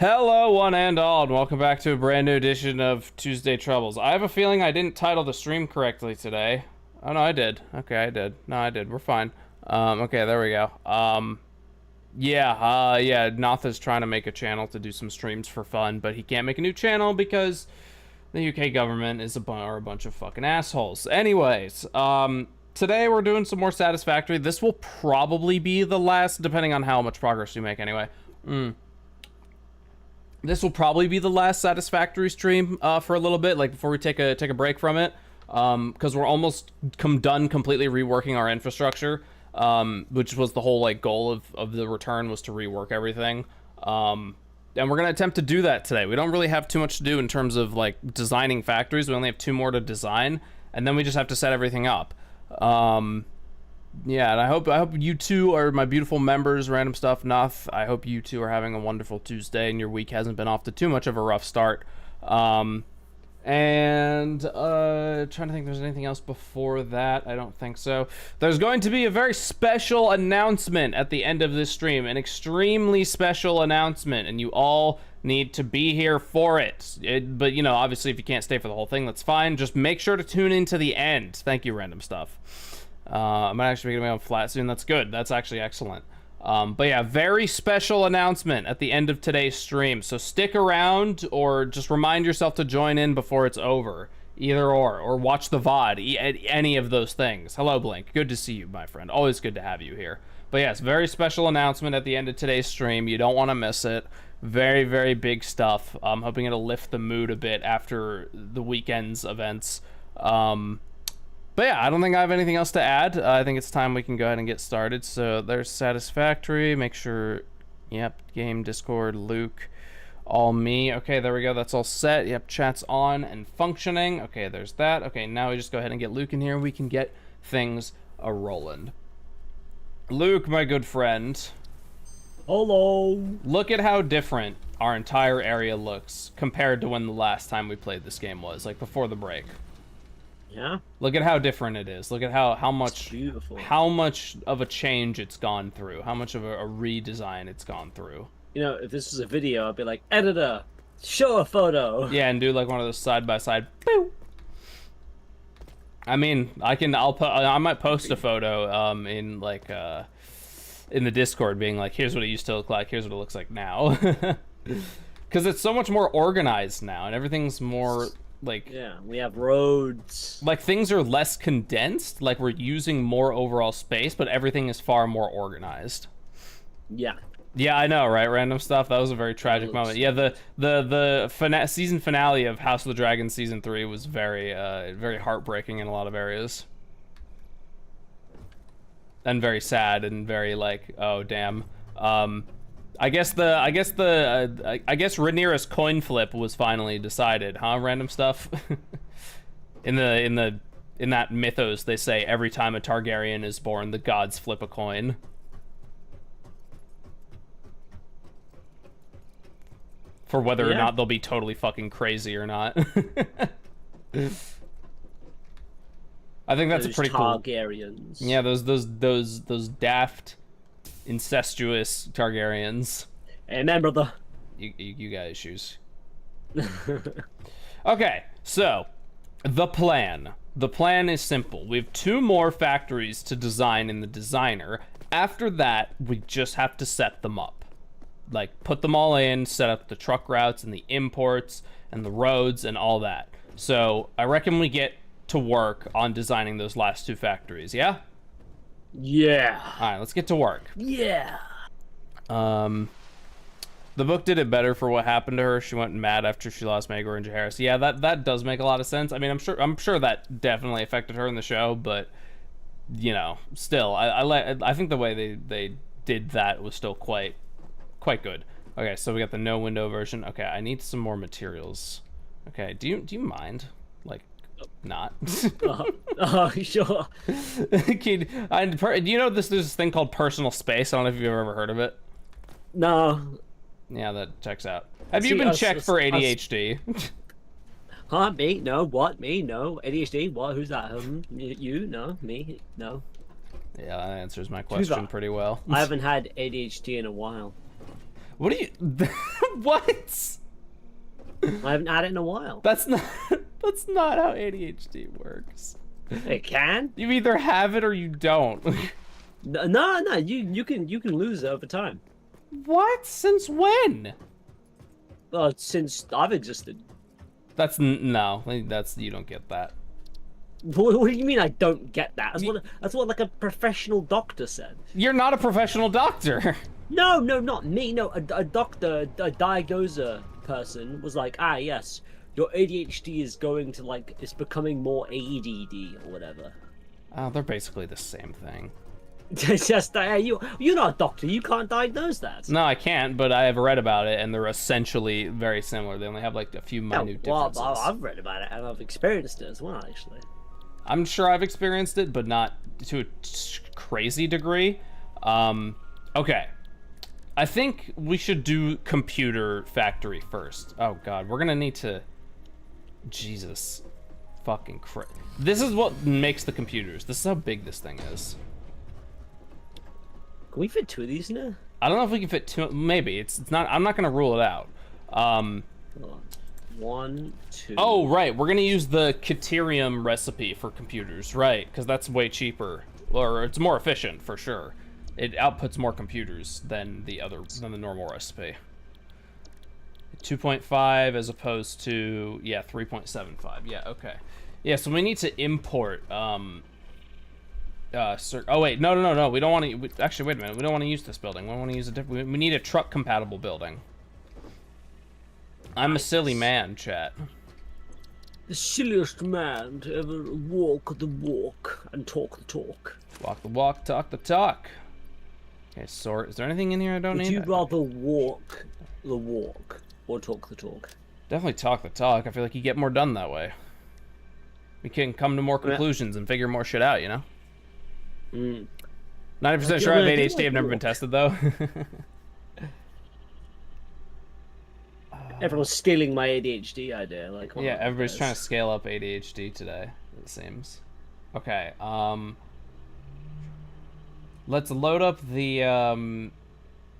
Hello, one and all, and welcome back to a brand new edition of Tuesday Troubles. I have a feeling I didn't title the stream correctly today. Oh, no, I did. Okay, I did. No, I did. We're fine. Okay, there we go. Yeah, Notha's trying to make a channel to do some streams for fun, but he can't make a new channel because the UK government is a bunch of fucking assholes. Anyways, today we're doing some more Satisfactory. This will probably be the last, depending on how much progress we make anyway. This will probably be the last Satisfactory stream for a little bit, like before we take a break from it, because we're almost done completely reworking our infrastructure, which was the whole like goal of the return, was to rework everything. And we're gonna attempt to do that today. We don't really have too much to do in terms of like designing factories. We only have 2 more to design, and then we just have to set everything up. Yeah, and I hope you two are my beautiful members, Random Stuff, Noth. I hope you two are having a wonderful Tuesday and your week hasn't been off to too much of a rough start. Trying to think if there's anything else before that. I don't think so. There's going to be a very special announcement at the end of this stream, an extremely special announcement, and you all need to be here for it. But, you know, obviously if you can't stay for the whole thing, that's fine. Just make sure to tune in to the end. Thank you, Random Stuff. I might actually be getting my own flat soon. That's good. That's actually excellent. But yeah, very special announcement at the end of today's stream. So stick around or just remind yourself to join in before it's over. Either or watch the VOD. Any of those things. Hello, Blink. Good to see you, my friend. Always good to have you here. But yes, very special announcement at the end of today's stream. You don't want to miss it. Very, very big stuff. I'm hoping it'll lift the mood a bit after the weekend's events. But yeah, I don't think I have anything else to add. I think it's time we can go ahead and get started. So there's Satisfactory. Make sure, yep, game, Discord, Luke, all me. Okay, there we go. That's all set. Yep, chat's on and functioning. Okay, there's that. Okay, now we just go ahead and get Luke in here. We can get things a-rolling. Luke, my good friend. Hello. Look at how different our entire area looks compared to when the last time we played this game was, like before the break. Yeah. Look at how different it is. Look at how much beautiful. How much of a change it's gone through. How much of a redesign it's gone through. You know, if this was a video, I'd be like, editor, show a photo. Yeah, and do like one of those side by side. Boop. I mean, I might post a photo in like in the Discord, being like, here's what it used to look like. Here's what it looks like now. Because it's so much more organized now, and everything's more. Like, yeah, we have roads. Like, things are less condensed. Like, we're using more overall space, but everything is far more organized. Yeah. Yeah, I know, right? Random Stuff. That was a very tragic moment. Yeah, the season finale of House of the Dragon season 3 was very very heartbreaking in a lot of areas, and very sad and very like, oh damn. I guess Rhaenyra's coin flip was finally decided, huh? Random Stuff. in that mythos, they say every time a Targaryen is born, the gods flip a coin. For whether or not they'll be totally fucking crazy or not. I think that's a pretty cool. Targaryens. Yeah, those daft, incestuous Targaryens. Amen, brother. You got issues. Okay, so the plan is simple. We have 2 more factories to design in the designer. After that, we just have to set them up, like put them all in, set up the truck routes and the imports and the roads and all that. So I reckon we get to work on designing those last 2 factories. Yeah. Yeah. All right, let's get to work. Yeah. The book did it better for what happened to her. She went mad after she lost Maegor and Jaehaerys. Yeah, that does make a lot of sense. I mean, I'm sure that definitely affected her in the show, but you know, still, I think the way they did that was still quite good. Okay, so we got the no window version. Okay, I need some more materials. Okay, do you mind? Like, not? Sure. Do you know there's this thing called personal space? I don't know if you've ever heard of it. No. Yeah, that checks out. Have you been checked for ADHD? Huh? Me? No. What? Me? No. ADHD? What? Who's that? You? No. Me? No. Yeah, that answers my question pretty well. I haven't had ADHD in a while. What do you? What? I haven't had it in a while. That's not. That's not how ADHD works. It can. You either have it or you don't. No. You can lose it over time. What? Since when? Since I've existed. That's no. That's you don't get that. What do you mean I don't get that? That's what like a professional doctor said. You're not a professional doctor. No, not me. No, a doctor, a diagnoser person was like, yes, your ADHD is going to like, it's becoming more ADD or whatever. Oh, they're basically the same thing. It's just you're not a doctor. You can't diagnose that. No, I can't, but I have read about it, and they're essentially very similar. They only have like a few minute differences. Well, I've read about it, and I've experienced it as well, actually. I'm sure I've experienced it, but not to a crazy degree. Okay. I think we should do computer factory first. Oh god, we're gonna need to... Jesus. Fucking Christ. This is what makes the computers. This is how big this thing is. Can we fit 2 of these in there? I don't know if we can fit 2. Maybe. It's not... I'm not gonna rule it out. Hold on. 1, 2... Oh, right. We're gonna use the Caterium recipe for computers. Right, because that's way cheaper. Or it's more efficient, for sure. It outputs more computers than the normal recipe. 2.5 as opposed to 3.75. Yeah, okay. Yeah, so we need to import oh wait, no. We don't want to actually wait a minute. We don't want to use this building. We want to use a different we need a truck compatible building. I'm a silly man, chat. The silliest man to ever walk the walk and talk the talk. Walk the walk, talk the talk. Okay, so is there anything in here I don't need? Would you rather walk the walk or talk the talk? Definitely talk the talk. I feel like you get more done that way. We can come to more conclusions and figure more shit out, you know? 90% sure I have ADHD. I've never been tested, though. Everyone's stealing my ADHD idea. Like, yeah, everybody's trying to scale up ADHD today, it seems. Okay, let's load up the,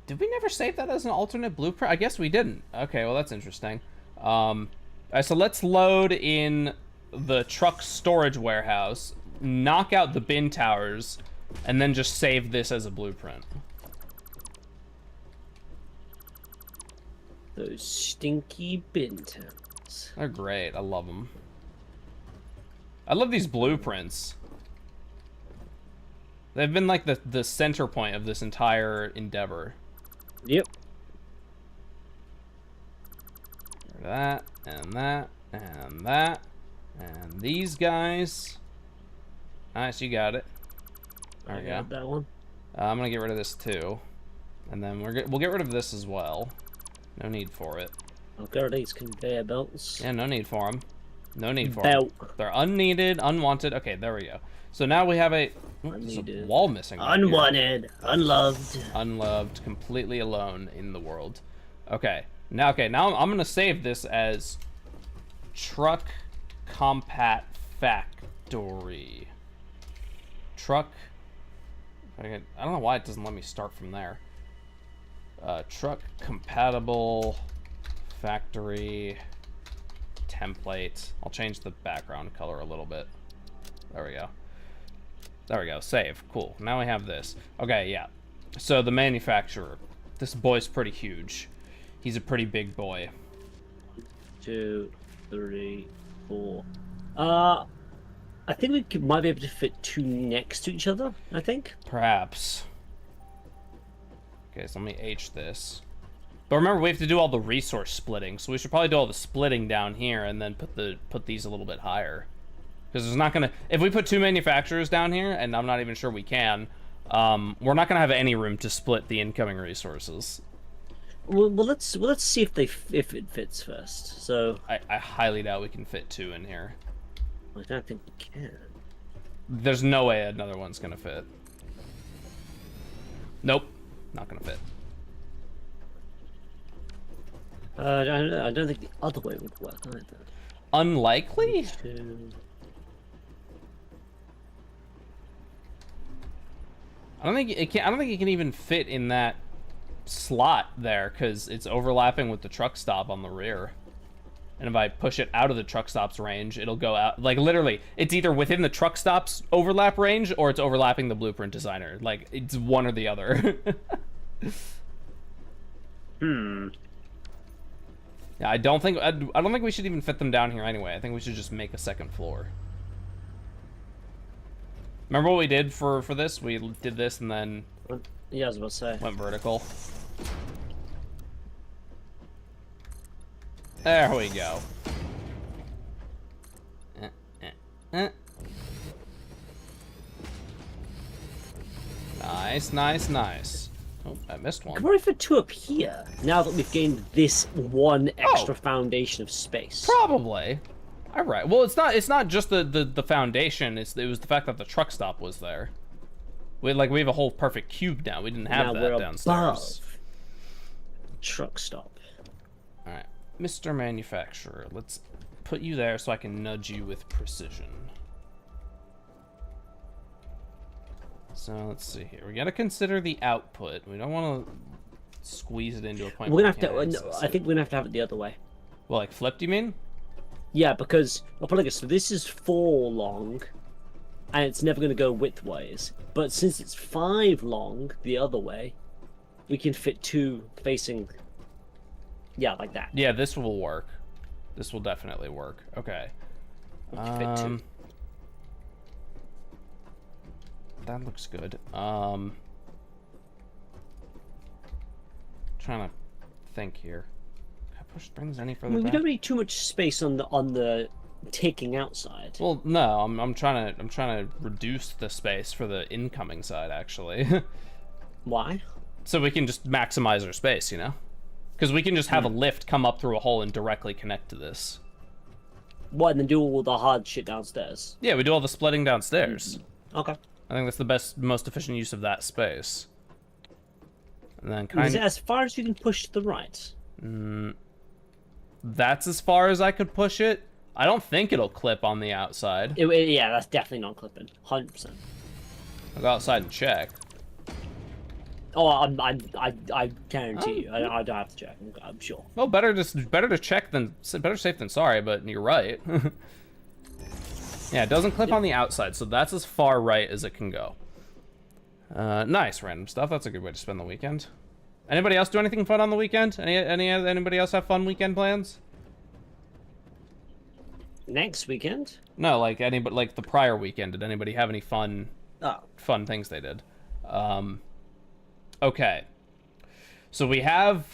did we never save that as an alternate blueprint? I guess we didn't. Okay, well, that's interesting. Alright, so let's load in the truck storage warehouse, knock out the bin towers, and then just save this as a blueprint. Those stinky bin towers. They're great. I love them. I love these blueprints. They've been like the center point of this entire endeavor. Yep. That, and that, and that, and these guys. Nice, you got it. There we go. That one. I'm gonna get rid of this too, and then we'll get rid of this as well. No need for it. I'll get rid of these conveyor belts. Yeah, no need for them. No need for them. They're unneeded, unwanted. Okay, there we go. So now we have a wall missing. Right unwanted, here. Unloved. Unloved, completely alone in the world. Okay, now I'm gonna save this as Truck Compat Factory. Truck. I don't know why it doesn't let me start from there. Truck compatible factory template. I'll change the background color a little bit. There we go. There we go. Save. Cool. Now we have this. Okay, yeah. So the manufacturer. This boy's pretty huge. He's a pretty big boy. 2, 3, 4. I think we might be able to fit 2 next to each other, I think. Perhaps. Okay, so let me H this. But remember, we have to do all the resource splitting, so we should probably do all the splitting down here and then put these a little bit higher. Because there's not gonna... If we put 2 manufacturers down here, and I'm not even sure we can, we're not gonna have any room to split the incoming resources. Well, let's see if it fits first. So I highly doubt we can fit 2 in here. I don't think we can. There's no way another one's gonna fit. Nope, not gonna fit. I don't think the other way would work either. Unlikely? 2. I don't think it can even fit in that slot there because it's overlapping with the truck stop on the rear. And if I push it out of the truck stop's range, it'll go out. Like, literally, it's either within the truck stop's overlap range or it's overlapping the blueprint designer. Like, it's one or the other. Yeah, I don't think we should even fit them down here anyway. I think we should just make a second floor. Remember what we did for this? We did this and then... Yeah, I was about to say. Went vertical. There we go. Nice, nice, nice. Oh, I missed one. Can we fit 2 up here, now that we've gained this one extra foundation of space? Probably. All right. Well, it's not just the foundation. It was the fact that the truck stop was there. We have a whole perfect cube now. We didn't have that downstairs. Above. Truck stop. All right, Mr. Manufacturer, let's put you there so I can nudge you with precision. So let's see here. We got to consider the output. We don't want to squeeze it into a point. We're gonna have to. No, I think we're gonna have to have it the other way. Well, like flipped, you mean? Yeah, because I'll put it like this. So this is 4 long, and it's never gonna go widthwise. But since it's 5 long the other way, we can fit 2 facing. Yeah, like that. Yeah, this will work. This will definitely work. Okay. We can fit 2. That looks good. Trying to think here. Can I push things any further back? We don't need too much space on the taking out side. Well, no, I'm trying to reduce the space for the incoming side actually. Why? So we can just maximize our space, you know? Because we can just have a lift come up through a hole and directly connect to this. What, and then do all the hard shit downstairs? Yeah, we do all the splitting downstairs. Okay. I think that's the most efficient use of that space. And then Is it as far as you can push to the right? That's as far as I could push it. I don't think it'll clip on the outside. Yeah, that's definitely not clipping. 100%. I'll go outside and check. Oh, I guarantee you. I don't have to check. I'm sure. Well, better to check than better safe than sorry. But you're right. Yeah, it doesn't clip on the outside, so that's as far right as it can go. Nice random stuff. That's a good way to spend the weekend. Anybody else do anything fun on the weekend? Anybody else have fun weekend plans? Next weekend? No, like the prior weekend. Did anybody have any fun things they did? Okay. So we have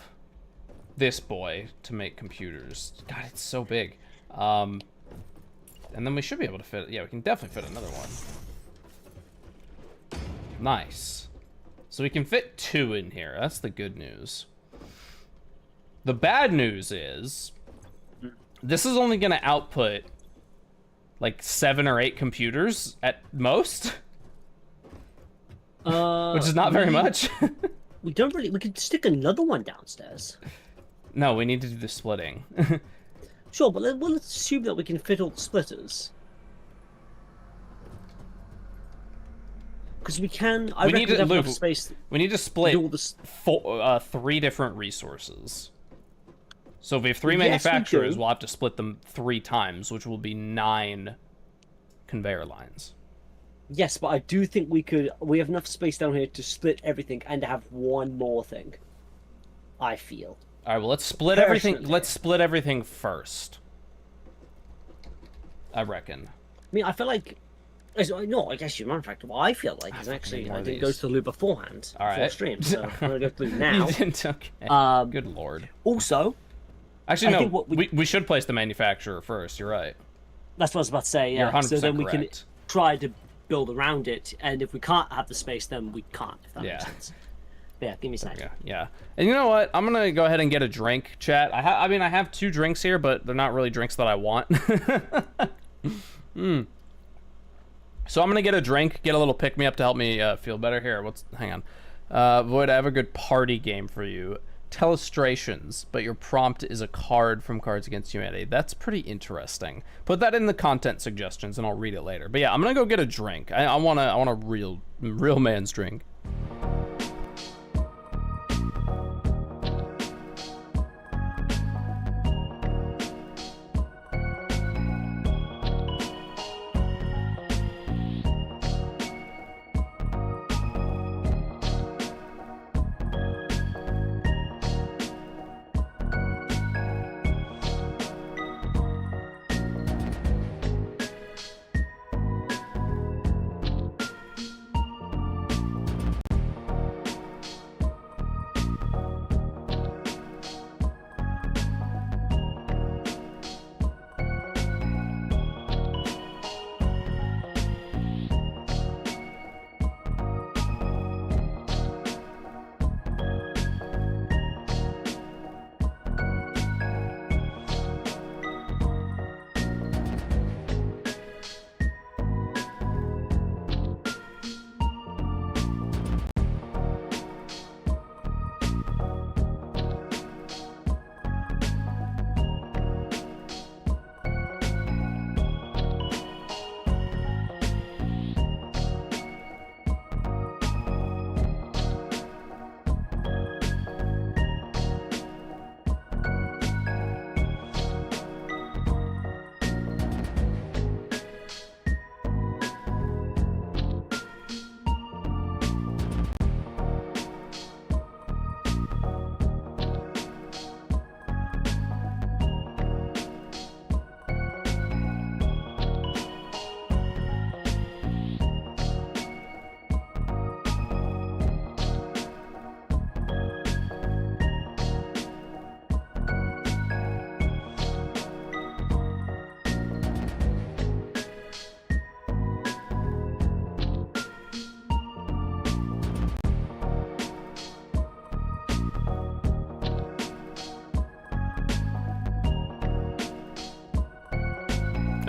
this boy to make computers. God, it's so big. And then we should be able to fit... Yeah, we can definitely fit another one. Nice. So we can fit 2 in here. That's the good news. The bad news is... This is only going to output... like 7 or 8 computers at most. Which is not very much. We don't really... We could stick another one downstairs. No, we need to do the splitting. Sure, but let's assume that we can fit all the splitters. Because we can... I reckon we have enough space. We need to split 3 different resources. So if we have 3 manufacturers, we'll have to split them 3 times, which will be 9 conveyor lines. Yes, but I do think we have enough space down here to split everything and to have one more thing. I feel. All right, well, let's split everything. Let's split everything first. I reckon. I mean, I feel like... No, I guess you're manufacturer. What I feel like is actually I didn't go to the loo beforehand. All right. Before stream, so I'm going to go to the loo now. You didn't? Okay. Good lord. Also... Actually, no. We should place the manufacturer first. You're right. That's what I was about to say, yeah. You're 100% so then we correct. can try to build around it, and if we can't have the space, then we can't, if that makes sense. Yeah, give me a second. Yeah. And you know what? I'm gonna go ahead and get a drink, chat. I mean, I have 2 drinks here, but they're not really drinks that I want. So I'm gonna get a drink, get a little pick-me-up to help me feel better. Here, hang on. Void, I have a good party game for you. Telestrations, but your prompt is a card from Cards Against Humanity. That's pretty interesting. Put that in the content suggestions, and I'll read it later. But yeah, I'm gonna go get a drink. I want a real man's drink.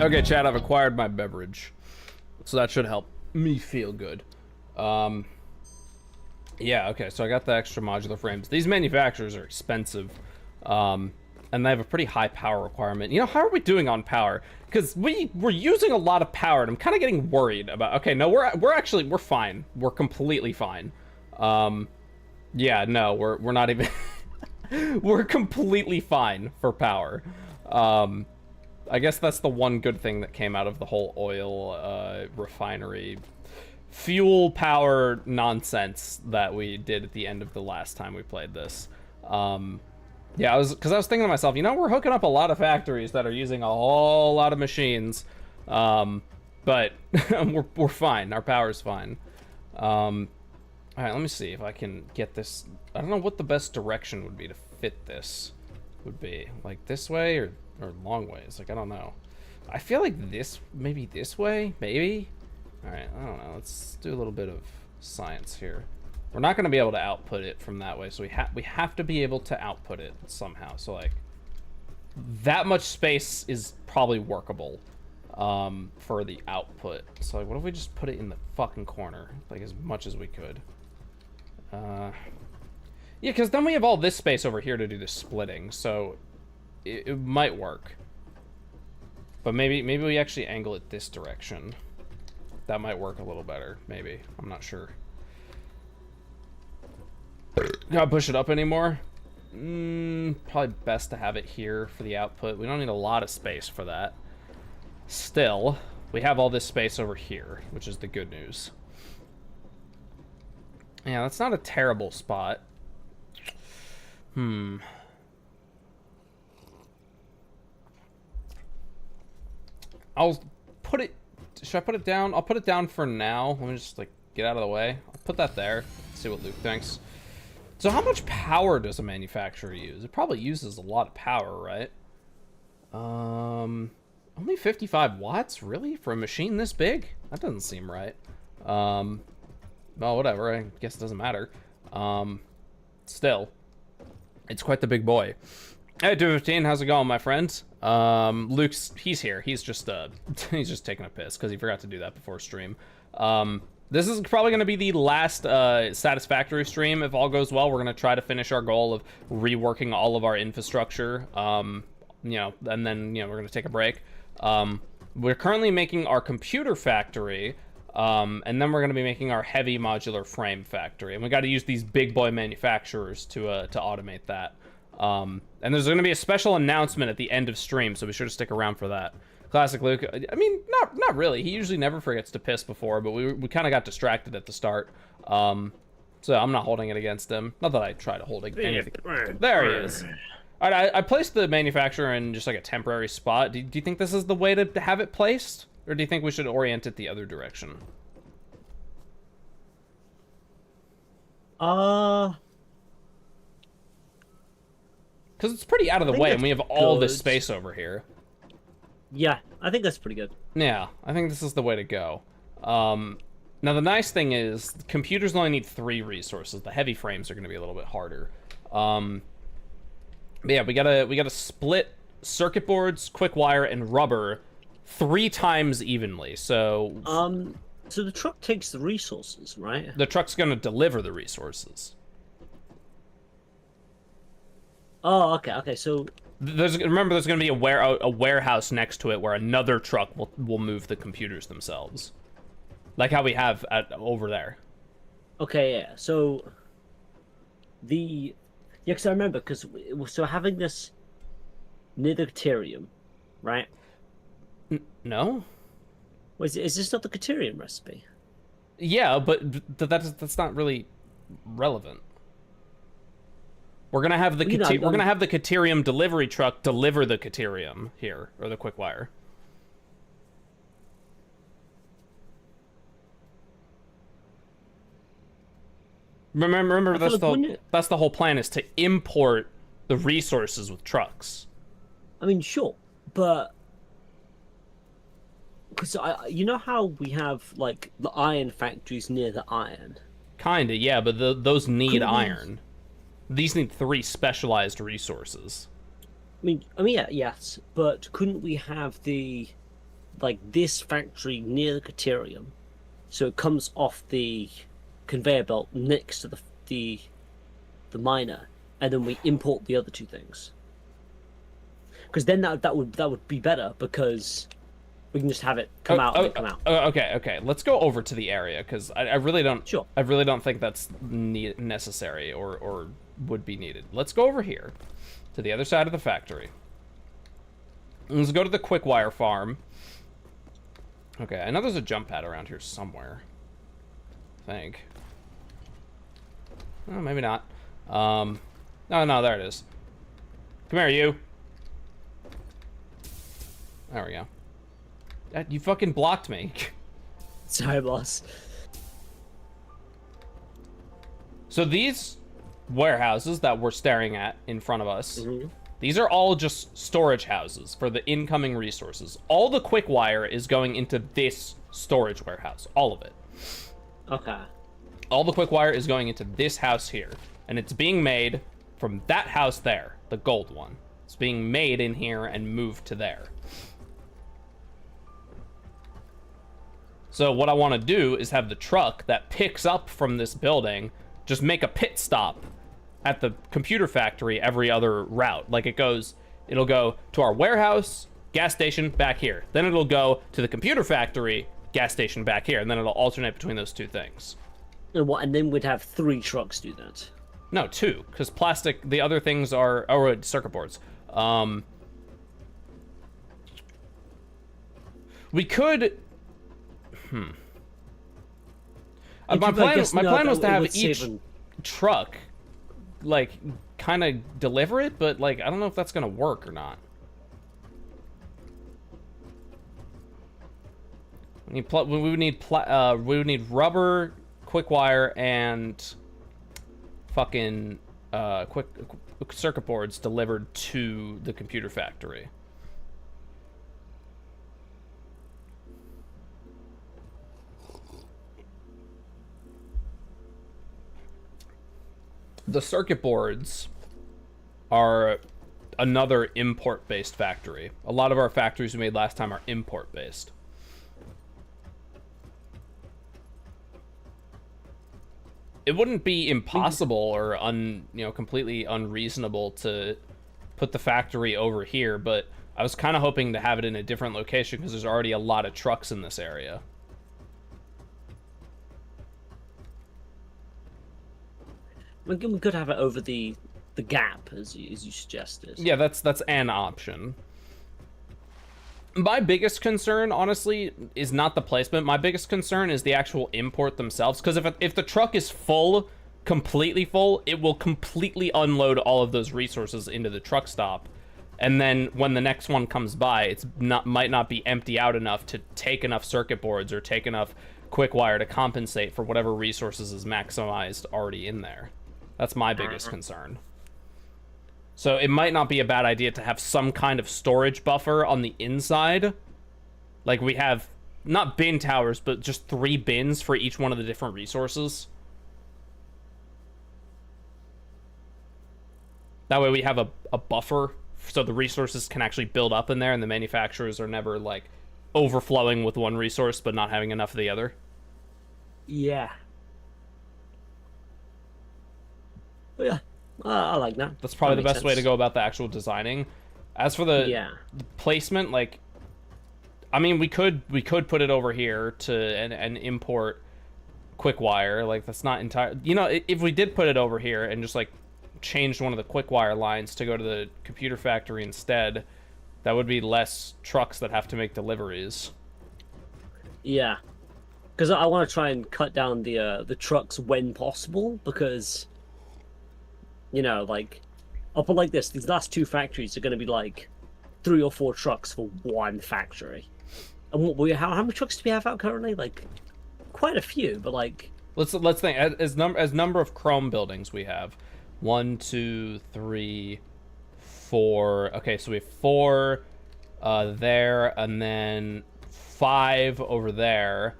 Okay, Chad, I've acquired my beverage. So that should help me feel good. Yeah, okay, so I got the extra modular frames. These manufacturers are expensive. And they have a pretty high power requirement. You know, how are we doing on power? Because we're using a lot of power, and I'm kind of getting worried about... Okay, no, we're fine. We're completely fine. Yeah, no, we're not even... We're completely fine for power. I guess that's the one good thing that came out of the whole oil refinery fuel power nonsense that we did at the end of the last time we played this. Yeah, I was thinking to myself, you know, we're hooking up a lot of factories that are using a whole lot of machines, but we're fine. Our power's fine. All right, let me see if I can get this. I don't know what the best direction would be to fit this. Would be like this way or long ways. Like, I don't know. I feel like this, maybe this way, maybe. All right, I don't know. Let's do a little bit of science here. We're not going to be able to output it from that way, so we have to be able to output it somehow. So like, that much space is probably workable for the output. So like, what if we just put it in the fucking corner, like as much as we could? Yeah, because then we have all this space over here to do the splitting, so it might work. But maybe we actually angle it this direction. That might work a little better, maybe. I'm not sure. Gotta push it up anymore? Probably best to have it here for the output. We don't need a lot of space for that. Still, we have all this space over here, which is the good news. Yeah, that's not a terrible spot. I'll put it... Should I put it down? I'll put it down for now. Let me just, like, get out of the way. I'll put that there. See what Luke thinks. So how much power does a manufacturer use? It probably uses a lot of power, right? Only 55 watts? Really? For a machine this big? That doesn't seem right. Well, whatever. I guess it doesn't matter. Still, it's quite the big boy. Hey, 215, how's it going, my friend? He's here. He's just taking a piss because he forgot to do that before stream. This is probably going to be the last Satisfactory stream. If all goes well, we're going to try to finish our goal of reworking all of our infrastructure. You know, and then, you know, we're going to take a break. We're currently making our computer factory, and then we're going to be making our heavy modular frame factory. And we got to use these big boy manufacturers to automate that. And there's going to be a special announcement at the end of stream, so be sure to stick around for that. Classic Luke. I mean, not really. He usually never forgets to piss before, but we kind of got distracted at the start. So I'm not holding it against him. Not that I try to hold anything. There he is. All right, I placed the manufacturer in just like a temporary spot. Do you think this is the way to have it placed? Or do you think we should orient it the other direction? Because it's pretty out of the way, and we have all this space over here. Yeah, I think that's pretty good. Yeah, I think this is the way to go. Now, the nice thing is, computers only need 3 resources. The heavy frames are going to be a little bit harder. But yeah, we gotta split circuit boards, quick wire, and rubber 3 times evenly. So so the truck takes the resources, right? The truck's gonna deliver the resources. Oh, okay. So remember, there's gonna be a warehouse next to it where another truck will move the computers themselves, like how we have over there. Okay, yeah. So because I remember, so having this near the Caterium, right? No. Is this not the Caterium recipe? Yeah, but that's not really relevant. We're gonna have the we're gonna have the Caterium delivery truck deliver the Caterium here, or the quick wire. Remember that's the whole plan, is to import the resources with trucks. I mean, sure, but because you know how we have like the iron factories near the iron. Kinda, yeah, but those need iron. These need 3 specialized resources. I mean, yeah, yes, but couldn't we have the like this factory near the Caterium, so it comes off the conveyor belt next to the miner, and then we import the other two things. Because then that would be better, because we can just have it come out and then come out. Okay. Let's go over to the area, because I really don't. Sure. I really don't think that's necessary or would be needed. Let's go over here to the other side of the factory. Let's go to the quick wire farm. Okay, I know there's a jump pad around here somewhere. I think. Oh, maybe not. Oh, no, there it is. Come here, you. There we go. You fucking blocked me. Sorry, boss. So these warehouses that we're staring at in front of us, these are all just storage houses for the incoming resources. All the quick wire is going into this storage warehouse. All of it. Okay. All the quick wire is going into this house here. And it's being made from that house there, the gold one. It's being made in here and moved to there. So what I want to do is have the truck that picks up from this building just make a pit stop at the computer factory every other route. Like it'll go to our warehouse, gas station, back here. Then it'll go to the computer factory, gas station, back here. And then it'll alternate between those two things. And then we'd have 3 trucks do that. No, 2, because the other things are circuit boards. We could. My plan was to have each truck, like, kind of deliver it, but like I don't know if that's gonna work or not. We would need rubber, quick wire, and fucking quick circuit boards delivered to the computer factory. The circuit boards are another import-based factory. A lot of our factories we made last time are import-based. It wouldn't be impossible or completely unreasonable to put the factory over here, but I was kind of hoping to have it in a different location because there's already a lot of trucks in this area. We could have it over the gap, as you suggested. Yeah, that's an option. My biggest concern, honestly, is not the placement. My biggest concern is the actual import themselves. Because if the truck is full, completely full, it will completely unload all of those resources into the truck stop. And then when the next one comes by, might not be empty out enough to take enough circuit boards or take enough quick wire to compensate for whatever resources is maximized already in there. That's my biggest concern. So it might not be a bad idea to have some kind of storage buffer on the inside. Like we have, not bin towers, but just 3 bins for each one of the different resources. That way we have a buffer so the resources can actually build up in there and the manufacturers are never like overflowing with one resource but not having enough of the other. Yeah. Yeah. I like that. That's probably the best sense. way to go about the actual designing. As for the placement, like, I mean, we could put it over here and import quick wire. Like, that's not entire. If we did put it over here and just like changed one of the quick wire lines to go to the computer factory instead, that would be less trucks that have to make deliveries. Yeah, because I want to try and cut down the trucks when possible, because like, I'll put like this: these last 2 factories are going to be like 3 or 4 trucks for one factory. And how many trucks do we have out currently? Like, quite a few, but like, let's think as number of chrome buildings we have. 1, 2, 3, 4. Okay, so we have 4 there, and then 5 over there,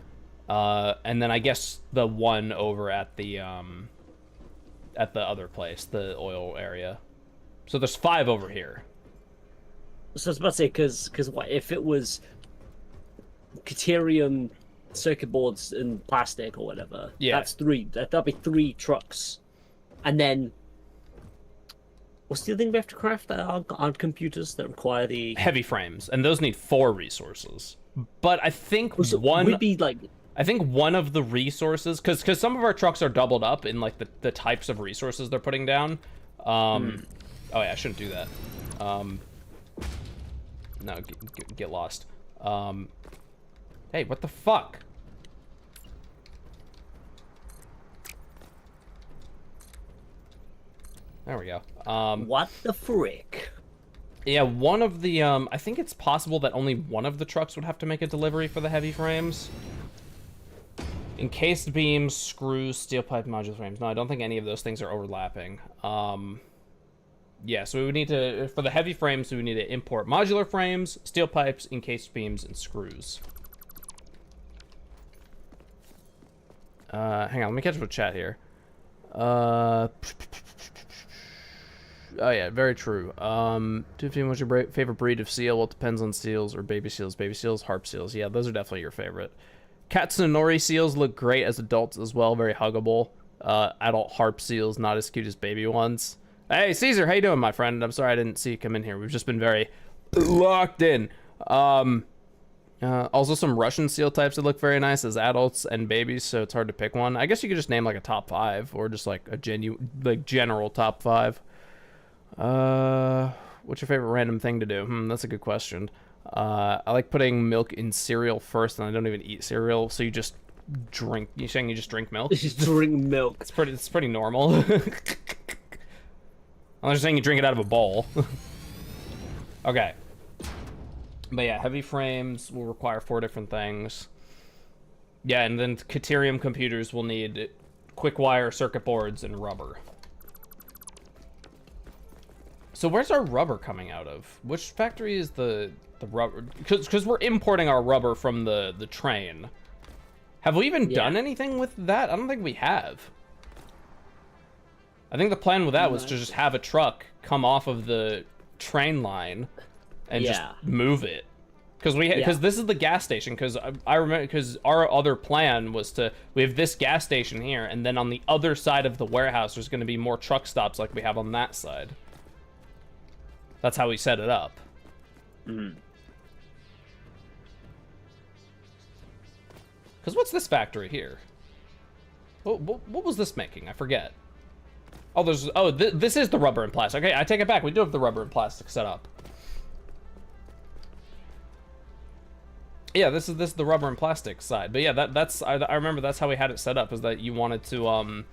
and then I guess the 1 over at the other place, the oil area. So there's 5 over here. So I was about to say, because what if it was Caterium circuit boards and plastic or whatever. Yeah. That's 3. That'll be 3 trucks. And then what's the other thing we have to craft that are on computers that require the Heavy frames, and those need 4 resources. But I think would be like I think one of the resources, because some of our trucks are doubled up in like the types of resources they're putting down. Oh yeah, I shouldn't do that. No, get lost. Hey, what the fuck? There we go. what the frick? Yeah, one of the, I think it's possible that only one of the trucks would have to make a delivery for the heavy frames. Encased beams, screws, steel pipe, modular frames. No, I don't think any of those things are overlapping. Yeah, so we would need to, for the heavy frames, we would need to import modular frames, steel pipes, encased beams, and screws. Hang on, let me catch up with chat here. Oh yeah, very true. 215, what's your favorite breed of seal? Well, it depends on seals or baby seals. Baby seals, harp seals. Yeah, those are definitely your favorite. Katsunori seals look great as adults as well, very huggable. Adult harp seals, not as cute as baby ones. Hey, Caesar, how you doing, my friend? I'm sorry I didn't see you come in here. We've just been very locked in. Also some Russian seal types that look very nice as adults and babies, so it's hard to pick one. I guess you could just name like a top 5 or just like a general top 5. What's your favorite random thing to do? That's a good question. I like putting milk in cereal first, and I don't even eat cereal, so you just drink. You saying you just drink milk? Just drink milk. It's pretty normal. I'm just saying you drink it out of a bowl. Okay. But yeah, heavy frames will require 4 different things. Yeah, and then Caterium computers will need quick wire circuit boards and rubber. So where's our rubber coming out of? Which factory is the rubber? Because we're importing our rubber from the train. Have we even done anything with that? I don't think we have. I think the plan with that was to just have a truck come off of the train line and just move it. Because this is the gas station. Because I remember, because our other plan was we have this gas station here, and then on the other side of the warehouse, there's going to be more truck stops like we have on that side. That's how we set it up. Because what's this factory here? What was this making? I forget. Oh, this is the rubber and plastic. Okay, I take it back. We do have the rubber and plastic set up. Yeah, this is the rubber and plastic side. But yeah, I remember that's how we had it set up, is that you wanted to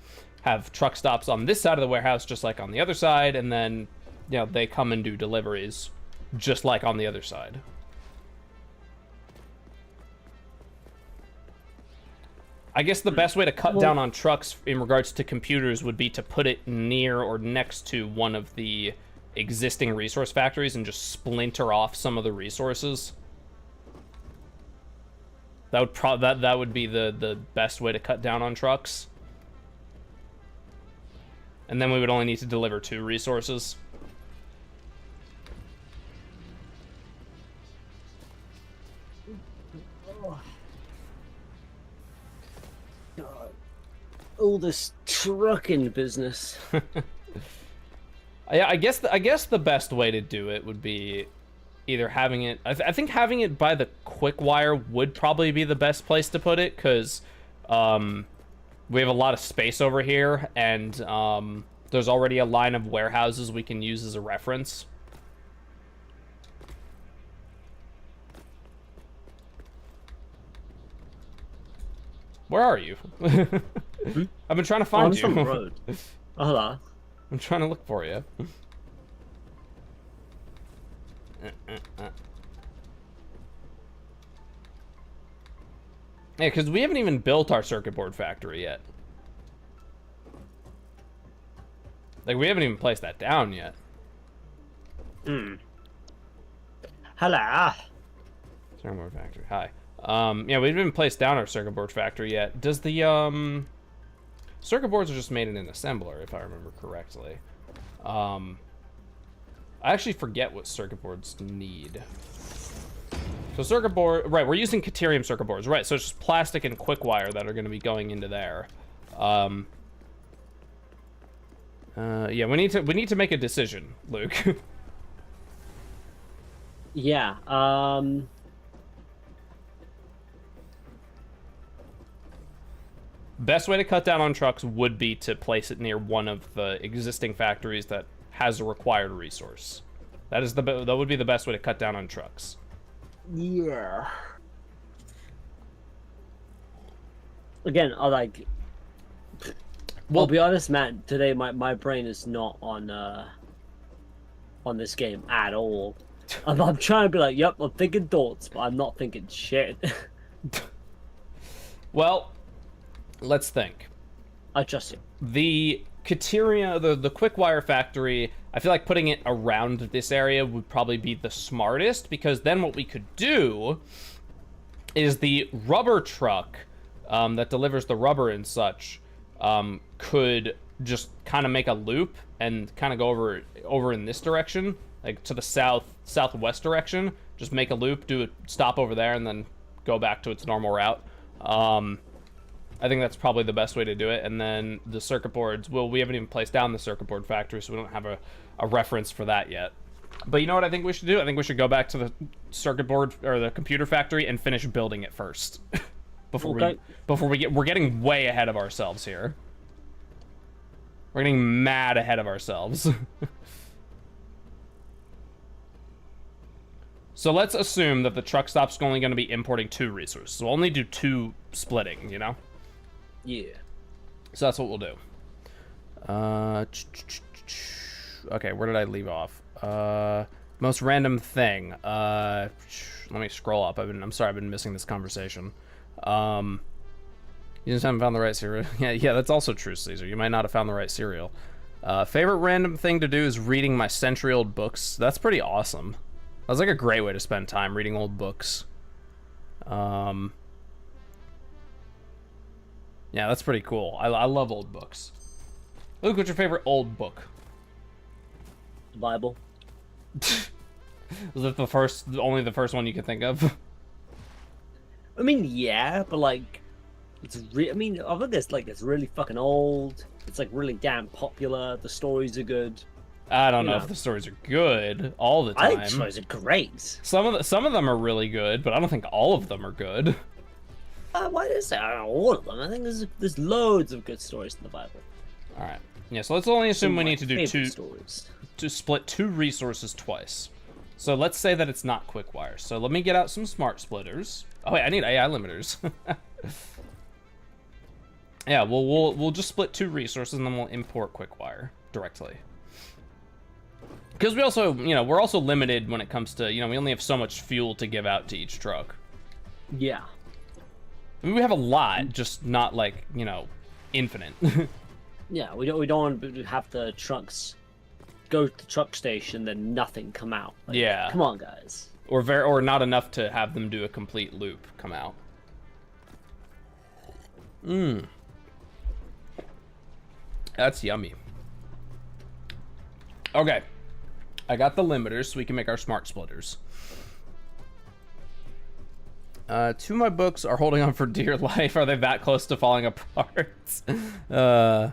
have truck stops on this side of the warehouse just like on the other side, and then they come and do deliveries just like on the other side. I guess the best way to cut down on trucks in regards to computers would be to put it near or next to one of the existing resource factories and just splinter off some of the resources. That would be the best way to cut down on trucks. And then we would only need to deliver 2 resources. All this trucking business. Yeah, I guess the best way to do it would be either having it. I think having it by the quick wire would probably be the best place to put it, because we have a lot of space over here, and there's already a line of warehouses we can use as a reference. Where are you? I've been trying to find you. On the road. Oh, hello. I'm trying to look for you. Yeah, because we haven't even built our circuit board factory yet. Like, we haven't even placed that down yet. Hello. Circuit board factory. Hi. Yeah, we haven't placed down our circuit board factory yet. Does the circuit boards are just made in an assembler, if I remember correctly. I actually forget what circuit boards need. So circuit board, right, we're using Caterium circuit boards, right, so it's just plastic and quick wire that are going to be going into there. Yeah, we need to make a decision, Luke. Yeah, Best way to cut down on trucks would be to place it near one of the existing factories that has a required resource. That would be the best way to cut down on trucks. yeah. Again, I'll be honest, Matt, today my brain is not on this game at all. I'm trying to be like, yep, I'm thinking thoughts, but I'm not thinking shit. Well, let's think. I trust you. The Cateria, the quick wire factory, I feel like putting it around this area would probably be the smartest, because then what we could do is the rubber truck that delivers the rubber and such could just kind of make a loop and kind of go over in this direction, like to the southwest direction. Just make a loop, do a stop over there, and then go back to its normal route. I think that's probably the best way to do it. And then the circuit boards, well, we haven't even placed down the circuit board factory, so we don't have a reference for that yet. But you know what I think we should do? I think we should go back to the circuit board or the computer factory and finish building it first. We're getting way ahead of ourselves here. We're getting mad ahead of ourselves. So let's assume that the truck stop's only going to be importing 2 resources. So we'll only do 2 splitting, you know? Yeah. So that's what we'll do. Okay, where did I leave off? Most random thing. Let me scroll up. I'm sorry, I've been missing this conversation. You just haven't found the right cereal. Yeah, that's also true, Caesar. You might not have found the right cereal. Favorite random thing to do is reading my century-old books. That's pretty awesome. That's like a great way to spend time, reading old books. Yeah, that's pretty cool. I love old books. Luke, what's your favorite old book? The Bible. Was it only the first one you could think of? I mean, yeah, but like, I think it's really fucking old. It's like really damn popular. The stories are good. I don't know if the stories are good all the time. I think the stories are great. Some of them are really good, but I don't think all of them are good. Why did I say all of them? I think there's loads of good stories in the Bible. All right. Yeah, so let's only assume we need to do stories. To split 2 resources twice. So let's say that it's not quick wire. So let me get out some smart splitters. Oh wait, I need AI limiters. Yeah, we'll just split 2 resources and then we'll import quick wire directly. Because we also, we're also limited when it comes to, we only have so much fuel to give out to each truck. Yeah. I mean, we have a lot, just not like, infinite. Yeah, we don't want to have the trucks go to the truck station, then nothing come out. Like, yeah. Come on, guys. Or not enough to have them do a complete loop come out. That's yummy. Okay. I got the limiters so we can make our smart splitters. 2 of my books are holding on for dear life. Are they that close to falling apart? And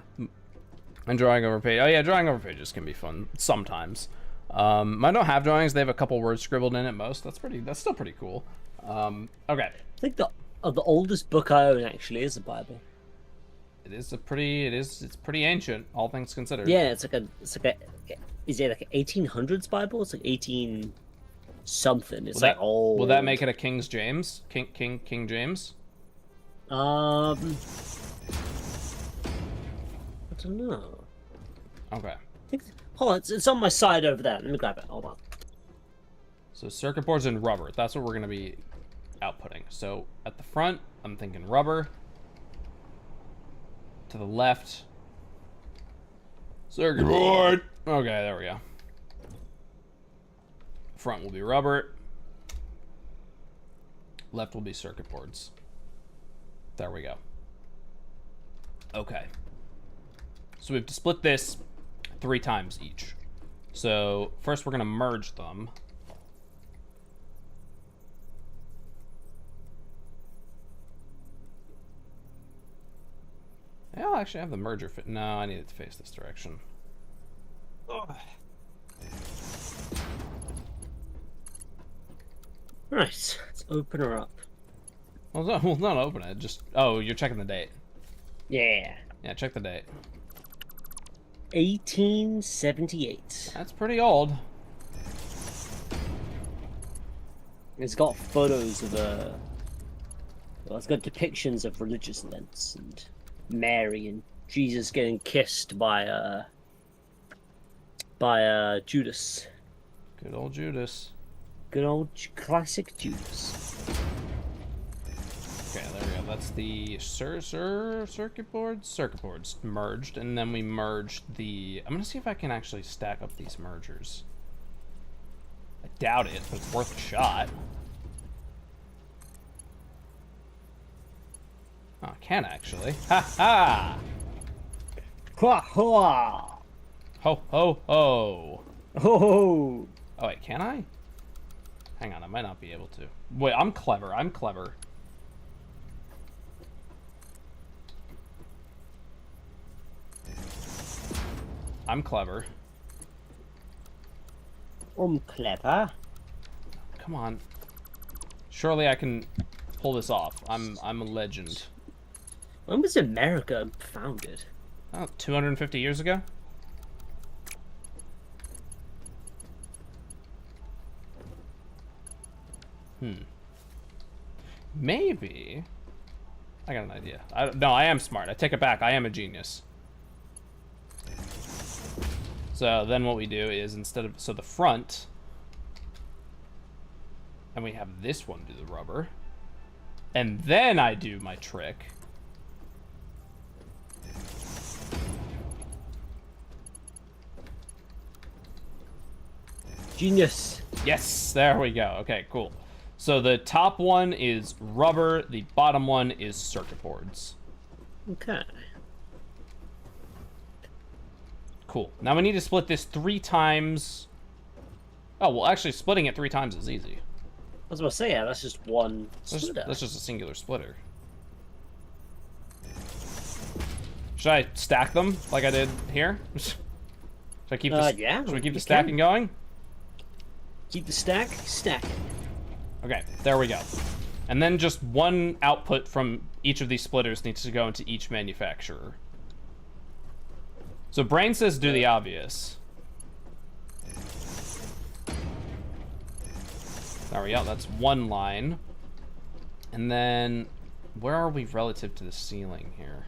drawing over pages. Oh yeah, drawing over pages can be fun sometimes. I don't have drawings. They have a couple words scribbled in at most. That's still pretty cool. Okay. I think the oldest book I own actually is the Bible. It's pretty ancient, all things considered. Yeah, is it like an 1800s Bible? It's like 18 something. It's like old. Will that make it a King James? King James? I don't know. Okay. Hold on, it's on my side over there. Let me grab it. Hold on. So circuit boards and rubber. That's what we're gonna be outputting. So at the front, I'm thinking rubber. To the left, circuit board. Okay, there we go. Front will be rubber. Left will be circuit boards. There we go. Okay. So we have to split this 3 times each. So first we're gonna merge them. I'll actually have the merger fit. No, I need it to face this direction. Right, let's open her up. Well, not open it. Just oh, you're checking the date. Yeah. Yeah, check the date. 1878. That's pretty old. It's got photos of well, it's got depictions of religious events and Mary and Jesus getting kissed by Judas. Good old Judas. Good old classic Judas. Okay, there we go. That's the circuit boards merged, and then we merged the. I'm gonna see if I can actually stack up these mergers. I doubt it, but it's worth a shot. Oh, I can actually. Ha ha! Ha ha! Ho ho ho! Oh! Oh wait, can I? Hang on, I might not be able to. Wait, I'm clever. I'm clever. I'm clever. Clever. Come on. Surely I can pull this off. I'm a legend. When was America founded? Oh, 250 years ago? Maybe. I got an idea. No, I am smart. I take it back. I am a genius. So then what we do is instead of... So the front... And we have this one do the rubber. And then I do my trick. Genius. Yes, there we go. Okay, cool. So the top one is rubber, the bottom one is circuit boards. Okay. Cool. Now we need to split this 3 times. Oh, well, actually, splitting it 3 times is easy. I was about to say, yeah, that's just one splitter. That's just a singular splitter. Should I stack them like I did here? Should I keep this? Yeah. Should we keep the stacking going? Keep the stack. Okay, there we go. And then just one output from each of these splitters needs to go into each manufacturer. So Brain says do the obvious. There we go, that's one line. And then, where are we relative to the ceiling here?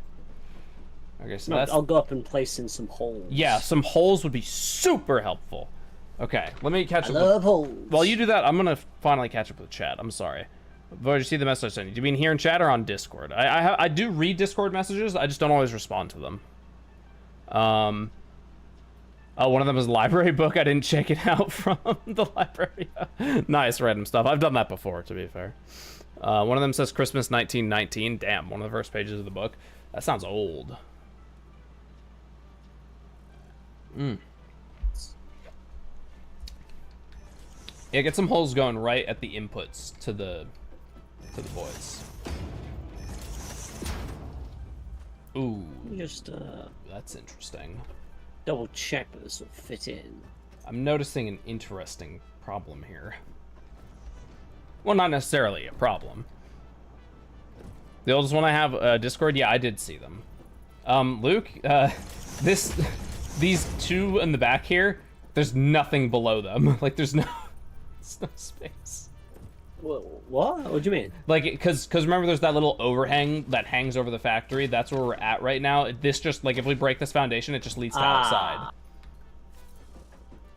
Okay, so that's... I'll go up and place in some holes. Yeah, some holes would be super helpful. Okay, let me catch up. I love holes. While you do that, I'm gonna finally catch up with chat. I'm sorry. But did you see the message I sent you? Do you mean here in chat or on Discord? I do read Discord messages. I just don't always respond to them. Oh, one of them is a library book. I didn't check it out from the library. Nice random stuff. I've done that before, to be fair. One of them says Christmas 1919. Damn, one of the first pages of the book. That sounds old. Yeah, get some holes going right at the inputs to the boys. Ooh. Just That's interesting. double check that this will fit in. I'm noticing an interesting problem here. Well, not necessarily a problem. The oldest one I have, Discord, yeah, I did see them. Luke, these 2 in the back here, there's nothing below them. Like, there's no space. What? What do you mean? Like, because remember there's that little overhang that hangs over the factory? That's where we're at right now. This just, like, if we break this foundation, it just leads to outside.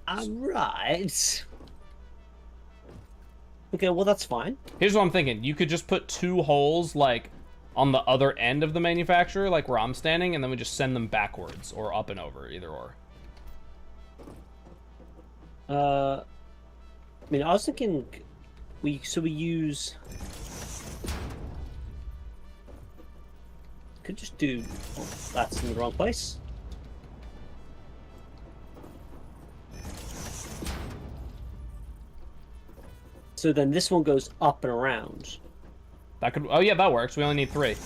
Right. Okay, well, that's fine. Here's what I'm thinking. You could just put 2 holes, like, on the other end of the manufacturer, like where I'm standing, and then we just send them backwards or up and over, either or. I mean, I was thinking we use... Could just do... Oh, that's in the wrong place. So then this one goes up and around. That could... Oh, yeah, that works. We only need 3.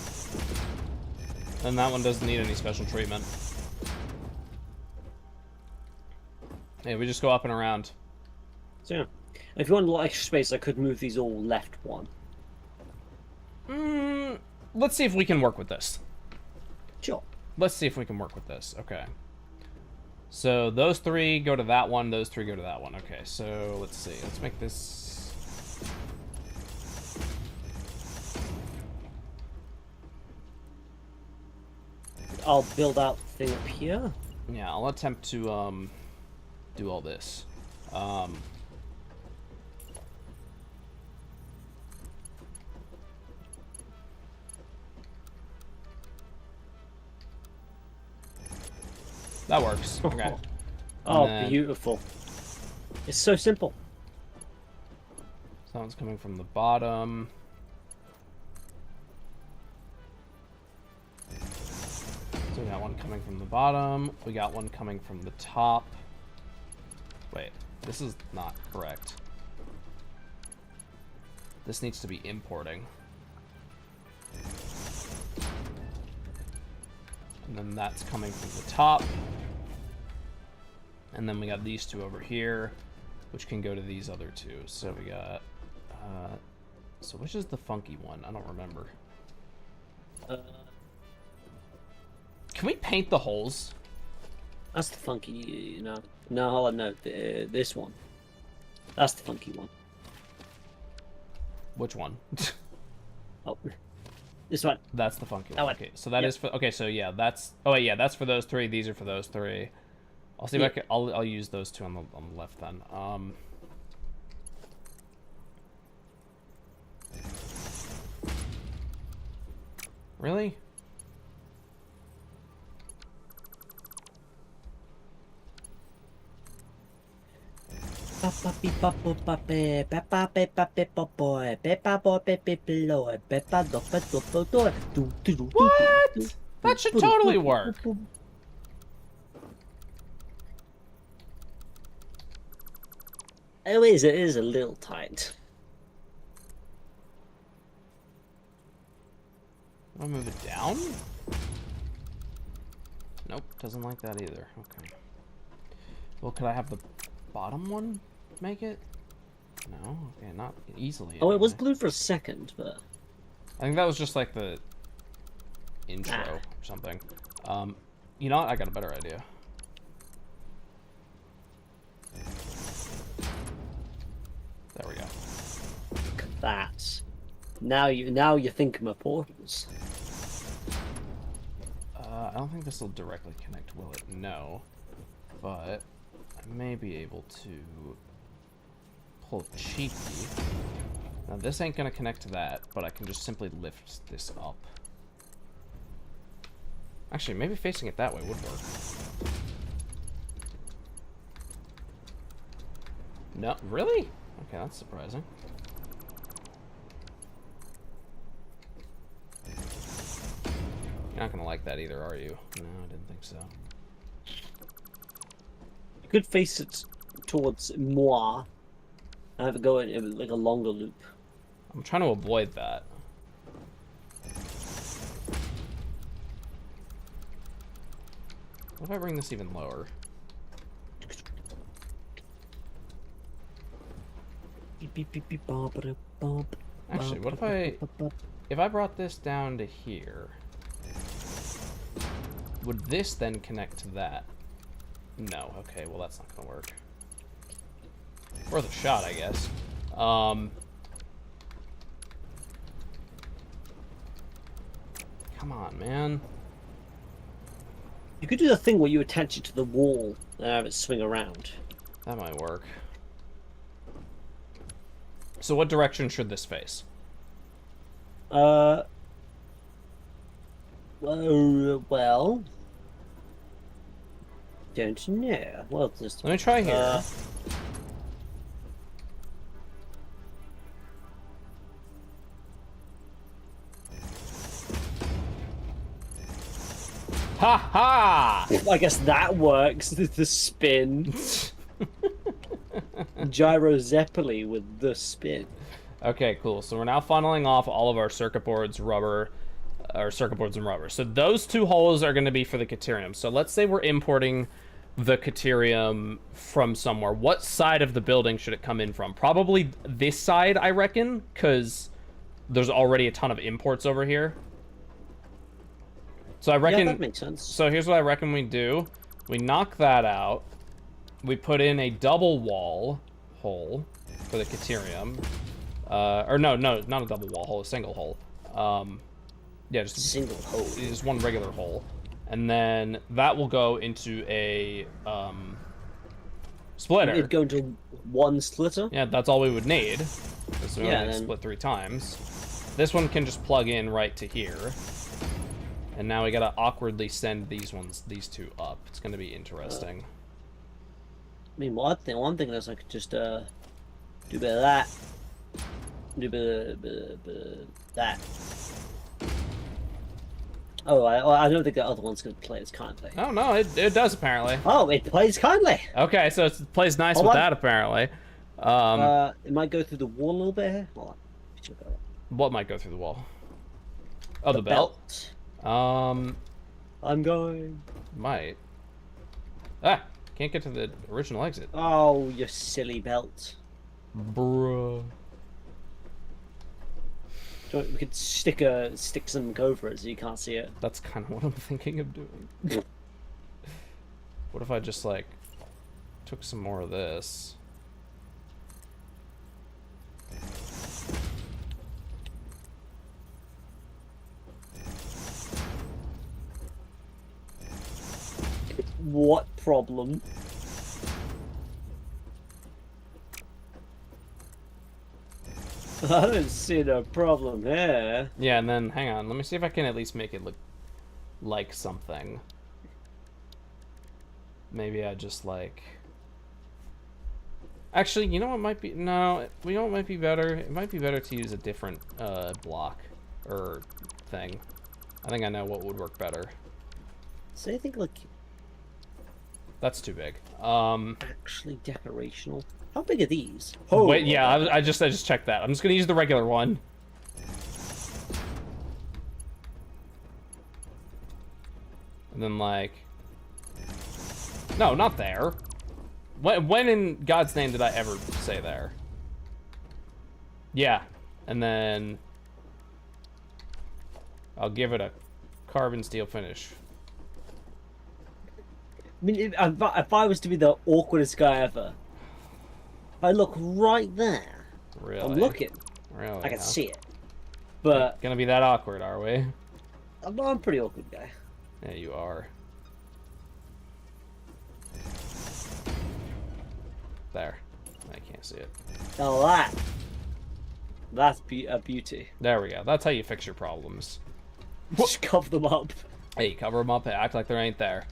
And that one doesn't need any special treatment. Yeah, we just go up and around. So yeah. If you want a lot extra space, I could move these all left one. Let's see if we can work with this. Sure. Let's see if we can work with this. Okay. So those three go to that one, those three go to that one. Okay, so let's see. Let's make this... I'll build out the thing up here. Yeah, I'll attempt to do all this. That works. Okay. Oh, then... beautiful. It's so simple. Someone's coming from the bottom. So we got one coming from the bottom. We got one coming from the top. Wait, this is not correct. This needs to be importing. And then that's coming from the top. And then we got these two over here, which can go to these other two. So we got... so which is the funky one? I don't remember. Can we paint the holes? That's the funky, No, this one. That's the funky one. Which one? Oh, this one. That's the funky That one. one. Okay, so that is for... Okay, so yeah, that's... Oh, wait, yeah, that's for those three. These are for those three. I'll see if I can... I'll use those two on the left then. Really? What? That should totally work. It is a little tight. I'll move it down? Nope, doesn't like that either. Okay. Well, could I have the bottom one make it? No? Okay, not easily. Oh, it was anyway. blue for a second, but... I think that was just like the intro or something. You know what? I got a better idea. There we go. Look at that. Now you're thinking of portals. I don't think this will directly connect, will it? No. But I may be able to pull cheeky. Now this ain't gonna connect to that, but I can just simply lift this up. Actually, maybe facing it that way would work. No, really? Okay, that's surprising. You're not gonna like that either, are you? No, I didn't think so. You could face it towards moi and have it go in like a longer loop. I'm trying to avoid that. What if I bring this even lower? Actually, what if I brought this down to here? Would this then connect to that? No. Okay, well that's not gonna work. Worth a shot, I guess. Come on, man. You could do the thing where you attach it to the wall and have it swing around. That might work. So what direction should this face? Well, don't know. Well, just Let me try here. Ha ha! I guess that works. The spin. Gyro Zeppeli with the spin. Okay, cool. So we're now funneling off all of our circuit boards, rubber, or circuit boards and rubber. So those 2 holes are going to be for the Caterium. So let's say we're importing the Caterium from somewhere. What side of the building should it come in from? Probably this side, I reckon, because there's already a ton of imports over here. So I reckon... Yeah, that makes sense. So here's what I reckon we do. We knock that out. We put in a double wall hole for the Caterium. Or no, not a double wall hole, a single hole. Yeah, just single hole. Just one regular hole. And then that will go into a splitter. It'd go into one splitter? Yeah, that's all we would need. So we only then... split 3 times. This one can just plug in right to here. And now we gotta awkwardly send these 2 up. It's gonna be interesting. I mean, one thing is I could just do a bit of that. Do a bit of that. Oh, I don't think the other one's going to play as kindly. Oh, no, it does, apparently. Oh, it plays kindly. Okay, so it plays nice with that, apparently. It might go through the wall a little bit here. Hold on. What might go through the wall? Oh, the belt? I'm going. Might. Ah, can't get to the original exit. Oh, you silly belt. Bruh. We could stick some over it so you can't see it. That's kind of what I'm thinking of doing. What if I just, like, took some more of this? What problem? I don't see no problem here. Yeah, and then, hang on, let me see if I can at least make it look like something. Maybe I just, like... Actually, you know what might be... No, you know what might be better? It might be better to use a different, block, or thing. I think I know what would work better. So I think, like... That's too big. Actually decorational. How big are these? Oh, wait, yeah, I just checked that. I'm just gonna use the regular one. And then, like... No, not there. When in God's name did I ever say there? Yeah. And then... I'll give it a carbon steel finish. I mean, if I was to be the awkwardest guy ever... I look right there. Really? I'm looking. Really? I can see it. But... Gonna be that awkward, are we? I'm a pretty awkward guy. Yeah, you are. There. I can't see it. Now that's a beauty. There we go. That's how you fix your problems. Just cover them up. Hey, cover them up and act like there ain't there.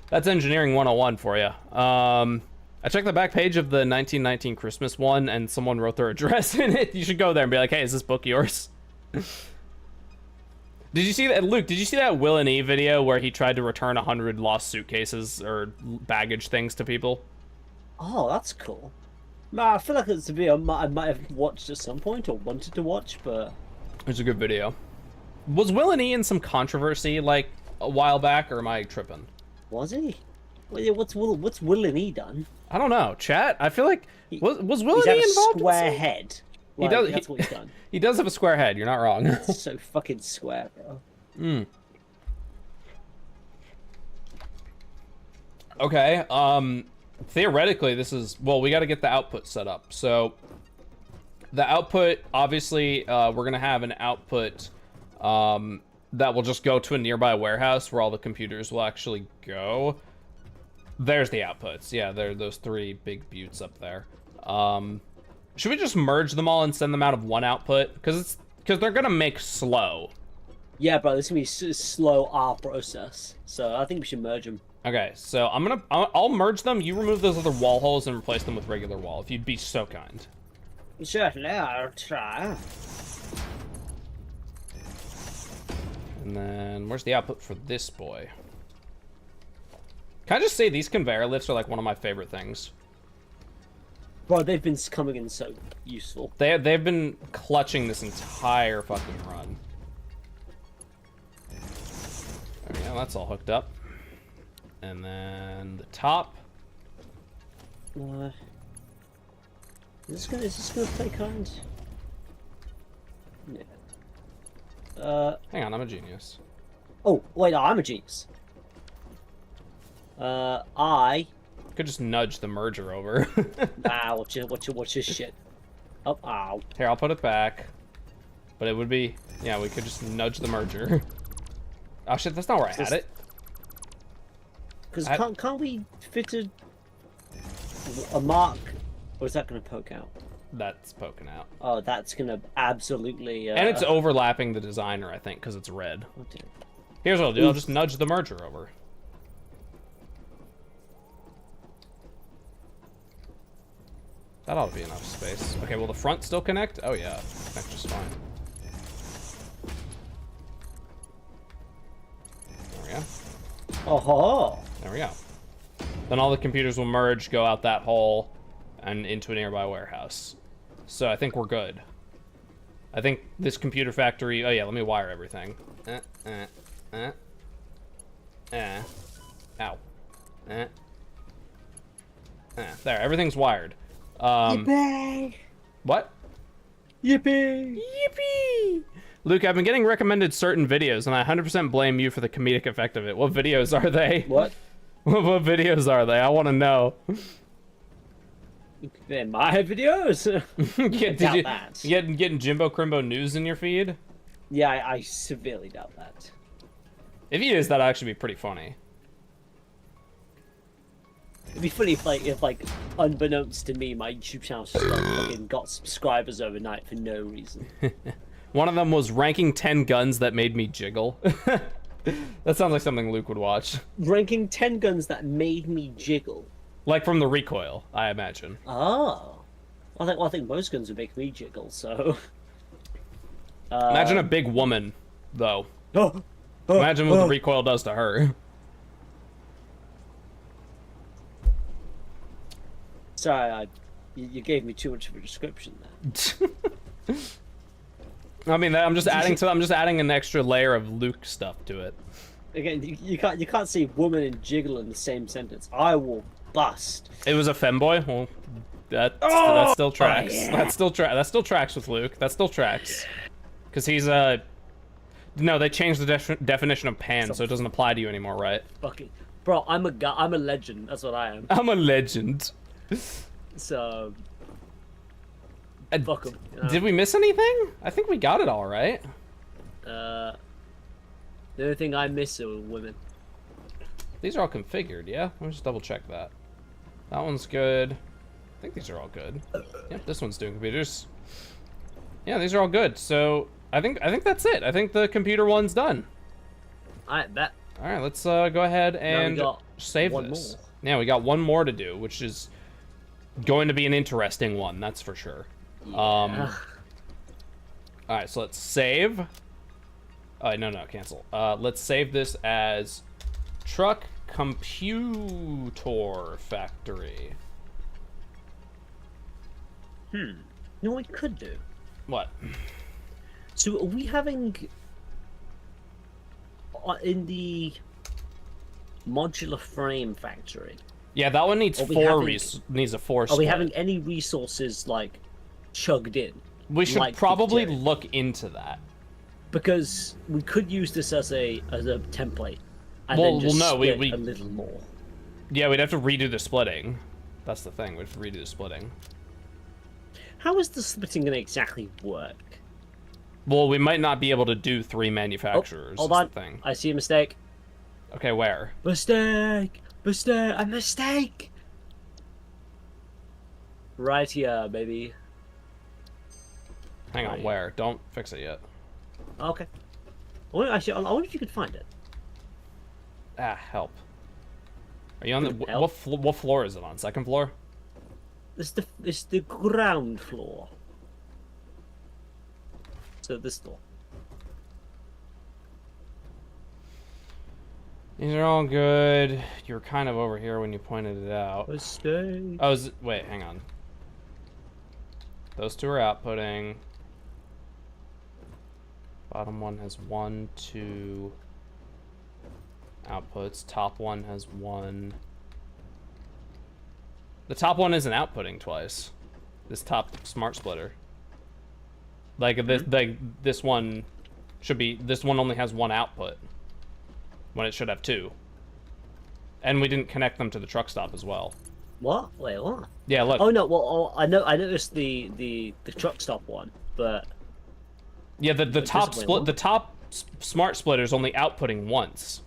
That's engineering 101 for you. I checked the back page of the 1919 Christmas one, and someone wrote their address in it. You should go there and be like, hey, is this book yours? Did you see that, Luke, did you see that Will and E video where he tried to return 100 lost suitcases or baggage things to people? Oh, that's cool. Nah, I feel like it's a video I might have watched at some point or wanted to watch, but... It's a good video. Was Will and E in some controversy, like, a while back, or am I tripping? Was he? What's Will and E done? I don't know. Chat? I feel like... Was Will and E involved? He's had a square head. Like, he does, that's what he's done. He does have a square head, you're not wrong. It's so fucking square, bro. Okay, theoretically, this is... Well, we gotta get the output set up. So, the output, obviously, we're gonna have an output that will just go to a nearby warehouse where all the computers will actually go. There's the outputs. Yeah, there are those 3 big buttes up there. Should we just merge them all and send them out of one output? Because they're gonna make slow. Yeah, bro, this is gonna be a slow R process. So I think we should merge them. Okay, so I'll merge them. You remove those other wall holes and replace them with regular wall, if you'd be so kind. Certainly, I'll try. And then where's the output for this boy? Can I just say these conveyor lifts are like one of my favorite things? Bro, they've been coming in so useful. They've been clutching this entire fucking run. There we go, that's all hooked up. And then the top. Is this gonna play kind? Yeah. Hang on, I'm a genius. Oh, wait, no, I'm a genius. I... Could just nudge the merger over. watch your shit. Oh, ow. Here, I'll put it back. But it would be... Yeah, we could just nudge the merger. Oh shit, that's not where I had it. Because can't we fit a mark? Or is that going to poke out? That's poking out. Oh, that's going to absolutely... And it's overlapping the designer, I think, because it's red. Oh, dear. Here's what I'll do. I'll just nudge the merger over. That ought to be enough space. Okay, will the front still connect? Oh yeah, connect just fine. There we go. Oh-ho! There we go. Then all the computers will merge, go out that hole, and into a nearby warehouse. So I think we're good. I think this computer factory... Oh yeah, let me wire everything. Ow. There, everything's wired. Yippee! What? Yippee! Yippee! Luke, I've been getting recommended certain videos, and I 100% blame you for the comedic effect of it. What videos are they? What? What videos are they? I want to know. They're my videos? Getting Jimbo Crimbo news in your feed? Yeah, I severely doubt that. If he is, that'd actually be pretty funny. It'd be funny if unbeknownst to me, my YouTube channel just fucking got subscribers overnight for no reason. One of them was ranking 10 guns that made me jiggle. That sounds like something Luke would watch. Ranking 10 guns that made me jiggle. Like from the recoil, I imagine. Oh. I think most guns would make me jiggle, so... Imagine a big woman, though. Imagine what the recoil does to her. Sorry, you gave me too much of a description there. I mean, I'm just adding an extra layer of Luke stuff to it. Again, you can't say woman and jiggle in the same sentence. I will bust. It was a femboy. Well, that still tracks. Yeah. That still tracks with Luke. That still tracks. Because he's no, they changed the definition of pan, so it doesn't apply to you anymore, right? Fucking bro, I'm a legend. That's what I am. I'm a legend. So. Fuck 'em, you know? Did we miss anything? I think we got it all right. The only thing I miss are women. These are all configured, yeah? Let me just double check that. That one's good. I think these are all good. Yep, this one's doing computers. Yeah, these are all good. So I think that's it. I think the computer one's done. I bet. All right, let's go ahead and save one this. more. Yeah, we got one more to do, which is going to be an interesting one, that's for sure. Yeah. All right, so let's save. Oh, no, cancel. Let's save this as Truck Computer Factory. You know what we could do? What? So are we having in the modular frame factory? Yeah, that one needs needs a 4 Are split. we having any resources like chugged in? We should like probably 50? look into that. Because we could use this as a template, and then just split a little more. Yeah, we'd have to redo the splitting. That's the thing. We'd have to redo the splitting. How is the splitting going to exactly work? Well, we might not be able to do 3 manufacturers. Hold on. The thing. I see a mistake. Okay, where? Mistake! A mistake! Right here, baby. Hang on, where? Don't fix it yet. Okay. Well, actually, I wonder if you could find it. Ah, help. Are you on the... What floor is it on? Second floor? It's the ground floor. So this door. These are all good. You were kind of over here when you pointed it out. Mistake. Oh, wait, hang on. Those two are outputting. Bottom one has 1, 2, outputs. Top one has one. The top one isn't outputting twice. This top smart splitter. Like this one should be. This one only has one output when it should have two. And we didn't connect them to the truck stop as well. What? Wait, what? Yeah, look. Oh no, well, I noticed the truck stop one, but yeah, the top split, the top smart splitter is only outputting once.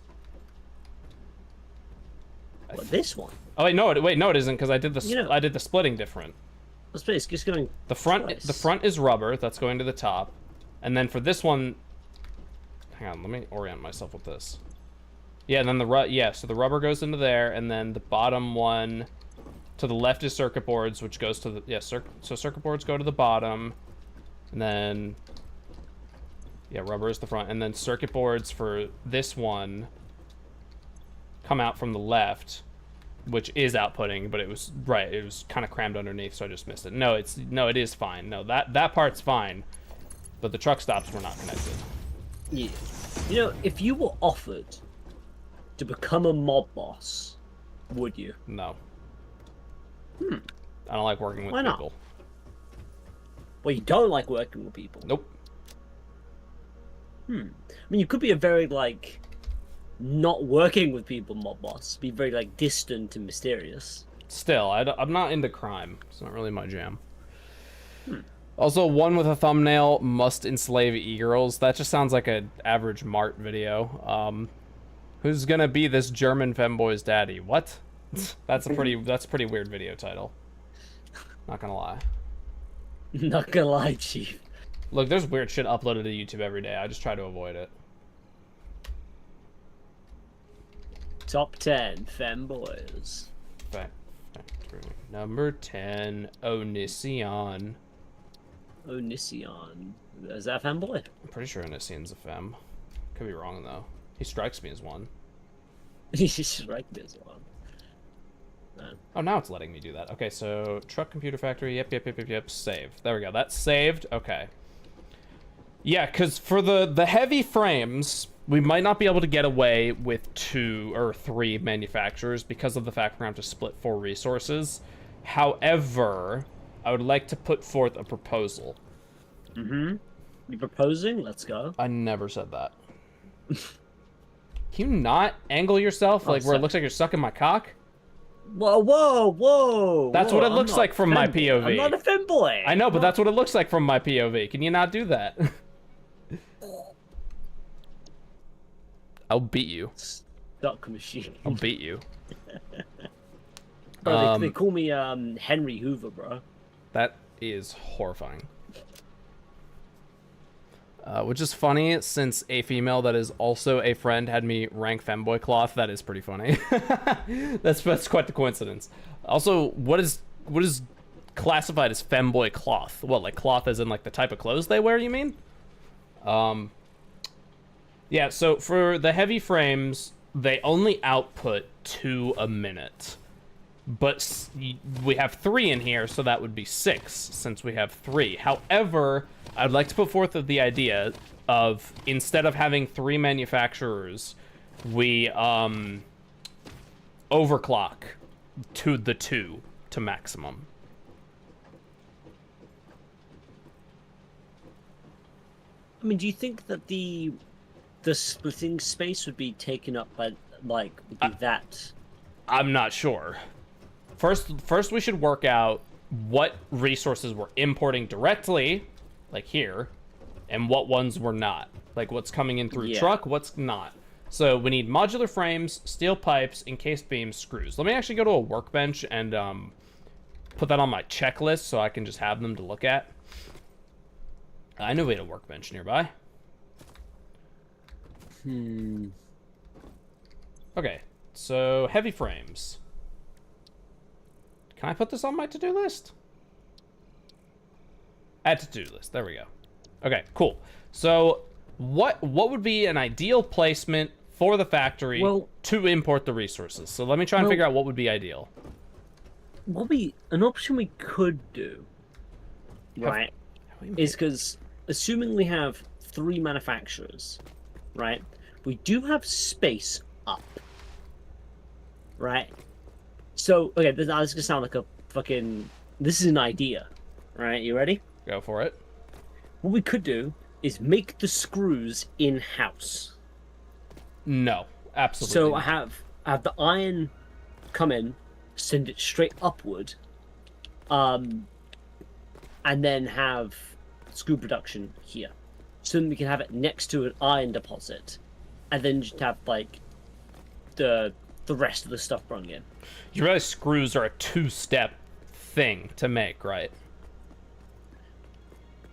What, this one? Oh wait, no, it isn't because I did the splitting different. It's just going the front. twice. The front is rubber. That's going to the top, and then for this one, hang on, let me orient myself with this. Yeah, and then so the rubber goes into there, and then the bottom one to the left is circuit boards, which goes to the so circuit boards go to the bottom, and then rubber is the front, and then circuit boards for this one come out from the left, which is outputting, but it was kind of crammed underneath, so I just missed it. No, it is fine. No, that part's fine, but the truck stops were not connected. Yeah. You know, if you were offered to become a mob boss, would you? No. I don't like working with Why not? people. Well, you don't like working with people. Nope. I mean, you could be a very, like, not working with people mob boss. Be very, like, distant and mysterious. Still, I'm not into crime. It's not really my jam. Also, one with a thumbnail must enslave e-girls. That just sounds like an average Mart video. Who's gonna be this German femboy's daddy? What? That's a pretty weird video title. Not gonna lie. Not gonna lie, Chief. Look, there's weird shit uploaded to YouTube every day. I just try to avoid it. Top 10 femboys. Factory. Number 10, Onision. Onision. Is that a femboy? I'm pretty sure Onision's a femme. Could be wrong though. He strikes me as one. He's right this one. Oh, now it's letting me do that. Okay, so truck computer factory. Yep. Save. There we go. That's saved. Okay. Yeah, because for the heavy frames, we might not be able to get away with 2 or 3 manufacturers because of the fact we're going to have to split 4 resources. However, I would like to put forth a proposal. You proposing? Let's go. I never said that. Can you not angle yourself like where it looks like you're sucking my cock? Whoa! That's what it looks like from my POV. I'm not a femboy. I know, but that's what it looks like from my POV. Can you not do that? I'll beat you. Duck machine. I'll beat you. Bro, they call me Henry Hoover, bro. That is horrifying. Which is funny, since a female that is also a friend had me rank femboy cloth. That is pretty funny. That's quite the coincidence. Also, what is classified as femboy cloth? What, like cloth as in like the type of clothes they wear, you mean? Yeah, so for the heavy frames, they only output 2 a minute. But we have 3 in here, so that would be 6 since we have 3. However, I'd like to put forth the idea of, instead of having 3 manufacturers, we overclock to the 2 to maximum. I mean, do you think that the splitting space would be taken up by, like, that? I'm not sure. First we should work out what resources we're importing directly, like here, and what ones we're not. Like what's coming in through truck, what's not. So we need modular frames, steel pipes, encased beams, screws. Let me actually go to a workbench and put that on my checklist so I can just have them to look at. I know we had a workbench nearby. Okay, so heavy frames. Can I put this on my to-do list? Add to-do list. There we go. Okay, cool. So what would be an ideal placement for the factory to import the resources? So let me try and figure out what would be ideal. An option we could do, right, is because assuming we have 3 manufacturers, right, we do have space up. Right? So, okay, this is going to sound like a fucking... This is an idea. Right, you ready? Go for it. What we could do is make the screws in-house. No, absolutely So not. have the iron come in, send it straight upward, and then have screw production here. So then we can have it next to an iron deposit, and then just have like the rest of the stuff brought in. You realize screws are a two-step thing to make, right?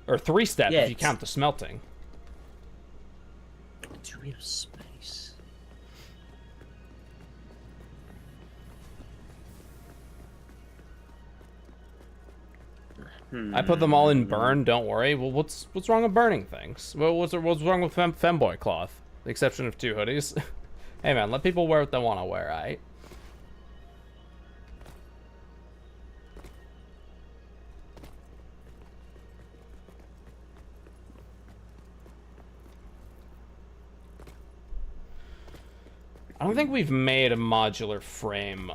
Or three-step Yeah, if you count the smelting. Do we have space? I put them all in burn. Don't worry. Well, what's wrong with burning things? Well, what's wrong with femboy cloth? The exception of 2 hoodies. Hey man, let people wear what they want to wear, right? I don't think we've made a modular frame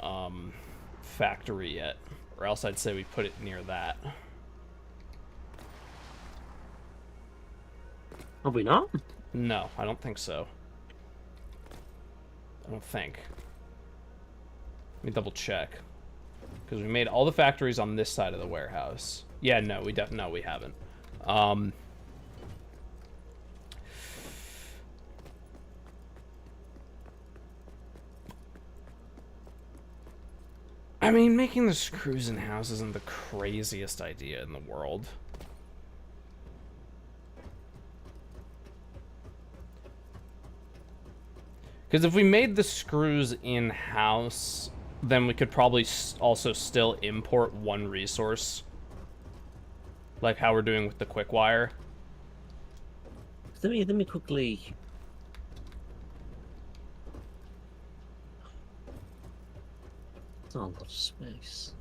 factory yet, or else I'd say we put it near that. Have we not? No, I don't think so. I don't think. Let me double check. Because we made all the factories on this side of the warehouse. Yeah, no, we haven't. I mean, making the screws in-house isn't the craziest idea in the world. Because if we made the screws in-house, then we could probably also still import one resource. Like how we're doing with the quick wire. Let me quickly... Not a lot of space.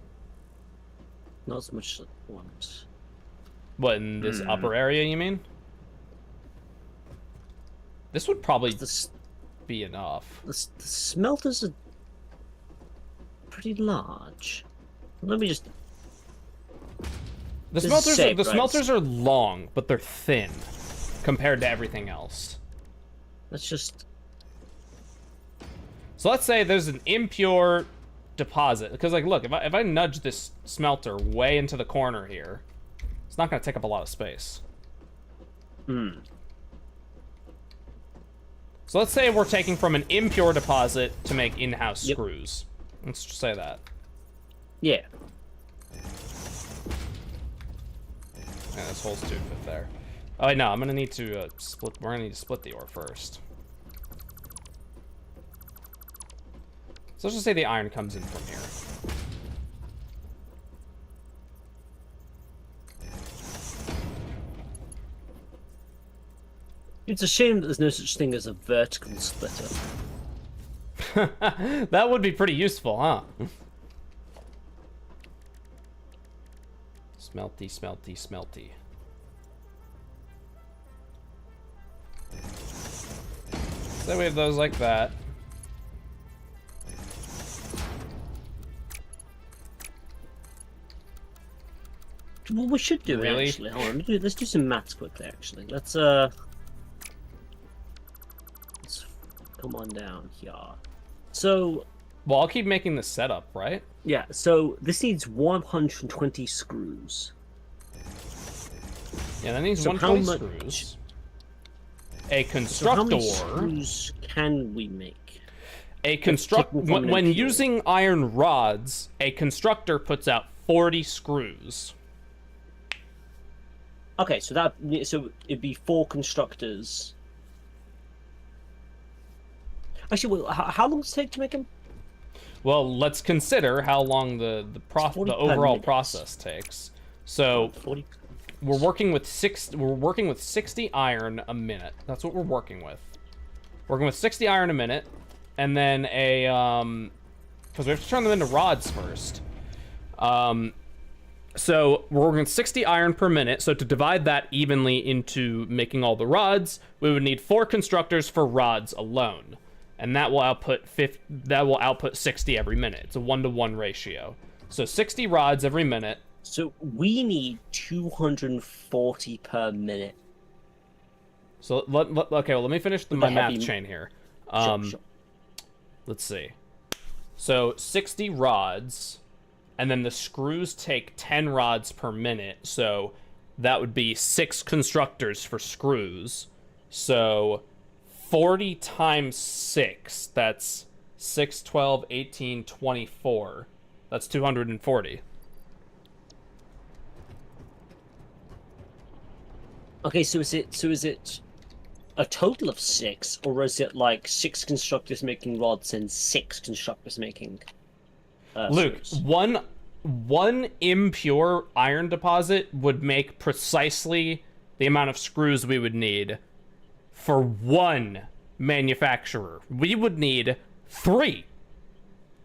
Not as much as I want. What, in this upper area, you mean? This would probably be enough. The smelters are pretty large. Let me just... The smelters are long, but they're thin compared to everything else. Let's just... So let's say there's an impure deposit, because like, look, if I nudge this smelter way into the corner here, it's not going to take up a lot of space. So let's say we're taking from an impure deposit to make in-house screws. Let's just say that. Yeah. Yeah, this hole's 2 fit there. Oh wait, no, I'm gonna need to split. We're gonna need to split the ore first. So let's just say the iron comes in from here. It's a shame that there's no such thing as a vertical splitter. That would be pretty useful, huh? Smelty, smelty, smelty. So we have those like that. What we should do, Really? actually, hold on, let's do some maths quickly, actually. Let's come on down here. So... Well, I'll keep making the setup, right? Yeah, so this needs 120 screws. Yeah, that needs So 120 how screws. A So constructor. how many screws can we make? A construct Taking from an when impure. using iron rods, a constructor puts out 40 screws. Okay, so it'd be 4 constructors. Actually, well, how long does it take to make them? Well, let's consider how long the 40 per overall minute. process takes. So 40. we're working with 60 iron a minute. That's what we're working with. Working with 60 iron a minute, and then a because we have to turn them into rods first. So we're working with 60 iron per minute. So to divide that evenly into making all the rods, we would need 4 constructors for rods alone. and that will output 60 every minute. It's a 1-to-1 ratio. So 60 rods every minute. So we need 240 per minute. So okay, well, let me finish my math chain here. Sure. Let's see. So 60 rods, and then the screws take 10 rods per minute. So that would be 6 constructors for screws. So 40 times 6, that's 6, 12, 18, 24. That's 240. Okay, so is it a total of 6, or is it like 6 constructors making rods and 6 constructors making Luke, screws? one impure iron deposit would make precisely the amount of screws we would need for one manufacturer. We would need 3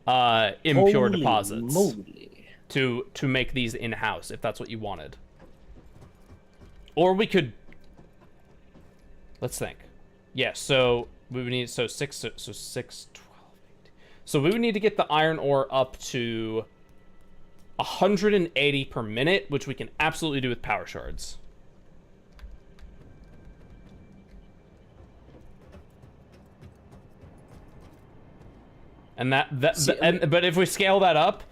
impure Holy deposits moly. to make these in-house, if that's what you wanted. Or we could... Let's think. Yeah, so we would need... So 6, 12, 18. So we would need to get the iron ore up to 180 per minute, which we can absolutely do with power shards. And but if we scale that up,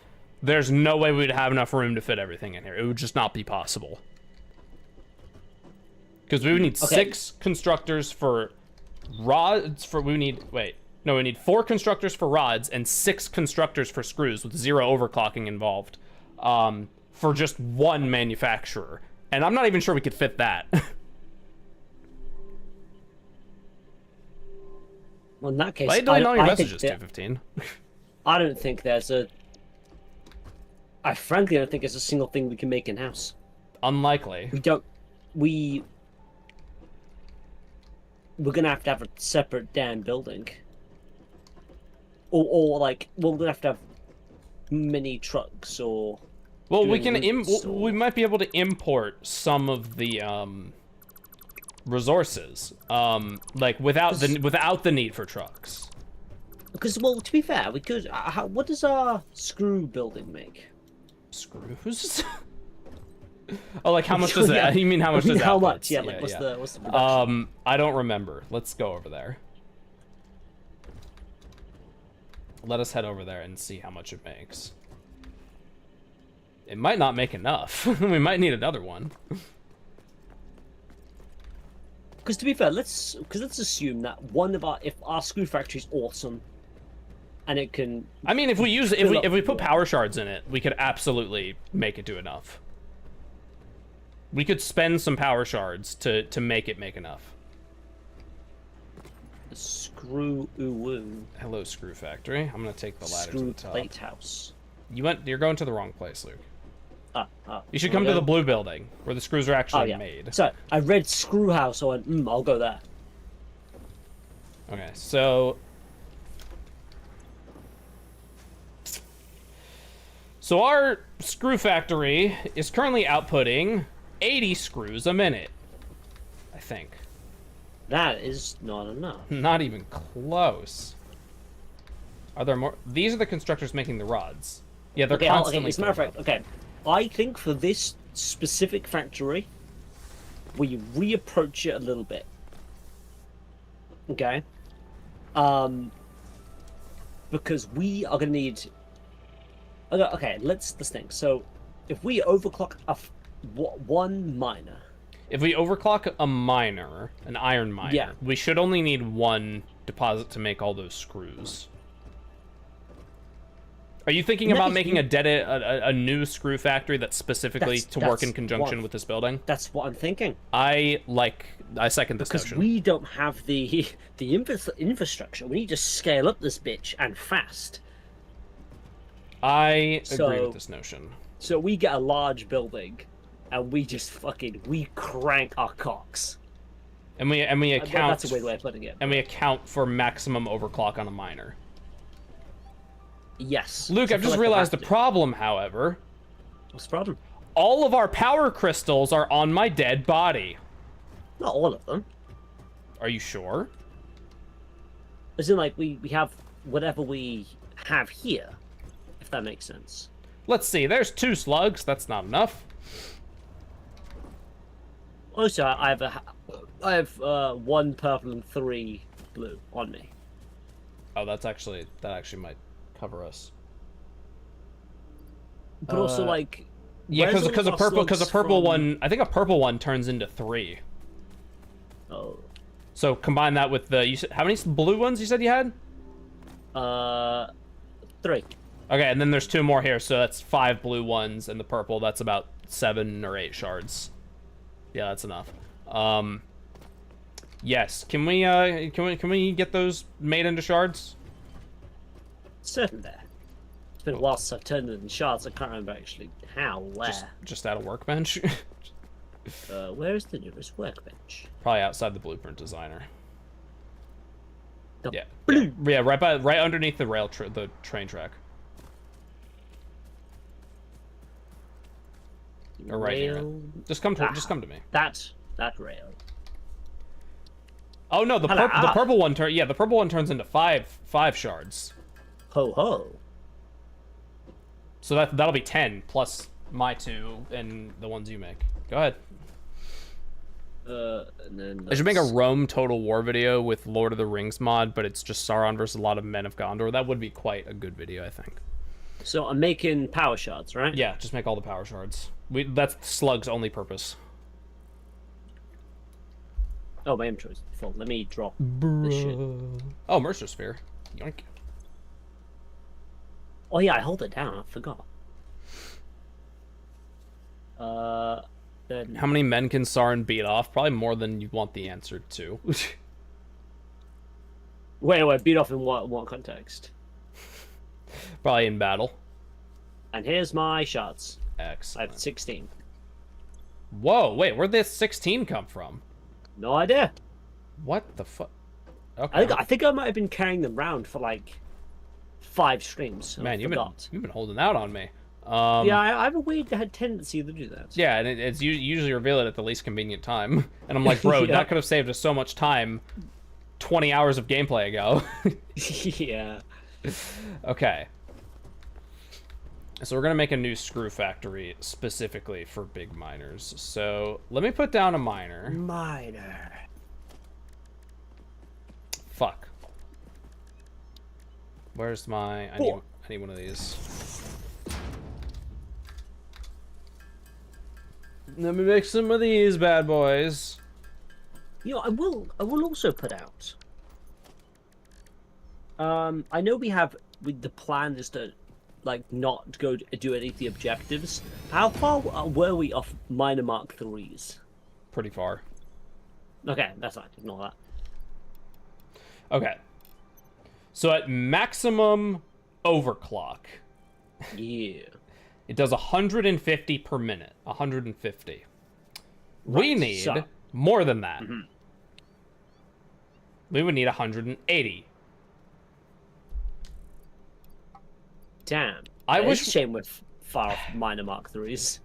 there's no way we'd have enough room to fit everything in here. It would just not be possible. Because we would need 6 constructors for rods. We need 4 constructors for rods and 6 constructors for screws with 0 overclocking involved, for just one manufacturer. And I'm not even sure we could fit that. Well, in that case, Why did all your messages 215? I don't think there's a... I frankly don't think there's a single thing we can make in-house. Unlikely. We're gonna have to have a separate damn building. Or like, we're gonna have to have mini trucks, or... Well, we might be able to import some of the resources, like without the need for trucks. Because, well, to be fair, we could. What does our screw building make? Screws? Oh, like how much does it? Yeah. You mean how much does it? How much? Yeah, like what's the production? I don't remember. Let's go over there. Let us head over there and see how much it makes. It might not make enough. We might need another one. Because to be fair, let's assume that if our screw factory is awesome, and it can. I mean, if we put power shards in it, we could absolutely make it do enough. We could spend some power shards to make it make enough. Screw woo. Hello, screw factory. I'm gonna take the ladder to the top. Plate house. You're going to the wrong place, Luke. You should Wanna come to go? the blue building where the screws are actually Oh, yeah. made. So I read screw house. I went, I'll go there. Okay, so our screw factory is currently outputting 80 screws a minute, I think. That is not enough. Not even close. Are there more? These are the constructors making the rods. Yeah, they're constantly. As a matter of fact, okay. I think for this specific factory, we reapproach it a little bit. Okay. Because we are gonna need. Okay, let's think. So, if we overclock one miner. If we overclock a miner, an iron miner, we should only need 1 deposit to make all those screws. Are you thinking about making a new screw factory that's specifically to work in conjunction with this building? That's what I'm thinking. I second this notion. Because we don't have the infrastructure. We need to scale up this bitch and fast. I agree with this notion. So we get a large building, and we just we crank our cocks. And we account. That's a weird way of putting it. And we account for maximum overclock on a miner. Yes. Luke, I've just realized a problem, however. What's the problem? All of our power crystals are on my dead body. Not all of them. Are you sure? As in, like, we have whatever we have here, if that makes sense. Let's see. There's 2 slugs. That's not enough. Also, I have 1 purple and 3 blue on me. Oh, that actually might cover us. But also, like, Yeah, where's all because our a purple slugs one. I think a purple one turns into 3. from... Oh. So combine that with the. You said, how many blue ones you said you had? 3. Okay, and then there's 2 more here, so that's 5 blue ones, and the purple, that's about 7 or 8 shards. Yeah, that's enough. Yes. Can we get those made into shards? Certainly. It's been a while since I've turned it into shards. I can't remember actually how, where. Just at a workbench. Where is the nearest workbench? Probably outside the blueprint designer. The Yeah. blue. Yeah, right underneath the train track. Or right here. Rail. Just come to me. That rail. Oh no, the purple one the purple one turns into 5 shards. Ho ho. So that'll be 10 plus my 2 and the ones you make. Go ahead. And then I should make a Rome Total War video with Lord of the Rings mod, but it's just Sauron versus a lot of Men of Gondor. That would be quite a good video, I think. So I'm making power shards, right? Yeah, just make all the power shards. That's Slug's only purpose. Oh, my inventory's full. Let me drop this shit. Oh, Mercer Sphere. Yoink. Oh yeah, I hold it down. I forgot. Then How many men can Sauron beat off? Probably more than you want the answer to. wait, beat off in what context? Probably in battle. And here's my shards. I Excellent. have 16. Whoa, wait, where'd this 16 come from? No idea. What the fuck? Okay. I think I might have been carrying them around for like 5 streams. Man, you've forgot. been holding out on me. Yeah, I have a weird tendency to do that. Yeah, and it's usually reveal it at the least convenient time. And I'm like, bro, Yeah. that could have saved us so much time 20 hours of gameplay ago. Yeah. Okay. So we're going to make a new screw factory specifically for big miners. So let me put down a miner. Miner. Fuck. Where's my... I need one of these. Let me make some of these bad boys. You know, I will also put out. I know the plan is to like not go do any of the objectives. How far were we off minor Mark 3s? Pretty far. Okay, that's fine. Ignore that. Okay. So at maximum overclock, Yeah. it does 150 per minute. 150. We Right, need so- more than that. We would need 180. Damn. I It's wish- a shame with far off minor Mark 3s.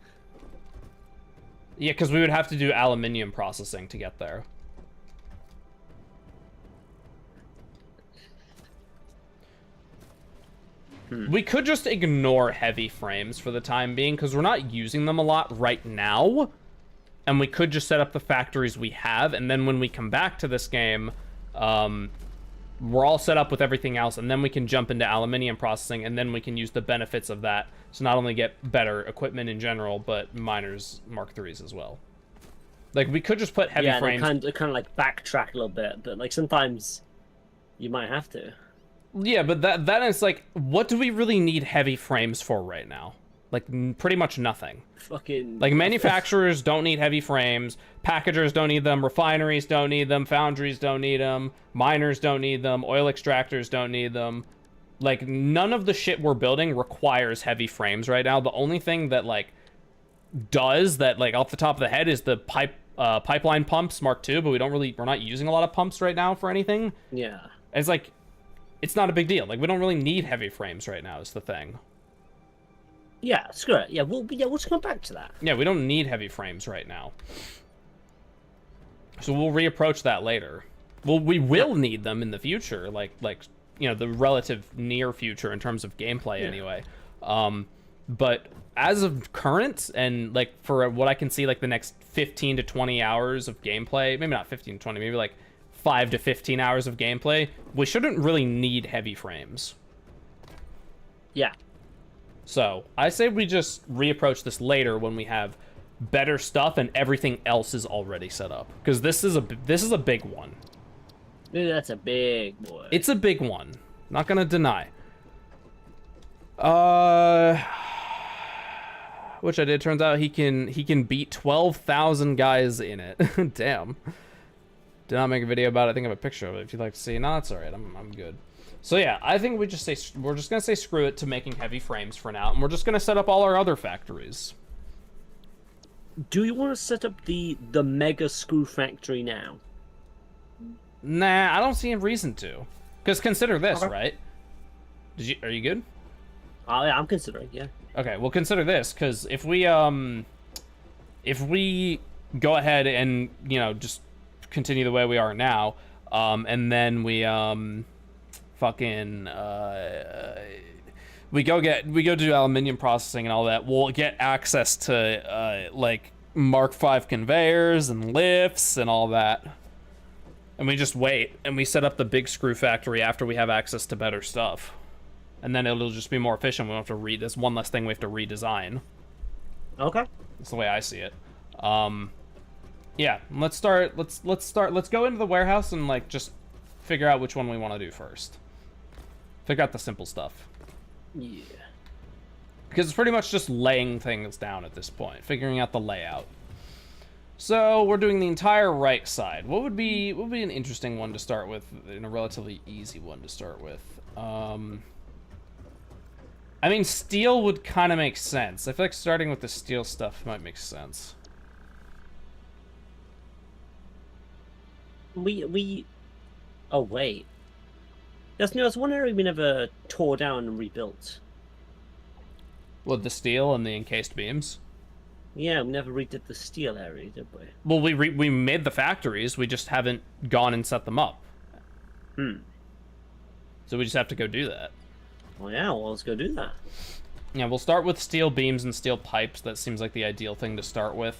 Yeah, because we would have to do aluminium processing to get there. We could just ignore heavy frames for the time being, because we're not using them a lot right now. And we could just set up the factories we have, and then when we come back to this game, we're all set up with everything else, and then we can jump into aluminium processing, and then we can use the benefits of that to not only get better equipment in general, but miners Mark 3s as well. Like, we could just put heavy Yeah, frames. kind of like backtrack a little bit, but like sometimes you might have to. Yeah, but that is like, what do we really need heavy frames for right now? Like, pretty much nothing. Fucking Like, manufacturers don't need heavy frames, packagers don't need them, refineries don't need them, foundries don't need them, miners don't need them, oil extractors don't need them. Like, none of the shit we're building requires heavy frames right now. The only thing that, like, does that, like, off the top of the head is the pipeline pumps Mark II, but we're not using a lot of pumps right now for anything. Yeah. It's like, it's not a big deal. Like, we don't really need heavy frames right now is the thing. Yeah, screw it. Yeah, we'll just come back to that. Yeah, we don't need heavy frames right now. So we'll reapproach that later. Well, we will need them in the future, like you know, the relative near future in terms of gameplay anyway. But as of current, and like for what I can see, like the next 15 to 20 hours of gameplay, maybe not 15 to 20, maybe like 5 to 15 hours of gameplay, we shouldn't really need heavy frames. Yeah. So I say we just reapproach this later when we have better stuff and everything else is already set up, because this is a big one. Dude, that's a big boy. It's a big one. Not gonna deny. Which I did. Turns out he can beat 12,000 guys in it. Damn. Did not make a video about it. I think I have a picture of it if you'd like to see. No, that's alright. I'm good. So yeah, I think we're just gonna say screw it to making heavy frames for now, and we're just gonna set up all our other factories. Do you want to set up the mega screw factory now? Nah, I don't see a reason to. Because consider this, Okay. right? Are you good? Yeah, I'm considering, yeah. Okay, well consider this, because if we go ahead and, you know, just continue the way we are now, and then we we go do aluminium processing and all that, we'll get access to like Mark V conveyors and lifts and all that. And we just wait, and we set up the big screw factory after we have access to better stuff. And then it'll just be more efficient. We don't have to read this one less thing we have to redesign. Okay. That's the way I see it. Yeah, let's go into the warehouse and like just figure out which one we want to do first. Figure out the simple stuff. Yeah. Because it's pretty much just laying things down at this point, figuring out the layout. So we're doing the entire right side. What would be an interesting one to start with, and a relatively easy one to start with? I mean, steel would kind of make sense. I feel like starting with the steel stuff might make sense. Oh wait. That's one area we never tore down and rebuilt. With the steel and the encased beams? Yeah, we never redid the steel area, did we? Well, we made the factories, we just haven't gone and set them up. So we just have to go do that. Well, yeah, well, let's go do that. Yeah, we'll start with steel beams and steel pipes. That seems like the ideal thing to start with.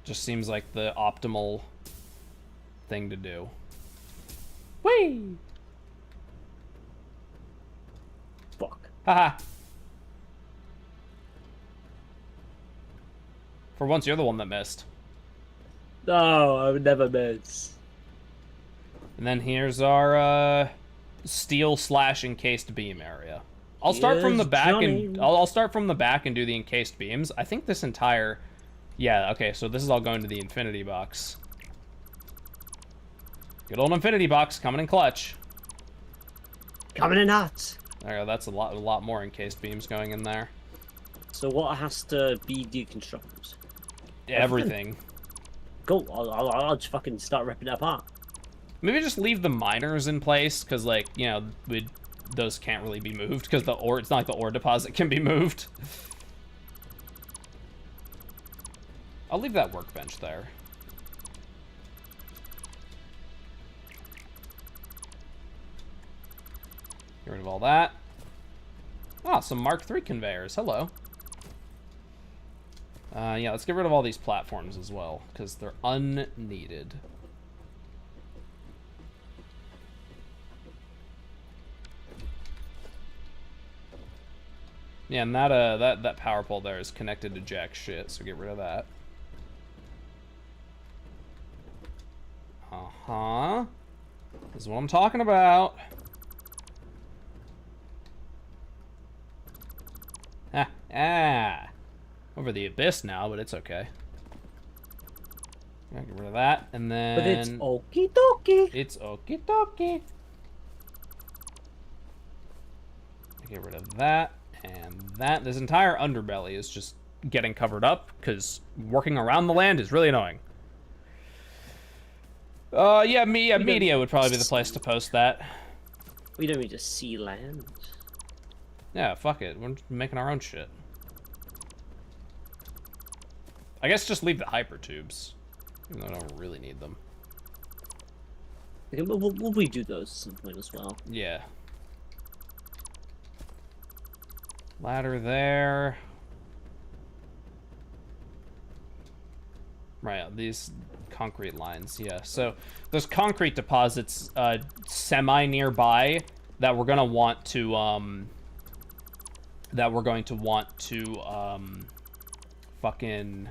Just seems like the optimal thing to do. Whee! Fuck. Haha. For once, you're the one that missed. No, I would never miss. And then here's our steel / encased beam area. I'll start from the back and I'll start from the back and do the encased beams. I think this entire, yeah, okay, so this is all going to the infinity box. Good old infinity box coming in clutch. Coming in hot. There, that's a lot more encased beams going in there. So what has to be deconstructed? Everything. Go. I'll just fucking start ripping it apart. Maybe just leave the miners in place, because, like, you know, those can't really be moved, because the ore, it's not like the ore deposit can be moved. I'll leave that workbench there. Get rid of all that. Ah, some Mark III conveyors. Hello. Yeah, let's get rid of all these platforms as well, because they're unneeded. Yeah, and that power pole there is connected to jack shit, so get rid of that. Uh-huh. This is what I'm talking about. Ah. Over the abyss now, but it's okay. Yeah, get rid of that, and then... But it's okie dokie. It's okie dokie. Get rid of that, and that. This entire underbelly is just getting covered up, because working around the land is really annoying. Yeah, media would probably be the place to post that. We don't need to see land. Yeah, fuck it. We're just making our own shit. I guess just leave the hyper tubes, even though I don't really need them. Okay, we'll redo those at some point as well. Yeah. Ladder there. Right, these concrete lines, yeah. So there's concrete deposits semi nearby that we're gonna want to fucking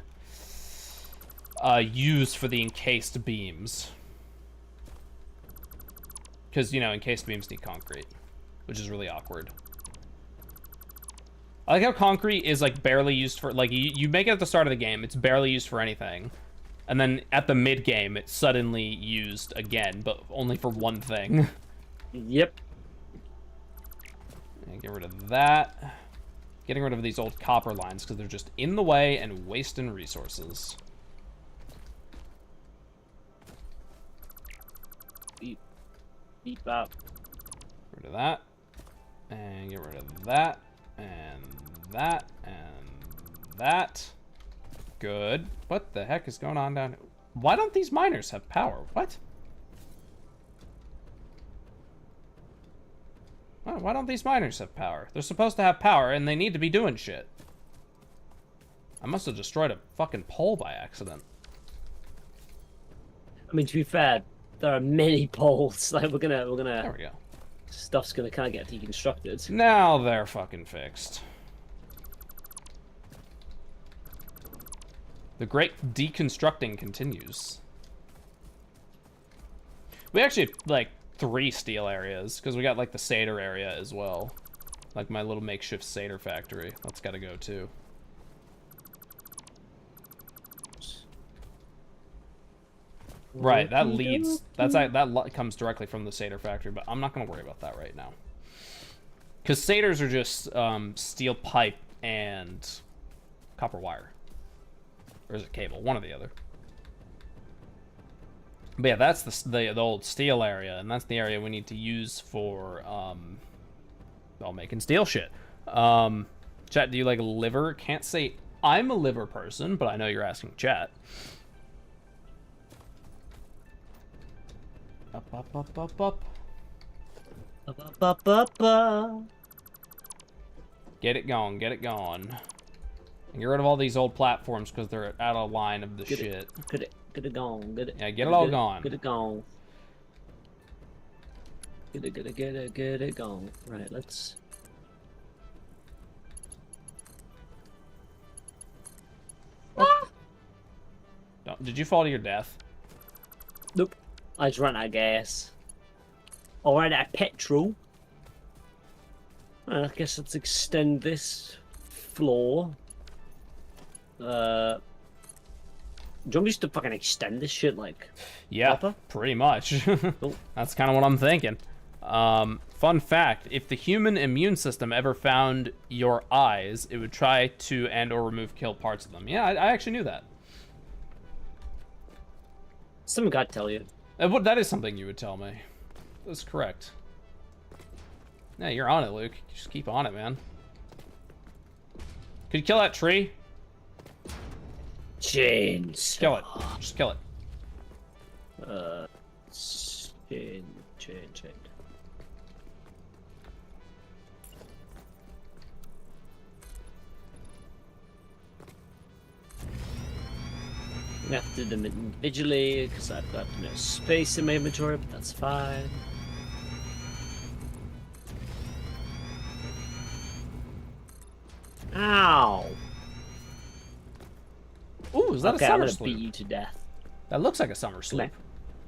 use for the encased beams. Because, you know, encased beams need concrete, which is really awkward. I like how concrete is, like, barely used for, like, you make it at the start of the game, it's barely used for anything. And then at the mid-game, it's suddenly used again, but only for one thing. Yep. And get rid of that. Getting rid of these old copper lines, because they're just in the way and wasting resources. Beep. Beep up. Get rid of that. And get rid of that. And that. And that. Good. What the heck is going on down here? Why don't these miners have power? What? Why don't these miners have power? They're supposed to have power, and they need to be doing shit. I must have destroyed a fucking pole by accident. I mean, to be fair, there are many poles. Like we're gonna. There we go. Stuff's gonna kind of get deconstructed. Now they're fucking fixed. The great deconstructing continues. We actually have, like, 3 steel areas, because we got, like, the Satyr area as well. Like, my little makeshift Satyr factory. That's gotta go, too. Right, that leads... that comes directly from the Satyr factory, but I'm not gonna worry about that right now. Because Satyrs are just, steel pipe and copper wire. Or is it cable? One or the other. But yeah, that's the old steel area, and that's the area we need to use for, well, making steel shit. Chat, do you like liver? Can't say I'm a liver person, but I know you're asking chat. Up, up, up, up, up. Up, up, up, up, up. Get it going, get it going. And get rid of all these old platforms because they're out of line of the shit. Get it gone. Get it. Yeah, get it all gone. Get it gone. Get it gone. Right, let's. Oh. Did you fall to your death? Nope. I just ran out of gas. Or ran out of petrol. I guess let's extend this floor. Do you want me just to fucking extend this shit, like... Yeah, proper? pretty much. Cool. That's kind of what I'm thinking. Fun fact, if the human immune system ever found your eyes, it would try to or kill parts of them. Yeah, I actually knew that. Some God tell you. That is something you would tell me. That's correct. Yeah, you're on it, Luke. Just keep on it, man. Could you kill that tree? Chains. Kill it. Just kill it. Chain. I'm gonna have to do them individually because I've got no space in my inventory, but that's fine. Ow! Ooh, is that Okay, a I'm summer gonna sloop? beat you to death. That looks like a summer sloop.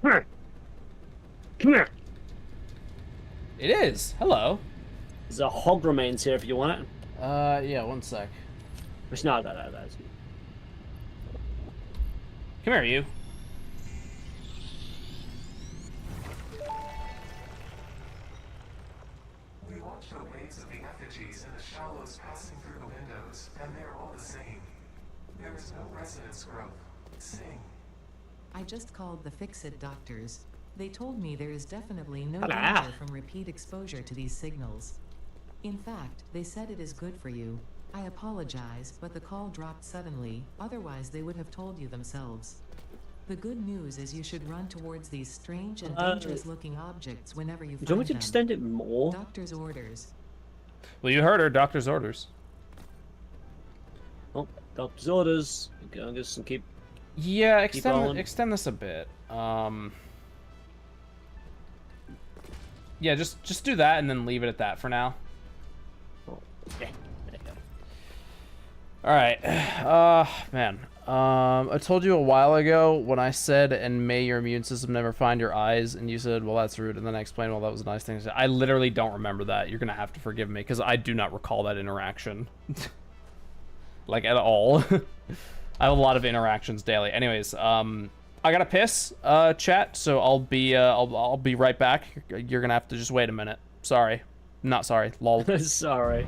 Come here. Come here. It is. Hello. There's a hog remains here if you want it. Yeah, one sec. It's not that. Come here, you. We watch the waves of the effigies in the shallows passing through the windows, and they're all the same. There is no resonance growth. Sing. I just called the Fix-It doctors. They told me there is definitely no Hello. danger from repeat exposure to these signals. In fact, they said it is good for you. I apologize, but the call dropped suddenly, otherwise they would have told you themselves. The good news is you should run towards these strange and dangerous-looking objects whenever you find Do you want me to them. extend it more? Doctor's orders. Well, you heard her. Doctor's orders. Oh, doctor's orders. I'm just keep. Yeah, rolling. extend this a bit. Yeah, just do that and then leave it at that for now. Oh, yeah, there you go. All right, man. I told you a while ago when I said, "And may your immune system never find your eyes," and you said, "Well, that's rude." And then I explained, "Well, that was a nice thing to say." I literally don't remember that. You're gonna have to forgive me because I do not recall that interaction, like at all. I have a lot of interactions daily. Anyways, I gotta piss, chat. So I'll be right back. You're gonna have to just wait a minute. Sorry, not sorry. Lol. Sorry.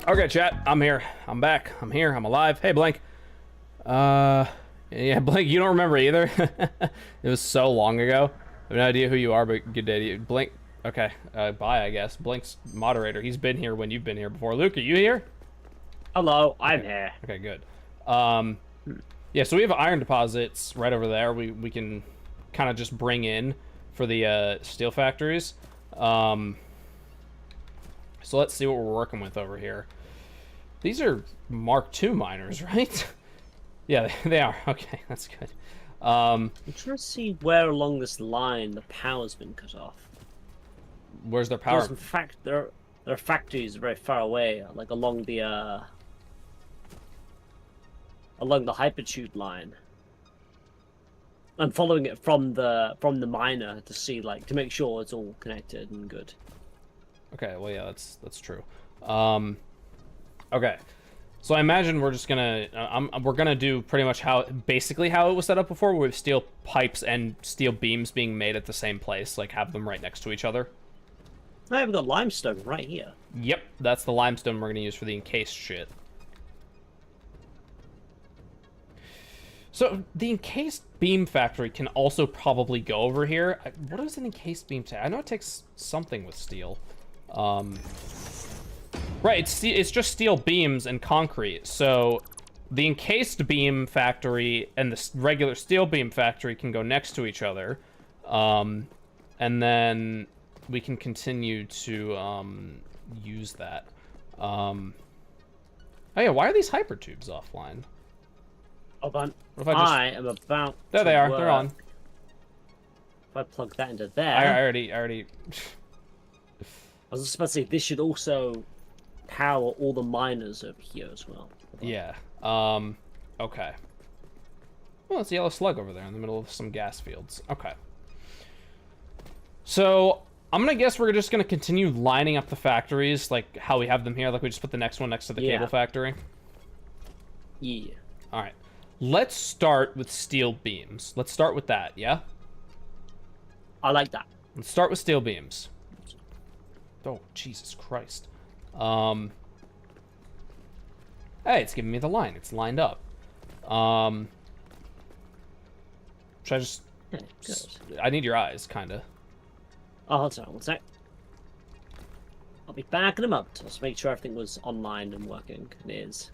Okay, chat. I'm here. I'm back. I'm here. I'm alive. Hey, Blank. Yeah, Blank. You don't remember either. It was so long ago. I have no idea who you are, but good day to you. Blank. Okay. Bye, I guess. Blank's moderator. He's been here when you've been here before. Luke, are you here? Hello, I'm here. Okay, good. Yeah, so we have iron deposits right over there. We can kind of just bring in for the steel factories. So let's see what we're working with over here. These are Mark II miners, right? Yeah, they are. Okay, that's good. I'm trying to see where along this line the power's been cut off. Where's their power? Because in fact, there are factories very far away, like along the hypertube line. I'm following it from the miner to see, like, to make sure it's all connected and good. Okay, well, yeah, that's true. Okay, so I imagine we're just gonna we're gonna do pretty much basically how it was set up before, with steel pipes and steel beams being made at the same place, like have them right next to each other. I've got limestone right here. Yep, that's the limestone we're gonna use for the encased shit. So the encased beam factory can also probably go over here. What does an encased beam take? I know it takes something with steel. Right, it's just steel beams and concrete. So the encased beam factory and the regular steel beam factory can go next to each other. And then we can continue to use that. Oh yeah, why are these hypertubes offline? Hold on. What if I am about There to they are, work. they're on. If I plug that into there... I already... I was just about to say, this should also power all the miners over here as well. Yeah. Okay. Well, it's a yellow slug over there in the middle of some gas fields. Okay. So, I'm gonna guess we're just gonna continue lining up the factories like how we have them here. Like we just put the next one next to the cable factory. Yeah. Alright. Let's start with steel beams. Let's start with that, yeah? I like that. Let's start with steel beams. Oh, Jesus Christ. Hey, it's giving me the line. It's lined up. Should I just... Yeah, good. I need your eyes, kinda. Oh, hold on, one sec. I'll be backing them up to just make sure everything was online and working. And it is.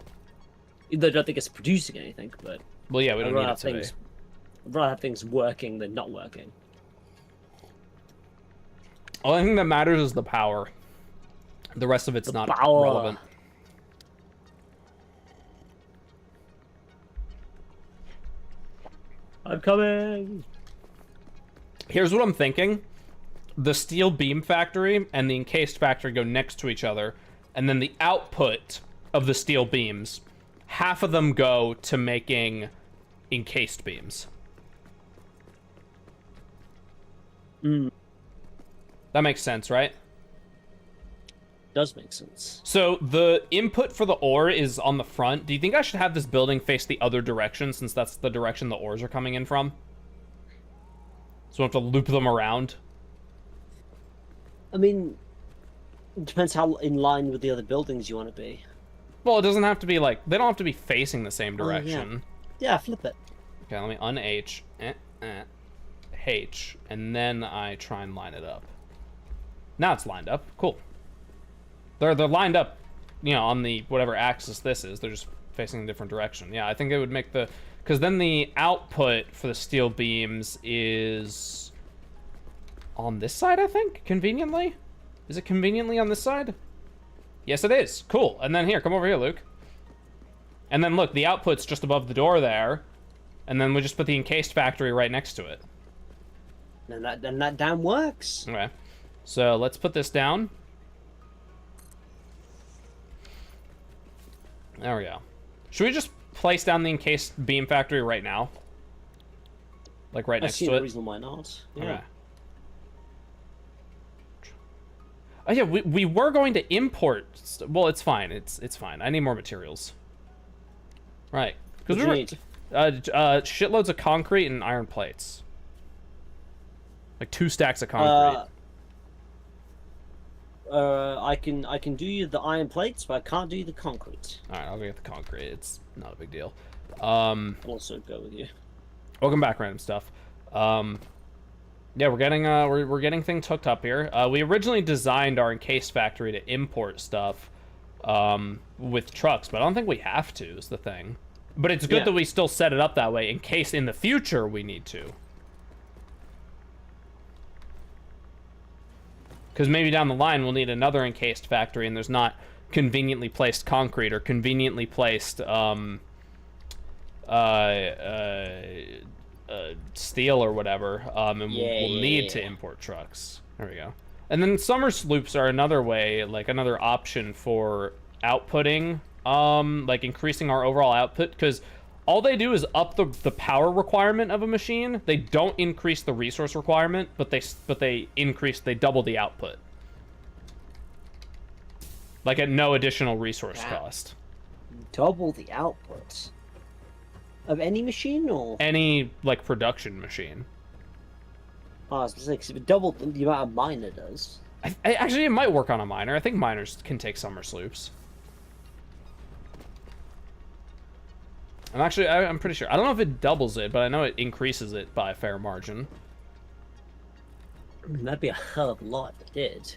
Even though I don't think it's producing anything, but... Well, yeah, we don't need it I'd to be. rather have things working than not working. Only thing that matters is the power. The rest of it's not power. relevant. I'm coming! Here's what I'm thinking. The steel beam factory and the encased factory go next to each other, and then the output of the steel beams, half of them go to making encased beams. That makes sense, right? Does make sense. So the input for the ore is on the front. Do you think I should have this building face the other direction, since that's the direction the ores are coming in from? So we have to loop them around? I mean, it depends how in line with the other buildings you want to be. Well, it doesn't have to be like... They don't have to be facing the same direction. Yeah, flip it. Okay, let me un-H, H, and then I try and line it up. Now it's lined up. Cool. They're lined up, you know, on the whatever axis this is. They're just facing a different direction. Yeah, I think it would make the... Because then the output for the steel beams is... on this side, I think? Conveniently? Is it conveniently on this side? Yes, it is. Cool. And then here, come over here, Luke. And then look, the output's just above the door there. And then we just put the encased factory right next to it. And that damn works. Okay. So let's put this down. There we go. Should we just place down the encased beam factory right now? Like right next I see to no it? reason why not. Yeah. Okay. Oh yeah, we were going to import. Well, it's fine. It's fine. I need more materials. Right. What do you need? Shitloads of concrete and iron plates. Like 2 stacks of concrete. I can do you the iron plates, but I can't do you the concrete. All right, I'll go get the concrete. It's not a big deal. I'll also go with you. Welcome back, random stuff. Yeah, we're getting things hooked up here. We originally designed our encased factory to import stuff with trucks, but I don't think we have to, is the thing. But it's good that we still set it up that way in case in the future we need to. Because maybe down the line we'll need another encased factory and there's not conveniently placed concrete or conveniently placed steel or whatever, and we'll need to import trucks. There we go. And then summer sloops are another way, like another option for outputting, like increasing our overall output, because all they do is up the power requirement of a machine. They don't increase the resource requirement, but they double the output. Like at no additional resource cost. Double the output of any machine, or Any like production machine. oh, I was gonna say, 'cause if it doubled the amount a miner does. Actually, it might work on a miner. I think miners can take summer sloops. I'm pretty sure. I don't know if it doubles it, but I know it increases it by a fair margin. I mean, that'd be a hell of a lot if it did.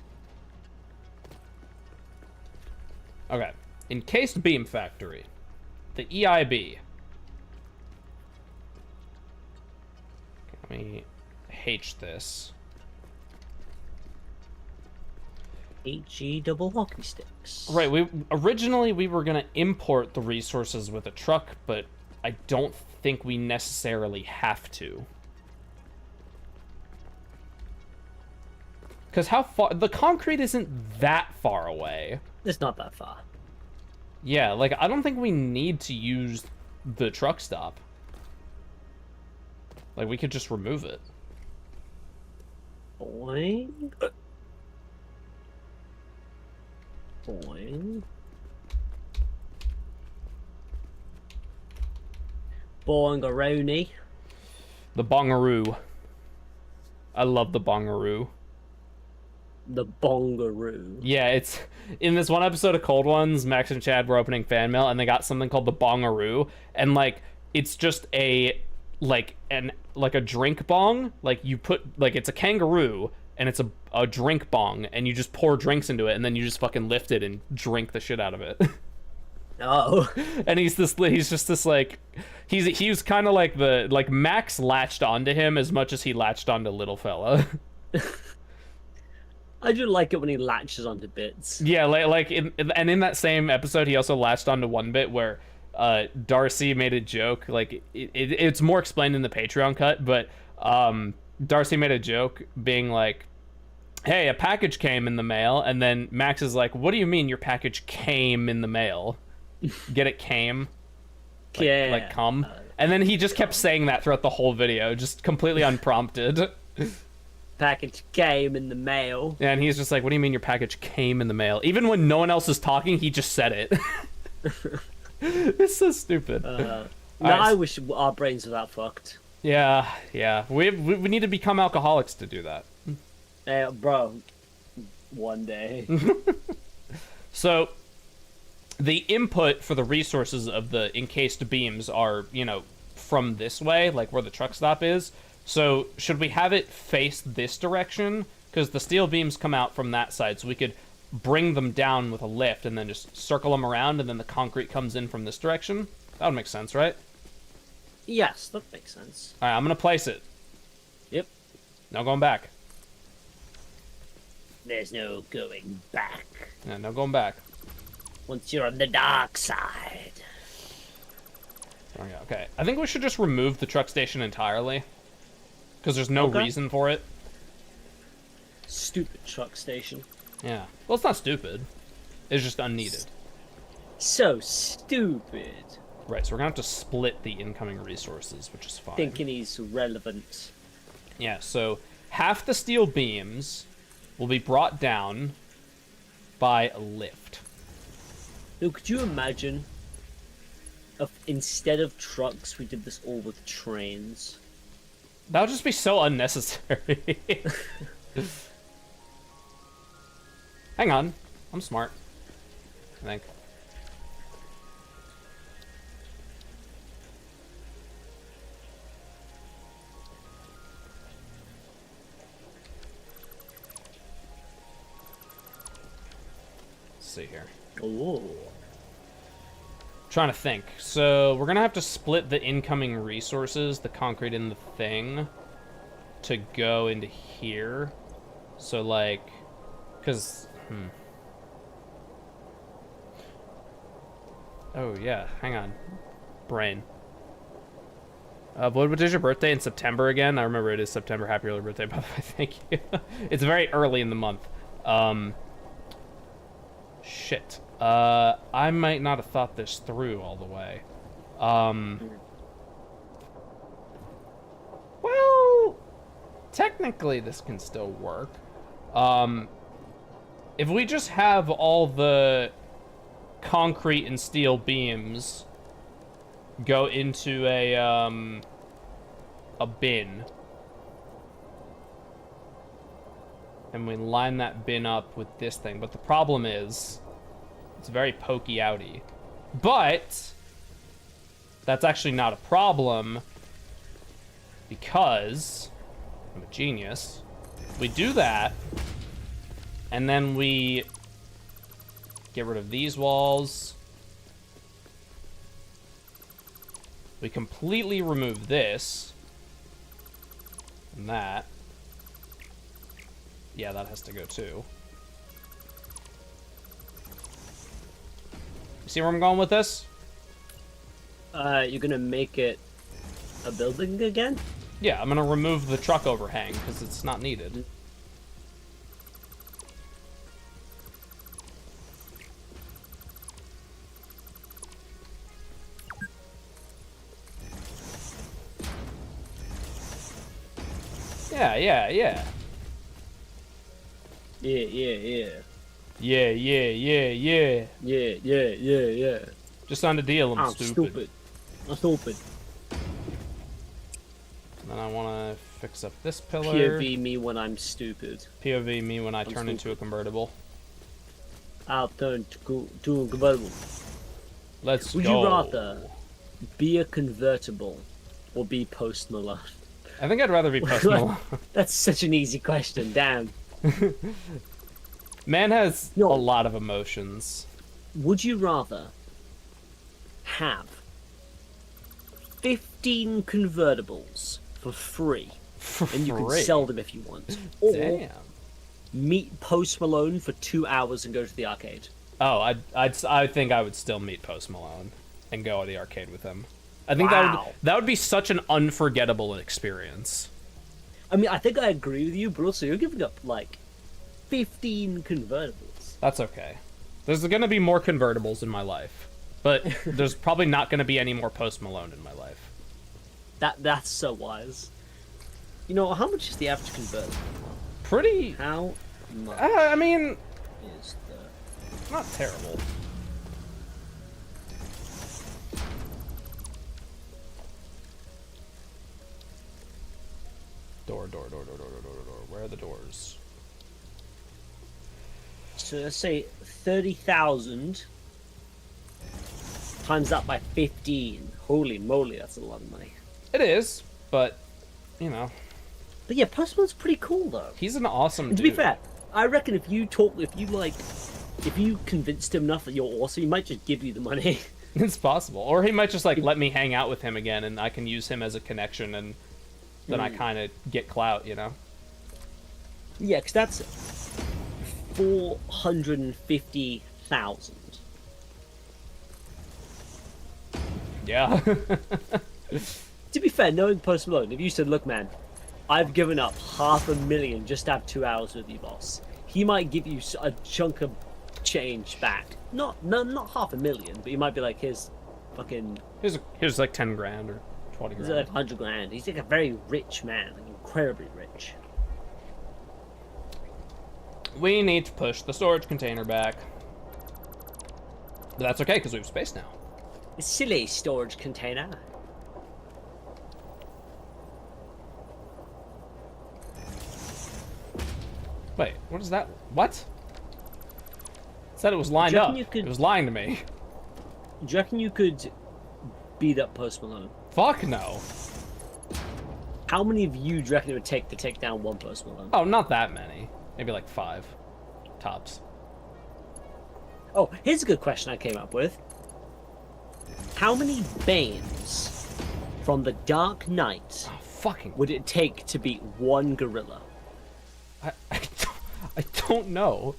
Okay. Encased beam factory. The EIB. Let me H this. HE double hockey sticks. Right, we originally were gonna import the resources with a truck, but I don't think we necessarily have to. Because how far... The concrete isn't that far away. It's not that far. Yeah, like, I don't think we need to use the truck stop. Like, we could just remove it. Boing. Boing. Boingaroni. The bongaroo. I love the bongaroo. The bongaroo. Yeah, it's... In this one episode of Cold Ones, Max and Chad were opening fan mail, and they got something called the bongaroo. And, like, it's just a... Like a drink bong. Like, you put... Like, it's a kangaroo, and it's a drink bong, and you just pour drinks into it, and then you just fucking lift it and drink the shit out of it. Oh. And he's just this, like... He was kind of like the... Like, Max latched onto him as much as he latched onto Little Fella. I do like it when he latches onto bits. Yeah, and in that same episode, he also latched onto one bit where Darcy made a joke. Like, it's more explained in the Patreon cut, but Darcy made a joke being like, hey, a package came in the mail, and then Max is like, what do you mean your package came in the mail? Get it, came? Like, Yeah. Like, come? And then he just kept saying that throughout the whole video, just completely unprompted. Package came in the mail. And he's just like, what do you mean your package came in the mail? Even when no one else is talking, he just said it. It's so stupid. Now Alright, I wish our brains were that fucked. Yeah. We need to become alcoholics to do that. Bro, one day. So, the input for the resources of the encased beams are, you know, from this way, like where the truck stop is. So, should we have it face this direction? Because the steel beams come out from that side, so we could bring them down with a lift and then just circle them around, and then the concrete comes in from this direction. That would make sense, right? Yes, that makes sense. Alright, I'm gonna place it. Yep. No going back. There's no going back. Yeah, no going back. Once you're on the dark side. Okay. I think we should just remove the truck station entirely. Because there's no Okay. reason for it. Stupid truck station. Yeah. Well, it's not stupid. It's just unneeded. So stupid. Right, so we're gonna have to split the incoming resources, which is fine. Thinking he's relevant. Yeah, so half the steel beams will be brought down by a lift. Now, could you imagine if instead of trucks we did this all with trains? That would just be so unnecessary. Hang on. I'm smart. I think. Let's see here. Oh. Trying to think. So we're gonna have to split the incoming resources, the concrete in the thing, to go into here. So like, cause, Oh yeah, hang on. Brain. What is your birthday in September again? I remember it is September. Happy early birthday, by the way. Thank you. It's very early in the month. Shit. I might not have thought this through all the way. Well, technically this can still work. If we just have all the concrete and steel beams go into a bin, and we line that bin up with this thing, but the problem is it's very pokey outy. But that's actually not a problem because I'm a genius. We do that, and then we Get rid of these walls. We completely remove this. And that. Yeah, that has to go too. You see where I'm going with this? You're gonna make it a building again? Yeah, I'm gonna remove the truck overhang because it's not needed. Yeah. Yeah. Yeah. Yeah. Just signed a deal. I'm I'm stupid. stupid. I'm stupid. And then I want to fix up this pillar. POV me when I'm stupid. POV me when I turn into a stupid. convertible. I'll turn to a convertible. Let's Would go. you rather be a convertible or be Post Malone? I think I'd rather be Post Malone. That's such an easy question. Damn. Man has No. a lot of emotions. Would you rather have 15 convertibles for free, and you can Free. sell them if you want, or Damn. meet Post Malone for 2 hours and go to the arcade? Oh, I think I would still meet Post Malone and go to the arcade with him. I think Wow. that would be such an unforgettable experience. I mean, I think I agree with you, but also you're giving up like 15 convertibles. That's okay. There's gonna be more convertibles in my life, but there's probably not gonna be any more Post Malone in my life. That's so wise. You know, how much is the average convertible? Pretty. How much I mean, is the... not terrible. Door. Where are the doors? So let's say 30,000 times that by 15. Holy moly, that's a lot of money. It is, but you know, But yeah, Post Malone's pretty cool though. he's an awesome And to dude. be fair, I reckon if you convinced him enough that you're awesome, he might just give you the money. It's possible, or he might just like let me hang out with him again, and I can use him as a connection, and then I kind of get clout, you know. Yeah, because that's 450,000. Yeah. To be fair, knowing Post Malone, if you said, "Look, man, I've given up 500,000 just to have 2 hours with you, boss," he might give you a chunk of change back. Not 500,000, but he might be like, "Here's fucking here's like 10 grand or 20 here's grand. like 100 grand." He's like a very rich man, like incredibly rich. We need to push the storage container back. But that's okay, because we have space now. A silly storage container. Wait, what is that? What? It said it was lined Do you reckon up. you could- It was lying to me. Do you reckon you could beat up Post Malone? Fuck no. How many of you do you reckon it would take to take down one Post Malone? Oh, not that many. Maybe like 5. Tops. Oh, here's a good question I came up with. How many Banes from the Dark Knight Oh, fucking. would it take to beat one gorilla? I don't know.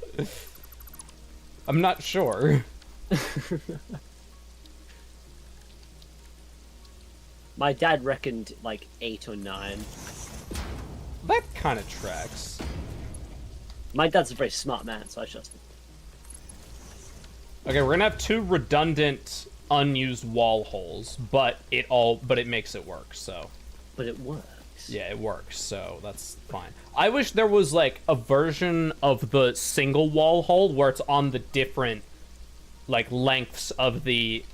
I'm not sure. My dad reckoned like 8 or 9. That kind of tracks. My dad's a very smart man, so I trust him. Okay, we're gonna have 2 redundant, unused wall holes, but it makes it work. So But it works. yeah, it works. So that's fine. I wish there was like a version of the single wall hole where it's on the different like lengths of the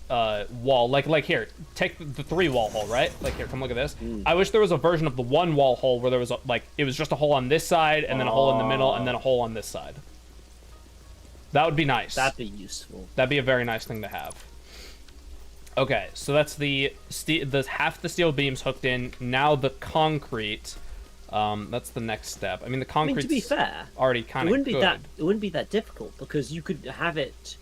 wall. Like here, take the 3 wall hole, right? Like here, come look at this. I wish there was a version of the 1 wall hole where there was it was just a hole on this side and then a hole in the middle and then a hole on this side. That would be nice. That'd be useful. That'd be a very nice thing to have. Okay, so that's the half the steel beams hooked in. Now the concrete. That's the next step. I mean, the I mean, concrete's to be fair, already it kind of wouldn't good. be that difficult because you could have it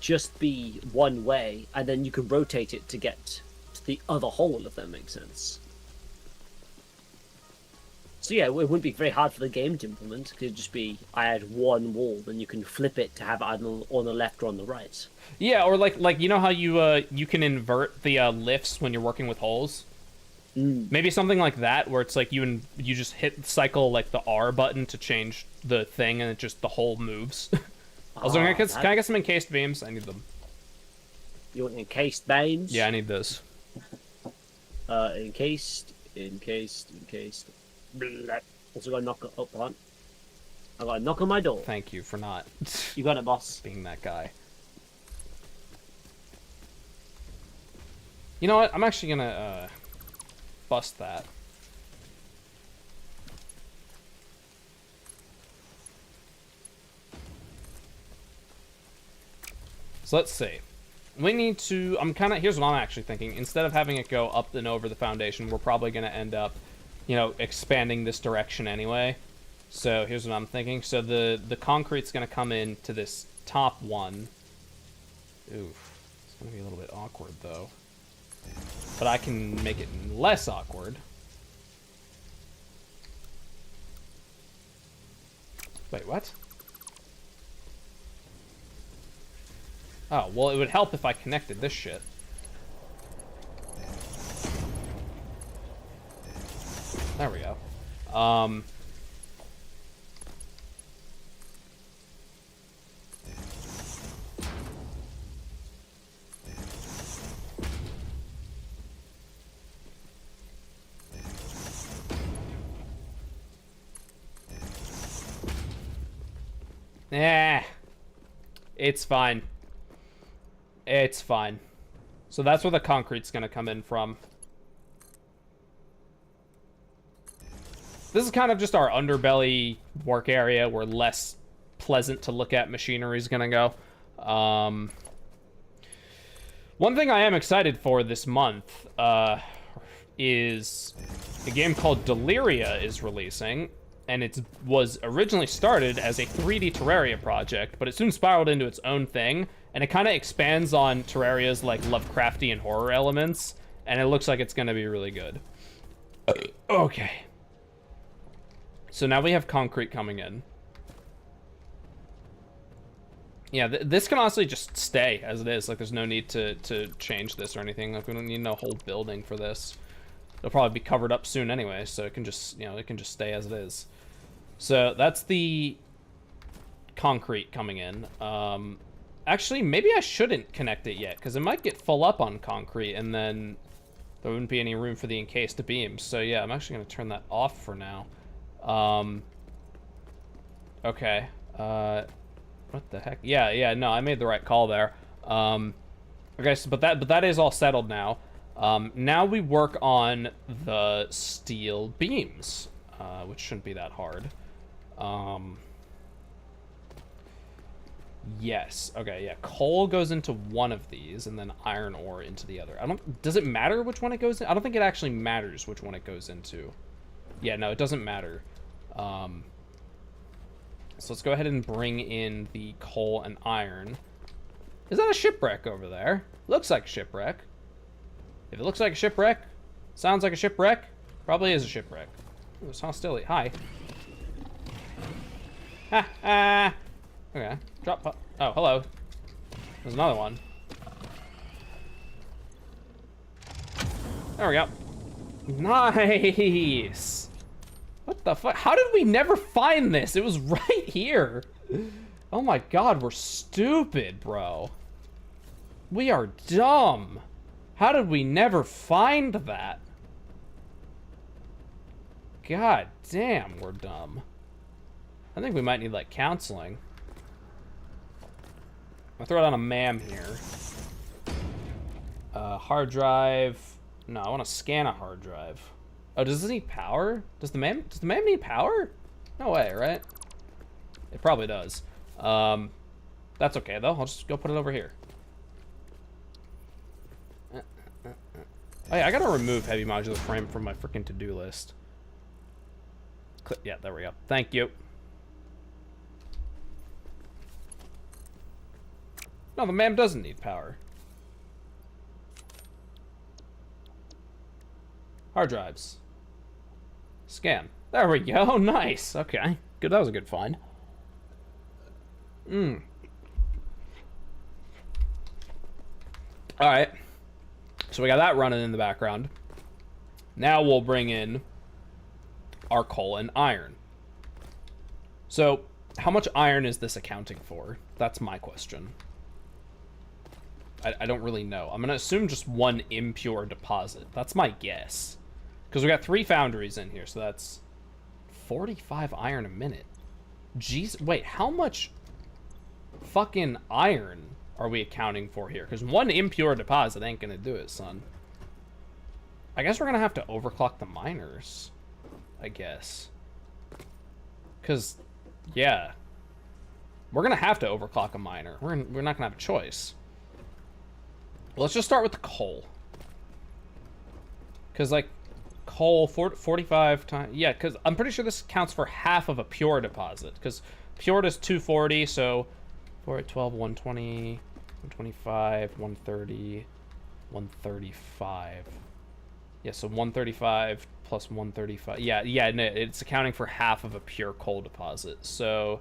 just be one way, and then you can rotate it to get to the other hole, if that makes sense. So yeah, it wouldn't be very hard for the game to implement. It could just be, I had one wall, then you can flip it to have it either on the left or on the right. Yeah, or like you know how you can invert the lifts when you're working with holes? Maybe something like that, where it's like you just cycle like the R button to change the thing, and it just the hole moves. Also, can I get some encased beams? I need them. You want encased beams? Yeah, I need those. Encased. Blah. Also got a knock up on. I got a knock on my door. Thank you for not You got it, boss. being that guy. You know what? I'm actually gonna bust that. So let's see. We need to, here's what I'm actually thinking. Instead of having it go up and over the foundation, we're probably going to end up, expanding this direction anyway. So here's what I'm thinking. So the concrete's going to come into this top one. Oof. It's going to be a little bit awkward, though. But I can make it less awkward. Wait, what? Oh, well, it would help if I connected this shit. There we go. It's fine. It's fine. So that's where the concrete's gonna come in from. This is kind of just our underbelly work area where less pleasant to look at machinery is gonna go. One thing I am excited for this month is a game called Deliria is releasing, and it was originally started as a 3D Terraria project, but it soon spiraled into its own thing, and it kind of expands on Terraria's like Lovecraftian horror elements, and it looks like it's gonna be really good. Okay. So now we have concrete coming in. Yeah, this can honestly just stay as it is. Like, there's no need to change this or anything. Like, we don't need no whole building for this. It'll probably be covered up soon anyway, so it can just, it can just stay as it is. So that's the concrete coming in. Actually, maybe I shouldn't connect it yet, because it might get full up on concrete, and then there wouldn't be any room for the encased beams. So yeah, I'm actually going to turn that off for now. Okay. What the heck? Yeah, no, I made the right call there. Okay, so, but that is all settled now. Now we work on the steel beams, which shouldn't be that hard. Yes. Okay, yeah. Coal goes into one of these, and then iron ore into the other. Does it matter which one it goes in? I don't think it actually matters which one it goes into. Yeah, no, it doesn't matter. So let's go ahead and bring in the coal and iron. Is that a shipwreck over there? Looks like a shipwreck. If it looks like a shipwreck, sounds like a shipwreck, probably is a shipwreck. Ooh, there's hostility. Hi. Ha ha. Okay. Drop. Oh, hello. There's another one. There we go. Nice. What the fuck? How did we never find this? It was right here. Oh my god, we're stupid, bro. We are dumb. How did we never find that? God damn, we're dumb. I think we might need, like, counseling. I'll throw down a MAM here. Hard drive. No, I want to scan a hard drive. Oh, does this need power? Does the MAM need power? No way, right? It probably does. That's okay, though. I'll just go put it over here. Oh, yeah, I gotta remove heavy modular frame from my freaking to-do list. Yeah, there we go. Thank you. No, the man doesn't need power. Hard drives. Scan. There we go. Nice. Okay. Good. That was a good find. Alright. So we got that running in the background. Now we'll bring in our coal and iron. So, how much iron is this accounting for? That's my question. I don't really know. I'm going to assume just one impure deposit. That's my guess. Because we got 3 foundries in here, so that's 45 iron a minute. Jeez, wait, how much fucking iron are we accounting for here? Because one impure deposit ain't going to do it, son. I guess we're going to have to overclock the miners. I guess. Because, yeah. We're going to have to overclock a miner. We're not going to have a choice. Let's just start with the coal. Because, like, coal, 45 times... Yeah, because I'm pretty sure this counts for half of a pure deposit. Because pure is 240, so 4 at 12, 120, 125, 130, 135. Yeah, so 135 plus 135. Yeah, no, it's accounting for half of a pure coal deposit. So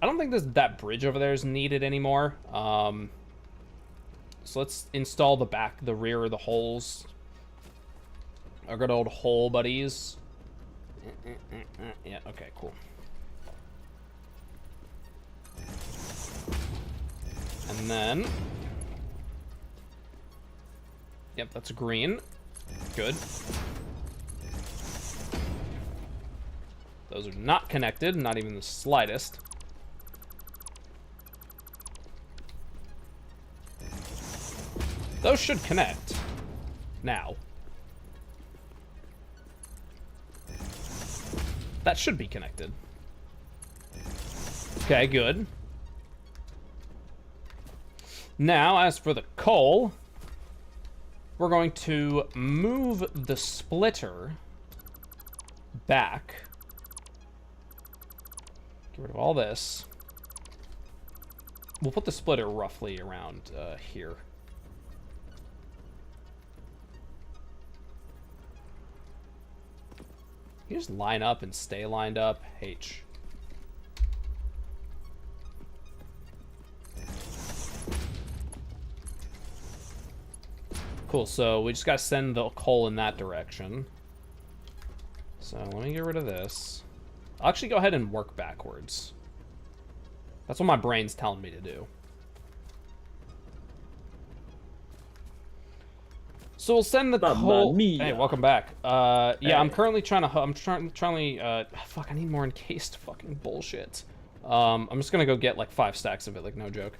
I don't think that bridge over there is needed anymore. So let's install the rear of the holes. Our good old hole buddies. Yeah, okay, cool. And then... Yep, that's green. Good. Those are not connected, not even the slightest. Those should connect. Now. That should be connected. Okay, good. Now, as for the coal, we're going to move the splitter back. Get rid of all this. We'll put the splitter roughly around here. You just line up and stay lined up. H. Cool, so we just gotta send the coal in that direction. So let me get rid of this. I'll actually go ahead and work backwards. That's what my brain's telling me to do. So we'll send the coal. Hey, welcome back. Yeah, hey. I'm currently trying to. Fuck, I need more encased fucking bullshit. I'm just gonna go get like 5 stacks of it, like no joke.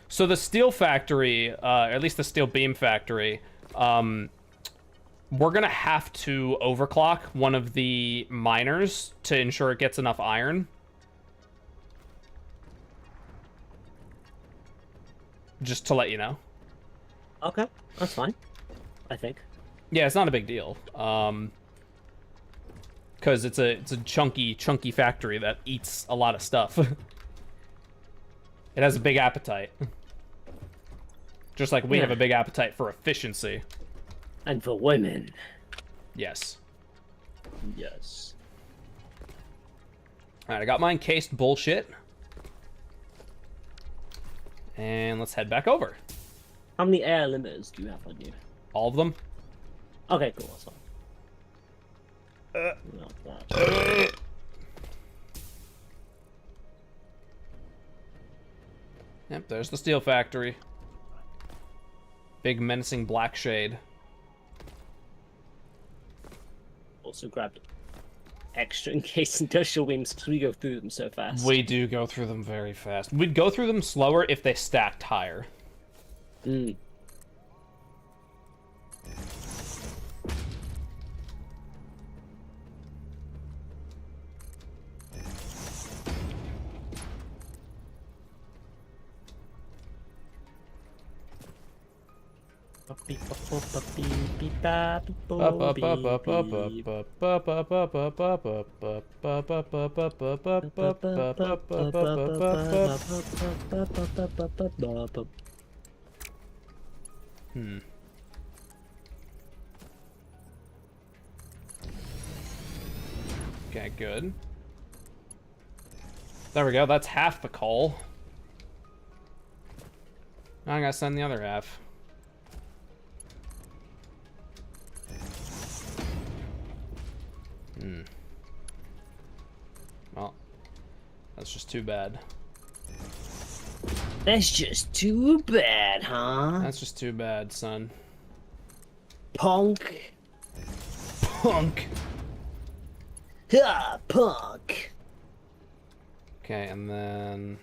So the steel factory, or at least the steel beam factory, we're gonna have to overclock one of the miners to ensure it gets enough iron. Just to let you know. Okay, that's fine, I think. Yeah, it's not a big deal. Because it's a chunky factory that eats a lot of stuff. It has a big appetite. Just like we have a big appetite for efficiency. And for women. Yes. Yes. Alright, I got my encased bullshit. And let's head back over. How many air limiters do you have on you? All of them. Okay, cool, that's fine. Not bad. Yep, there's the steel factory. Big menacing black shade. Also grabbed extra encased industrial beams because we go through them so fast. We do go through them very fast. We'd go through them slower if they stacked higher. Mm. Hmm. Okay, good. There we go. That's half the coal. Now I gotta send the other half. Hmm. Well, that's just too bad. That's just too bad, huh? That's just too bad, son. Punk. Punk! Ha, punk. Okay, and then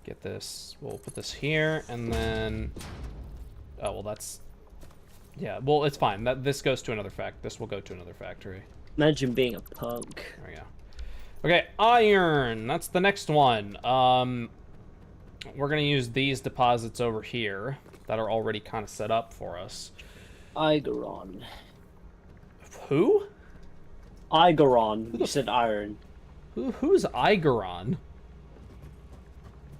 get this. We'll put this here, and then. Oh well, that's. Yeah, well, it's fine. This goes to another This will go to another factory. Imagine being a punk. There we go. Okay, iron. That's the next one. We're gonna use these deposits over here that are already kind of set up for us. Igeron. Who? Igeron. You said iron. Who's Igeron?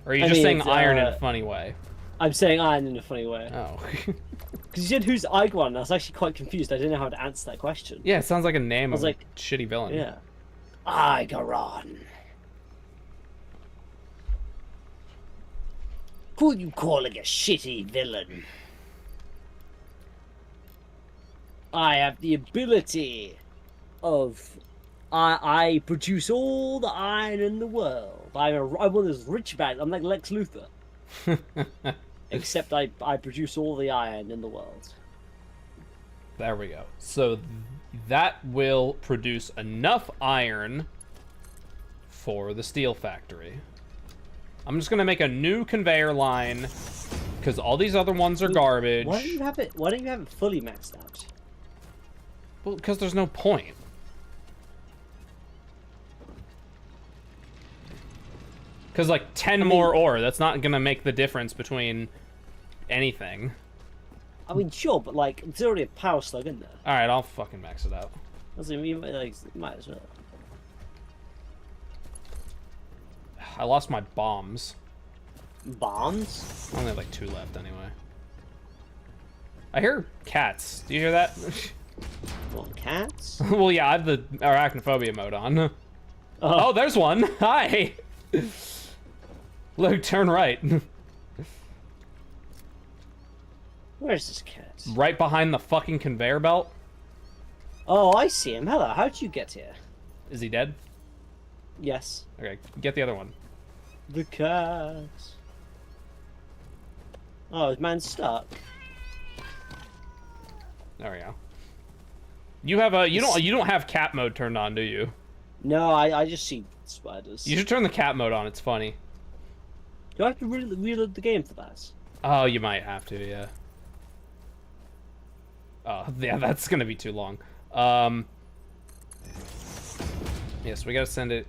Or are you I just mean, saying it's, iron in a funny way? I'm saying iron in a funny way. Oh. Because you said who's Igeron, I was actually quite confused. I didn't know how to answer that question. Yeah, it sounds like a name of like, a shitty villain. Yeah. Igeron. Who are you calling a shitty villain? I have the ability of... I produce all the iron in the world. I'm one of those rich man. I'm like Lex Luthor. Except I produce all the iron in the world. There we go. So that will produce enough iron for the steel factory. I'm just gonna make a new conveyor line because all these other ones are garbage. Why don't you have it? Why don't you have it fully maxed out? Well, because there's no point. Because like 10 more ore, that's not gonna make the difference between anything. I mean, sure, but like, there's already a power slug in there. All right, I'll fucking max it out. Doesn't mean like you might as well. I lost my bombs. Bombs? I only have like 2 left anyway. I hear cats. Do you hear that? What, cats? Well, yeah, I have the arachnophobia mode on. Oh, there's one. Hi. Look, turn right. Where's this cat? Right behind the fucking conveyor belt. Oh, I see him. Hello, how'd you get here? Is he dead? Yes. Okay, get the other one. The cat. Oh, is man stuck? There we go. You have a you don't have cat mode turned on, do you? No, I just see spiders. You should turn the cat mode on. It's funny. Do I have to reload the game for that? Oh, you might have to, yeah. Oh, yeah, that's gonna be too long. Yes, we gotta send it.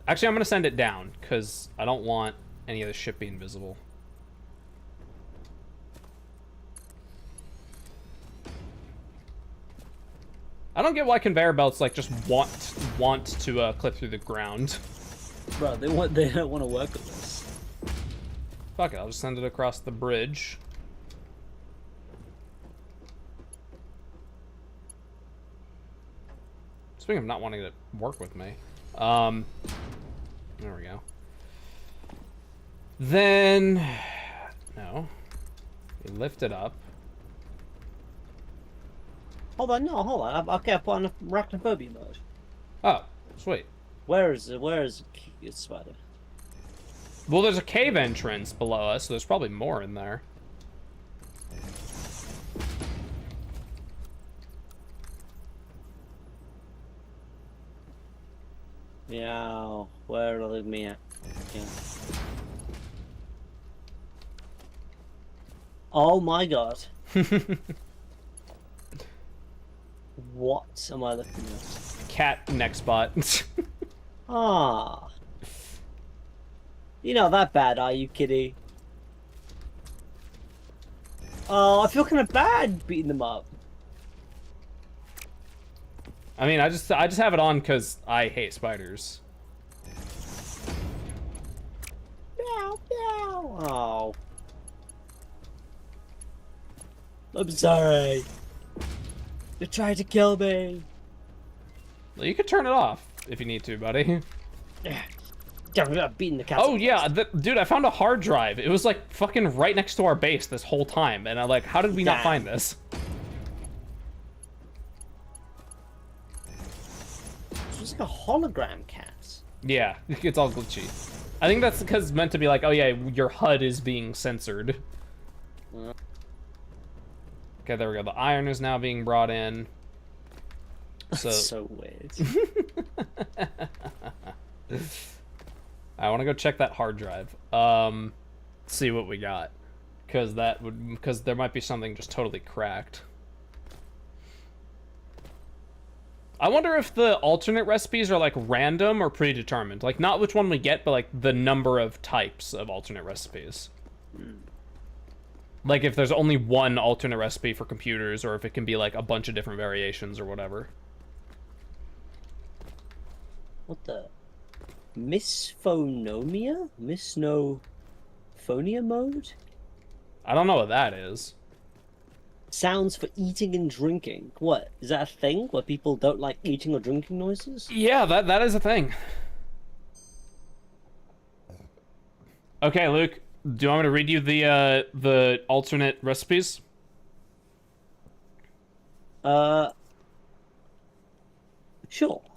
Actually, I'm gonna send it down because I don't want any of the ship being visible. I don't get why conveyor belts like just want to clip through the ground. Bro, they don't want to work with this. Fuck it, I'll just send it across the bridge. Speaking of not wanting to work with me, there we go. Then, no, we lift it up. Hold on, no, hold on. Okay, I put on arachnophobia mode. Oh, sweet. Where is spider? Well, there's a cave entrance below us, so there's probably more in there. Yeah, where will it me at? Yeah. Oh my god. What am I looking at? Cat neck spot. Ah. You're not that bad, are you, kitty? Oh, I feel kind of bad beating them up. I mean, I just have it on because I hate spiders. Meow, meow. Oh. I'm sorry. They tried to kill me. Well, you could turn it off if you need to, buddy. Damn, I'm beating the cat. Oh yeah, dude, I found a hard drive. It was like fucking right next to our base this whole time, and I'm like, how did we not find this? It's like a hologram cat. Yeah, it's all glitchy. I think that's because it's meant to be like, oh yeah, your HUD is being censored. Okay, there we go. The iron is now being brought in. So weird. I want to go check that hard drive. See what we got, because there might be something just totally cracked. I wonder if the alternate recipes are like random or predetermined. Like not which one we get, but like the number of types of alternate recipes. Like if there's only one alternate recipe for computers, or if it can be like a bunch of different variations or whatever. What the? Misphonomia? Misnophonia mode? I don't know what that is. Sounds for eating and drinking. What? Is that a thing where people don't like eating or drinking noises? Yeah, that is a thing. Okay, Luke, do you want me to read you the alternate recipes? Sure.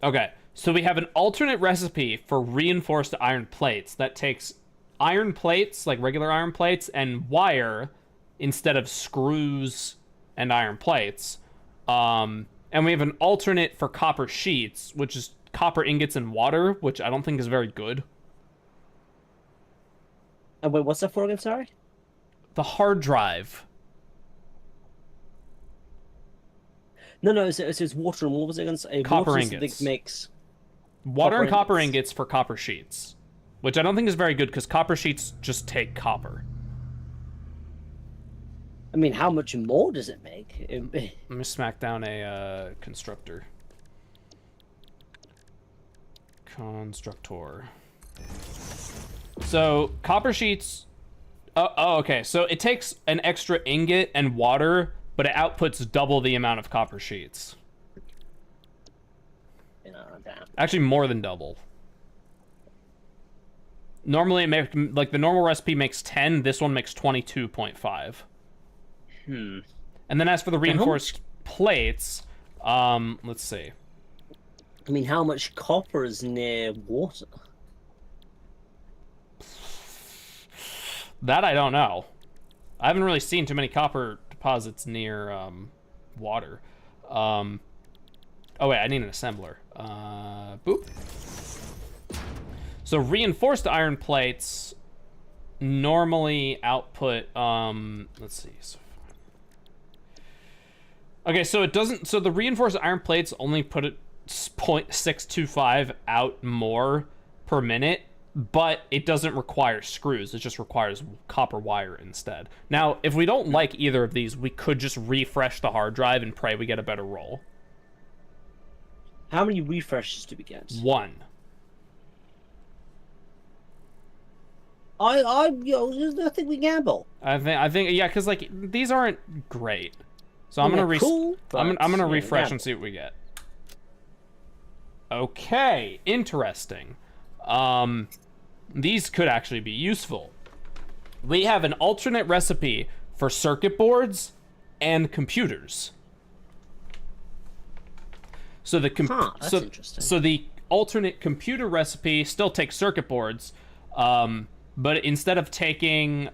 Okay, so we have an alternate recipe for reinforced iron plates that takes iron plates, like regular iron plates, and wire instead of screws and iron plates. And we have an alternate for copper sheets, which is copper ingots and water, which I don't think is very good. Wait, what's that for again? Sorry? The hard drive. No, it says water and what was it going to say? Copper water ingots. Makes Water and copper ingots. ingots for copper sheets, which I don't think is very good because copper sheets just take copper. I mean, how much more does it make? Let me smack down a constructor. Constructor. So copper sheets. Okay. So it takes an extra ingot and water, but it outputs double the amount of copper sheets. Damn. Actually, more than double. Normally, like the normal recipe makes 10. This one makes 22.5. And then as for the reinforced plates, let's see. I mean, how much copper is near water? That I don't know. I haven't really seen too many copper deposits near water. Oh wait, I need an assembler. Boop. So reinforced iron plates normally output. Let's see. Okay, so it doesn't. So the reinforced iron plates only put it 0.625 out more per minute, but it doesn't require screws. It just requires copper wire instead. Now, if we don't like either of these, we could just refresh the hard drive and pray we get a better roll. How many refreshes do we get? 1. I think we gamble. I think, yeah, because like these aren't great. So I'm gonna cool, I'm gonna refresh gamble. and see what we get. Okay, interesting. These could actually be useful. We have an alternate recipe for circuit boards and computers. So the that's interesting. So the alternate computer recipe still takes circuit boards, but instead of taking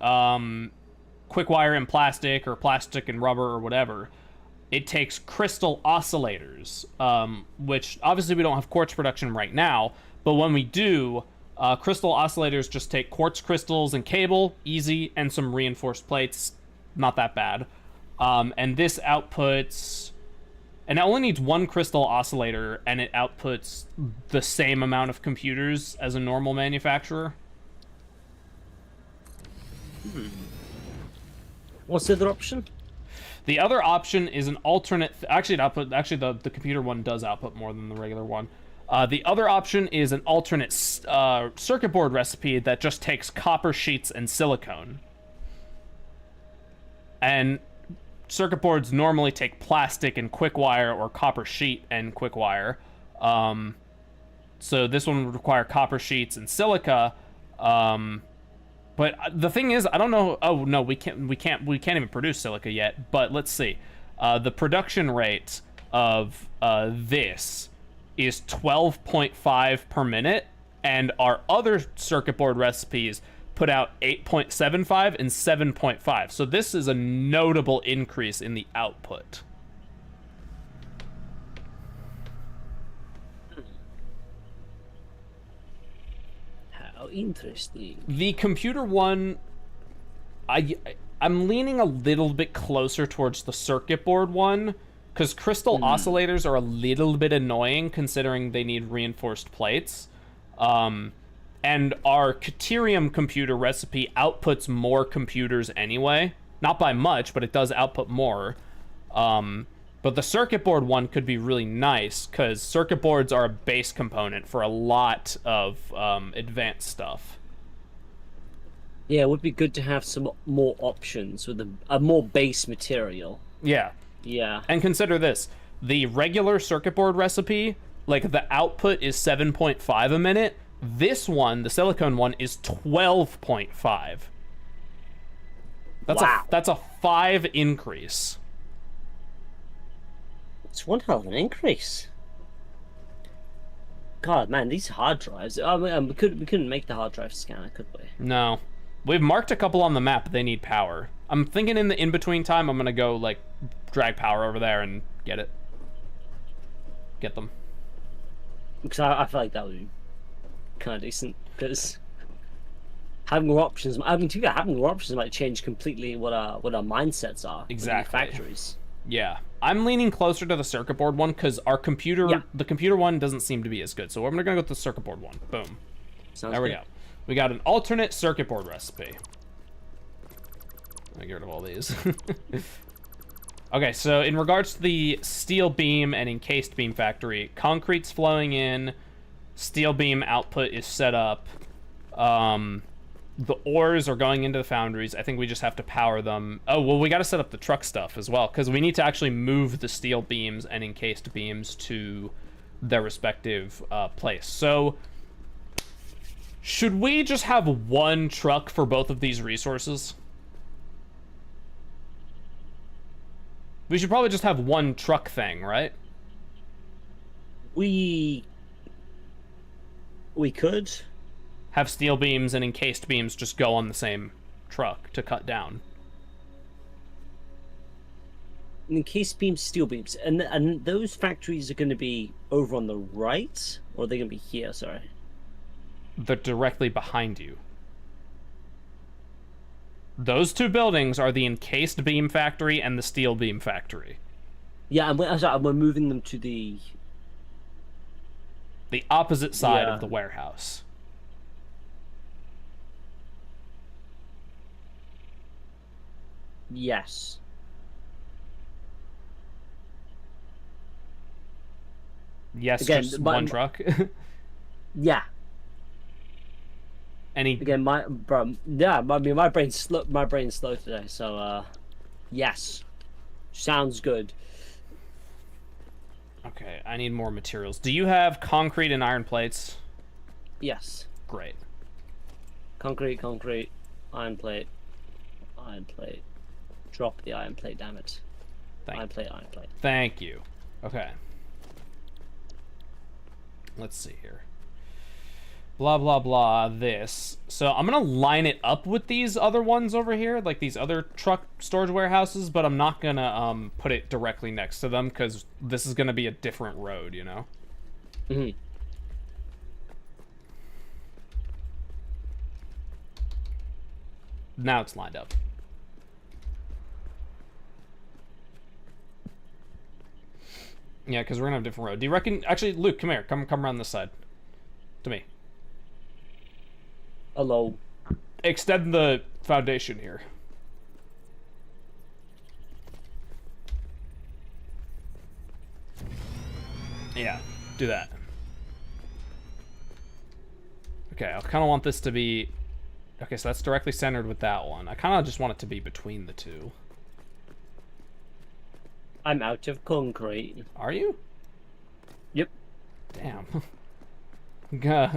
quick wire and plastic or plastic and rubber or whatever, it takes crystal oscillators, which obviously we don't have quartz production right now, but when we do, crystal oscillators just take quartz crystals and cable, easy, and some reinforced plates, not that bad. And this outputs, and it only needs 1 crystal oscillator, and it outputs the same amount of computers as a normal manufacturer. What's the other option? The other option is an alternate. Actually, the computer one does output more than the regular one. The other option is an alternate circuit board recipe that just takes copper sheets and silicone. And circuit boards normally take plastic and quick wire, or copper sheet and quick wire. So this one would require copper sheets and silica. But the thing is, I don't know. Oh no, we can't even produce silica yet. But let's see. The production rate of this is 12.5 per minute, and our other circuit board recipes put out 8.75 and 7.5. So this is a notable increase in the output. How interesting. The computer one, I'm leaning a little bit closer towards the circuit board one, because crystal oscillators are a little bit annoying considering they need reinforced plates. And our Caterium computer recipe outputs more computers anyway. Not by much, but it does output more. But the circuit board one could be really nice, because circuit boards are a base component for a lot of advanced stuff. Yeah, it would be good to have some more options with a more base material. Yeah. Yeah. And consider this. The regular circuit board recipe, like the output is 7.5 a minute. This one, the silicone one, is 12.5. That's a 5 increase. It's one hell of an increase. God, man, these hard drives. I mean, we couldn't make the hard drive scanner, could we? No. We've marked a couple on the map, but they need power. I'm thinking in the in-between time, I'm gonna go, like, drag power over there and get it. Get them. Because I feel like that would be kind of decent, because having more options, having more options might change completely what our mindsets are. Exactly. In factories. Yeah. I'm leaning closer to the circuit board one, because our computer, the computer one doesn't seem to be as good. So I'm gonna go with the circuit board one. Boom. Sounds there we good. go. We got an alternate circuit board recipe. Let me get rid of all these. Okay, so in regards to the steel beam and encased beam factory, concrete's flowing in, steel beam output is set up, the ores are going into the foundries. I think we just have to power them. Oh, well, we got to set up the truck stuff as well, because we need to actually move the steel beams and encased beams to their respective place. So should we just have one truck for both of these resources? We should probably just have one truck thing, right? We could have steel beams and encased beams just go on the same truck to cut down. Encased beams, steel beams, and those factories are going to be over on the right, or are they going to be here? Sorry. They're directly behind you. Those two buildings are the encased beam factory and the steel beam factory. Yeah, and we're moving them to the opposite side of the warehouse. Yes. Yes, again, just one truck. Yeah. Again, my brain's slow today, so yes, sounds good. Okay, I need more materials. Do you have concrete and iron plates? Yes. Great. Concrete, iron plate. Drop the iron plate, damn it. Iron plate. Thank you. Okay. Let's see here. Blah, blah, blah, this. So I'm going to line it up with these other ones over here, like these other truck storage warehouses, but I'm not going to put it directly next to them, because this is going to be a different road, you know? Mm-hmm. Now it's lined up. Yeah, because we're going to have a different road. Do you reckon... Actually, Luke, come here. Come around this side. To me. Hello. Extend the foundation here. Yeah, do that. Okay, I kind of want this to be... Okay, so that's directly centered with that one. I kind of just want it to be between the two. I'm out of concrete. Are you? Yep. Damn.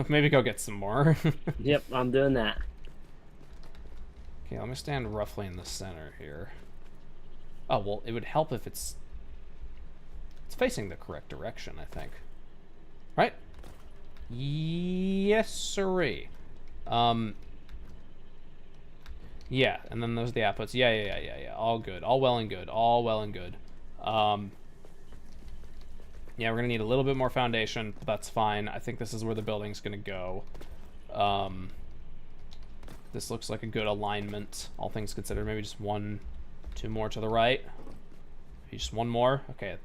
Maybe go get some more. Yep, I'm doing that. Okay, let me stand roughly in the center here. Oh, well, it would help if it's facing the correct direction, I think. Right? Yes, sirree. Yeah, and then those are the outputs. Yeah. All good. All well and good. All well and good. Yeah, we're gonna need a little bit more foundation, but that's fine. I think this is where the building's gonna go. This looks like a good alignment, all things considered. Maybe just 1, 2 more to the right. Maybe just 1 more. Okay,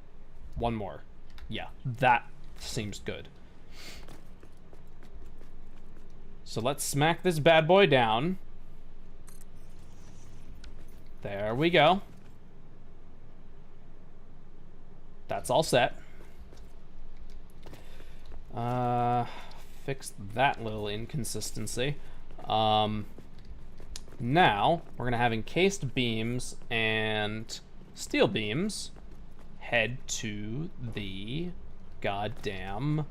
1 more. Yeah, that seems good. So let's smack this bad boy down. There we go. That's all set. Fix that little inconsistency. Now we're gonna have encased beams and steel beams head to the goddamn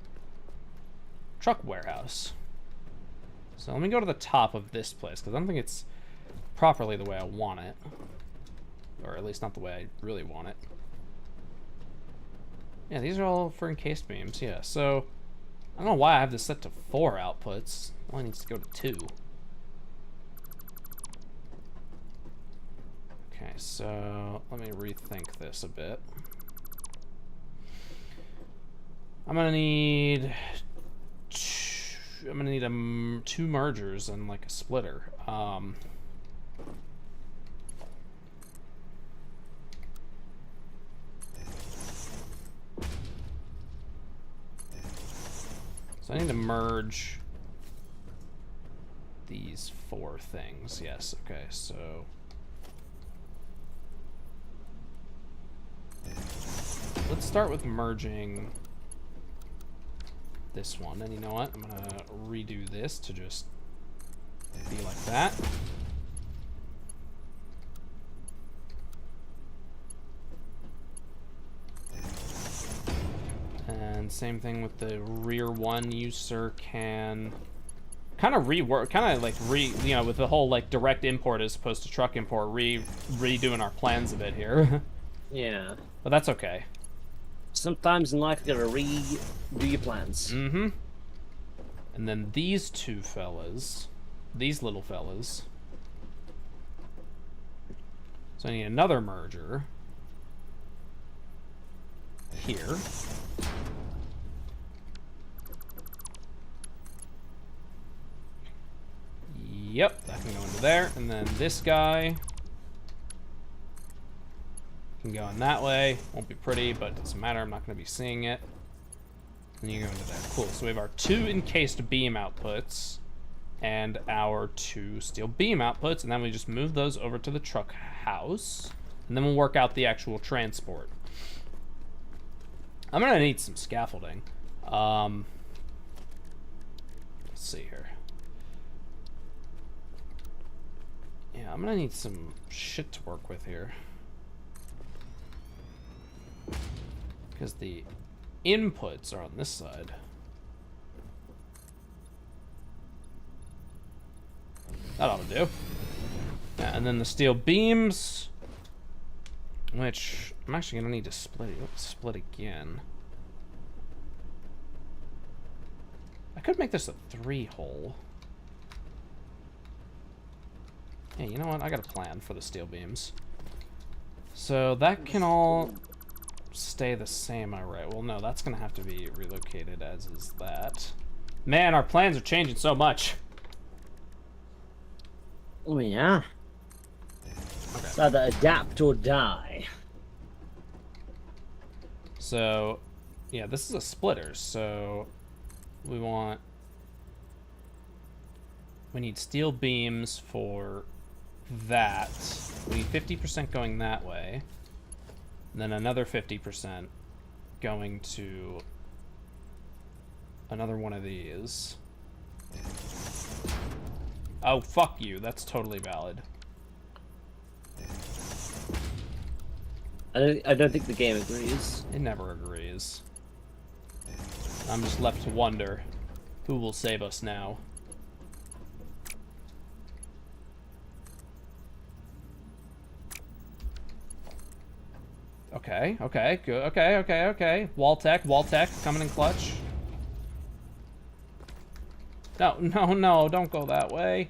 truck warehouse. So let me go to the top of this place, because I don't think it's properly the way I want it. Or at least not the way I really want it. Yeah, these are all for encased beams, yeah. So, I don't know why I have this set to 4 outputs. It only needs to go to 2. Okay, so let me rethink this a bit. I'm gonna need 2 mergers and like a splitter. So I need to merge these 4 things. Yes, okay, so let's start with merging this one. And you know what? I'm gonna redo this to just be like that. And same thing with the rear one. You, sir, can kind of rework, kind of like you know, with the whole like direct import as opposed to truck import, redoing our plans a bit here. Yeah. But that's okay. Sometimes in life you gotta redo your plans. Mm-hmm. And then these 2 fellas, these little fellas. So I need another merger here. Yep, that can go into there. And then this guy can go in that way. Won't be pretty, but it doesn't matter. I'm not going to be seeing it. And you go into there. Cool. So we have our 2 encased beam outputs and our 2 steel beam outputs. And then we just move those over to the truck house. And then we'll work out the actual transport. I'm going to need some scaffolding. Let's see here. Yeah, I'm going to need some shit to work with here. Because the inputs are on this side. That ought to do. Yeah, and then the steel beams, which I'm actually going to need to split again. I could make this a 3-hole. Yeah, you know what? I got a plan for the steel beams. So that can all stay the same, alright. Well, no, that's gonna have to be relocated, as is that. Man, our plans are changing so much. Oh yeah. Okay. It's either adapt or die. So, yeah, this is a splitter, so we need steel beams for that. We need 50% going that way. And then another 50% going to another one of these. Oh, fuck you. That's totally valid. I don't think the game agrees. It never agrees. I'm just left to wonder who will save us now. Okay, okay, good. Okay, okay, okay. Wall tech, coming in clutch. No, no, no, don't go that way.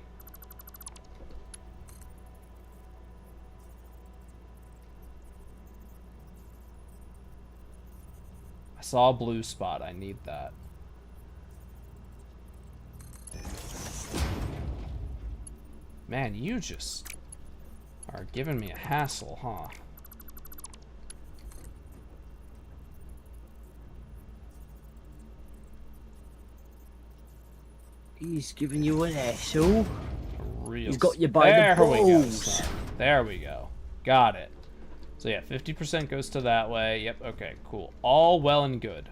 I saw a blue spot. I need that. Man, you just are giving me a hassle, huh? He's giving you an asshole. Real He's got you by the There we go, balls. son. There we go. Got it. So yeah, 50% goes to that way. Yep, okay, cool. All well and good.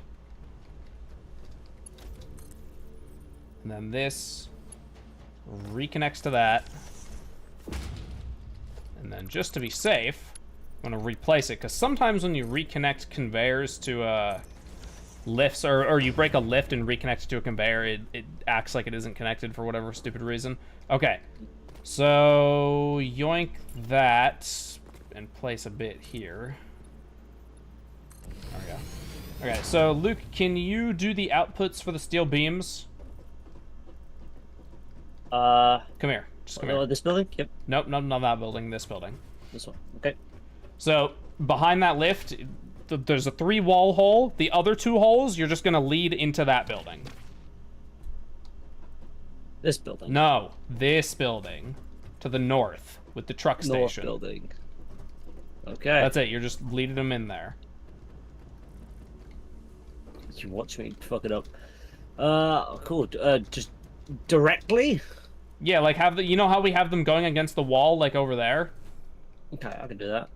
And then this reconnects to that. And then just to be safe, I'm gonna replace it, because sometimes when you reconnect conveyors to lifts, or you break a lift and reconnect it to a conveyor, it acts like it isn't connected for whatever stupid reason. Okay, so yoink that and place a bit here. There we go. Okay, so Luke, can you do the outputs for the steel beams? Come here. Just come here. This building? Yep. Nope, nope, not that building. This building. This one. Okay. So behind that lift, there's a 3-wall hole. The other 2 holes, you're just gonna lead into that building. This building. No, this building to the north with the truck North station. building. Okay. That's it. You're just leading them in there. You watch me fuck it up. Cool. Just directly? Yeah, like have the, you know how we have them going against the wall, like over there? Okay, I can do that.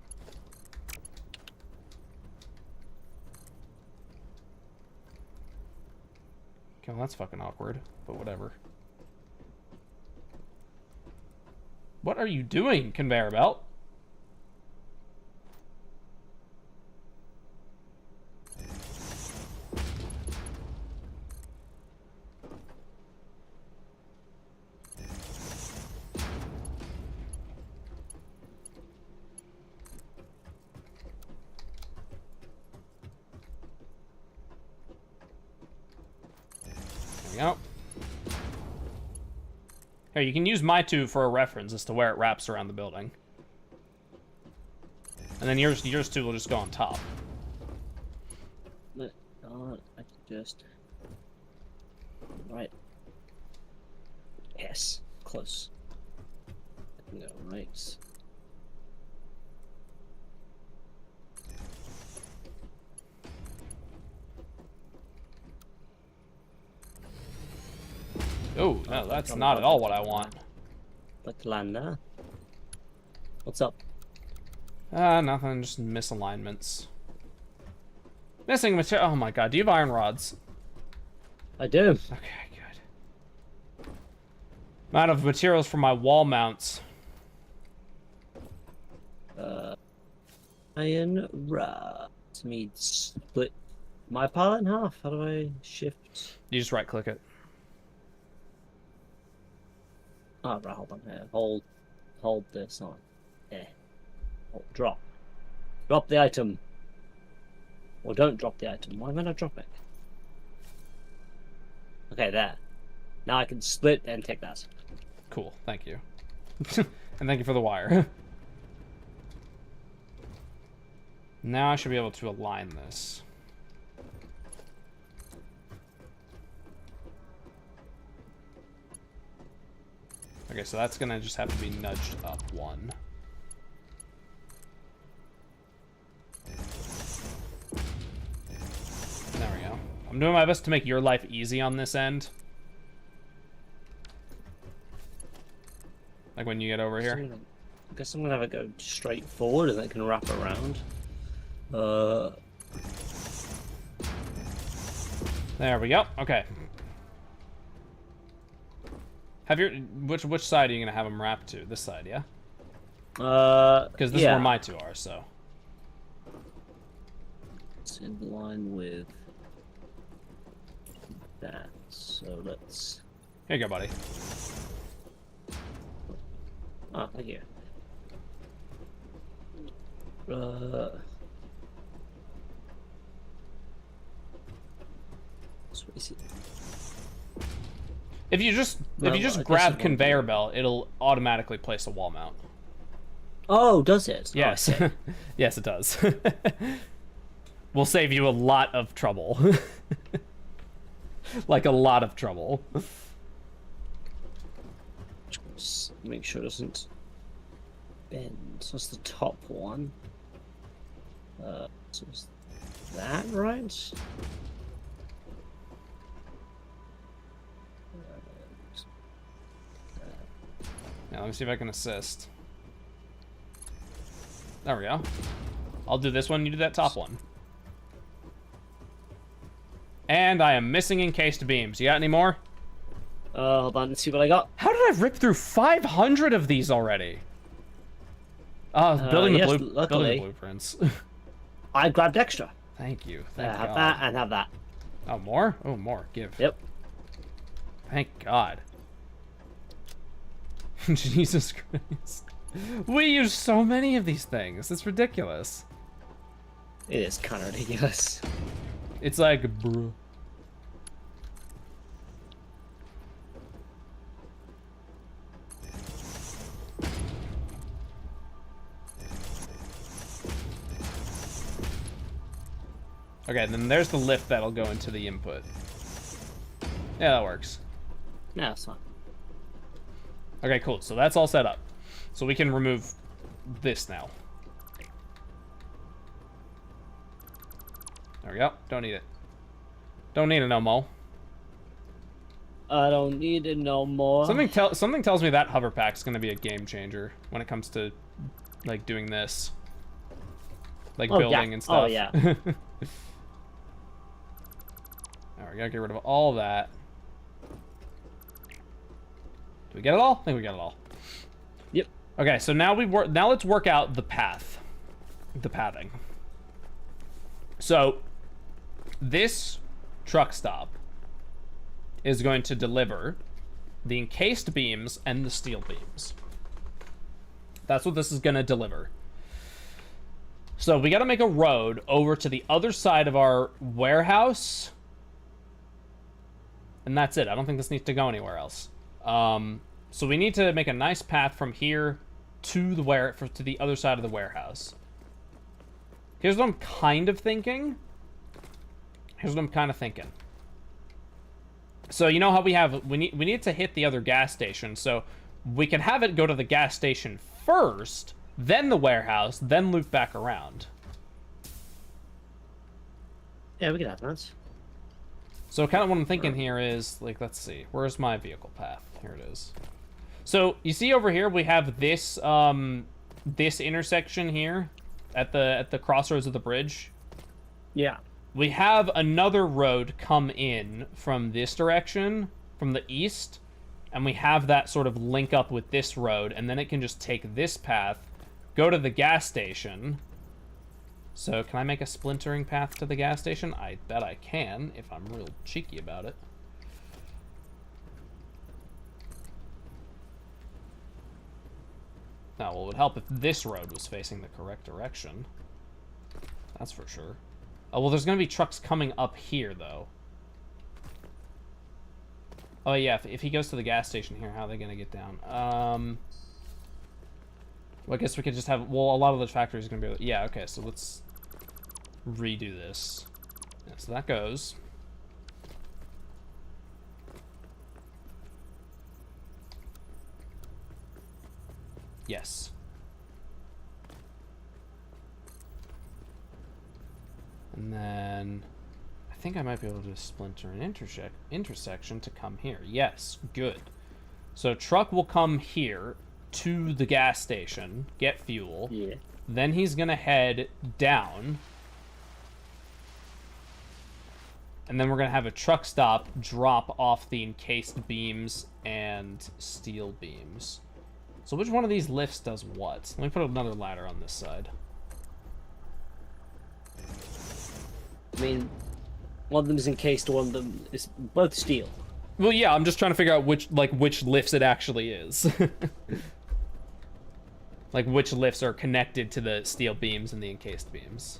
Okay, well, that's fucking awkward, but whatever. What are you doing, conveyor belt? There we go. Here, you can use my 2 for a reference as to where it wraps around the building. And then yours 2 will just go on top. I can just... Right. Yes. Close. No, right. Oh, no, that's not at all what I want. Like to land there. What's up? Nothing, just misalignments. Missing material. Oh my god, do you have iron rods? I do. Okay, good. I'm out of materials for my wall mounts. Iron rods. Me split my pile in half. How do I shift? You just right click it. Oh, right, hold on here. Hold this on. Yeah. Hold, drop. Drop the item. Or don't drop the item. Why am I not dropping? Okay, there. Now I can split and take that. Cool, thank you. And thank you for the wire. Now I should be able to align this. Okay, so that's gonna just have to be nudged up 1. There we go. I'm doing my best to make your life easy on this end. Like when you get over here. I guess I'm gonna have it go straight forward and then it can wrap around. There we go. Okay. Have your which side are you gonna have them wrapped to? This side, yeah. Because this is where my two are. So. It's in line with that. So let's. Here you go, buddy. Oh, thank you. So is it? If you just Well, this grab is one conveyor thing. belt, it'll automatically place a wall mount. Oh, does it? Yes. Oh, I see. Yes, it does. Will save you a lot of trouble. Like a lot of trouble. Just make sure it doesn't bend. So that's the top one. So is that right? Yeah, let me see if I can assist. There we go. I'll do this one, you do that top one. And I am missing encased beams. You got any more? Hold on, let's see what I got. How did I rip through 500 of these already? Building yes, the building luckily. the blueprints. I grabbed extra. Thank you. Thank Have God. that and have that. Oh, more? Oh, more. Give. Yep. Thank God. Jesus Christ. We use so many of these things. It's ridiculous. It is kind of ridiculous. It's like, bruh. Okay, then there's the lift that'll go into the input. Yeah, that works. No, it's fine. Okay, cool. So that's all set up. So we can remove this now. There we go. Don't need it. Don't need it no more. I don't need it no more. Something tells me that hover pack's gonna be a game changer when it comes to like doing this, like building and stuff. Oh yeah. All right, we gotta get rid of all that. Do we get it all? I think we got it all. Yep. Okay, so now let's work out the path, the pathing. So this truck stop is going to deliver the encased beams and the steel beams. That's what this is going to deliver. So we got to make a road over to the other side of our warehouse. And that's it. I don't think this needs to go anywhere else. So we need to make a nice path from here to the other side of the warehouse. Here's what I'm kind of thinking. So you know how we need to hit the other gas station. So we can have it go to the gas station first, then the warehouse, then loop back around. Yeah, we can have that. So kind of what I'm thinking here is, like, let's see, where's my vehicle path? Here it is. So you see over here we have this this intersection here at the crossroads of the bridge. Yeah. We have another road come in from this direction, from the east, and we have that sort of link up with this road, and then it can just take this path, go to the gas station. So can I make a splintering path to the gas station? I bet I can, if I'm real cheeky about it. Now, well, it would help if this road was facing the correct direction. That's for sure. Oh, well, there's going to be trucks coming up here, though. Oh, yeah, if he goes to the gas station here, how are they going to get down? Well, I guess we could just have... Well, a lot of the factories are going to be... Yeah, okay, so let's redo this. Yeah, so that goes. Yes. And then... I think I might be able to splinter an intersection to come here. Yes, good. So truck will come here to the gas station, get fuel. Yeah. Then he's gonna head down. and then we're gonna have a truck stop drop off the encased beams and steel beams. So which one of these lifts does what? Let me put another ladder on this side. I mean, one of them is encased, one of them is both steel. Well, yeah, I'm just trying to figure out which lifts it actually is. Like, which lifts are connected to the steel beams and the encased beams.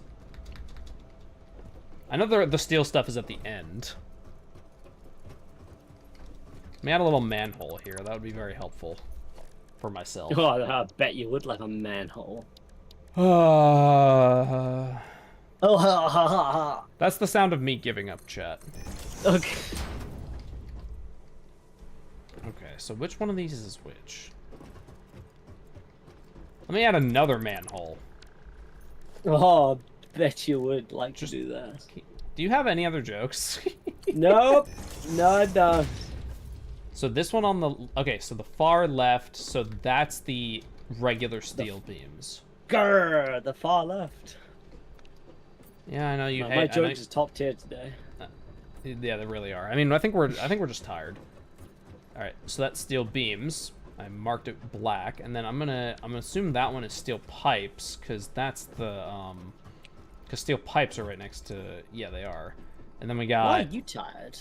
I know the steel stuff is at the end. Let me add a little manhole here. That would be very helpful for myself. Oh, I bet you would like a manhole. Uh, Oh, ha ha ha ha. that's the sound of me giving up, chat. Okay. Okay, so which one of these is which? Let me add another manhole. Oh, bet you would like to do that. Do you have any other jokes? Nope. No, I don't. So this one on the... Okay, so the far left, so that's the regular steel beams. Grrr, the far left. Yeah, I know you hate... My jokes is top tier today. Yeah, they really are. I mean, I think we're just tired. All right, so that's steel beams. I marked it black, and then I'm gonna assume that one is steel pipes, because that's the because steel pipes are right next to... Yeah, they are. And then we got... Why are you tired?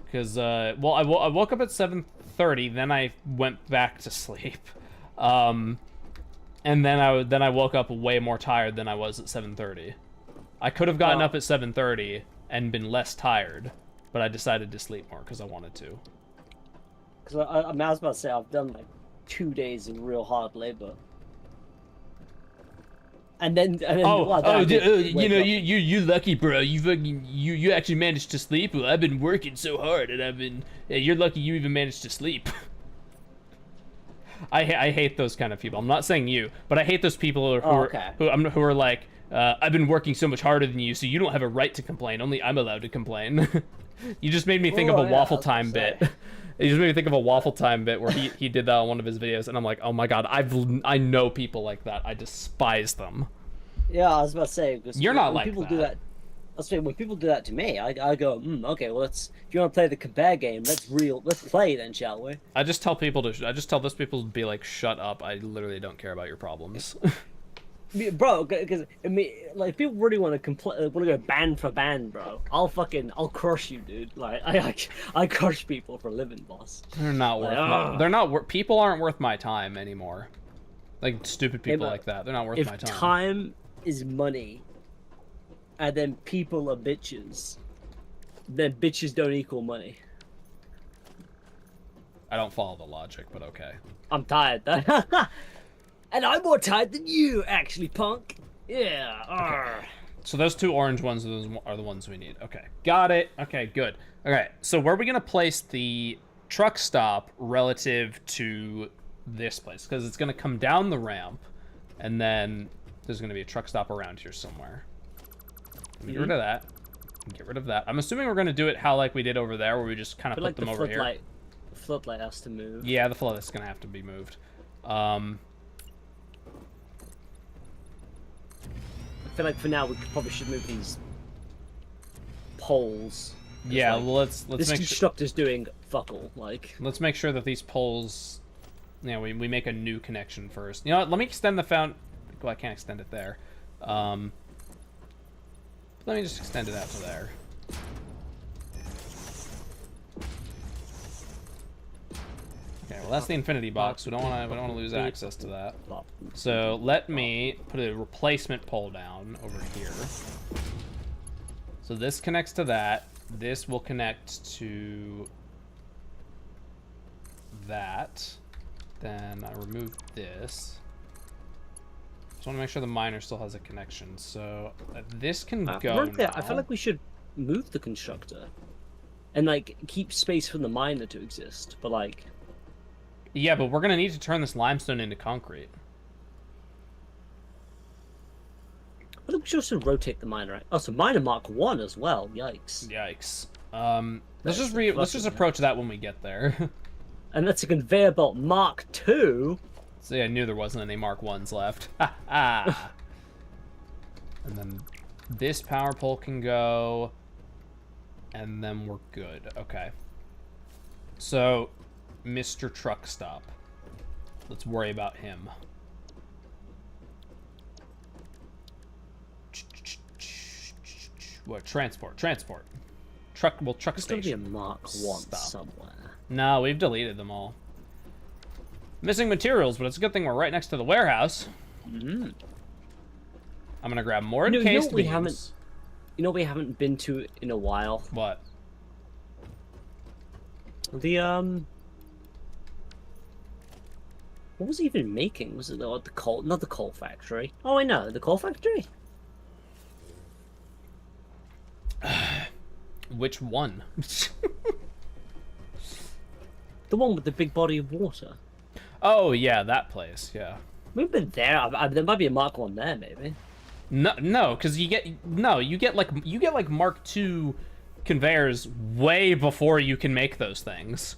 Because well, I woke up at 7:30, then I went back to sleep, and then I woke up way more tired than I was at 7:30. I could have gotten up at 7:30 and been less tired, but I decided to sleep more because I wanted to. Because I was about to say, I've done like 2 days of real hard labor. And then you know, you lucky, bro. You actually managed to sleep. Well, I've been working so hard, and you're lucky you even managed to sleep. I hate those kind of people. I'm not saying you, but I hate those people who are like, I've been working so much harder than you, so you don't have a right to complain. Only I'm allowed to complain. You just made me think of a Waffle Time bit. It just made me think of a Waffle Time bit where he did that on one of his videos, and I'm like, oh my god, I know people like that. I despise them. Yeah, I was about to say, you're not like people that. Do that. I was saying, when people do that to me, I go, okay, well, if you want to play the compare game, let's play then, shall we? I just tell those people to be like, shut up. I literally don't care about your problems. Bro, because I mean, like, if people really want to go band for band, bro, I'll crush you, dude. Like, I crush people for a living, boss. They're not worth. People aren't worth my time anymore. Like stupid people like that. They're not worth my time. If time is money, and then people are bitches, then bitches don't equal money. I don't follow the logic, but okay. I'm tired. And I'm more tired than you, actually, punk. Yeah. Okay. So those two orange ones are the ones we need. Okay, got it. Okay, good. Okay, so where are we gonna place the truck stop relative to this place? Because it's gonna come down the ramp, and then there's gonna be a truck stop around here somewhere. Get rid of that. Get rid of that. I'm assuming we're gonna do it how like we did over there, where we just kind of put them over here. The floodlight has to move. Yeah, the floodlight's gonna have to be moved. I feel like for now we probably should move these poles. Yeah, well, let's this make constructor's doing fuck all. Like, let's make sure that these poles, we make a new connection first. You know what? Let me extend the Well, I can't extend it there. Let me just extend it out to there. Okay, well that's the infinity box. We don't want to lose access to that. So let me put a replacement pole down over here. So this connects to that. This will connect to that. Then I remove this. Just want to make sure the miner still has a connection. So this can go now. I feel like we should move the constructor and like keep space for the miner to exist, but like. Yeah, but we're gonna need to turn this limestone into concrete. I think we should also rotate the miner. Oh, so miner Mark 1 as well. Yikes. Yikes. Let's just approach that when we get there. And that's a conveyor belt Mark 2. See, I knew there wasn't any Mark 1s left. Ha ha. And then this power pole can go. and then we're good. Okay. So, Mr. Truck Stop. Let's worry about him. What? Transport. Truck There's station. gonna be a Mark 1 Stop. somewhere. No, we've deleted them all. Missing materials, but it's a good thing we're right next to the warehouse. Mm. I'm gonna grab more You know encased what we beams. haven't- You know what we haven't been to in a while? What? The what was he even making? Was it the coal? Not the coal factory. Oh, I know the coal factory. Which one? The one with the big body of water. Oh yeah, that place. Yeah. We've been there. There might be a Mark 1 there, maybe. No, because you get like Mark II conveyors way before you can make those things.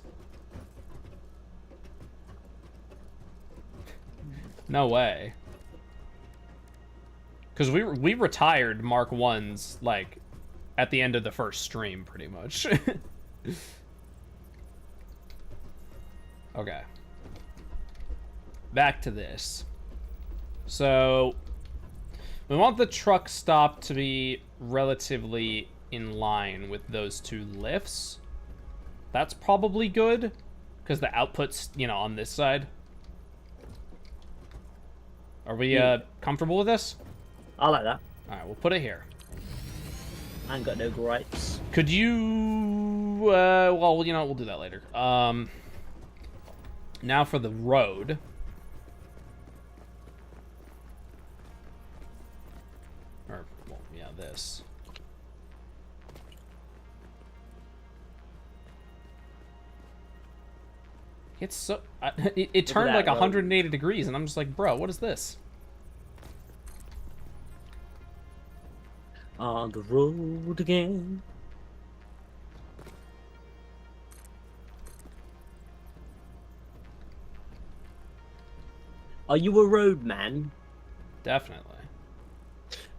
No way. Because we retired Mark I's like at the end of the first stream, pretty much. Okay. Back to this. So we want the truck stop to be relatively in line with those two lifts. That's probably good, because the output's, on this side. Are we comfortable with this? I like that. Alright, we'll put it here. I ain't got no gripes. Could you... well, we'll do that later. Now for the road. Or, well, yeah, this. It's so... it turned like that road. 180 degrees, and I'm just like, bro, what is this? On the road again. Are you a roadman? Definitely.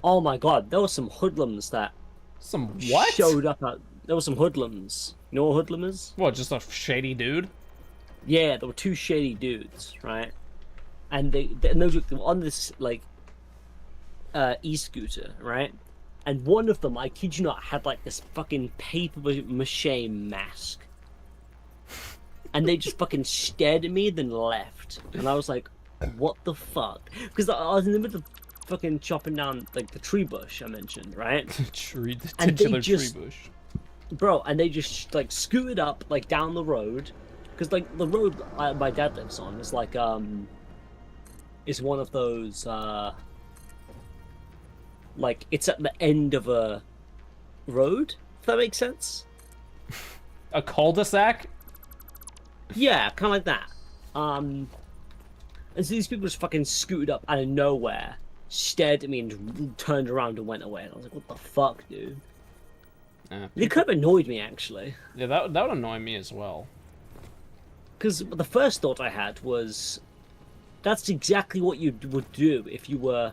Oh my god, there were some hoodlums that Some what? showed up at... There were some hoodlums. You know what a hoodlum is? What, just a shady dude? Yeah, there were two shady dudes, right? And they were on this, like, e-scooter, right? And one of them, I kid you not, had, like, this fucking paper mache mask. And they just fucking stared at me, then left. And I was like, what the fuck? Because I was in the middle of fucking chopping down, like, the tree bush I mentioned, right? Tree, the And they titular just- tree bush. Bro, and they just, like, scooted up, like, down the road. Because, like, the road my dad lives on is, like, is one of those, like, it's at the end of a road, if that makes sense. A cul-de-sac? Yeah, kind of like that. And so these people just fucking scooted up out of nowhere, stared at me, and turned around and went away. And I was like, what the fuck, dude? They could have annoyed me, actually. Yeah, that would annoy me as well. Because the first thought I had was, that's exactly what you would do if you were,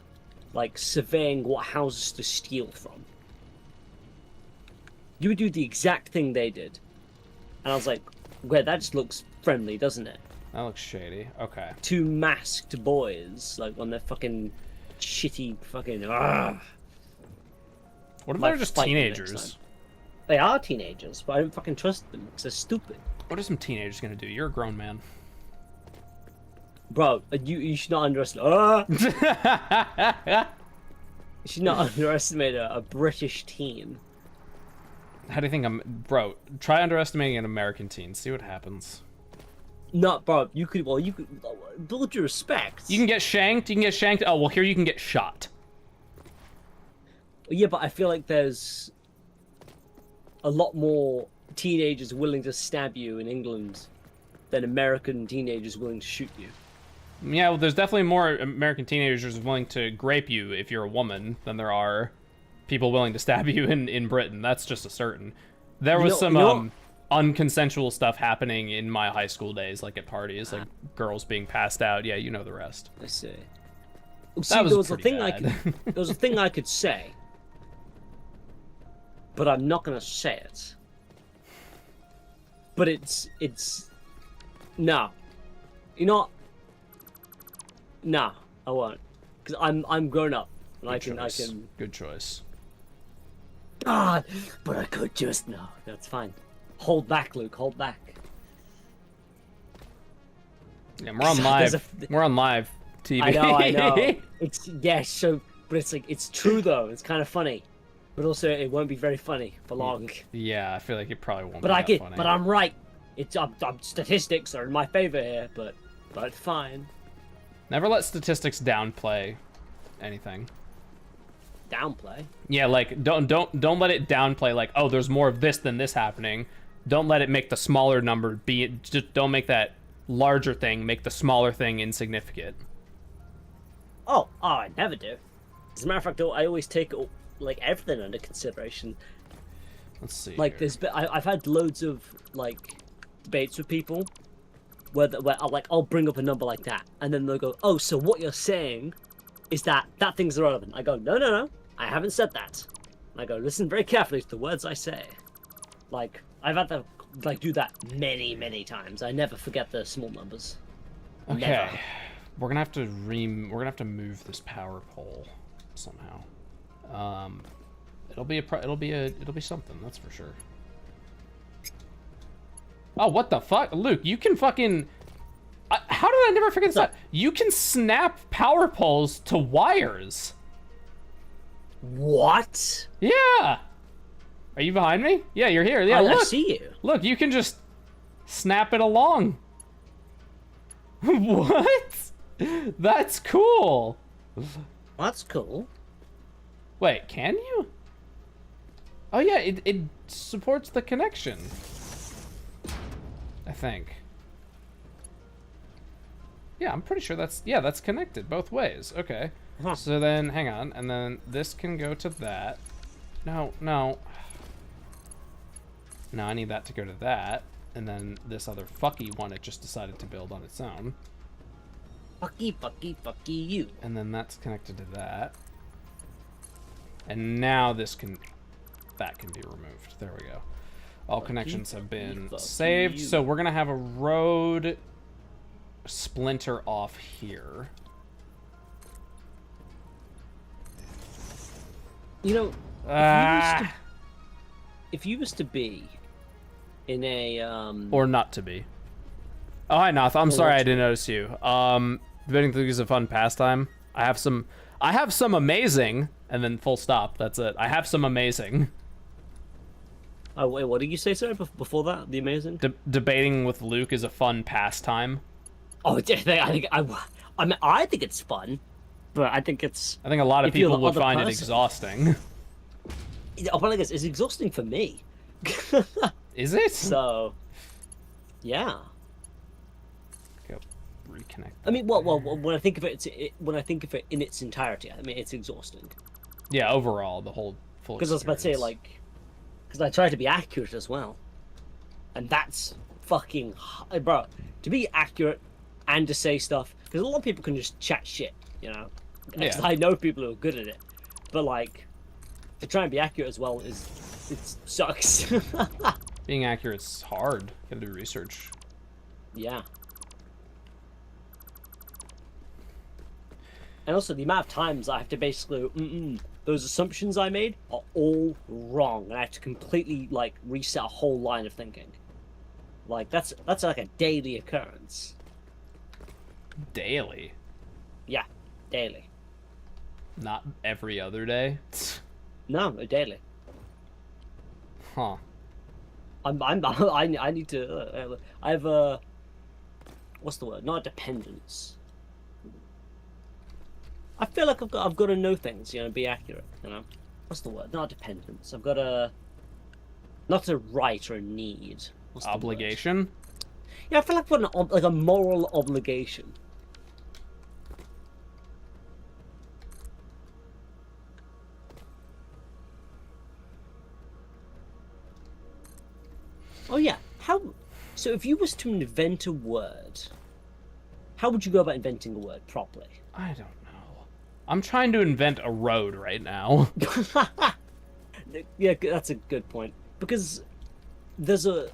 like, surveying what houses to steal from. You would do the exact thing they did. And I was like, well, that just looks friendly, doesn't it? That looks shady. Okay. Two masked boys, like, on their fucking shitty fucking... Ugh. What if Might they're just fight you next teenagers? time. They are teenagers, but I don't fucking trust them, because they're stupid. What are some teenagers gonna do? You're a grown man. Bro, you should not underestimate... You should not underestimate a British teen. How do you think Bro, try underestimating an American teen. See what happens. No, bro, you could build your respect. You can get shanked. Oh, well, here you can get shot. Yeah, but I feel like there's a lot more teenagers willing to stab you in England than American teenagers willing to shoot you. Yeah, well, there's definitely more American teenagers willing to grape you if you're a woman than there are people willing to stab you in Britain. That's just a certain. There was some unconsensual stuff happening in my high school days, like at parties, like girls being passed out. Yeah, you know the rest. I see. That See, was there was a pretty thing bad. there was a thing I could say. but I'm not gonna say it. But it's no, you know. No, I won't, because I'm grown up and I can. Good choice. God, but I could just no. That's fine. Hold back, Luke. Hold back. Yeah, we're on live. We're on live TV. I know. It's so, but it's like it's true though. It's kind of funny, but also it won't be very funny for long. Yeah, I feel like it probably won't. But be that funny. But I'm right. It's statistics are in my favor here, but fine. Never let statistics downplay anything. Downplay? Yeah, like don't let it downplay like, oh, there's more of this than this happening. Don't let it make the smaller number be. Just don't make that larger thing make the smaller thing insignificant. Oh, I never do. As a matter of fact, I always take like everything under consideration. Let's see. Like here. I've had loads of like debates with people where I'll bring up a number like that, and then they'll go, "Oh, so what you're saying is that thing's irrelevant?" I go, "No, I haven't said that." And I go, "Listen very carefully to the words I say." Like I've had to do that many times. I never forget the small numbers. Okay, Never. we're gonna have to move this power pole somehow. It'll be something, that's for sure. Oh, what the fuck? Luke, you can fucking... how did I never figure this out? You can snap power poles to wires. What? Yeah! Are you behind me? Yeah, you're here. Yeah, look. I see you. Look, you can just snap it along. What? That's cool. That's cool. Wait, can you? Oh yeah, it supports the connection. I think. Yeah, I'm pretty sure that's connected both ways. Okay. Huh. So then, hang on, and then this can go to that. No. No, I need that to go to that. And then this other fucky one, it just decided to build on its own. Fucky you. And then that's connected to that. And now that can be removed. There we go. All connections have been saved. So we're gonna have a road splinter off here. You know, if you was to be in a or not to be. Oh, hi Nath. I'm sorry I didn't notice you. Debating things is a fun pastime. I have some amazing, and then full stop. That's it. I have some amazing. Oh wait, what did you say, sir? Before that, the amazing. Debating with Luke is a fun pastime. Oh, I think it's fun, but I think it's. I think a lot of people would find it exhausting. Well, I guess it's exhausting for me. Is it? So, yeah. Go reconnect. I mean, well, when I think of it in its entirety, I mean, it's exhausting. Yeah, overall, the whole full. Because I was about to say, like, because I try to be accurate as well, and that's fucking bro. To be accurate and to say stuff, because a lot of people can just chat shit, you know. Yeah. I know people who are good at it, but like, to try and be accurate as well it sucks. Being accurate's hard. You gotta do research. Yeah. And also the amount of times I have to basically those assumptions I made are all wrong, and I have to completely like reset a whole line of thinking. Like that's like a daily occurrence. Daily? Yeah, daily. Not every other day? No, daily. Huh. I need to. I have a. What's the word? Not a dependence. I feel like I've got to know things, you know, be accurate, you know. What's the word? Not a dependence. I've got a. Not a right or a need. What's the Obligation? word? Yeah, I feel like I've got like a moral obligation. Oh yeah, how? So if you was to invent a word, how would you go about inventing a word properly? I don't know. I'm trying to invent a road right now. Yeah, that's a good point. Because there's a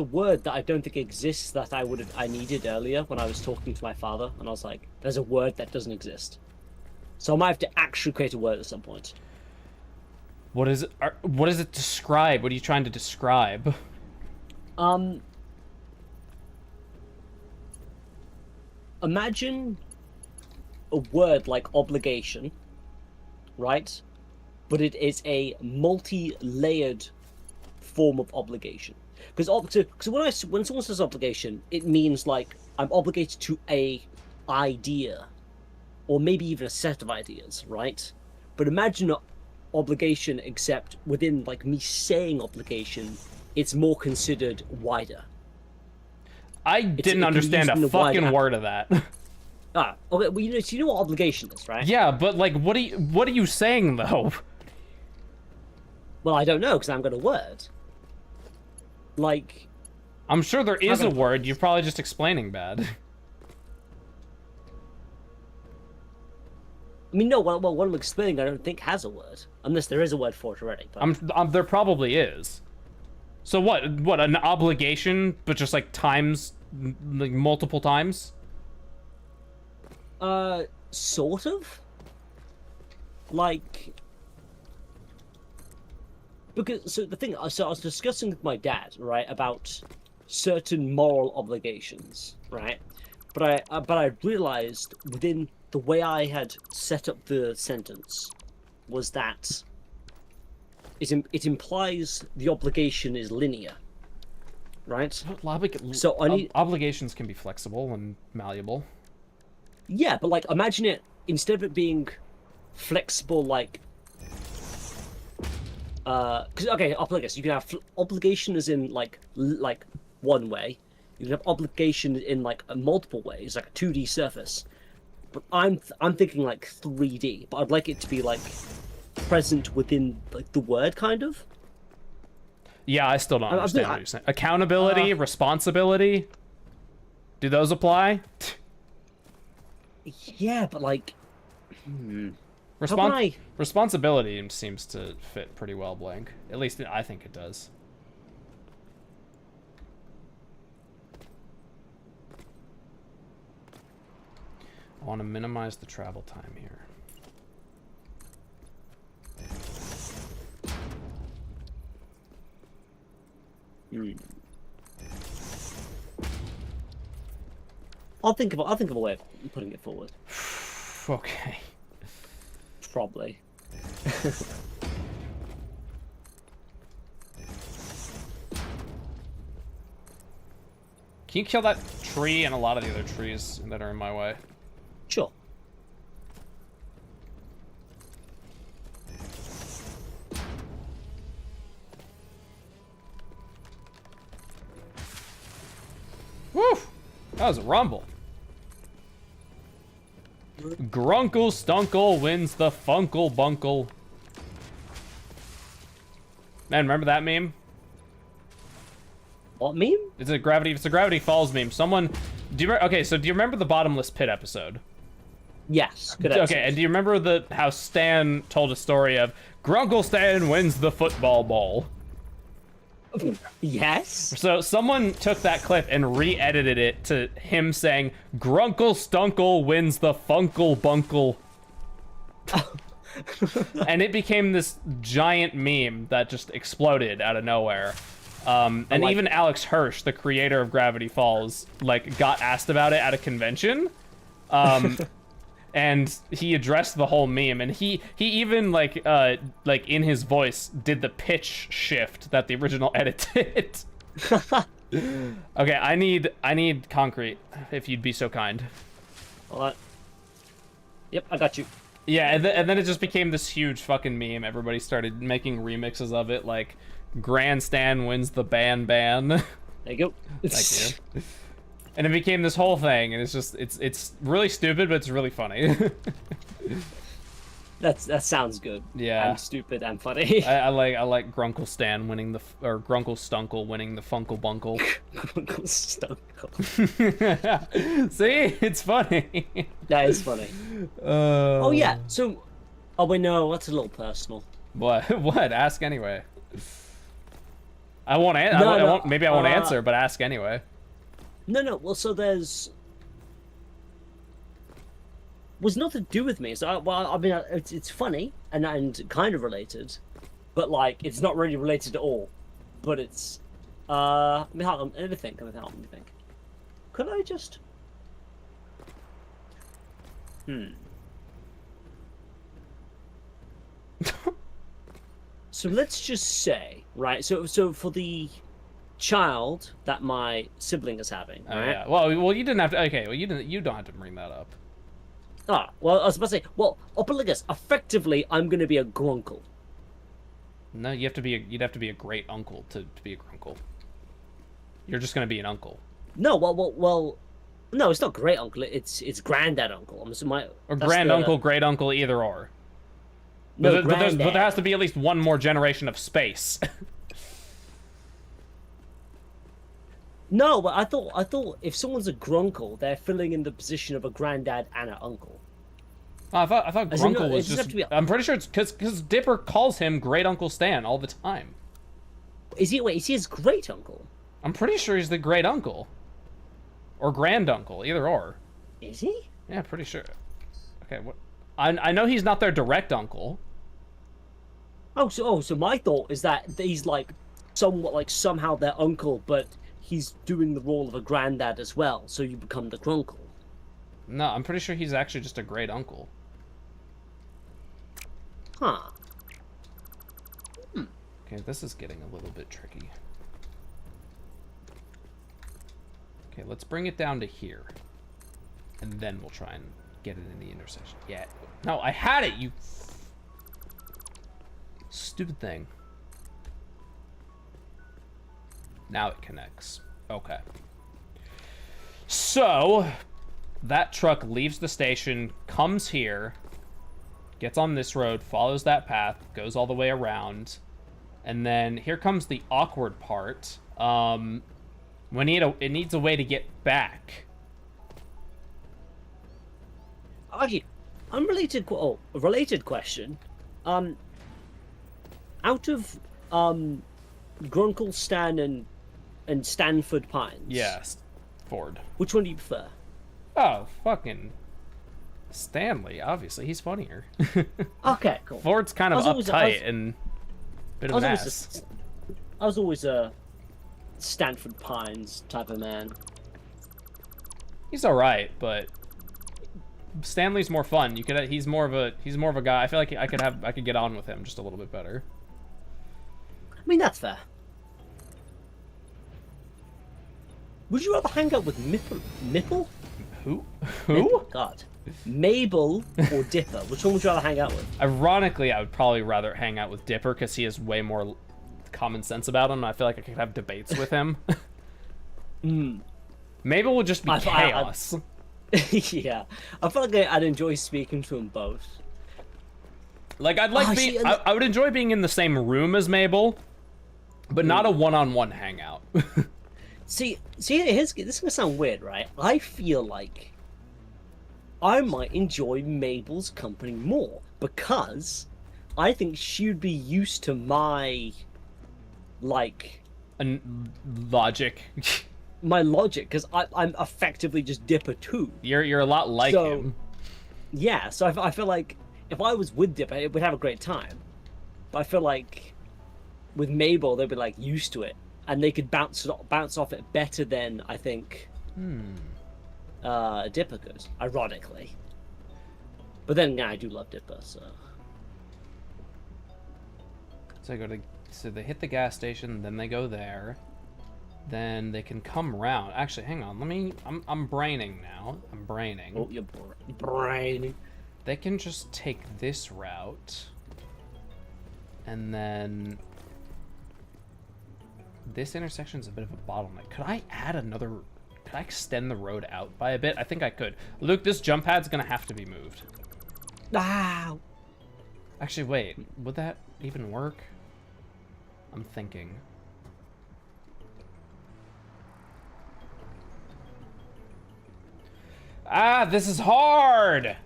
word that I don't think exists that I needed earlier when I was talking to my father, and I was like, there's a word that doesn't exist. So I might have to actually create a word at some point. What is it? What does it describe? What are you trying to describe? Imagine a word like obligation, right? But it is a multi-layered form of obligation. Because when someone says obligation, it means like I'm obligated to a idea, or maybe even a set of ideas, right? But imagine an obligation, except within like me saying obligation, it's more considered wider. I didn't understand a fucking word of that. Okay. Well, you know what obligation is, right? Yeah, but like, what are you saying though? Well, I don't know because I haven't got a word. Like, I'm sure there is a word. You're probably just explaining bad. I mean, no. Well, what I'm explaining, I don't think has a word, unless there is a word for it already. But... there probably is. So what an obligation, but just like times, like multiple times? Sort of. Like, because so I was discussing with my dad, right, about certain moral obligations, right? But I realized within the way I had set up the sentence was that it implies the obligation is linear, right? So obligations can be flexible and malleable. Yeah, but like imagine it, instead of it being flexible, like because okay, obligation, you can have obligation as in like one way. You can have obligation in like multiple ways, like a 2D surface. But I'm thinking like 3D, but I'd like it to be like present within like the word, kind of. Yeah, I still don't understand what you're saying. Accountability, responsibility. Do those apply? Yeah, but like, responsibility seems to fit pretty well, Blank. At least I think it does. I want to minimize the travel time here. I'll think of a way of putting it forward. Okay. Probably. Can you kill that tree and a lot of the other trees that are in my way? Sure. Woo! That was a rumble. Grunkle Stunkle wins the Funkle Bunkle. Man, remember that meme? What meme? It's a Gravity Falls meme. Someone, do you remember the Bottomless Pit episode? Yes. Good episode. Okay, and do you remember how Stan told a story of Grunkle Stan wins the football ball? Yes. So someone took that clip and re-edited it to him saying, Grunkle Stunkle wins the Funkle Bunkle. And it became this giant meme that just exploded out of nowhere. And even Alex Hirsch, the creator of Gravity Falls, like got asked about it at a convention. And he addressed the whole meme, and he even like in his voice did the pitch shift that the original edit did. Okay, I need concrete, if you'd be so kind. What? Yep, I got you. Yeah, and then it just became this huge fucking meme. Everybody started making remixes of it, like Grandstand wins the ban. There you go. Thank you. And it became this whole thing, and it's really stupid, but it's really funny. That sounds good. Yeah. And stupid and funny. I like Grunkle Stan winning Grunkle Stunkle winning the Funkle Bunkle. Grunkle Stunkle. See, it's funny. That is funny. Oh yeah. So, oh wait, no, that's a little personal. What? What? Ask anyway. I won't. Maybe I won't answer, but ask anyway. No. Well, so there's was nothing to do with me. So, I mean, it's funny and kind of related, but like it's not really related at all. But it's let me think. Could I just? So let's just say, right? So for the child that my sibling is having, right? Yeah. Well, you didn't have to. Okay. Well, you didn't. You don't have to bring that up. Well, I was about to say, well, Opelingus, effectively, I'm going to be a grunkle. No, you have to be. You'd have to be a great uncle to be a grunkle. You're just gonna be an uncle. No, well, no, it's not great uncle. It's granddad uncle. Or grand uncle, great uncle, either or. No, but there has to be at least one more generation of space. No, but I thought if someone's a grunkle, they're filling in the position of a granddad and an uncle. I thought Grunkle was just. I'm pretty sure it's because Dipper calls him Great Uncle Stan all the time. Is he his great uncle? I'm pretty sure he's the great uncle. Or grand uncle, either or. Is he? Yeah, pretty sure. Okay, what? I know he's not their direct uncle. So my thought is that he's like somewhat like somehow their uncle, but he's doing the role of a granddad as well, so you become the grunkle. No, I'm pretty sure he's actually just a great uncle. Huh. Okay, this is getting a little bit tricky. Okay, let's bring it down to here. And then we'll try and get it in the intersection. Yeah. No, I had it, you... Stupid thing. Now it connects. Okay. So, that truck leaves the station, comes here, gets on this road, follows that path, goes all the way around, and then here comes the awkward part. It needs a way to get back. Actually, a related question. Out of Grunkle, Stan, and Stanford Pines. Yes, Ford. Which one do you prefer? Oh, fucking Stanley. Obviously, he's funnier. Okay, cool. Ford's kind of uptight and a bit of an ass. I was always a Stanford Pines type of man. He's all right, but Stanley's more fun. He's more of a guy. I feel like I could get on with him just a little bit better. I mean, that's fair. Would you rather hang out with Nipple? Who? God. Mabel or Dipper? Which one would you rather hang out with? Ironically, I would probably rather hang out with Dipper because he has way more common sense about him. I feel like I could have debates with him. Mabel would just be chaos. Yeah. I feel like I'd enjoy speaking to them both. Like, I would enjoy being in the same room as Mabel, but not a one-on-one hangout. See, this is gonna sound weird, right? I feel like I might enjoy Mabel's company more because I think she'd be used to my logic. My logic, because I'm effectively just Dipper too. You're a lot like him. Yeah, so I feel like if I was with Dipper, we'd have a great time. But I feel like with Mabel, they'd be like used to it, and they could bounce off it better than I think Dipper could, ironically. But then, yeah, I do love Dipper, so. So they hit the gas station, then they go there. Then they can come around. Actually, hang on. I'm braining now. I'm braining. Oh, you're braining. They can just take this route. And then this intersection's a bit of a bottleneck. Could I extend the road out by a bit? I think I could. Luke, this jump pad's gonna have to be moved. Ah. Actually, wait. Would that even work? I'm thinking. Ah, this is hard!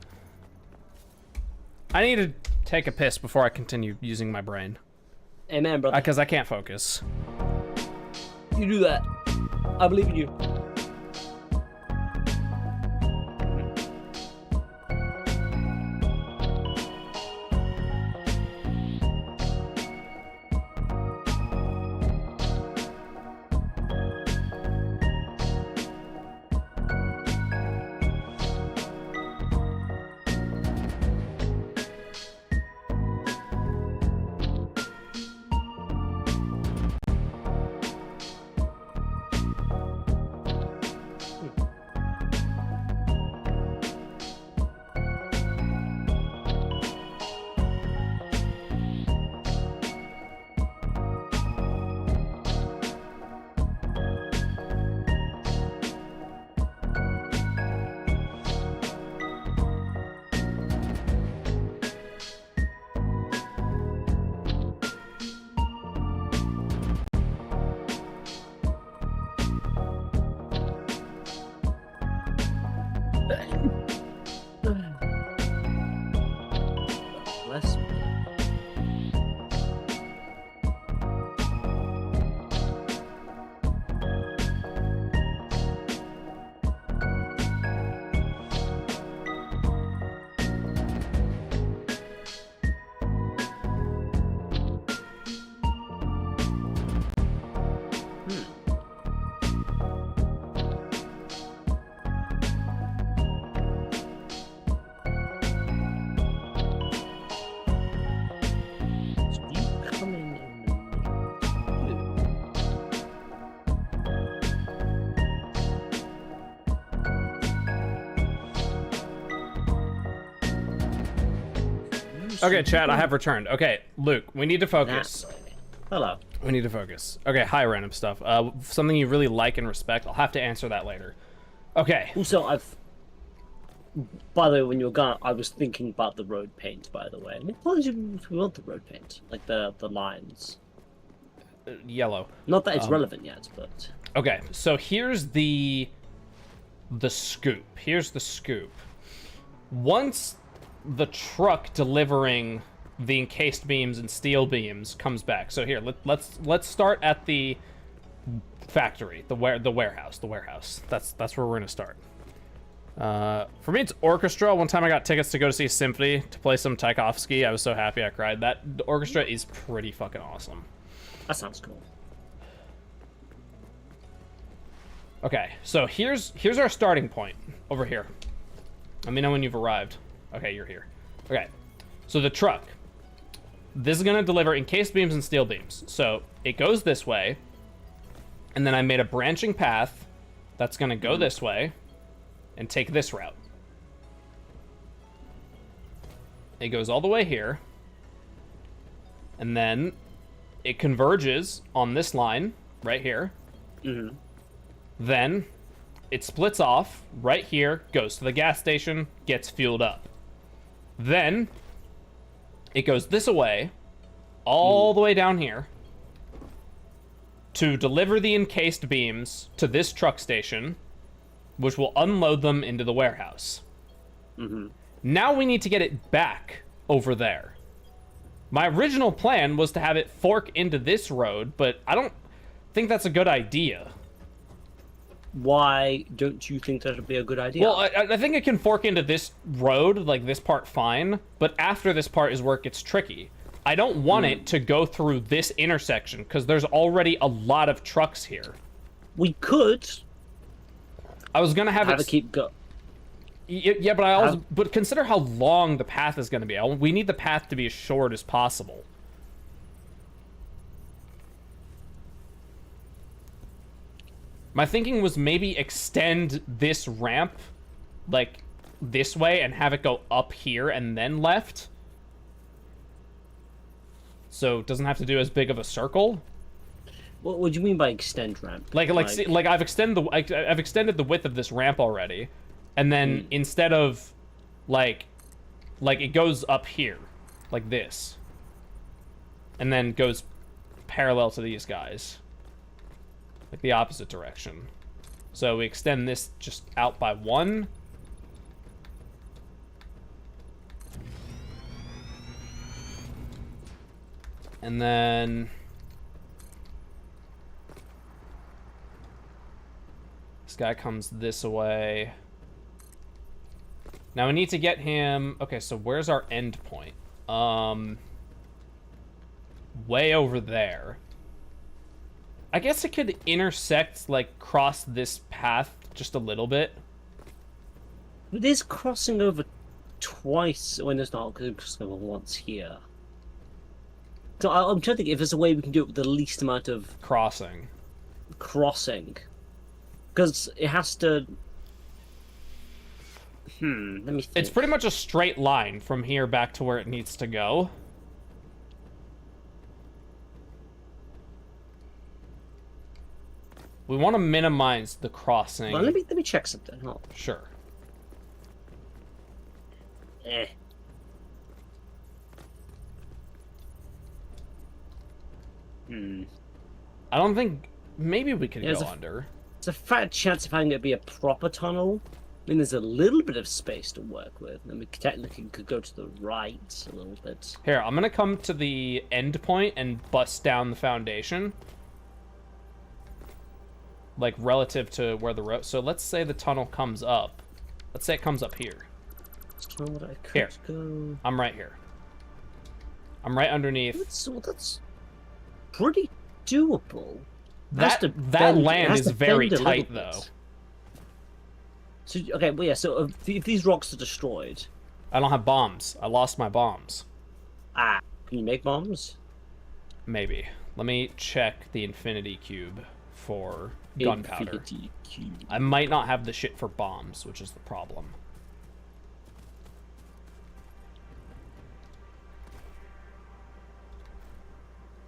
I need to take a piss before I continue using my brain. Amen, brother. Because I can't focus. You do that. I believe in you. Bless me. Okay, chat, I have returned. Okay, Luke, we need to focus. Hello. We need to focus. Okay, hi, random stuff. Something you really like and respect. I'll have to answer that later. Okay. Also, by the way, when you were gone, I was thinking about the road paint, by the way. What color do you want the road paint? Like the lines. Yellow. Not that it's relevant yet, but... Okay, so here's the scoop. Here's the scoop. Once the truck delivering the encased beams and steel beams comes back. So here, let's start at the factory, the warehouse. That's where we're gonna start. For me, it's orchestra. One time I got tickets to go to see a symphony to play some Tchaikovsky. I was so happy I cried. The orchestra is pretty fucking awesome. That sounds cool. Okay, so here's our starting point over here. Let me know when you've arrived. Okay, you're here. Okay, so the truck. This is gonna deliver encased beams and steel beams. So it goes this way, and then I made a branching path that's gonna go this way and take this route. It goes all the way here, and then it converges on this line right here. Mm-hmm. Then it splits off right here, goes to the gas station, gets fueled up. Then it goes this way, all the way down here, to deliver the encased beams to this truck station, which will unload them into the warehouse. Mm-hmm. Now we need to get it back over there. My original plan was to have it fork into this road, but I don't think that's a good idea. Why don't you think that would be a good idea? Well, I think it can fork into this road, like this part fine, but after this part is where it gets tricky. I don't want it to go through this intersection, because there's already a lot of trucks here. We could. I was gonna have it keep go. Yeah, but but consider how long the path is gonna be. We need the path to be as short as possible. My thinking was maybe extend this ramp, like, this way and have it go up here and then left. So it doesn't have to do as big of a circle. What do you mean by extend ramp? Like I've extended the width of this ramp already, and then instead of, like it goes up here, like this, and then goes parallel to these guys. Like the opposite direction. So we extend this just out by one. And then... this guy comes this way. Now we need to get him... okay, so where's our end point? Way over there. I guess it could intersect, like, cross this path just a little bit. It is crossing over twice when it's not, because it's crossing over once here. So I'm trying to think if there's a way we can do it with the least amount of Crossing. Because it has to... let me think. It's pretty much a straight line from here back to where it needs to go. We want to minimize the crossing. Well, let me check something. Hold on. Sure. Eh. I don't think... maybe we could Yeah, go under. There's a fat chance of having it be a proper tunnel. I mean, there's a little bit of space to work with. And we technically could go to the right a little bit. Here, I'm going to come to the end point and bust down the foundation. Like, relative to where the road... so let's say the tunnel comes up. Let's say it comes up here. Here. Go. I'm right here. I'm right underneath. That's pretty doable. That land is very tight, though. So, okay, well, yeah, so if these rocks are destroyed... I don't have bombs. I lost my bombs. can you make bombs? Maybe. Let me check the infinity cube for gunpowder. Infinity cube. I might not have the shit for bombs, which is the problem.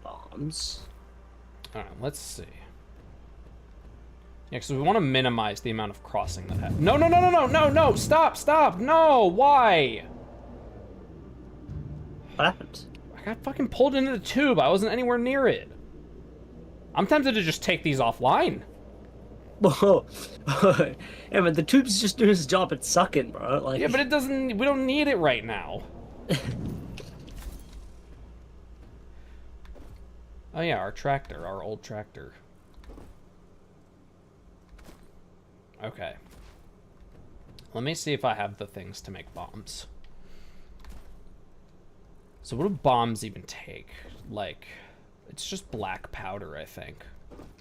Bombs? Alright, let's see. Yeah, because we want to minimize the amount of crossing that happens. No, stop, no, why? What happened? I got fucking pulled into the tube, I wasn't anywhere near it. I'm tempted to just take these offline. Whoa. Yeah, but the tube's just doing its job at sucking, bro. Like... yeah, but it doesn't, we don't need it right now. Oh yeah, our tractor, our old tractor. Okay. Let me see if I have the things to make bombs. So what do bombs even take? Like, it's just black powder, I think.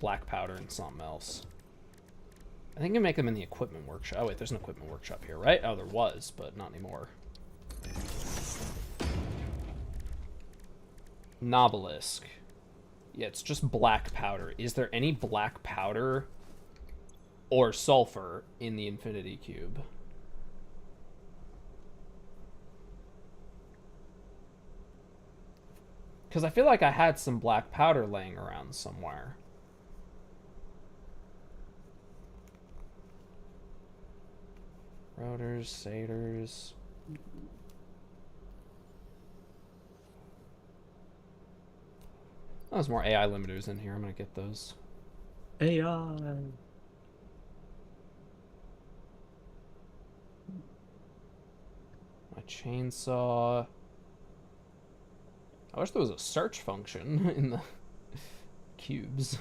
Black powder and something else. I think you can make them in the equipment workshop. Oh wait, there's an equipment workshop here, right? Oh, there was, but not anymore. Novelisk. Yeah, it's just black powder. Is there any black powder or sulfur in the infinity cube? Because I feel like I had some black powder laying around somewhere. Rotors, satyrs. Oh, there's more AI limiters in here. I'm gonna get those. AI. My chainsaw. I wish there was a search function in the cubes.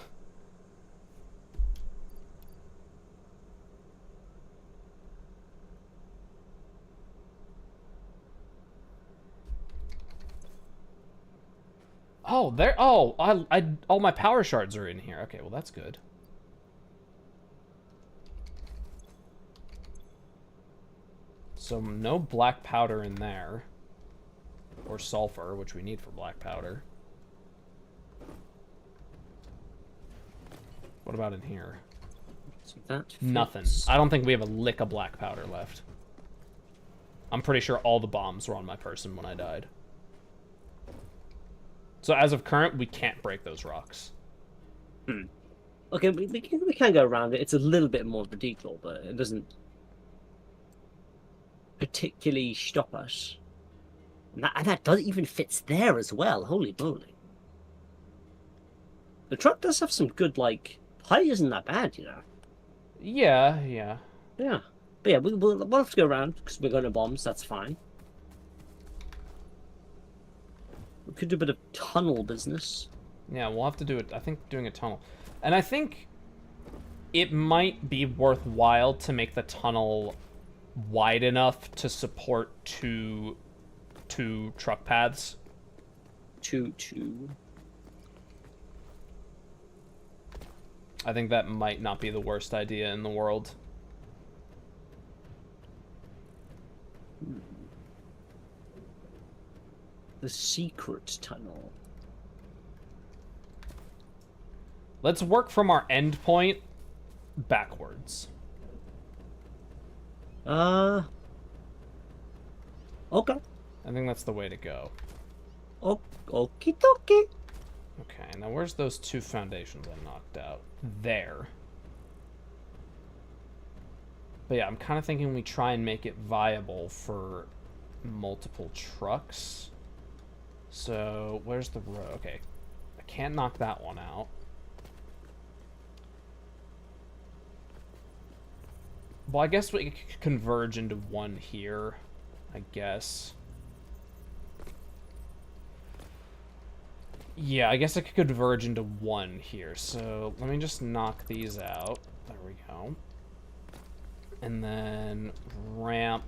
Oh, there. Oh, all my power shards are in here. Okay, well that's good. So no black powder in there, or sulfur, which we need for black powder. What about in here? So that fits. Nothing. I don't think we have a lick of black powder left. I'm pretty sure all the bombs were on my person when I died. So as of current, we can't break those rocks. Okay, we can go around it. It's a little bit more of a detour, but it doesn't particularly stop us. And that does even fits there as well. Holy moly! The truck does have some good, like, height isn't that bad, you know. Yeah. Yeah, but yeah, we'll have to go around because we're going to bombs. That's fine. We could do a bit of tunnel business. Yeah, we'll have to do it. I think doing a tunnel. And I think it might be worthwhile to make the tunnel wide enough to support two truck paths. Two. I think that might not be the worst idea in the world. The secret tunnel. Let's work from our end point backwards. Okay. I think that's the way to go. Okie dokie. Okay, now where's those two foundations I knocked out? There. But yeah, I'm kind of thinking we try and make it viable for multiple trucks. So, where's the road? Okay, I can't knock that one out. Well, I guess we could converge into one here, I guess. Yeah, I guess I could converge into one here. So let me just knock these out. There we go. And then ramp.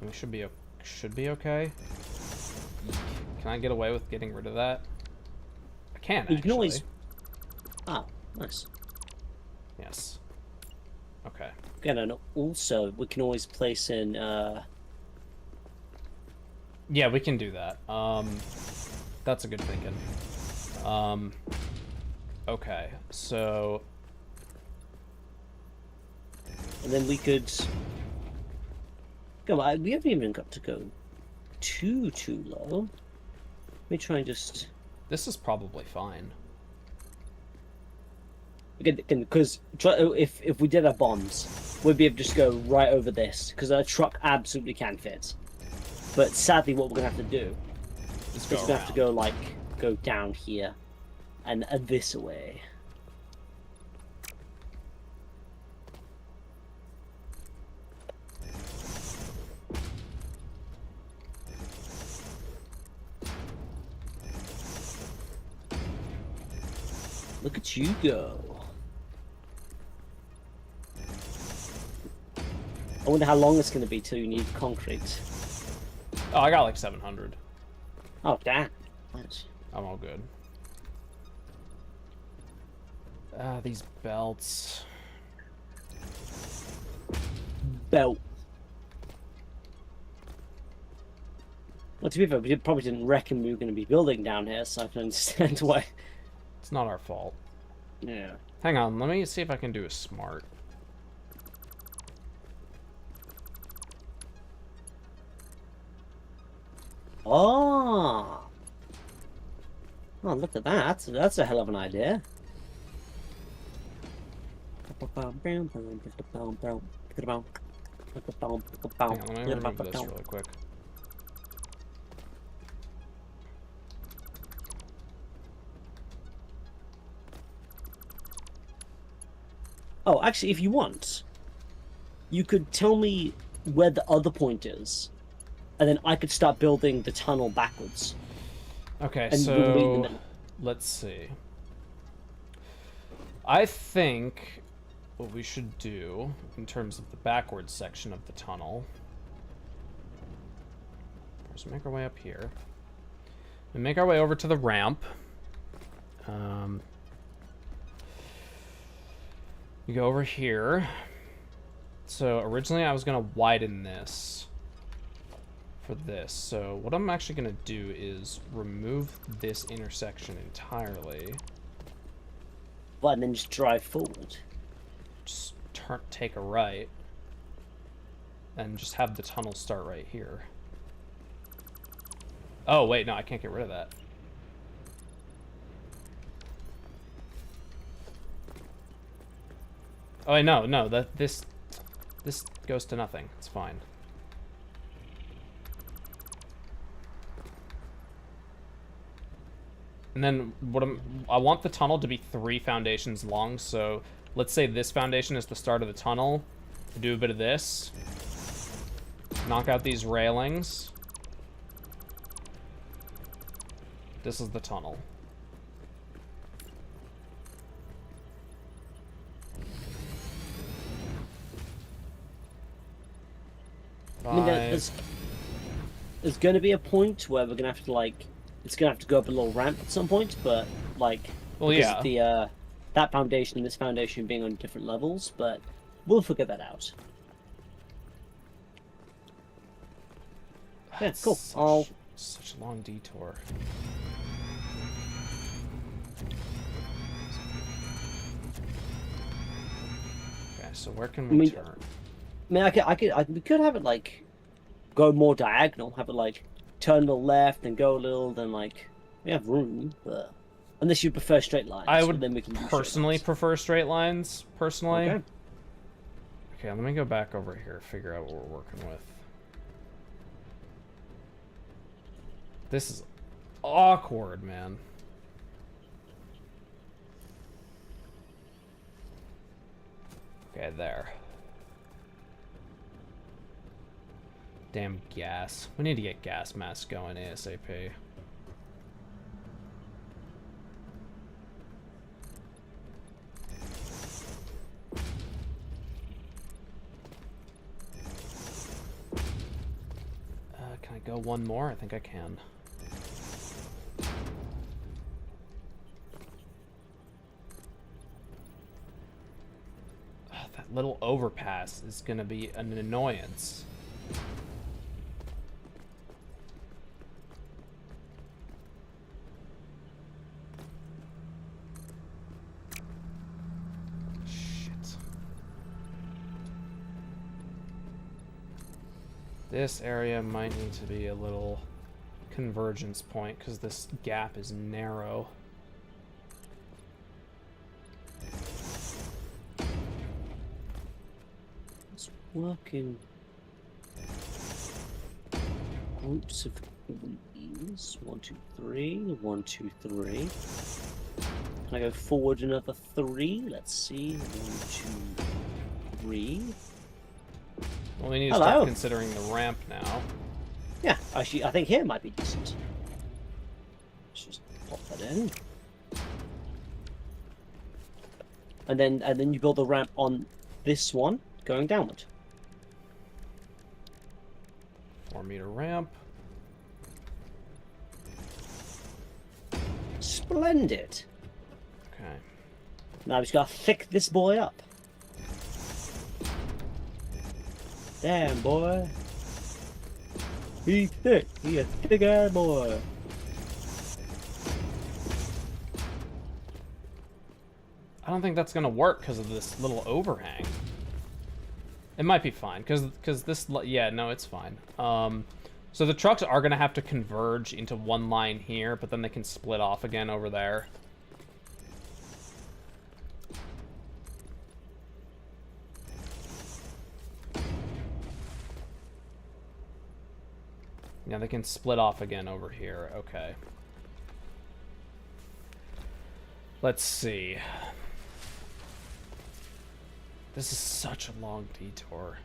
We should be okay. Can I get away with getting rid of that? I can, actually. You can always... Oh, nice. Yes. Okay. Okay, no. Also, we can always place in, Yeah, we can do that. That's a good thinking. Okay, so... And then we could... Come on, we haven't even got to go too low. Let me try and just... This is probably fine. Because if we did our bombs, we'd be able to just go right over this, because our truck absolutely can fit. But sadly, what we're going to have to do is we're going to have to go down here and this way. Look at you go. I wonder how long it's going to be till you need concrete. Oh, I got like 700. Oh, damn. Nice. I'm all good. These belts. Belt. Well, to be fair, we probably didn't reckon we were going to be building down here, so I can understand why. It's not our fault. Yeah. Hang on, let me see if I can do a smart. Oh. Oh, look at that. That's a hell of an idea. Hang on, let me remove this really quick. Oh, actually, if you want, you could tell me where the other point is, and then I could start building the tunnel backwards. Okay, And we'll meet in the so middle. let's see. I think what we should do in terms of the backwards section of the tunnel is make our way up here. We make our way over to the ramp. You go over here. So originally I was gonna widen this for this. So what I'm actually gonna do is remove this intersection entirely. Well, and then just drive forward. Just take a right. And just have the tunnel start right here. Oh wait, no, I can't get rid of that. Oh wait, no, this goes to nothing. It's fine. And then I want the tunnel to be 3 foundations long, so let's say this foundation is the start of the tunnel. Do a bit of this. Knock out these railings. This is the tunnel. I mean, there's going to be a point where we're going to have to, like, it's going to have to go up a little ramp at some point, but, like, well, because yeah. of the, that foundation and this foundation being on different levels, but we'll figure that out. Yeah, cool. Such a long detour. Okay, so where can we turn? I mean, we could have it, like, go more diagonal, have it, like, turn a little left and go a little, then, like, we have room, but unless you prefer straight lines. I would then we can personally prefer straight lines, personally. Okay. Okay, let me go back over here, figure out what we're working with. This is awkward, man. Okay, there. Damn gas. We need to get gas masks going ASAP. Can I go one more? I think I can. That little overpass is gonna be an annoyance. Shit. This area might need to be a little convergence point because this gap is narrow. Working groups of threes. 1, 2, 3. 1, 2, 3. Can I go forward another 3? Let's see. 1, 2, 3. Well, we need to start considering the ramp now. Yeah, actually, I think here might be decent. Let's just pop that in. And then you build a ramp on this one going downward. 4-meter ramp. Splendid. Okay. Now we just gotta thick this boy up. Damn, boy. He thick. He a thick ass boy. I don't think that's gonna work because of this little overhang. It might be fine because this, yeah, no, it's fine. So the trucks are gonna have to converge into one line here, but then they can split off again over there. Yeah, they can split off again over here. Okay. Let's see. This is such a long detour.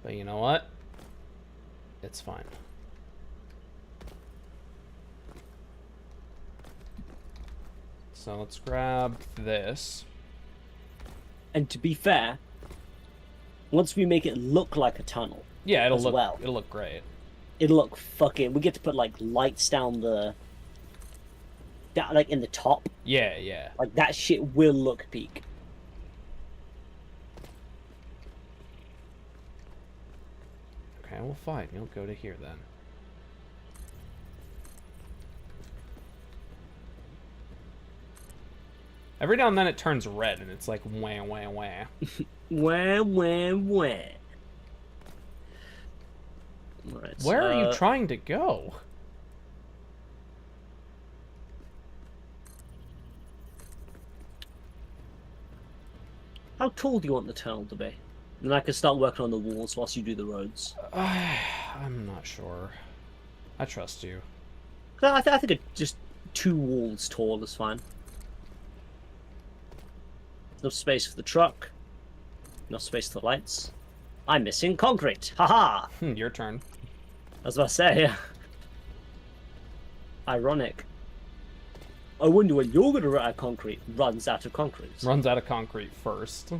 But you know what? It's fine. So let's grab this. And to be fair, once we make it look like a tunnel, yeah, it'll it'll look great. It'll look fucking. We get to put like lights down like in the top. Yeah, yeah. Like that shit will look peak. Okay, well, fine. You'll go to here then. Every now and then it turns red and it's like wah wah wah. Wah wah wah. Right, Where are you trying to go? How tall do you want the tunnel to be? Then I can start working on the walls whilst you do the roads. I'm not sure. I trust you. I think just 2 walls tall is fine. No space for the truck. No space for the lights. I'm missing concrete. Haha! Your turn. I was about to say. Ironic. I wonder when you're going to run out of concrete. Runs out of concrete. Runs out of concrete first.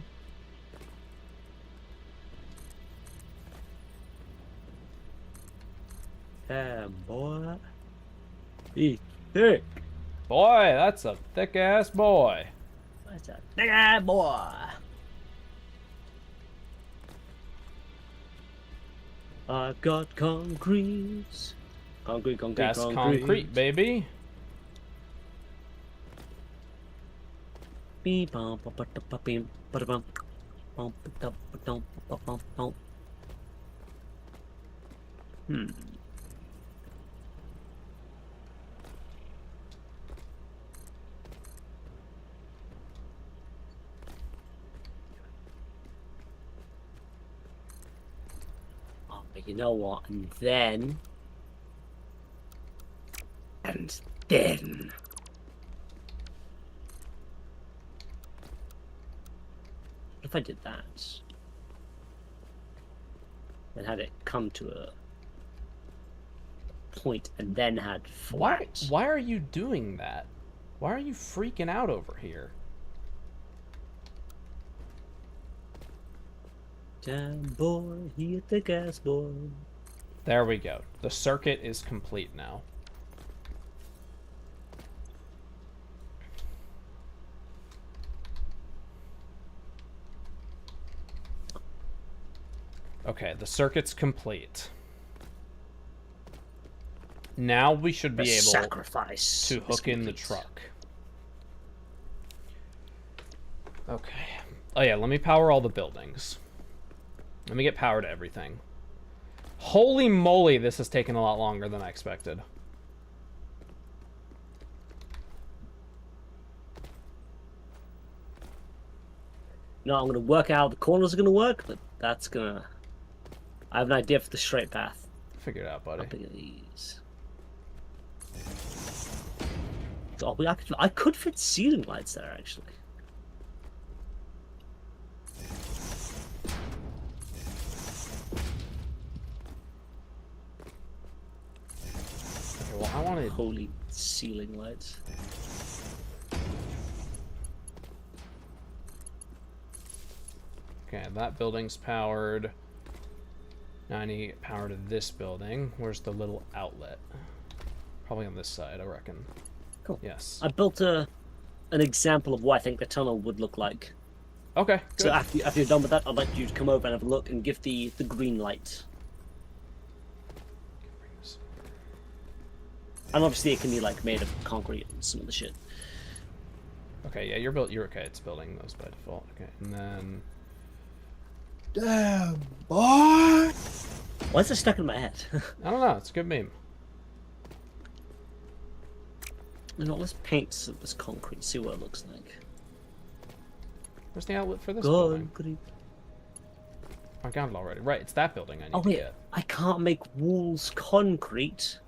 Damn, boy. He thick. Boy, that's a thick-ass boy. That's a big ass boy. I've got concrete. Concrete. That's concrete, baby. Beep, bum, ba, ba, da, ba, beep, ba, da, bum. Bum, ba, da, ba, dum, ba, bum, bum. Oh, but you know what? And then. What if I did that? And had it come to a point and then had flat. Why are you doing that? Why are you freaking out over here? Damn boy, he hit the gas boy. There we go. The circuit is complete now. Okay, the circuit's complete. Now we should be able Sacrifice to hook in the complete. truck. Okay. Oh yeah, let me power all the buildings. Let me get power to everything. Holy moly, this has taken a lot longer than I expected. No, I'm gonna work out how the corners are gonna work, but that's gonna. I have an idea for the straight path. Figure it out, buddy. Up at these. Oh, I could fit ceiling lights there actually. Okay, well, I wanted... Holy ceiling lights. Okay, that building's powered. Now I need power to this building. Where's the little outlet? Probably on this side, I reckon. Cool. Yes. I built an example of what I think the tunnel would look like. Okay, good. So after you're done with that, I'd like you to come over and have a look and give the green light. And obviously it can be like made of concrete and some of the shit. Okay, yeah, you're okay. It's building those by default. Okay, and then... Damn, boy! Why is it stuck in my head? I don't know, it's a good meme. You know, let's paint this concrete, see what it looks like. Where's the outlet for this building? Concrete. I got it already. Right, it's that building I need Oh to wait, get. I can't make walls concrete.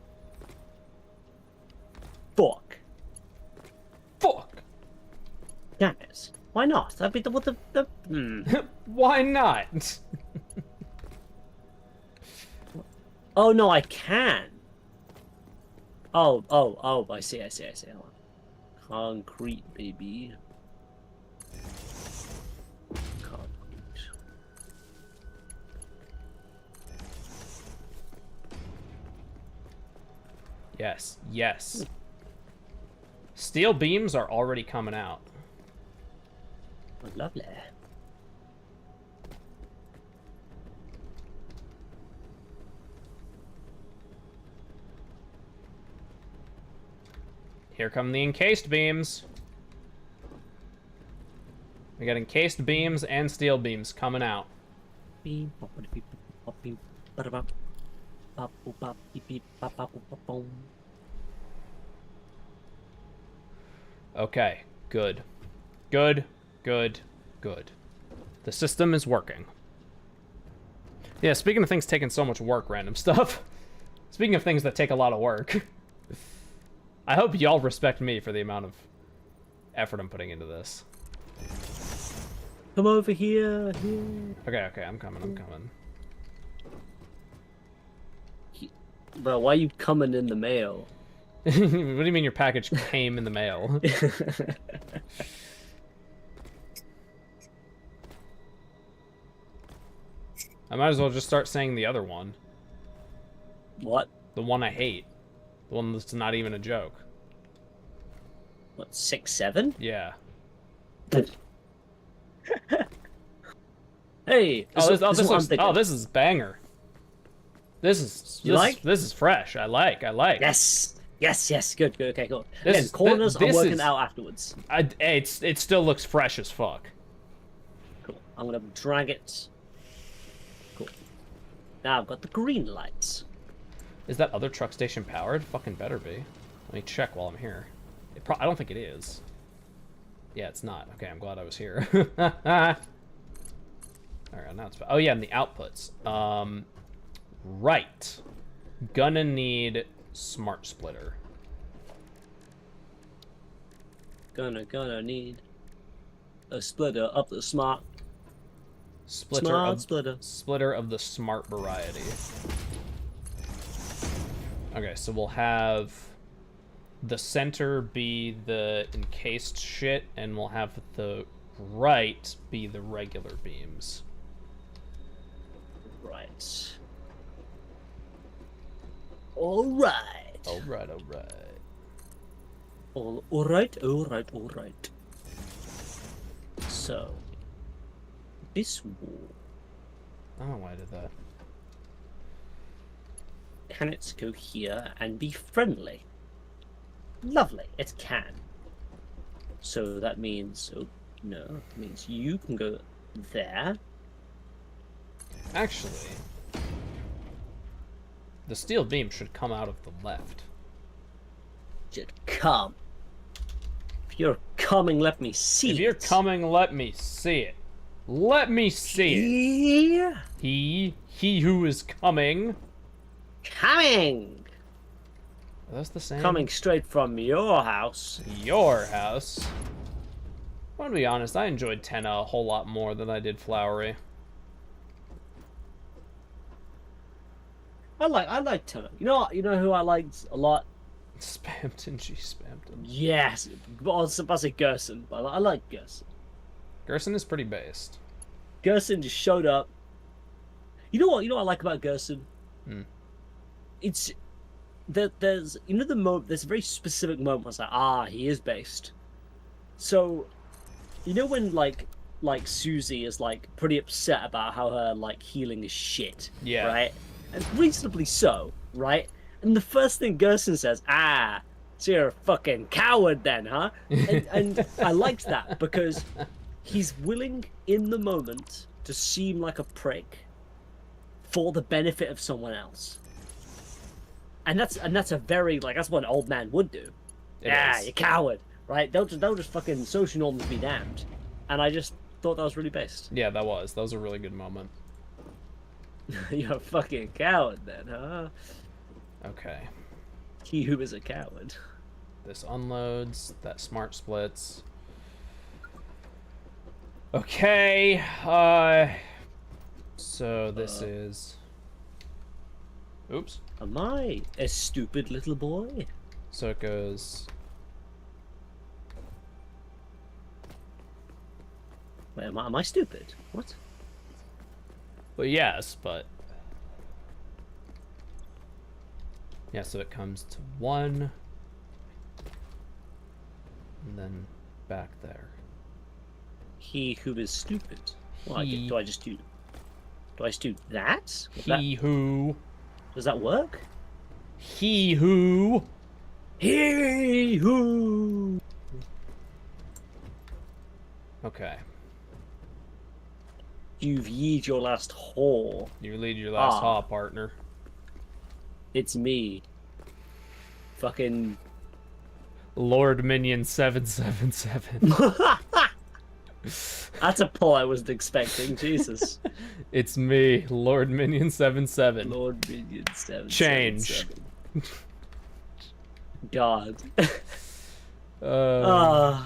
Fuck. Fuck! Damn it. Why not? That'd be the Why not? Oh no, I can. Oh, I see. Hold on. Concrete, baby. Concrete. Yes, yes. Steel beams are already coming out. Oh, lovely. Here come the encased beams. We got encased beams and steel beams coming out. Beep, boppity, beep, bop, beep, ba-da-bop. Bop, boop, bop, beep, beep, bop, bop, boop, bop, boom. Okay, good. Good, good, good. The system is working. Yeah, speaking of things taking so much work, random stuff. Speaking of things that take a lot of work, I hope y'all respect me for the amount of effort I'm putting into this. Come over here. Okay, I'm coming. Bro, why are you coming in the mail? What do you mean your package came in the mail? I might as well just start saying the other one. What? The one I hate. The one that's not even a joke. What, 6, 7? Yeah. Hey, this is banger. This is fresh. I like. Yes, good, okay, cool. This Again, is- corners, I'm this working is- out afterwards. It still looks fresh as fuck. Cool, I'm gonna drag it. Cool. Now I've got the green lights. Is that other truck station powered? Fucking better be. Let me check while I'm here. I don't think it is. Yeah, it's not. Okay, I'm glad I was here. Alright, now it's... Oh, yeah, and the outputs. Right. Gonna need smart splitter. Gonna need a splitter of the smart Splitter of the smart variety. Okay, so we'll have the center be the encased shit, and we'll have the right be the regular beams. Right. Alright. Alright. Alright. So, this wall, I don't know why I did that. can it go here and be friendly? Lovely, it can. So that means, oh no, it means you can go there. Actually, the steel beam should come out of the left. Just come. If you're coming, let me see If you're it. coming, let me see it. Let me see it. Yeah. He who is coming. Coming. Are those the same? Coming straight from your house. Your house. I want to be honest, I enjoyed Tenna a whole lot more than I did Flowery. I like Turner. You know who I liked a lot? Spamton, she Spamton. Yes, I was about to say Gerson, but I like Gerson. Gerson is pretty based. Gerson just showed up. You know what I like about Gerson? It's that there's the moment. There's a very specific moment where it's like, he is based. So, when like Susie is like pretty upset about how her like healing is shit. Yeah. Right. And reasonably so. Right. And the first thing Gerson says, so you're a fucking coward then, huh? And I liked that because he's willing in the moment to seem like a prick for the benefit of someone else. And that's a very that's what an old man would do. It is. You coward, right? They'll just fucking social norms be damned. And I just thought that was really based. Yeah, that was a really good moment. You're a fucking coward then, huh? Okay. He who is a coward. This unloads, that smart splits. Okay, so this is... Oops. Am I a stupid little boy? So it goes... Wait, am I stupid? What? Well, yes, but... Yeah, so it comes to 1. And then back there. He who is stupid. Well, He- do I just do that? He who... Does that work? He who... He who... Okay. You've yeed your last whore. You lead your last Ah. haw, partner. It's me. Fucking... Lord Minion 777. That's a pull I wasn't expecting. Jesus. It's me, Lord Minion 77. Lord Minion 7. Change. God. Uh,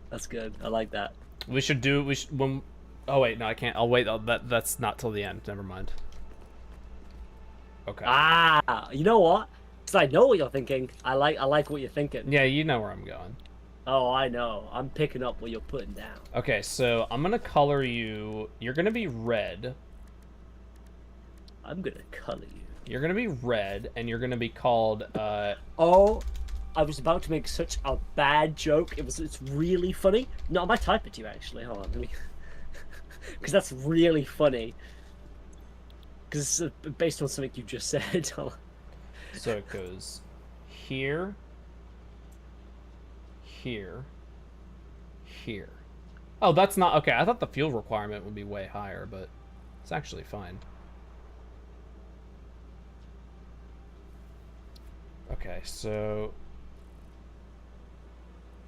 That's good. I like that. we should when. Oh wait, no, I can't. I'll wait. That's not till the end. Never mind. Okay. You know what? Because I know what you're thinking. I like what you're thinking. Yeah, you know where I'm going. Oh, I know. I'm picking up what you're putting down. Okay, so I'm gonna color you. You're gonna be red. I'm gonna color you. You're gonna be red, and you're gonna be called. Oh, I was about to make such a bad joke. It's really funny. No, I might type it to you actually. Hold on, let me. Because that's really funny. Because it's based on something you just said. So it goes here, here, here. Oh, that's not okay. I thought the fuel requirement would be way higher, but it's actually fine. Okay, so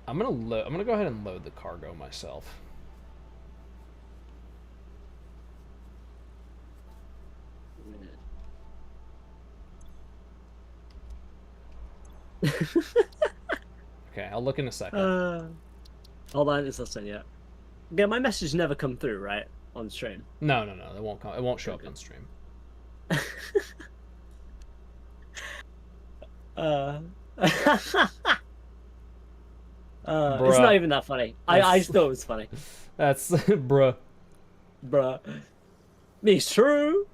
I'm gonna go ahead and load the cargo myself. Okay, I'll look in a second. Hold on, it's not sent yet. Yeah, my message never come through, right? On stream. No, it won't come. It won't show up on stream. It's not even that funny. I just thought it was funny. That's bruh. Bruh. It's true.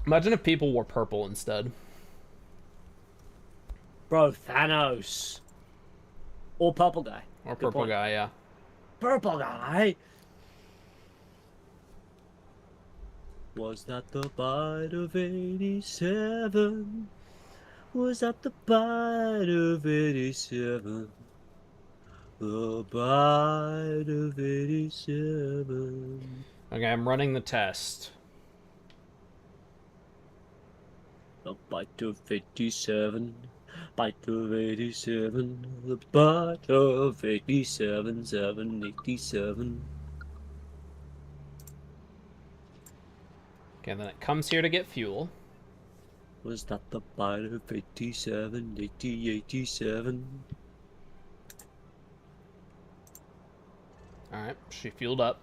Imagine if people wore purple instead. Bro, Thanos. Or purple guy. Or Good purple point. guy, yeah. Purple guy. Was that the bite of 87? Was that the bite of 87? The bite of 87. Okay, I'm running the test. The bite of 87. Bite of 87. The bite of 87. 787. Okay, then it comes here to get fuel. Was that the bite of 87? 87. Alright, she fueled up.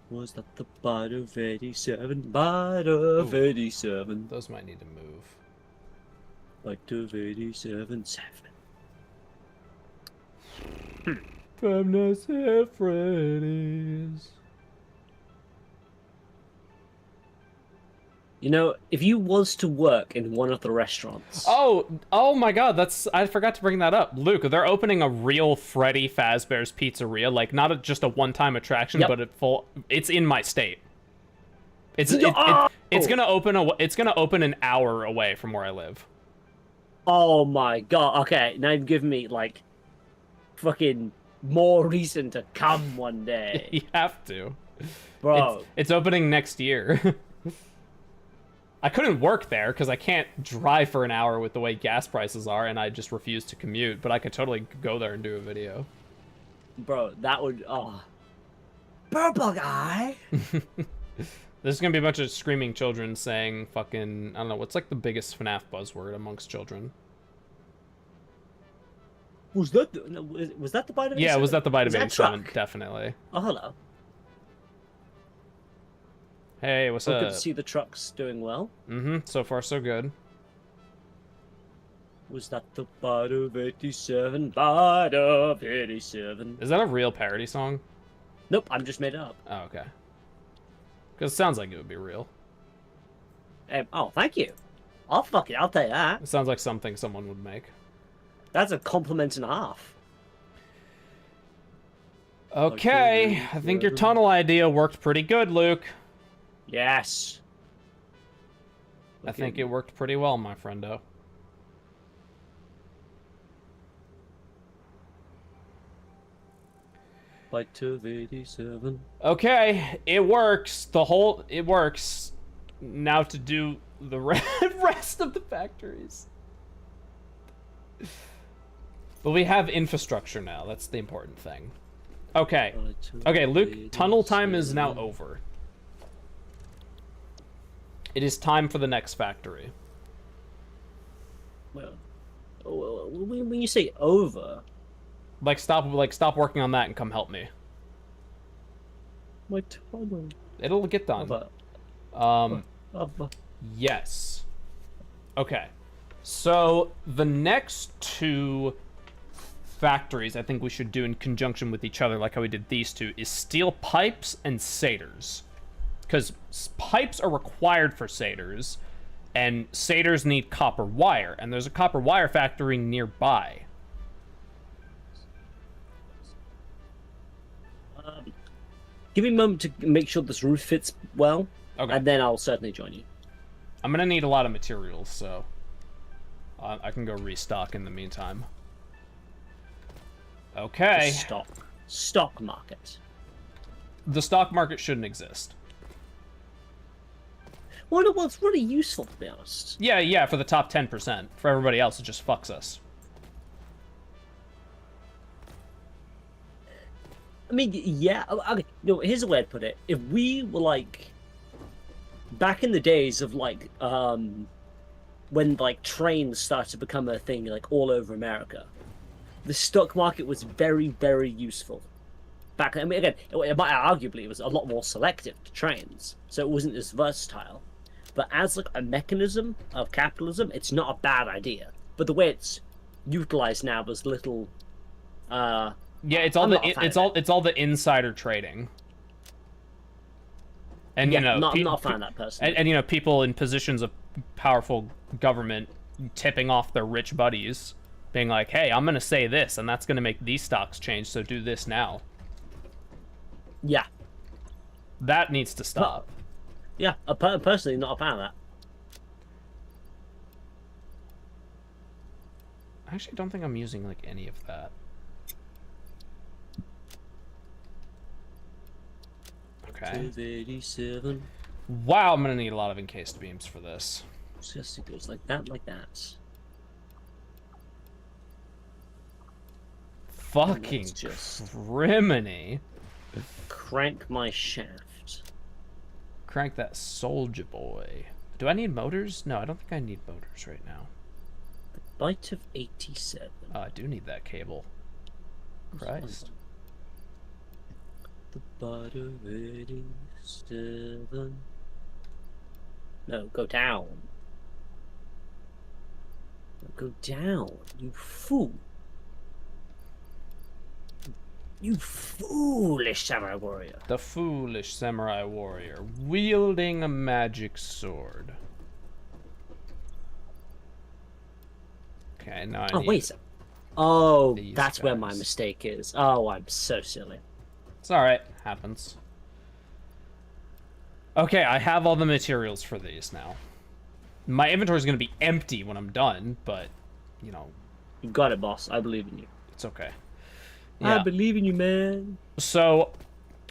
Was that the bite of 87? Bite of 87. Those might need to move. Bite of 87. 7. Five Nights at Freddy's. You know, if you was to work in one of the restaurants... Oh my god, I forgot to bring that up. Luke, they're opening a real Freddy Fazbear's Pizzeria, like not just a one-time attraction, Yep. but it's in my state. It's gonna open an hour away from where I live. Oh my god, okay, now you've given me, like, fucking more reason to come one day. You have to. Bro. It's opening next year. I couldn't work there because I can't drive for an hour with the way gas prices are, and I just refuse to commute, but I could totally go there and do a video. Bro, that would... Oh. Purple guy! There's gonna be a bunch of screaming children saying fucking... I don't know, what's like the biggest FNAF buzzword amongst children? Was that the bite of 87? Yeah, was that the bite of Was that 87? truck? Definitely. Oh, hello. Hey, what's Good up? to see the trucks doing well. Mm-hmm, so far so good. Was that the bite of 87? Bite of 87. Is that a real parody song? Nope, I'm just made it up. Oh, okay. Because it sounds like it would be real. Oh, thank you. I'll tell you that. It sounds like something someone would make. That's a compliment and a half. Okay, I think your tunnel idea worked pretty good, Luke. Yes. I think it worked pretty well, my friendo. Bite of 87. Okay, it works. It works. Now to do the rest of the factories. But we have infrastructure now. That's the important thing. Okay. Okay, Luke, tunnel time is now over. It is time for the next factory. Well, when you say over, Stop working on that and come help me. my tunnel. It'll get done. Yes. Okay. So the next two factories I think we should do in conjunction with each other, like how we did these two, is steel pipes and satyrs. Because pipes are required for satyrs, and satyrs need copper wire, and there's a copper wire factory nearby. Give me a moment to make sure this roof fits well, Okay. and then I'll certainly join you. I'm gonna need a lot of materials, so I can go restock in the meantime. Okay. Stock market. The stock market shouldn't exist. Well, no, it's really useful, to be honest. Yeah, for the top 10%. For everybody else, it just fucks us. I mean, yeah. Okay, no, here's a way to put it. If we were like back in the days of like when like trains started to become a thing like all over America, the stock market was very, very useful. Back, I mean, again, arguably it was a lot more selective to trains, so it wasn't as versatile. But as like a mechanism of capitalism, it's not a bad idea. But the way it's utilized now was little. Yeah, it's all the insider trading. And Yeah, you know, I'm not a fan of that personally. And you know, people in positions of powerful government tipping off their rich buddies, being like, "Hey, I'm gonna say this, and that's gonna make these stocks change. So do this now." Yeah. That needs to stop. Yeah, personally, not a fan of that. I actually don't think I'm using like any of that. Okay. 287. Wow, I'm gonna need a lot of encased beams for this. Just it goes like that, like that. Fucking Let's just criminy. crank my shaft. Crank that soldier boy. Do I need motors? No, I don't think I need motors right now. Bite of 87. Oh, I do need that cable. Christ. The bite of 87. No, go down. Go down, you fool. You foolish samurai warrior. The foolish samurai warrior, wielding a magic sword. Okay, now I Oh, need... wait a second. Oh, these that's where my guys. mistake is. Oh, I'm so silly. It's alright, happens. Okay, I have all the materials for these now. My inventory is going to be empty when I'm done, but, you know, You got it, boss. I believe in you. it's okay. I believe in you, man. So,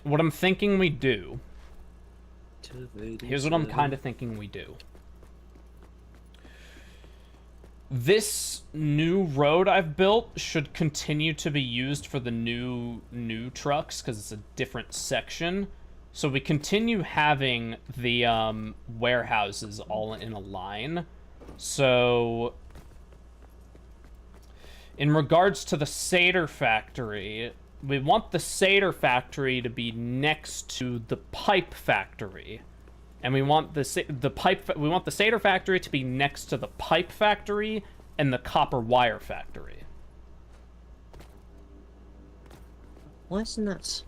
what I'm thinking we do... Here's what I'm kind of thinking we do. This new road I've built should continue to be used for the new trucks, because it's a different section. So we continue having the warehouses all in a line. So... in regards to the Satyr factory, we want the Satyr factory to be next to the pipe factory, and we want the Satyr factory to be next to the pipe factory and the copper wire factory. Why isn't that?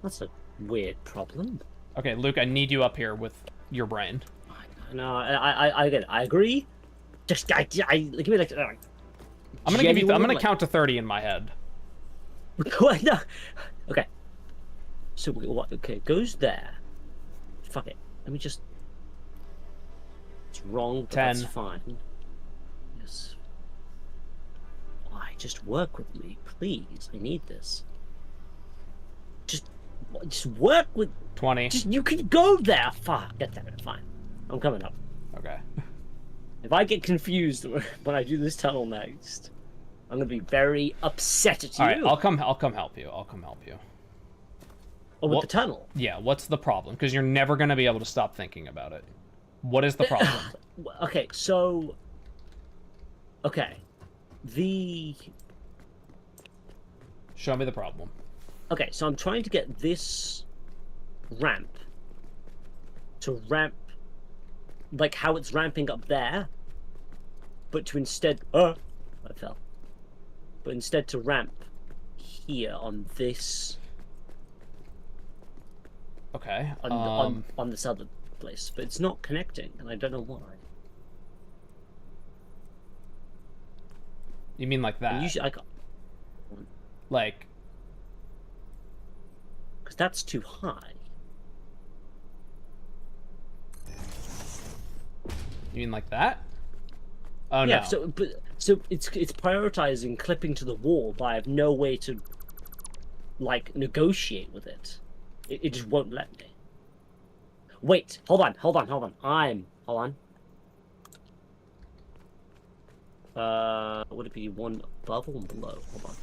That's a weird problem. Okay, Luke, I need you up here with your brain. No, I get it. I agree. Just give me like. I'm gonna count to 30 in my head. What? No. Okay. So what? Okay, it goes there. Fuck it. Let me just. It's wrong. But 10. That's fine. Yes. Why? Just work with me, please. I need this. Just work with. 20. You can go there. Fuck. Get that. Fine. I'm coming up. Okay. If I get confused when I do this tunnel next, I'm gonna be very upset at you. All right, I'll come help you. I'll come help you. Oh, with What- the tunnel. Yeah, what's the problem? Because you're never gonna be able to stop thinking about it. What is the problem? Okay, so. Okay. Show me the problem. Okay, so I'm trying to get this ramp to ramp like how it's ramping up there, but to instead I fell. But instead to ramp here on this Okay. on this other place. But it's not connecting, and I don't know why. You mean like that? And usually I can't, Like, because that's too high. you mean like that? Oh Yeah, no. so it's prioritizing clipping to the wall, but I have no way to like negotiate with it. It just won't let me. Wait, hold on. Hold on. Would it be one above or one below? Hold on.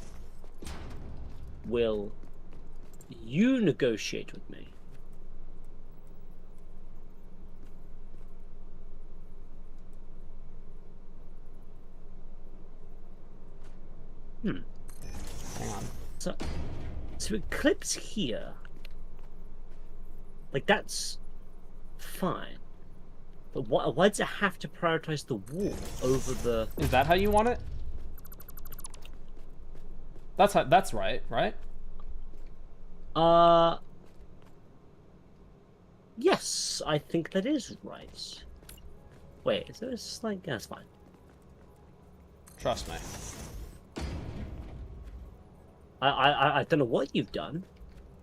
Will you negotiate with me? Hang on. So it clips here. Like, that's fine. But why does it have to prioritize the wall over the... Is that how you want it? That's right, right? Yes, I think that is right. Wait, is there a slight... Yeah, that's fine. Trust me. I don't know what you've done.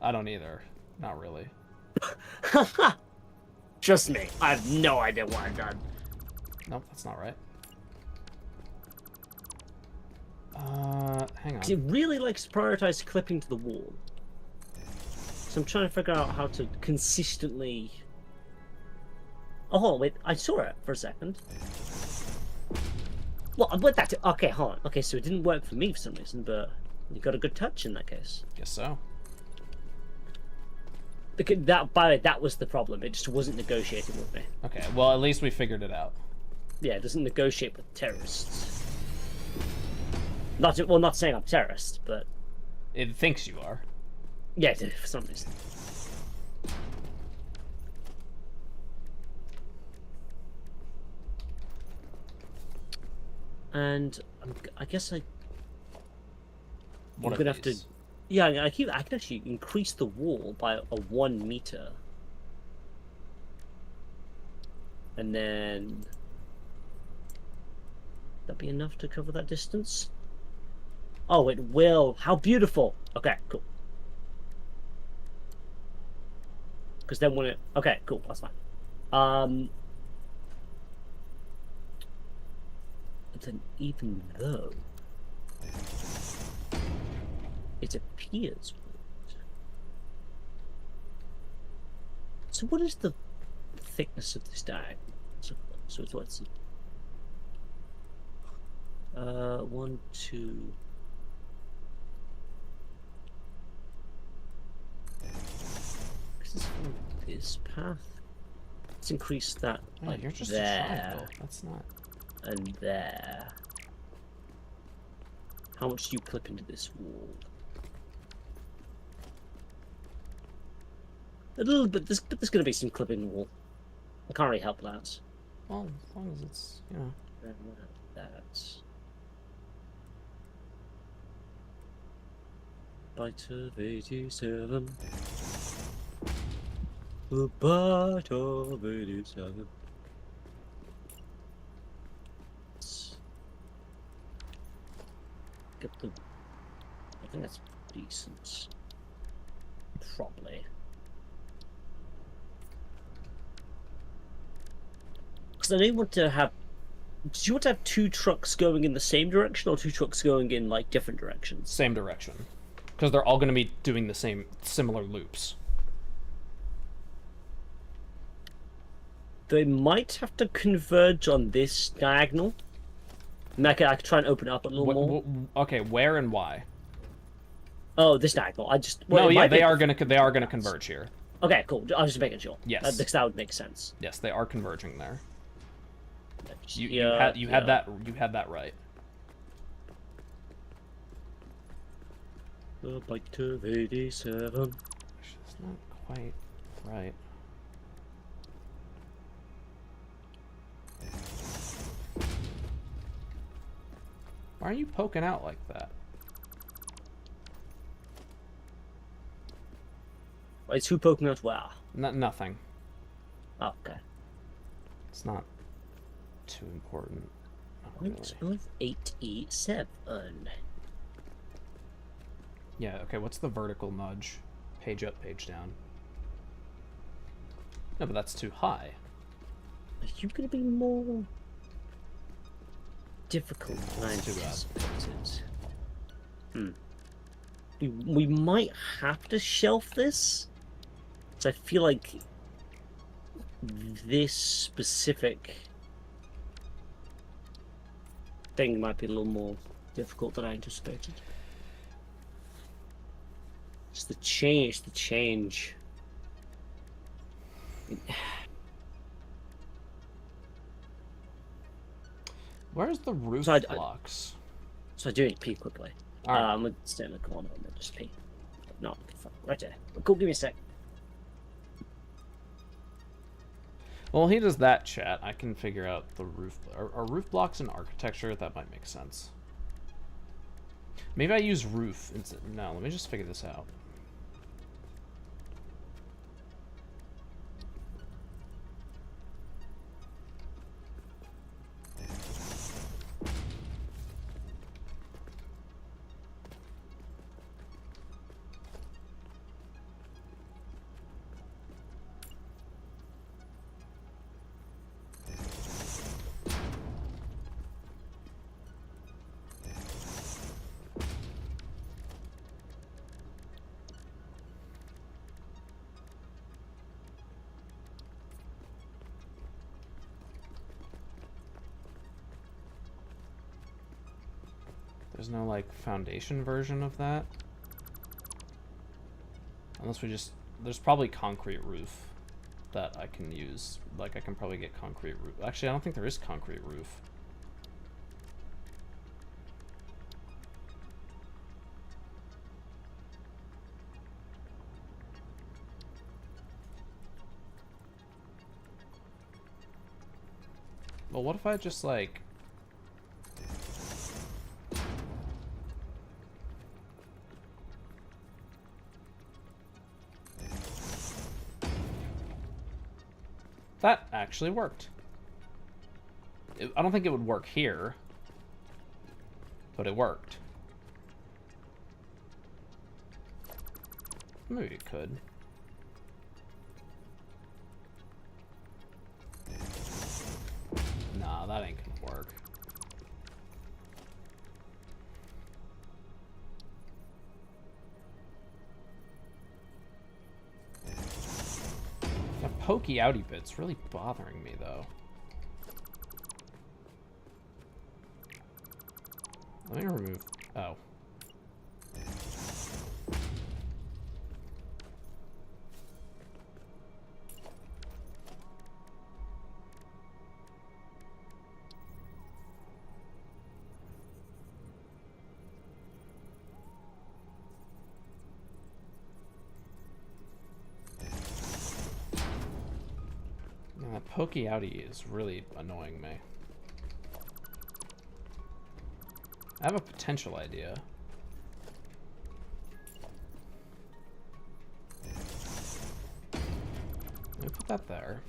I don't either. Not really. Trust me, I have no idea what I've done. Nope, that's not right. Hang on. It really likes to prioritize clipping to the wall. So I'm trying to figure out how to consistently... Oh, hold on, wait, I saw it for a second. Well, with that... Okay, hold on. Okay, so it didn't work for me for some reason, but you got a good touch in that case. Guess so. Because that, by the way, that was the problem. It just wasn't negotiating with me. Okay, well, at least we figured it out. Yeah, it doesn't negotiate with terrorists. Not saying I'm a terrorist, but... It thinks you are. Yeah, it did, for some reason. And I guess I'm gonna have to... Yeah, I can actually increase the wall by a 1 meter. And then... That'd be enough to cover that distance? Oh, it will. How beautiful. Okay, cool. Because then when it... Okay, cool, that's fine. But then even though... It appears weird. So what is the thickness of this diagonal? So it's what's... 1, 2... This is from this path. Let's increase that Oh, like you're just there a triangle. That's not... and there. How much do you clip into this wall? A little bit. There's going to be some clipping in the wall. I can't really help that. Well, as long as it's, you know... That's... Bite of 87. A bite of 87. Let's get the... I think that's decent. Probably. Because I know you want to have... Do you want to have 2 trucks going in the same direction, or 2 trucks going in, like, different directions? Same direction. Because they're all going to be doing the similar loops. They might have to converge on this diagonal. And I could try and open it up a little more. Okay, where and why? Oh, this diagonal. No, yeah, they are gonna converge here. Okay, cool. I was just making sure. Yes. That would make sense. Yes, they are converging there. You Yeah, had that right. The bite of 87. Actually, that's not quite right. Why are you poking out like that? It's who poking out where? Nothing. Okay. It's not too important. Not Point really. of 87. Yeah, okay, what's the vertical nudge? Page up, page down. No, but that's too high. Are you going to be more difficult than I Too bad. anticipated? We might have to shelf this. So I feel like this specific thing might be a little more difficult than I anticipated. It's the change. Where's the roof So blocks? So I do need to pee quickly. All right. I'm gonna stay in the corner and then just pee. No, right there. Cool, give me a sec. Well, he does that, chat. I can figure out the roof. Are roof blocks in architecture? That might make sense. Maybe I use roof instead. No, let me just figure this out. There's no, like, foundation version of that. Unless we just... There's probably concrete roof that I can use. Like, I can probably get concrete roof. Actually, I don't think there is concrete roof. Well, what if I just, like... That actually worked. I don't think it would work here, but it worked. Maybe it could. Nah, that ain't gonna work. That pokey outy bit's really bothering me, though. Let me remove... Oh. Yeah, that pokey outy is really annoying me. I have a potential idea. Let me put that there.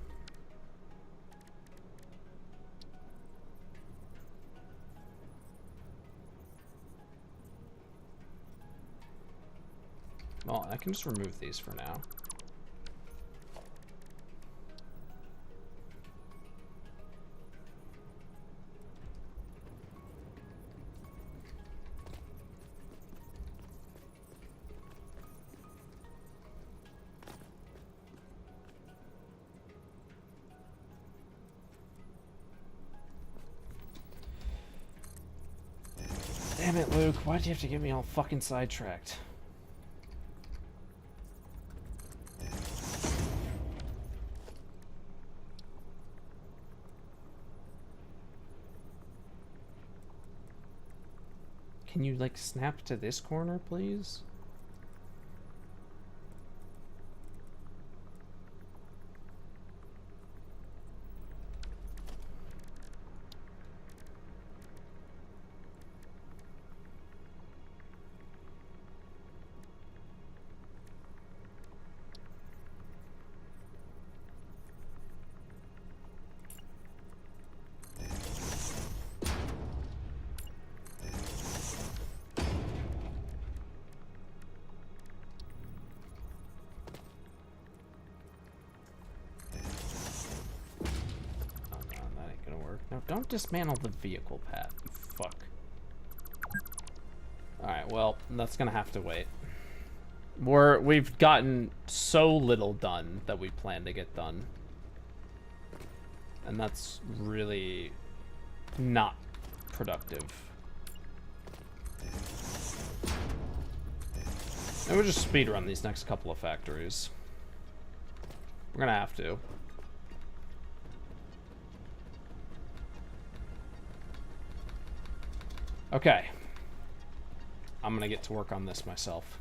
Well, I can just remove these for now. Damn it, Luke. Why'd you have to get me all fucking sidetracked? Can you, like, snap to this corner, please? No, don't dismantle the vehicle path, you fuck. Alright, well, that's gonna have to wait. We've gotten so little done that we plan to get done. And that's really not productive. And we'll just speedrun these next couple of factories. We're gonna have to. Okay. I'm gonna get to work on this myself.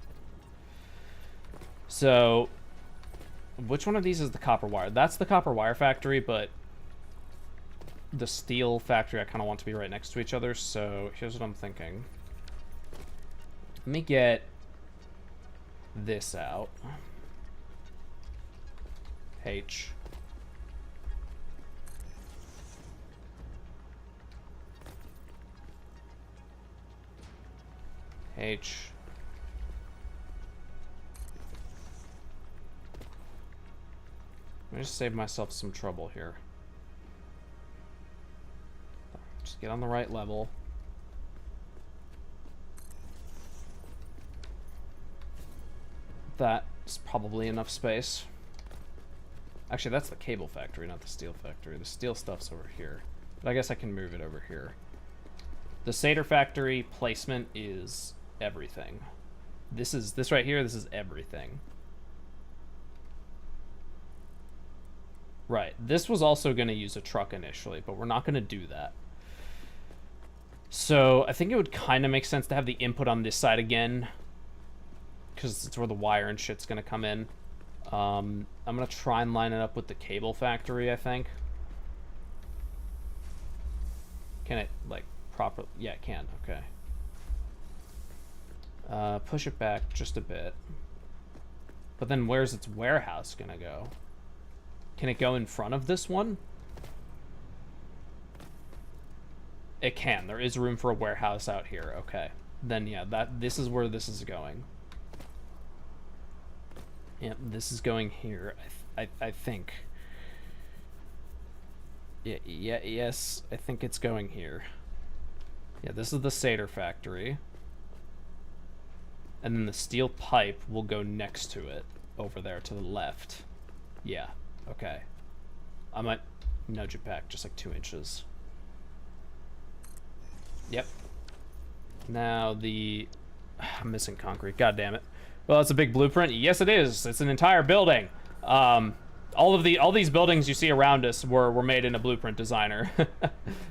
So, which one of these is the copper wire? That's the copper wire factory, but the steel factory I kind of want to be right next to each other, so here's what I'm thinking. Let me get this out. H. H. Let me just save myself some trouble here. Just get on the right level. That's probably enough space. Actually, that's the cable factory, not the steel factory. The steel stuff's over here. But I guess I can move it over here. The Satyr factory placement is everything. This right here, this is everything. Right. This was also going to use a truck initially, but we're not going to do that. So I think it would kind of make sense to have the input on this side again, because it's where the wire and shit's going to come in. I'm going to try and line it up with the cable factory, I think. Can it, like, proper? Yeah, it can. Okay. Push it back just a bit. But then where's its warehouse gonna go? Can it go in front of this one? It can. There is room for a warehouse out here. Okay. Then yeah, this is where this is going. Yep, this is going here. I think. Yeah, yes, I think it's going here. Yeah, this is the Satyr factory. And then the steel pipe will go next to it, over there to the left. Yeah, okay. I might nudge it back just like 2 inches. Yep. Now I'm missing concrete, god damn it. Well, it's a big blueprint. Yes, it is. It's an entire building. All these buildings you see around us were made in a blueprint designer.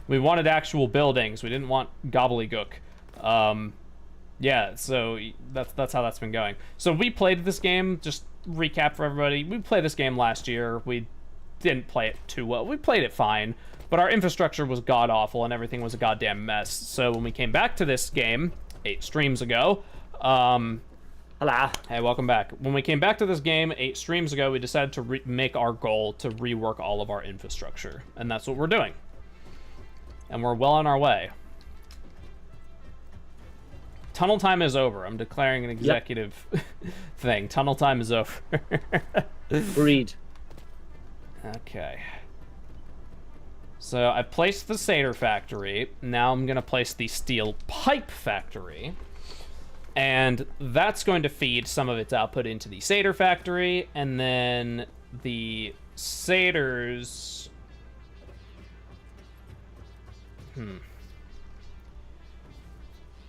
We wanted actual buildings. We didn't want gobbledygook. Yeah, so that's how that's been going. So we played this game, just recap for everybody. We played this game last year. We didn't play it too well. We played it fine, but our infrastructure was god-awful and everything was a goddamn mess. So when we came back to this game 8 streams ago, Hello. hey, welcome back. When we came back to this game 8 streams ago, we decided to make our goal to rework all of our infrastructure. And that's what we're doing. And we're well on our way. Tunnel time is over. I'm declaring an executive thing. Tunnel time is over. Agreed. Okay. So I placed the Satyr factory. Now I'm going to place the steel pipe factory. And that's going to feed some of its output into the Satyr factory. And then the Satyrs...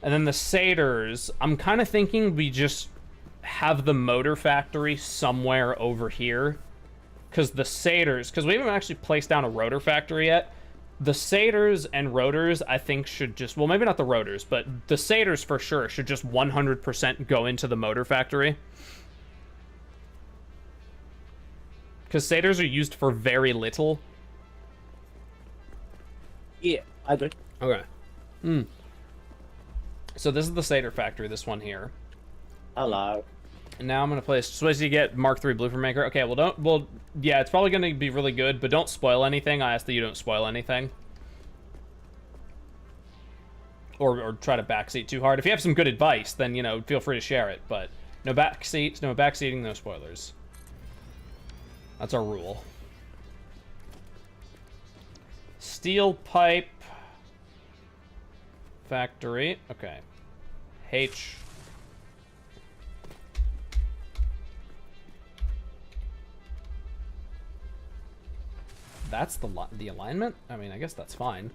And then the satyrs, I'm kind of thinking we just have the motor factory somewhere over here. Because the satyrs, because we haven't actually placed down a rotor factory yet. The satyrs and rotors, I think, should just, well, maybe not the rotors, but the satyrs for sure should just 100% go into the motor factory. Because satyrs are used for very little. Yeah, I agree. Okay. So this is the satyr factory, this one here. Hello. And now I'm gonna place. Supposed to get Mark III Blueprint Maker. Okay, well don't. Well, yeah, it's probably gonna be really good, but don't spoil anything. I ask that you don't spoil anything, or try to backseat too hard. If you have some good advice, then feel free to share it. But no backseats, no backseating, no spoilers. That's our rule. Steel pipe factory. Okay. H. That's the alignment. I mean, I guess that's fine.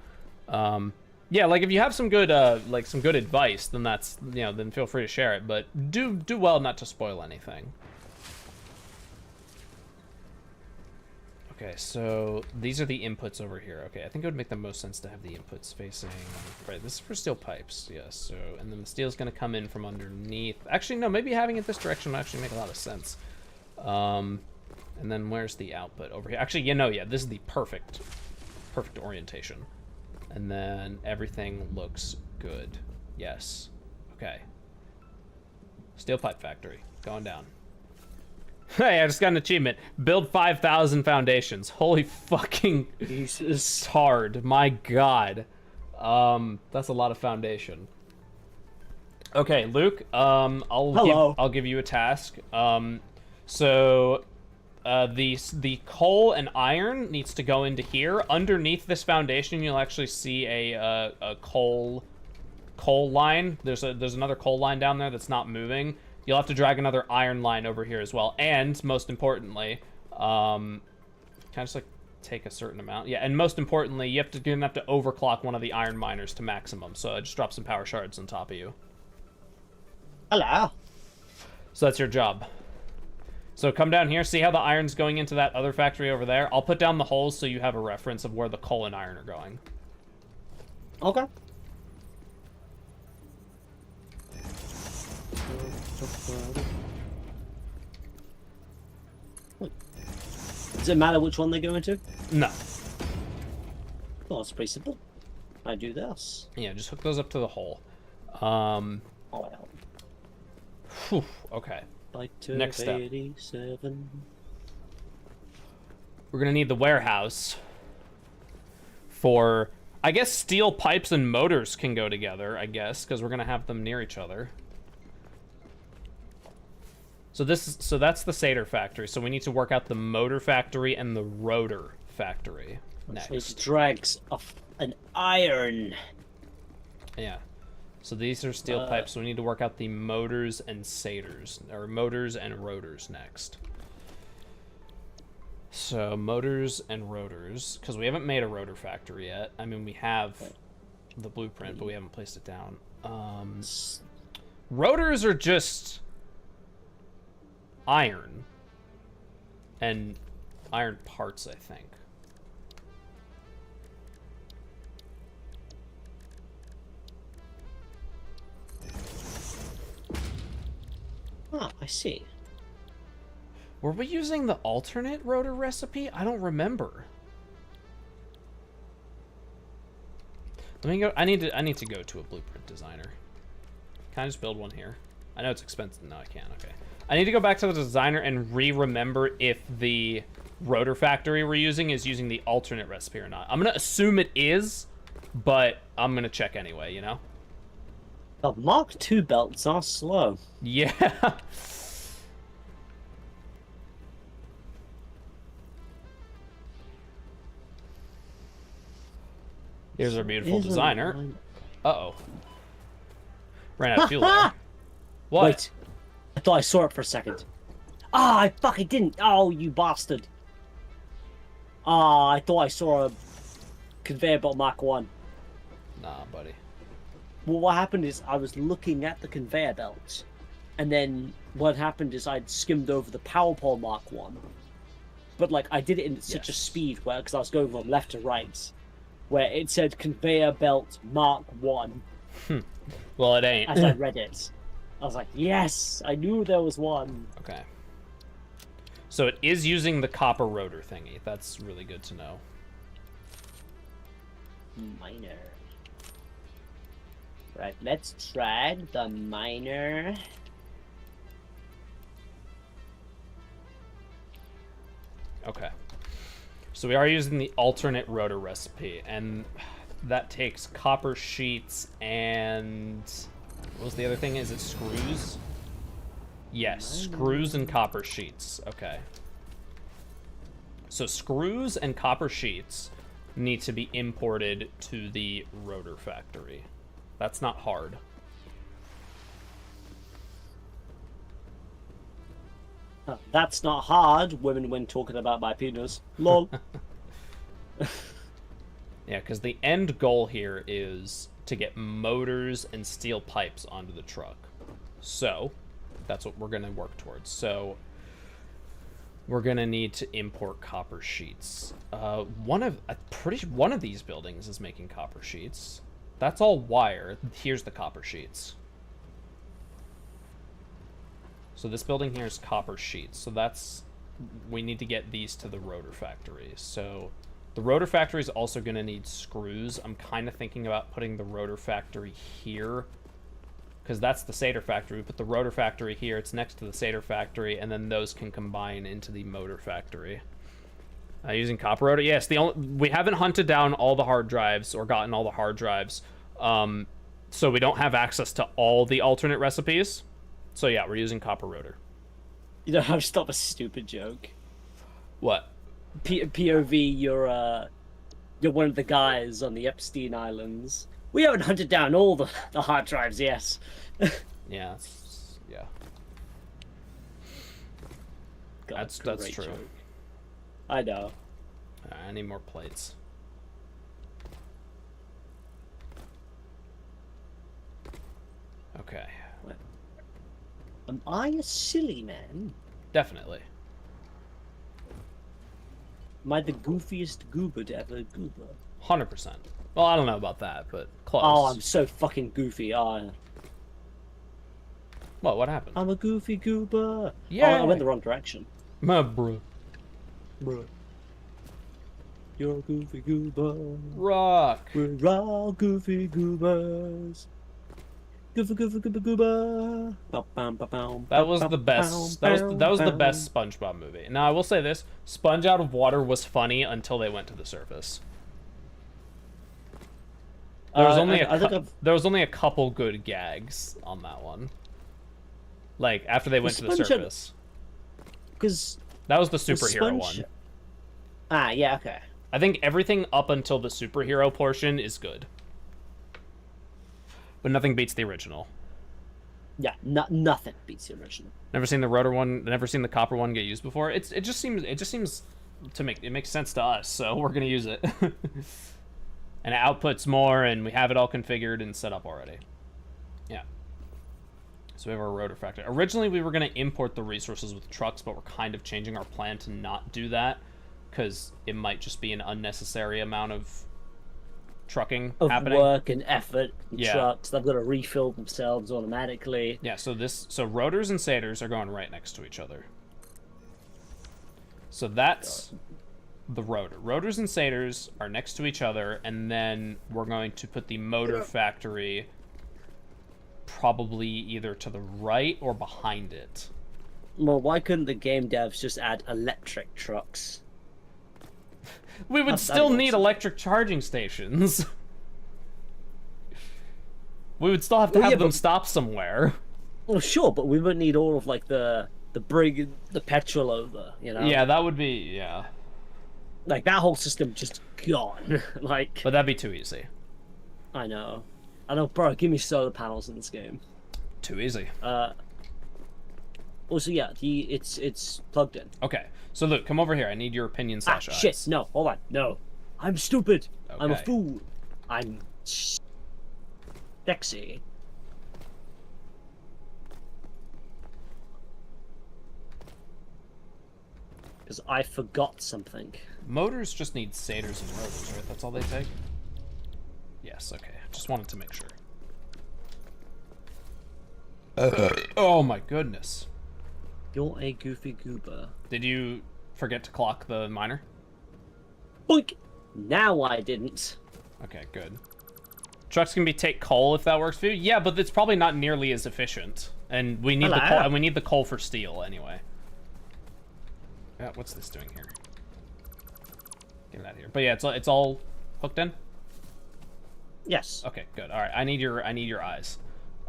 Yeah, like if you have some good advice, then that's then feel free to share it. But do well not to spoil anything. Okay, so these are the inputs over here. Okay, I think it would make the most sense to have the inputs facing. Right, this is for steel pipes. Yes. So and then the steel's going to come in from underneath. Actually, no. Maybe having it this direction would actually make a lot of sense. And then where's the output? Over here. Actually, yeah, this is the perfect orientation. And then everything looks good. Yes. Okay. Steel pipe factory. Going down. Hey, I just got an achievement. Build 5,000 foundations. Holy fucking Jesus. tard. My god. That's a lot of foundation. Okay, Luke, I'll give you a task. So the coal and iron needs to go into here. Underneath this foundation, you'll actually see a coal line. There's another coal line down there that's not moving. You'll have to drag another iron line over here as well. And most importantly, can I just take a certain amount? Yeah, and most importantly, you're gonna have to overclock one of the iron miners to maximum. So I just drop some power shards on top of you. Hello. So that's your job. So come down here, see how the iron's going into that other factory over there? I'll put down the holes so you have a reference of where the coal and iron are going. Okay. Does it matter which one they go into? No. Well, it's pretty simple. I do this. Yeah, just hook those up to the hole. Oh, well. Whew, okay. Next step. 87. We're gonna need the warehouse for, I guess, steel pipes and motors can go together, I guess, because we're gonna have them near each other. So that's the satyr factory. So we need to work out the motor factory and the rotor factory next. It drags off an iron. Yeah. So these are steel pipes, so we need to work out the motors and satyrs, or motors and rotors next. So motors and rotors, because we haven't made a rotor factory yet. I mean, we have the blueprint, but we haven't placed it down. Rotors are just iron and iron parts, I think. Ah, I see. Were we using the alternate rotor recipe? I don't remember. Let me go. I need to go to a blueprint designer. Can I just build one here? I know it's expensive. No, I can't. Okay. I need to go back to the designer and remember if the rotor factory we're using is using the alternate recipe or not. I'm gonna assume it is, but I'm gonna check anyway. You know. The Mark II belts are slow. Yeah. Here's our beautiful designer. Uh-oh. Ran out of fuel there. What? Wait. I thought I saw it for a second. Ah, I fucking didn't. Oh, you bastard. Ah, I thought I saw a conveyor belt Mark 1. Nah, buddy. Well, what happened is I was looking at the conveyor belt, and then what happened is I'd skimmed over the power pole Mark 1. But, like, I did it in such a speed where, because I was going from left to right, where it said conveyor belt Mark 1 Well, it ain't. as I read it. I was like, yes, I knew there was one. Okay. So it is using the copper rotor thingy. That's really good to know. Miner. Right, let's try the miner. Okay. So we are using the alternate rotor recipe, and that takes copper sheets and... What was the other thing? Is it screws? Yes, screws and copper sheets. Okay. So screws and copper sheets need to be imported to the rotor factory. That's not hard. That's not hard, women when talking about my penis. Lol. Yeah, because the end goal here is to get motors and steel pipes onto the truck. So, that's what we're going to work towards. So, we're going to need to import copper sheets. One of these buildings is making copper sheets. That's all wire. Here's the copper sheets. So this building here is copper sheets. So we need to get these to the rotor factory. So the rotor factory is also going to need screws. I'm kind of thinking about putting the rotor factory here, because that's the Satyr factory. We put the rotor factory here. It's next to the Satyr factory, and then those can combine into the motor factory. Using copper rotor. Yes, we haven't hunted down all the hard drives or gotten all the hard drives, so we don't have access to all the alternate recipes. So yeah, we're using copper rotor. You know how to stop a stupid joke? What? POV, you're one of the guys on the Epstein Islands. We haven't hunted down all the hard drives, yes. Yeah, yeah. God, That's great true. joke. I know. I need more plates. Okay. Am I a silly man? Definitely. Am I the goofiest goober to ever goober? 100%. Well, I don't know about that, but close. Oh, I'm so fucking goofy. Oh, What happened? I'm a goofy goober. Yeah. Oh, I went the wrong direction. My bro. Bro. You're a goofy goober. Rock. We're all goofy goobers. Goofer, goofer, goober, goober. That was the best. That was the best SpongeBob movie. Now I will say this: Sponge Out of Water was funny until they went to the surface. There was only a couple good gags on that one. Like after they went to the surface. Because that was the superhero one. Ah, yeah, okay. I think everything up until the superhero portion is good. But nothing beats the original. Yeah, nothing beats the original. Never seen the rotor one, never seen the copper one get used before. It just seems to makes sense to us, so we're gonna use it. And it outputs more, and we have it all configured and set up already. Yeah. So we have our rotor factory. Originally, we were gonna import the resources with trucks, but we're kind of changing our plan to not do that, because it might just be an unnecessary amount of trucking happening. Work and effort and trucks. They've got to refill themselves automatically. Yeah, so rotors and satyrs are going right next to each other. So that's the rotor. Rotors and satyrs are next to each other, and then we're going to put the motor factory probably either to the right or behind it. Well, why couldn't the game devs just add electric trucks? We would still need electric charging stations. We would still have to have them stop somewhere. Well, sure, but we wouldn't need all of like the petrol over, you know? Yeah, that would be like that whole system just gone. Like, but that'd be too easy. I know, bro. Give me solar panels in this game. Too easy. Also, yeah, it's plugged in. Okay, so Luke, come over here. I need your opinion slash eyes. Shit! No, hold on. No, I'm stupid. Okay. I'm a fool. Sexy. Because I forgot something. Motors just need satyrs and rotors, right? That's all they take? Yes, okay. Just wanted to make sure. Oh my goodness. You're a goofy goober. Did you forget to clock the miner? Boink! Now I didn't. Okay, good. Trucks can take coal if that works for you. Yeah, but it's probably not nearly as efficient. And we need the coal, and we need the coal for steel anyway. Yeah, what's this doing here? Get it out of here. But yeah, it's all hooked in? Yes. Okay, good. All right, I need your eyes.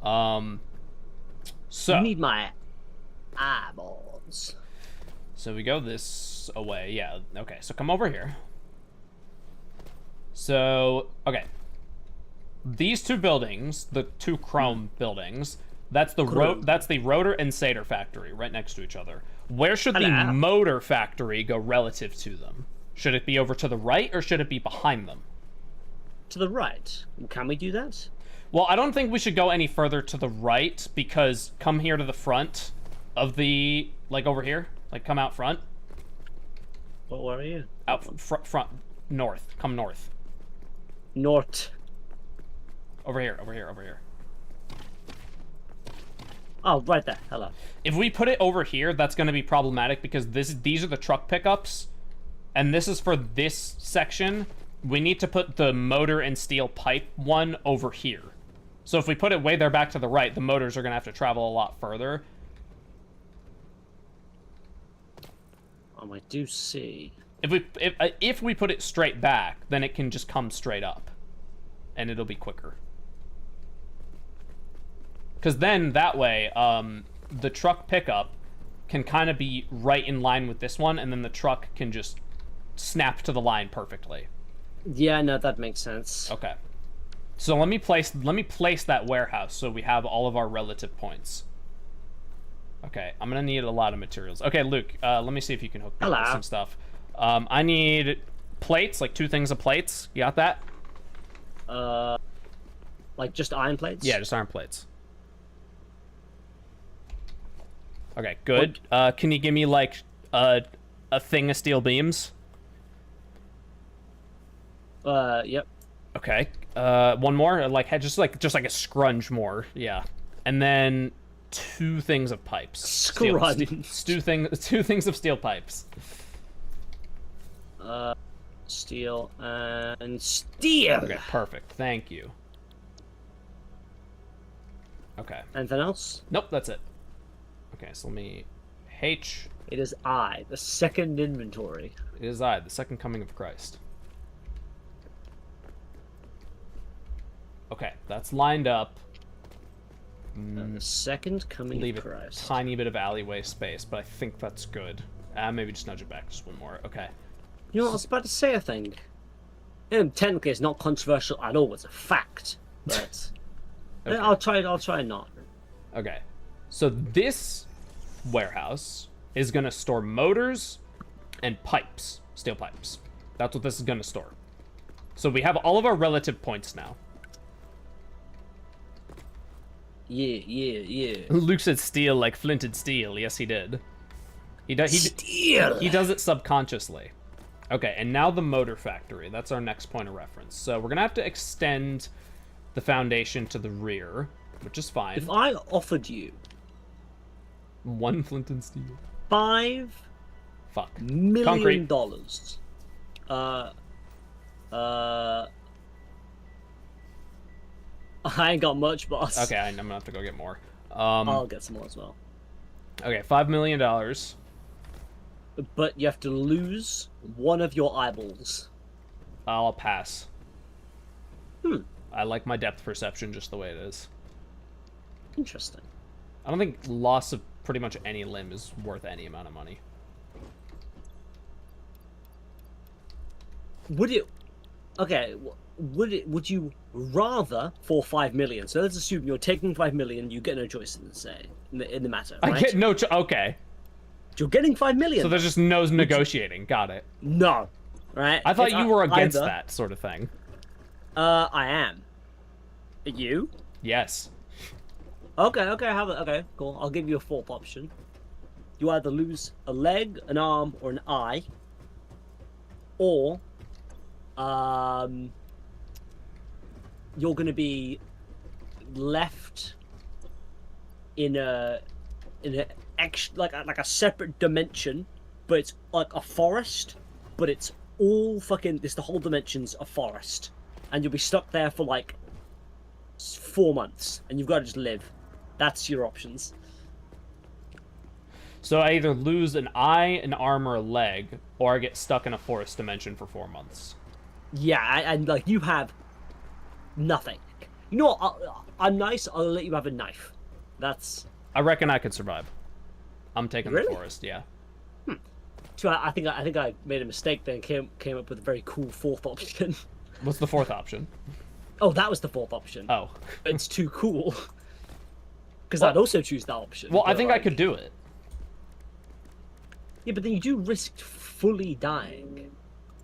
So You need my eyeballs. So we go this away. Yeah. Okay. So come over here. So okay. These two buildings, the two chrome buildings, that's the rotor and satyr factory right next to each other. Where should the motor factory go relative to them? Should it be over to the right or should it be behind them? To the right. Can we do that? Well, I don't think we should go any further to the right because come here to the front of the, like over here, like come out front. Well, where are you? Out front, north. Come north. North. Over here, over here, over here. Oh, right there. Hello. If we put it over here, that's going to be problematic because these are the truck pickups, and this is for this section. We need to put the motor and steel pipe one over here. So if we put it way there back to the right, the motors are going to have to travel a lot further. I do see. If we put it straight back, then it can just come straight up, and it'll be quicker. Because then that way, the truck pickup can kind of be right in line with this one, and then the truck can just snap to the line perfectly. Yeah, no, that makes sense. Okay. So let me place that warehouse so we have all of our relative points. Okay, I'm gonna need a lot of materials. Okay, Luke, let me see if you can hook me up with some stuff. I need plates, like 2 things of plates. You got that? Like just iron plates? Yeah, just iron plates. Okay, good. Can you give me like a thing of steel beams? Yep. Okay. One more, like just like a scrunch more. Yeah. And then 2 things of pipes. Scrunch. 2 things of steel pipes. Steel and steel. Okay, perfect. Thank you. Okay. Anything else? Nope, that's it. Okay, so let me H. It is I, the second inventory. It is I, the second coming of Christ. Okay, that's lined up. The second coming Leave of a Christ. tiny bit of alleyway space, but I think that's good. Maybe just nudge it back just one more. Okay. You know what, I was about to say a thing. Technically, it's not controversial at all. It's a fact, but Okay. I'll try not. Okay. So this warehouse is going to store motors and pipes, steel pipes. That's what this is going to store. So we have all of our relative points now. Yeah. Luke said steel like flinted steel. Yes, he did. He does. Steel. He does it subconsciously. Okay, and now the motor factory. That's our next point of reference. So we're gonna have to extend the foundation to the rear, which is fine. If I offered you 1 flint and steel. $5 million, Concrete. I ain't got much, boss. Okay, I'm gonna have to go get more. I'll get some more as well. Okay, $5 million. But you have to lose one of your eyeballs. I'll pass. I like my depth perception just the way it is. Interesting. I don't think loss of pretty much any limb is worth any amount of money. Would it? Okay. Would you rather for 5 million? So let's assume you're taking 5 million. You get no choice in the matter. Right? I get no. Okay. You're getting 5 million. So there's just no negotiating. Got it. No. Right. I thought you were against either, that sort of thing. I am. You? Yes. Okay, okay, cool. I'll give you a fourth option. You either lose a leg, an arm, or an eye, or you're gonna be left in a like a separate dimension, but it's like a forest, but it's all fucking this the whole dimension's a forest, and you'll be stuck there for like 4 months, and you've got to just live. That's your options. So I either lose an eye, an arm, or a leg, or I get stuck in a forest dimension for 4 months. Yeah, and like you have nothing. You know what? I'm nice. I'll let you have a knife. That's. I reckon I could survive. I'm taking Really? the forest, yeah. So I think I made a mistake then. Came up with a very cool fourth option. What's the fourth option? Oh, that was the fourth option. Oh. It's too cool. Because Well- I'd also choose that option. Well, I but, think I like- could do it. Yeah, but then you do risk fully dying.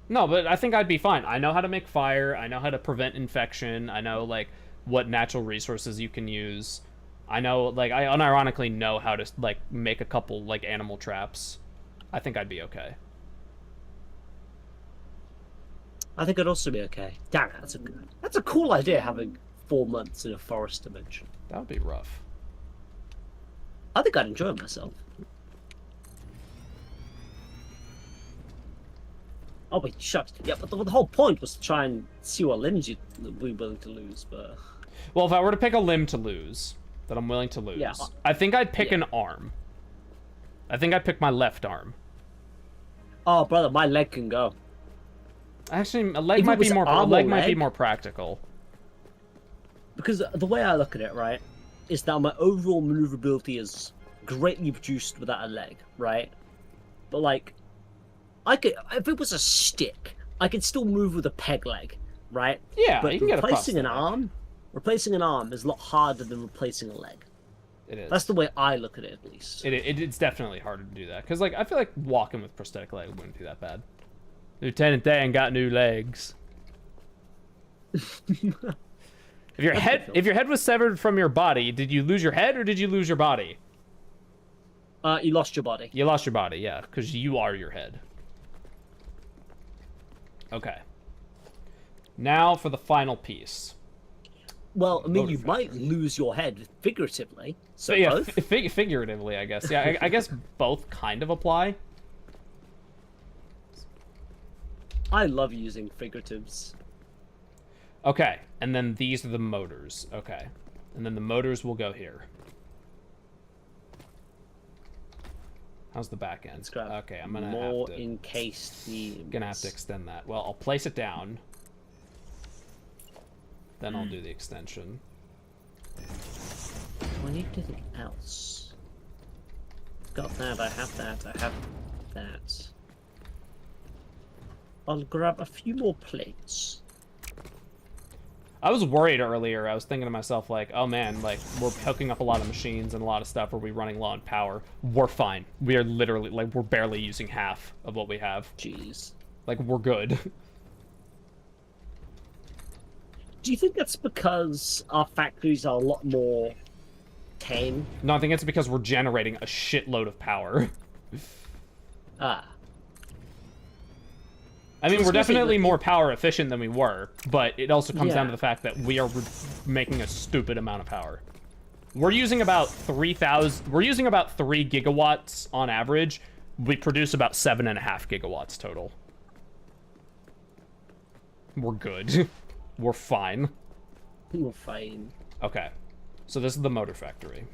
No, but I think I'd be fine. I know how to make fire. I know how to prevent infection. I know, like, what natural resources you can use. I know, like, I unironically know how to, like, make a couple, like, animal traps. I think I'd be okay. I think I'd also be okay. Damn, that's a cool idea, having 4 months in a forest dimension. That would be rough. I think I'd enjoy myself. Oh wait, shucks. Yeah, but the whole point was to try and see what limbs you'd be willing to lose, but... Well, if I were to pick a limb to lose, that I'm willing to lose, Yeah, I think I'd pick yeah. an arm. I think I'd pick my left arm. Oh, brother, my leg can go. Actually, a leg If it might be was more. A arm or leg might be leg- more practical. Because the way I look at it, right, is that my overall maneuverability is greatly reduced without a leg, right? But, like, I could... If it was a stick, I could still move with a peg leg, right? Yeah, But you can get across replacing an that. arm... Replacing an arm is a lot harder than replacing a leg. It is. That's the way I look at it, at least. It's definitely harder to do that because, like, I feel like walking with prosthetic leg wouldn't be that bad. Lieutenant Dan got new legs. If your head was severed from your body, did you lose your head or did you lose your body? You lost your body. You lost your body, yeah, because you are your head. Okay. Now for the final piece. Well, I mean, Motor you might factory. lose your head figuratively. So But yeah, both. figuratively, I guess. Yeah, I guess both kind of apply. I love using figuratives. Okay, and then these are the motors. Okay, and then the motors will go here. How's the back end? Let's grab Okay, I'm gonna more have to encased themes. gonna have to extend that. Well, I'll place it down. Then I'll do the extension. Do I need anything else? Got that, I have that, I have that. I'll grab a few more plates. I was worried earlier. I was thinking to myself, like, oh man, like, we're hooking up a lot of machines and a lot of stuff. Are we running low on power? We're fine. We are literally, like, we're barely using half of what we have. Jeez. Like, we're good. Do you think that's because our factories are a lot more tame? No, I think it's because we're generating a shitload of power. Ah. I mean, I was we're gonna say, definitely like- more power efficient than we were, but it also comes down Yeah. to the fact that we are making a stupid amount of power. We're using about 3,000. We're using about 3 gigawatts on average. We produce about 7.5 gigawatts total. We're good. We're fine. We're fine. Okay, so this is the motor factory.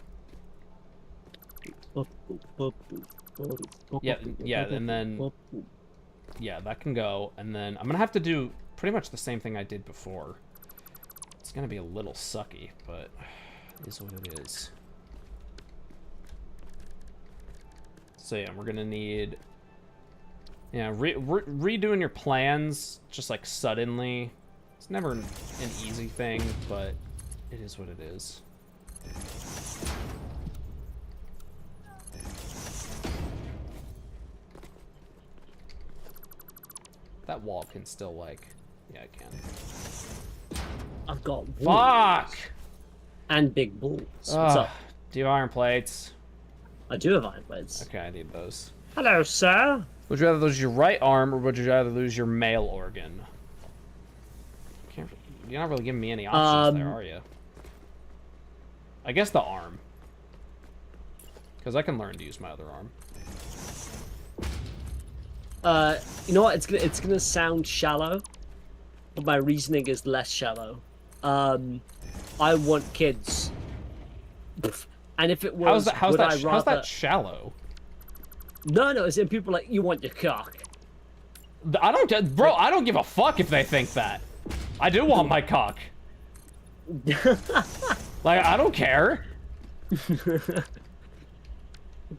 Yeah, and then yeah, that can go, and then I'm gonna have to do pretty much the same thing I did before. It's gonna be a little sucky, but it is what it is. So yeah, we're gonna need, yeah, redoing your plans just like suddenly. It's never an easy thing, but it is what it is. That wall can still, like, yeah, it can. I've got wood. Fuck! And big balls. What's Ah, up? do you have iron plates? I do have iron blades. Okay, I need those. Hello, sir. Would you rather lose your right arm or would you rather lose your male organ? You're not really giving me any options there, are you? I guess the arm. Because I can learn to use my other arm. You know what? It's gonna sound shallow, but my reasoning is less shallow. I want kids. And if it was, How's would I rather... that shallow? No, as in people like, you want your cock. I don't give a fuck if they think that. I do want my cock. Like, I don't care.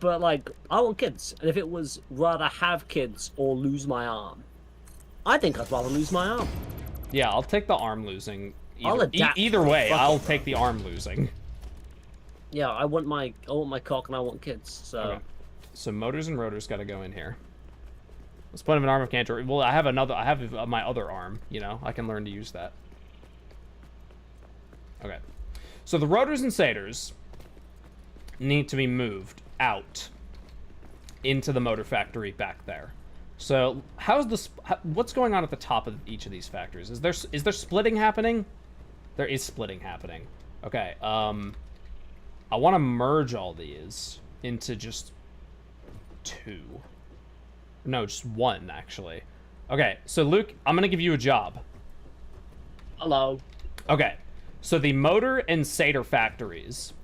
But like, I want kids, and if it was rather have kids or lose my arm, I think I'd rather lose my arm. Yeah, I'll take the arm losing. I'll adapt Either way, fuck I'll it, take the arm losing. Yeah, I want my cock and I want kids. So. Okay. So motors and rotors got to go in here. What's the point of an arm of canter? Well, I have my other arm. You know, I can learn to use that. Okay. So the rotors and satyrs need to be moved out into the motor factory back there. So what's going on at the top of each of these factories? Is there splitting happening? There is splitting happening. Okay. I want to merge all these into just 2. No, just 1 actually. Okay. So Luke, I'm gonna give you a job. Hello. Okay. So the motor and satyr factories,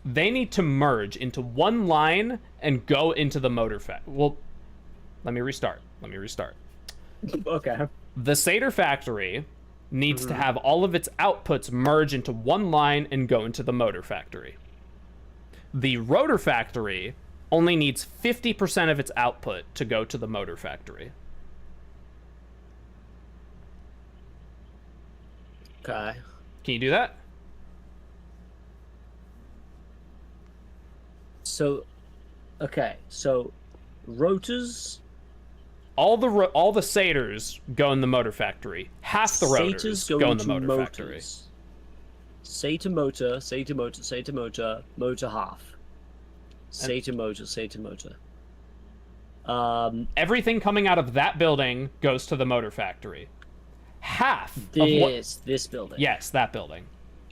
they need to merge into one line and go into the motor Well, let me restart. Okay. The satyr factory needs to have all of its outputs merge into one line and go into the motor factory. The rotor factory only needs 50% of its output to go to the motor factory. Okay. Can you do that? So, okay. So, rotors. All the satyrs go in the motor factory. Half the rotors go in the motor factory. Satyr motor, motor half. Satyr motor. Everything coming out of that building goes to the motor factory. Half of this building. Yes, that building.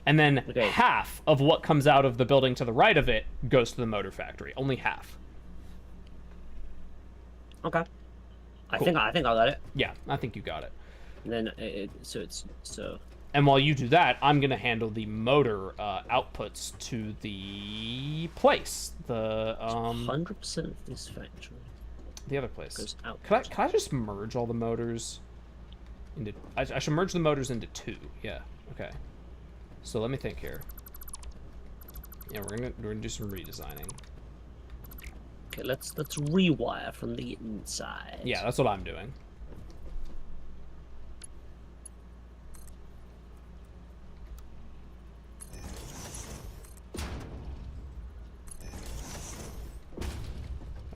And then Okay. half of what comes out of the building to the right of it goes to the motor factory. Only half. Okay. Cool. I think I got it. Yeah, I think you got it. And then so. And while you do that, I'm gonna handle the motor outputs to the place. The 100% of this factory the other place. goes out. Could I just merge all the motors into? I should merge the motors into 2. Yeah. Okay. So let me think here. Yeah, we're gonna do some redesigning. Okay, let's rewire from the inside. Yeah, that's what I'm doing.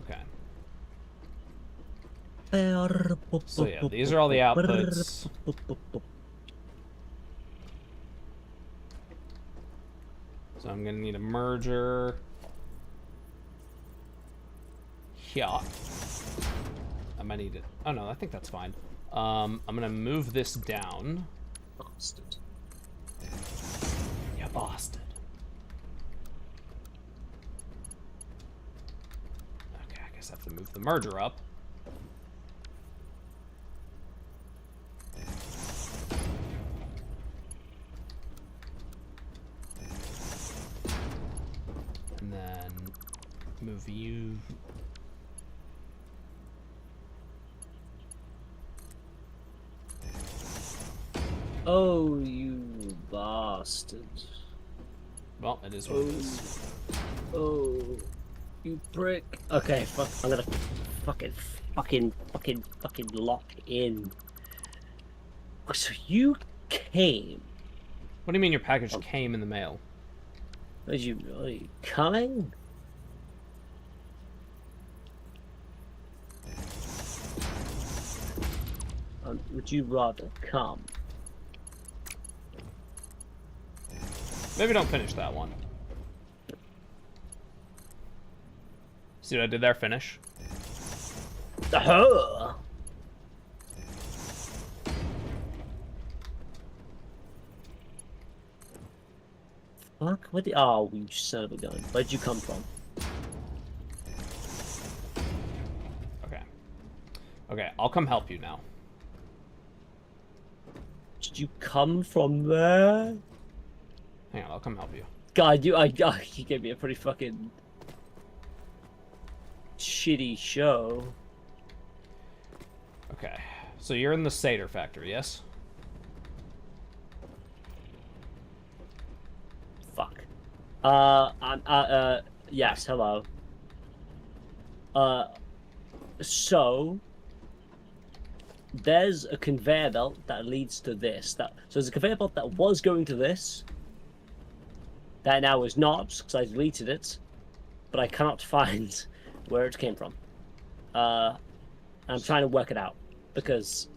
Okay. So yeah, these are all the outputs. So I'm gonna need a merger. Yeah. I might need it. Oh no, I think that's fine. I'm gonna move this down. Bastard. Yeah, bastard. Okay, I guess I have to move the merger up. And then move you. Oh, you bastard. Well, it is what it is. Oh, you prick. Okay, fuck. I'm gonna fucking lock in. So you came. What do you mean your package came in the mail? Are you coming? Would you rather come? Maybe don't finish that one. See what I did there? Finish. Uh-huh. Fuck, what the... Oh, you son of a gun. Where'd you come from? Okay. Okay, I'll come help you now. Did you come from there? Hang on, I'll come help you. God, you gave me a pretty fucking... shitty show. Okay, so you're in the Satisfactory, yes? Fuck. Yes, hello. So there's a conveyor belt that leads to this. So there's a conveyor belt that was going to this. That now is not, because I deleted it. But I cannot find where it came from. I'm trying to work it out. Because...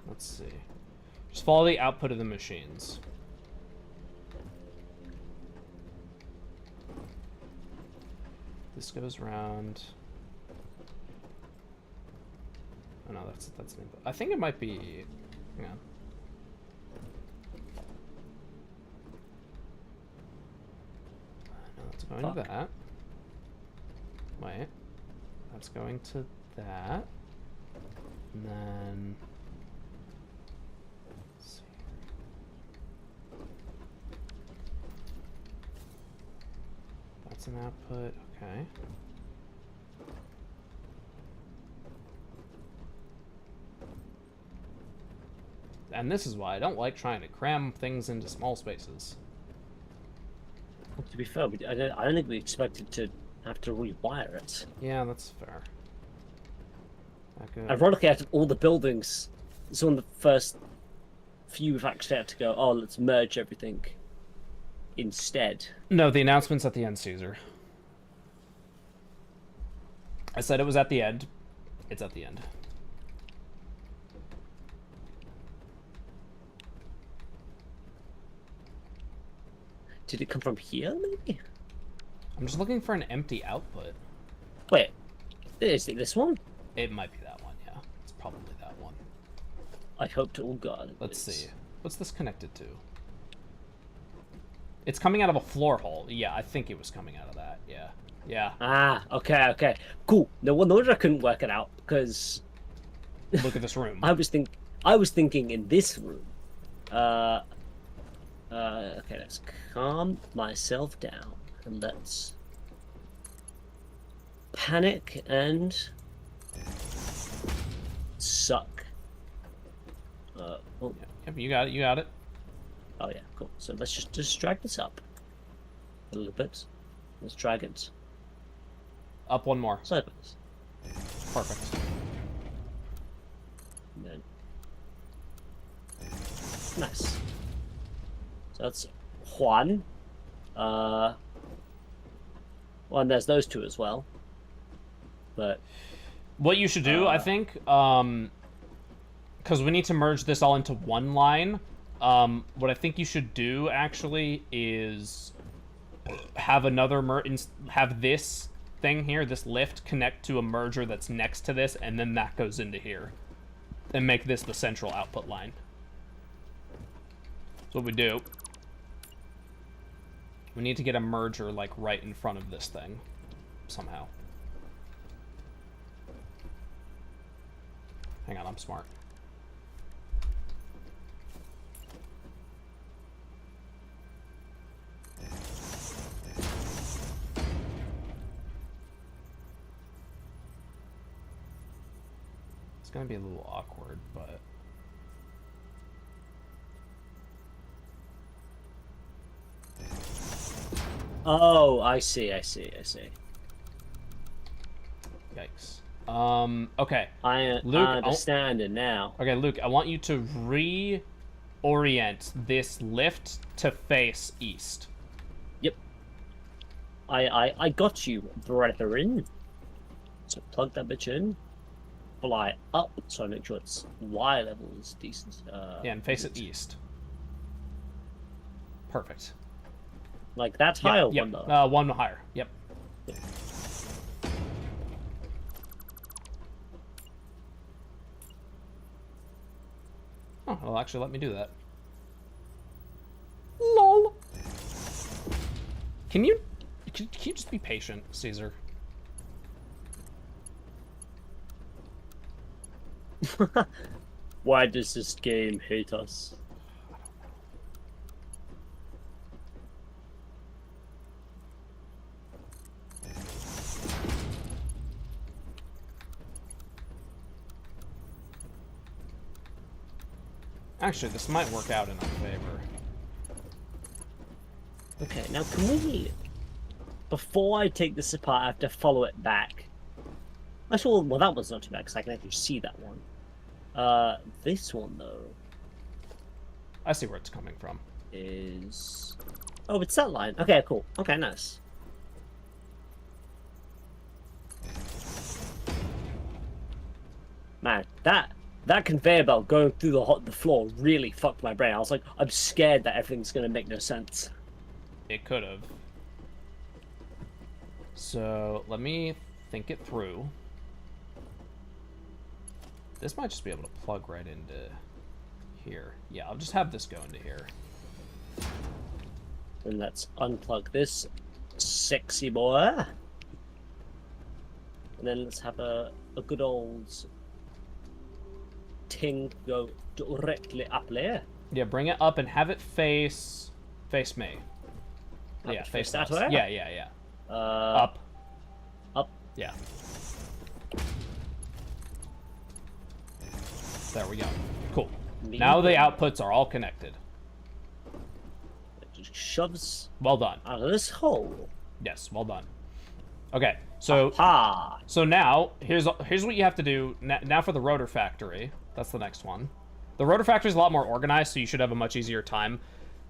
Let's see. Just follow the output of the machines. This goes round. Oh no, that's. I think it might be. Hang on. No, that's going to that. Wait. That's going to that. And then. Let's see. That's an output. Okay. And this is why I don't like trying to cram things into small spaces. To be fair, I don't think we expected to have to rewire it. Yeah, that's fair. Ironically, out of all the buildings, it's one of the first few we've actually had to go, oh, let's merge everything instead. No, the announcement's at the end, Caesar. I said it was at the end. It's at the end. Did it come from here, maybe? I'm just looking for an empty output. Wait, is it this one? It might be that one, yeah. It's probably that one. I hope to all God. Let's see. What's this connected to? It's coming out of a floor hole. Yeah, I think it was coming out of that. Yeah. Yeah. Ah, okay. Cool. No wonder I couldn't work it out, because... Look at this room. I was thinking in this room. Okay, let's calm myself down. And let's... panic and... suck. Oh. Yep, you got it, you got it. Oh yeah, cool. So let's just drag this up a little bit. Let's drag it Up one more. sideways. Perfect. And then... nice. So that's Juan. Well, and there's those two as well. But what you should do, I think, because we need to merge this all into one line, what I think you should do, actually, is have another have this thing here, this lift, connect to a merger that's next to this, and then that goes into here. And make this the central output line. That's what we do. We need to get a merger, like, right in front of this thing. Somehow. Hang on, I'm smart. It's gonna be a little awkward, but... oh, I see. Yikes. Okay. I Luke, understand it now. Okay, Luke, I want you to reorient this lift to face east. Yep. I got you, brethren. So plug that bitch in. Fly up, so I make sure its Y level is decent. Yeah, and face it east. Perfect. Like that's Yep, higher yep. one though. One higher. Yep. Oh, it'll actually let me do that. LOL. Can you just be patient, Caesar? Why does this game hate us? Actually, this might work out in our favor. Okay, now can we... Before I take this apart, I have to follow it back. Actually, well, that one's not too bad, because I can actually see that one. This one, though... I see where it's coming from. Is... Oh, it's that line. Okay, cool. Okay, nice. Man, that conveyor belt going through the floor really fucked my brain. I was like, I'm scared that everything's gonna make no sense. It could have. So, let me think it through. This might just be able to plug right into here. Yeah, I'll just have this go into here. And let's unplug this sexy boy. And then let's have a good old ting go directly up there. Yeah, bring it up and have it face me. Have Yeah, it face face that us. way? Yeah. Up. Up. Yeah. There we go. Cool. Now the outputs are all connected. It just shoves Well done. out of this hole. Yes, well done. Okay, so Ah. so now here's what you have to do now for the rotor factory. That's the next one. The rotor factory is a lot more organized, so you should have a much easier time.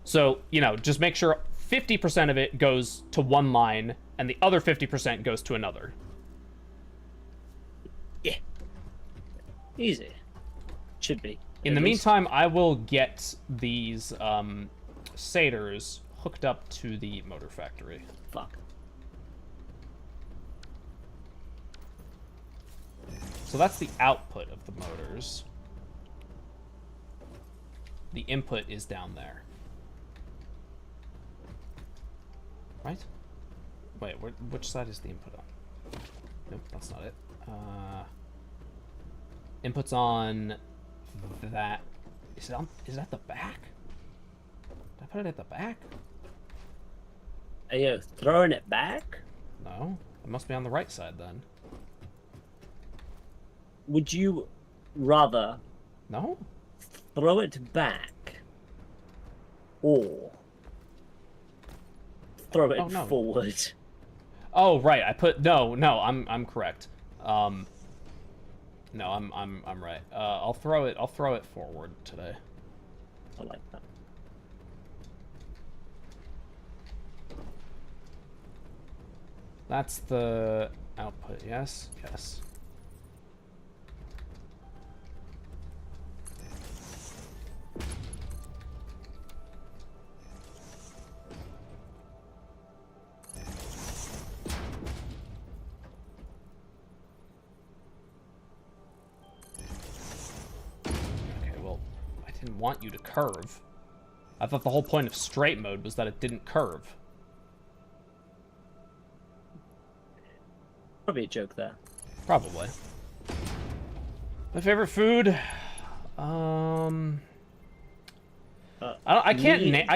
So, you know, just make sure 50% of it goes to one line and the other 50% goes to another. Yeah. Easy. Should be. In At the least. meantime, I will get these satyrs hooked up to the motor factory. Fuck. So that's the output of the motors. The input is down there. Right? Wait, which side is the input on? Nope, that's not it. Input's on that. Is it at the back? Did I put it at the back? Are you throwing it back? No. It must be on the right side then. Would you rather No? throw it back or throw it Oh, no. forward? Oh, right. I'm correct. No, I'm right. I'll throw it forward today. I like that. That's the output. Yes. Yes. Didn't want you to curve. I thought the whole point of straight mode was that it didn't curve. Probably a joke there. Probably. My favorite food? I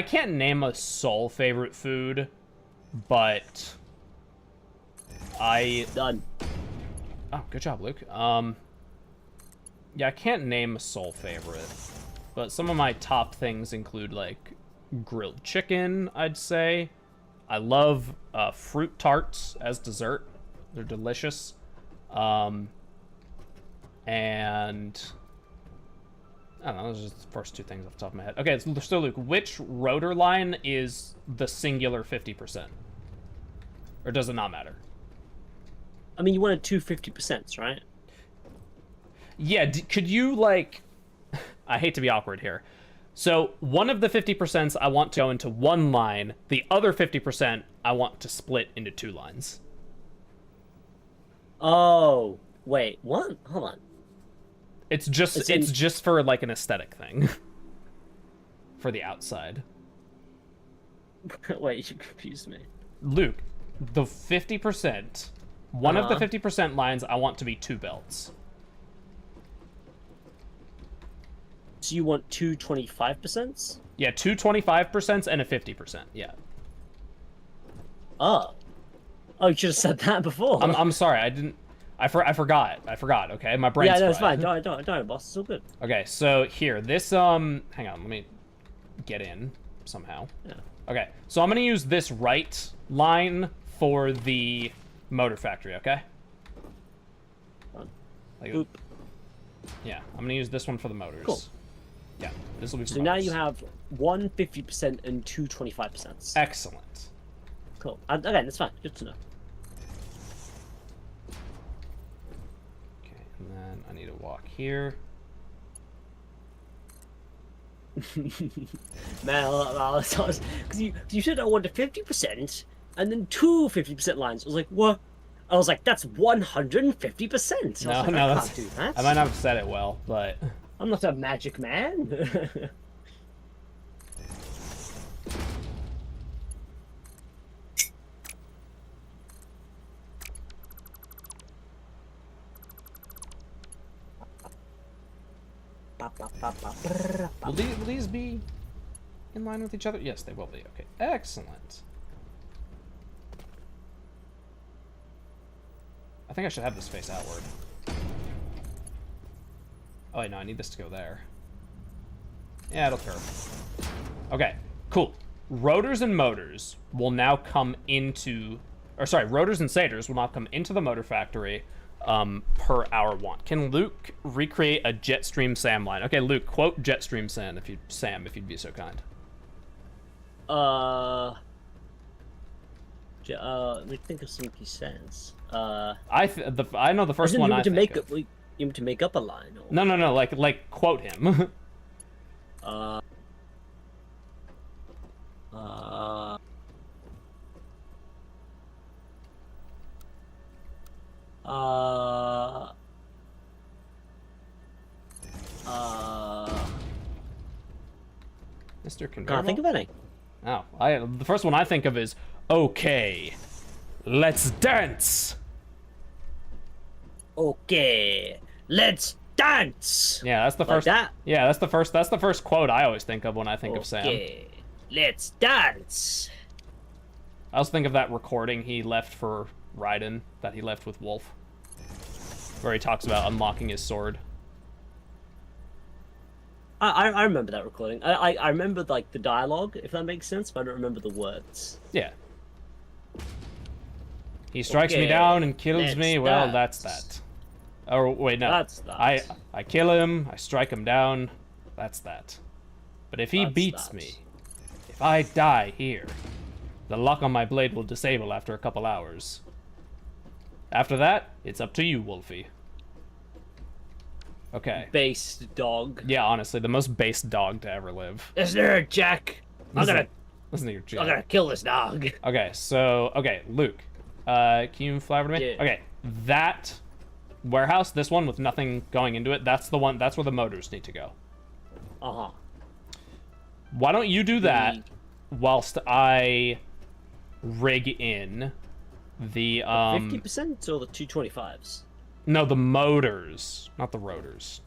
can't name a sole favorite food, but Done. Oh, good job, Luke. Yeah, I can't name a sole favorite. But some of my top things include, like, grilled chicken, I'd say. I love fruit tarts as dessert. They're delicious. And I don't know, those are just the first two things off the top of my head. Okay, so Luke, which rotor line is the singular 50%? Or does it not matter? I mean, you wanted two 50%, right? Yeah, could you, like... I hate to be awkward here. So, one of the 50% I want to go into one line. The other 50% I want to split into 2 lines. Oh, wait, what? Hold on. It's just for, like, an aesthetic thing. For the outside. Wait, you confused me. Luke, the 50%... One of the 50% lines I want to be 2 belts. So you want two 25%? Yeah, 2 25% and a 50%, yeah. Oh. Oh, you should have said that before. I'm sorry, I didn't... I forgot, okay? My brain's Yeah, no, it's fried. fine. Don't, boss. It's all good. Okay, so here, this, hang on, let me get in somehow. Yeah. Okay, so I'm gonna use this right line for the motor factory, okay? Like, Boop. yeah, I'm gonna use this one for the motors. Cool. Yeah, this will be for So now motors. you have one 50% and two 25%. Excellent. Cool. Okay, that's fine. Good to know. Okay, and then I need to walk here. Man, because you said I wanted 50% and then two 50% lines. I was like, what? I was like, that's 150%. No, like, no, I that's... can't do that. I might not have said it well, but... I'm not a magic man. Will these be in line with each other? Yes, they will be. Okay, excellent. I think I should have this face outward. Oh, wait, no, I need this to go there. Yeah, it'll curve. Okay, cool. Rotors and motors will now come into... Or, sorry, rotors and stators will now come into the motor factory per our want. Can Luke recreate a Jetstream Sam line? Okay, Luke, quote Jetstream Sam if you'd be so kind. Let me think of something he says. I know the first one I think of. You mean to make up a line? Or... No, like quote him. Mr. Convertible? Can't think of any. Oh, the first one I think of is, okay, let's dance. Okay, let's dance. Yeah, that's the Like first. that? Yeah, that's the first. That's the first quote I always think of when I think of Sam. Okay, let's dance. I also think of that recording he left for Raiden, that he left with Wolf, where he talks about unlocking his sword. I remember that recording. I remember like the dialogue, if that makes sense, but I don't remember the words. Yeah. He strikes me Okay, down and kills me. Well, dance. that's that. Oh wait, no. That's that. I kill him. I strike him down. That's that. But if he That's beats that. me, if I die here, the lock on my blade will disable after a couple hours. After that, it's up to you, Wolfie. Okay. Based dog. Yeah, honestly, the most base dog to ever live. Is there a Jack? Listen to your I'm jack. gonna kill this dog. Okay, so Luke, can you fly over to me? Yeah. Okay, that warehouse, this one with nothing going into it, that's the one. That's where the motors need to go. Uh-huh. Why don't you do that whilst I rig in the 50% or the 225s? No, the motors, not the rotors.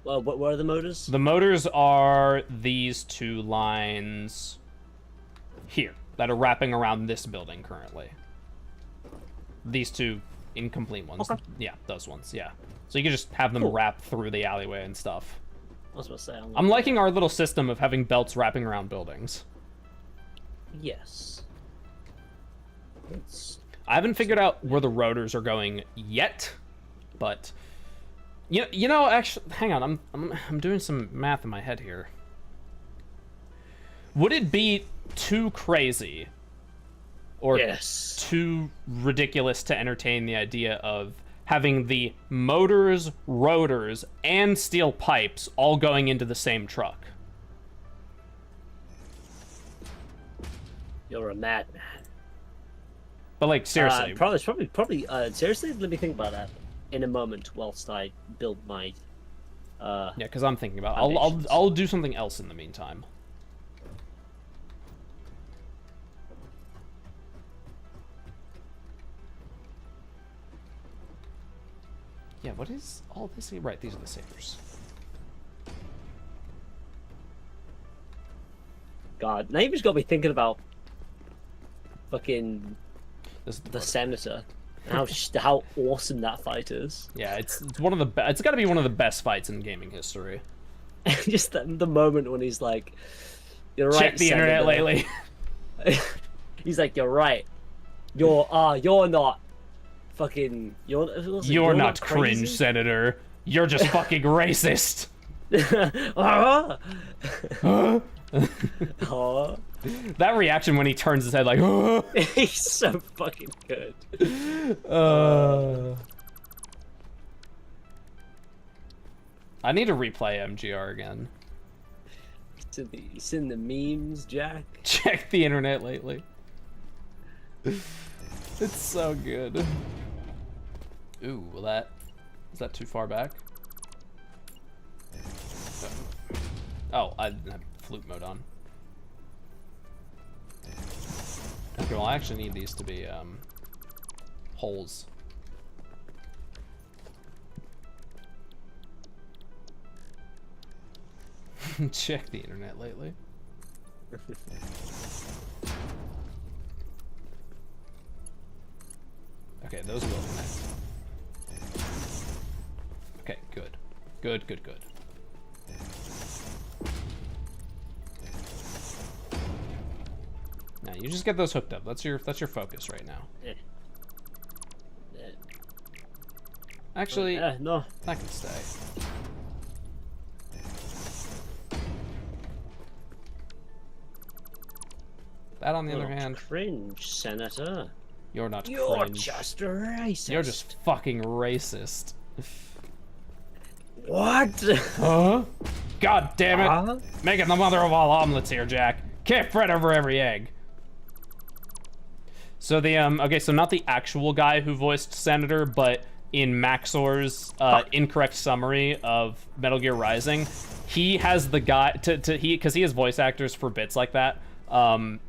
Well, what are the motors? The motors are these 2 lines here that are wrapping around this building currently. These 2 incomplete ones. Okay. Yeah, those ones, yeah. So you can just have them Cool. wrap through the alleyway and stuff. I was about to say. I'm liking our little system of having belts wrapping around buildings. Yes. It's... I haven't figured out where the rotors are going yet, but you know, actually, hang on, I'm doing some math in my head here. Would it be too crazy or Yes. too ridiculous to entertain the idea of having the motors, rotors, and steel pipes all going into the same truck. You're a madman. But like seriously, Probably. Seriously, let me think about that in a moment whilst I build my. yeah, because I'm thinking about. Foundations. I'll do something else in the meantime. Yeah, what is all this? Right, these are the sabers. God, now you've just got me thinking about fucking This is the the rotor. senator. How awesome that fight is. Yeah, it's one of the best. It's got to be one of the best fights in gaming history. Just the moment when he's like, "You're right." Check the internet Senator." lately. He's like, "You're right. You're not fucking. You're not cringe, crazy." Senator. You're just fucking racist. Ah! Oh, That reaction when he turns his head like, he's so fucking good. I need to replay MGR again. It's in the memes, Jack. Check the internet lately. It's so good. Ooh, well is that too far back? Oh, I didn't have flute mode on. Okay, well I actually need these to be holes. Check the internet lately. Okay, those will connect. Okay, good. Good. Now you just get those hooked up. That's your focus right now. Actually, No. that can stay. That, on the other hand, Cringe, Senator. you're not You're cringe. just racist. You're just fucking racist. What? Huh? God damn it! Huh? Making the mother of all omelets here, Jack. Can't fret over every egg. So the okay, so not the actual guy who voiced Senator, but in Maxor's incorrect summary of Metal Gear Rising, he has the guy because he has voice actors for bits like that.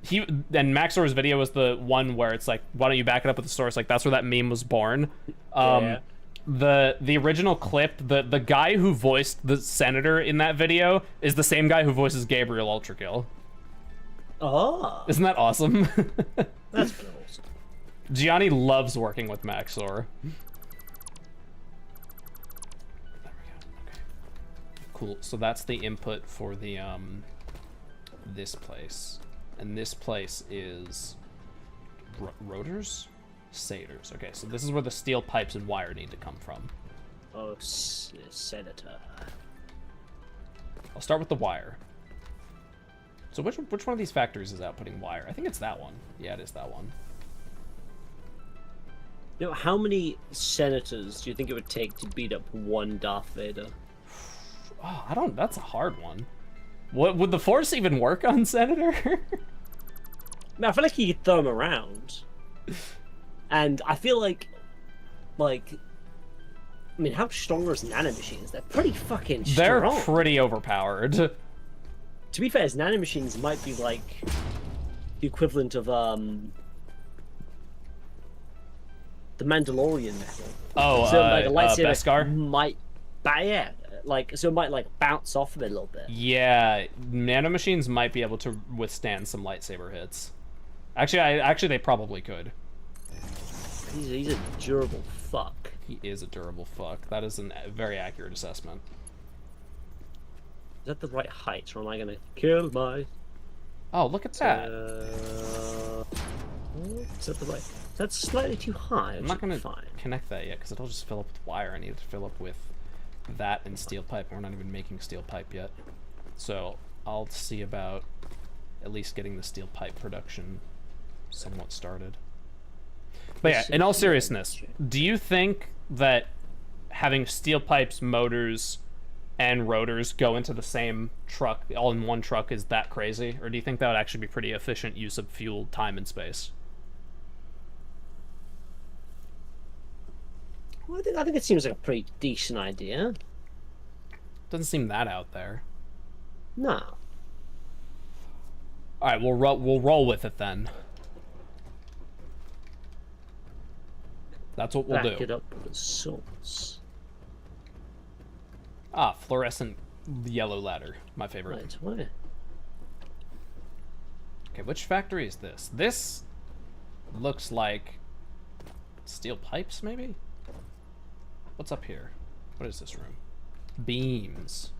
He and Maxor's video was the one where it's like, why don't you back it up with the source? Like that's where that meme was born. Yeah. The original clip, the guy who voiced the Senator in that video is the same guy who voices Gabriel Ultrakill. Oh, Isn't that awesome? that's pretty awesome. Gianni loves working with Maxor. There we go. Okay. Cool. So that's the input for the this place, and this place is rotors, stators. Okay, so this is where the steel pipes and wire need to come from. Oh, Senator. I'll start with the wire. So which one of these factories is outputting wire? I think it's that one. Yeah, it is that one. You know, how many senators do you think it would take to beat up one Darth Vader? Oh, I don't. That's a hard one. What would the Force even work on Senator? I feel like you could throw him around, and I feel like, I mean, how strong are his nanomachines? They're pretty fucking strong. They're pretty overpowered. To be fair, his nanomachines might be like the equivalent of the Mandalorian metal. Oh, So like a lightsaber Beskar? might, so it might like bounce off of it a little bit. Yeah, nanomachines might be able to withstand some lightsaber hits. Actually, they probably could. He's a durable fuck. He is a durable fuck. That is a very accurate assessment. Is that the right height, or am I gonna kill my? Oh, look at that. Is that the right? That's slightly too high. I'm not gonna fine. connect that yet because it'll just fill up with wire. I need it to fill up with that and steel pipe. We're not even making steel pipe yet, so I'll see about at least getting the steel pipe production somewhat started. But yeah, in all seriousness, do you think that having steel pipes, motors, and rotors go into the same truck, all in one truck, is that crazy? Or do you think that would actually be pretty efficient use of fuel, time, and space? Well, I think it seems like a pretty decent idea. Doesn't seem that out there. No. All right, we'll roll with it then. That's what we'll do. Back it up with swords. Ah, fluorescent yellow ladder. My favorite. Right, where? Okay, which factory is this? This looks like steel pipes, maybe? What's up here? What is this room? Beams.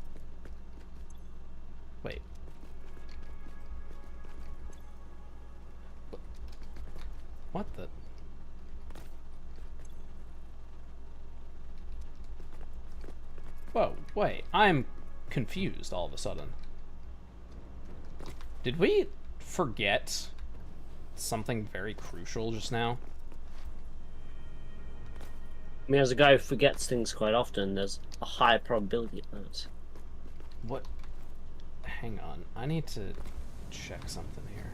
Wait. What the? Whoa, wait, I'm confused all of a sudden. Did we forget something very crucial just now? I mean, as a guy who forgets things quite often, there's a high probability of that. What? Hang on, I need to check something here.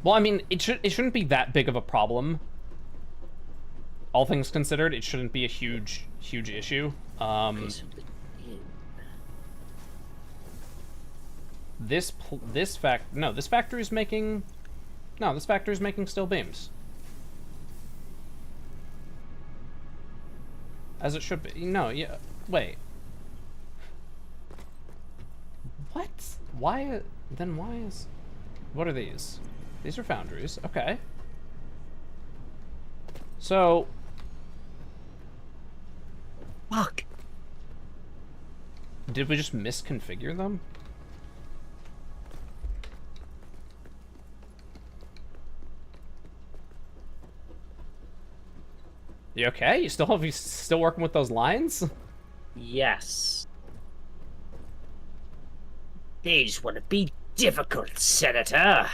Well, I mean, it shouldn't be that big of a problem. All things considered, it shouldn't be a huge issue. This factory is making steel beams. As it should be. No, yeah. Wait. What? Why? Then why is? What are these? These are foundries. Okay. So. Fuck. Did we just misconfigure them? You okay? You still working with those lines? Yes. They just want to be difficult, Senator.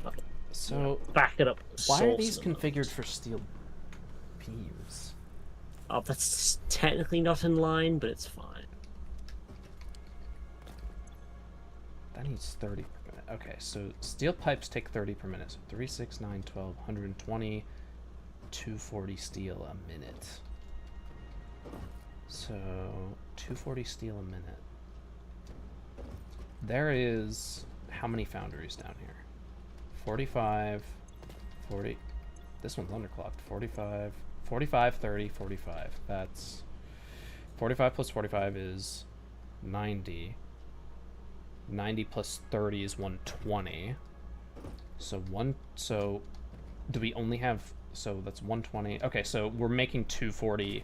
Fuck it. So Back it up. why are these configured for steel beams? Oh, that's technically not in line, but it's fine. That needs 30 per minute. Okay, so steel pipes take 30 per minute. So 3, 6, 9, 12, 120, 240 steel a minute. So 240 steel a minute. There is how many foundries down here? 45, 40. This one's underclocked. 45, 45, 30, 45. That's 45 plus 45 is 90. 90 plus 30 is 120. So do we only have, so that's 120. Okay, so we're making 240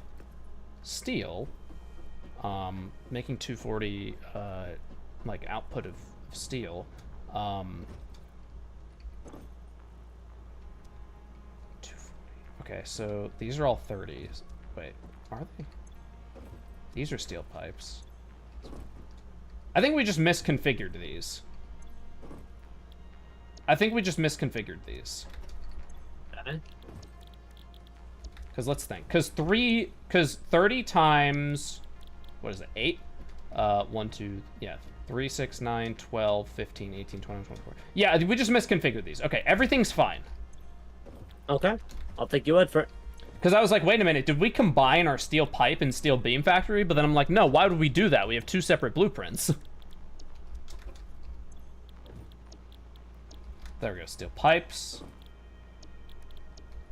steel. Making 240 like output of steel. 240. Okay, so these are all 30s. Wait, are they? These are steel pipes. I think we just misconfigured these. Okay. Because let's think. Because 30 times, what is it, 8? 1, 2, yeah. 3, 6, 9, 12, 15, 18, 20, 24. Yeah, we just misconfigured these. Okay, everything's fine. Okay. I'll take your word for it. Because I was like, wait a minute, did we combine our steel pipe and steel beam factory? But then I'm like, no, why would we do that? We have 2 separate blueprints. There we go, steel pipes.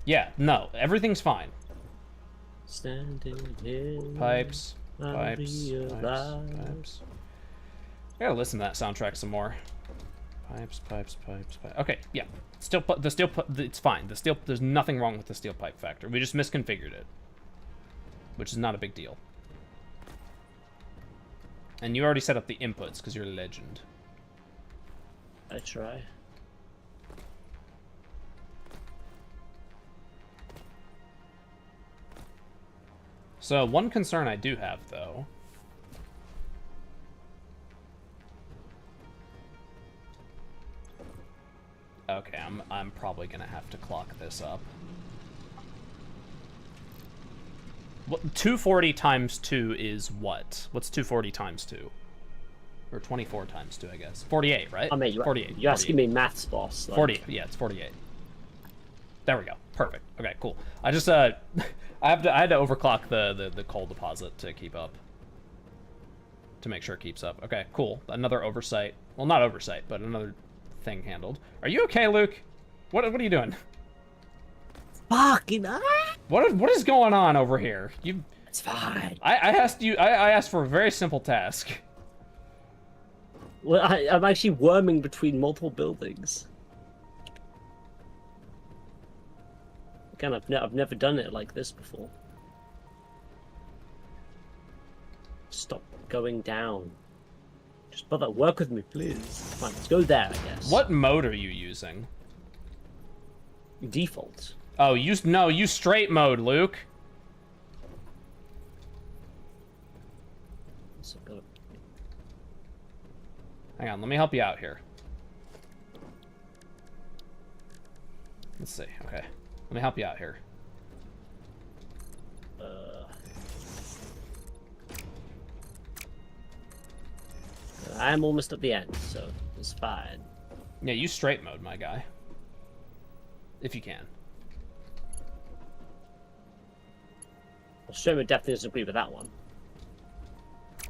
Yeah, no, everything's fine. Standing here. Pipes, I pipes, realize. pipes. I gotta listen to that soundtrack some more. Pipes, pipes, pipes, pipes. Okay, yeah. It's fine. There's nothing wrong with the steel pipe factor. We just misconfigured it, which is not a big deal. And you already set up the inputs because you're a legend. I try. So one concern I do have, though, Okay, I'm probably gonna have to clock this up. What, 240 times 2 is what? What's 240 times 2? Or 24 times 2, I guess. 48, right? I mean, 48. You're asking me maths, boss. Like... 48. Yeah, it's 48. There we go. Perfect. Okay, cool. I just I had to overclock the coal deposit to keep up. To make sure it keeps up. Okay, cool. Another oversight. Well, not oversight, but another thing handled. Are you okay, Luke? What are you doing? Fucking What is going on over here? It's fine. I asked for a very simple task. Well, I'm actually worming between multiple buildings. Again, I've never done it like this before. Stop going down. Just brother, work with me, please. Fine, let's go there, I guess. What mode are you using? Default. Oh, use straight mode, Luke. So go. Hang on, let me help you out here. Let's see. Okay, let me help you out here. I'm almost at the end, so it's fine. Yeah, use straight mode, my guy. If you can. Well, Straight definitely doesn't agree with that one.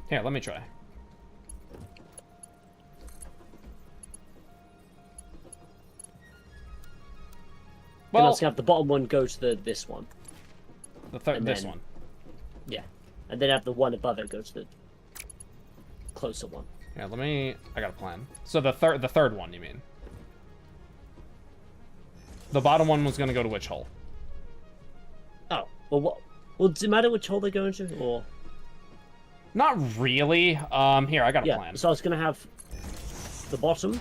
Here, let me try. Well, Well, let's have the bottom one go to this one. this then- one. Yeah. And then have the one above it go to the closer one. Yeah, I got a plan. So the third one, you mean? The bottom one was gonna go to which hole? Oh, well, what? Well, does it matter which hole they go into, or? Not really. Here, I got a Yeah. plan. So I was gonna have the bottom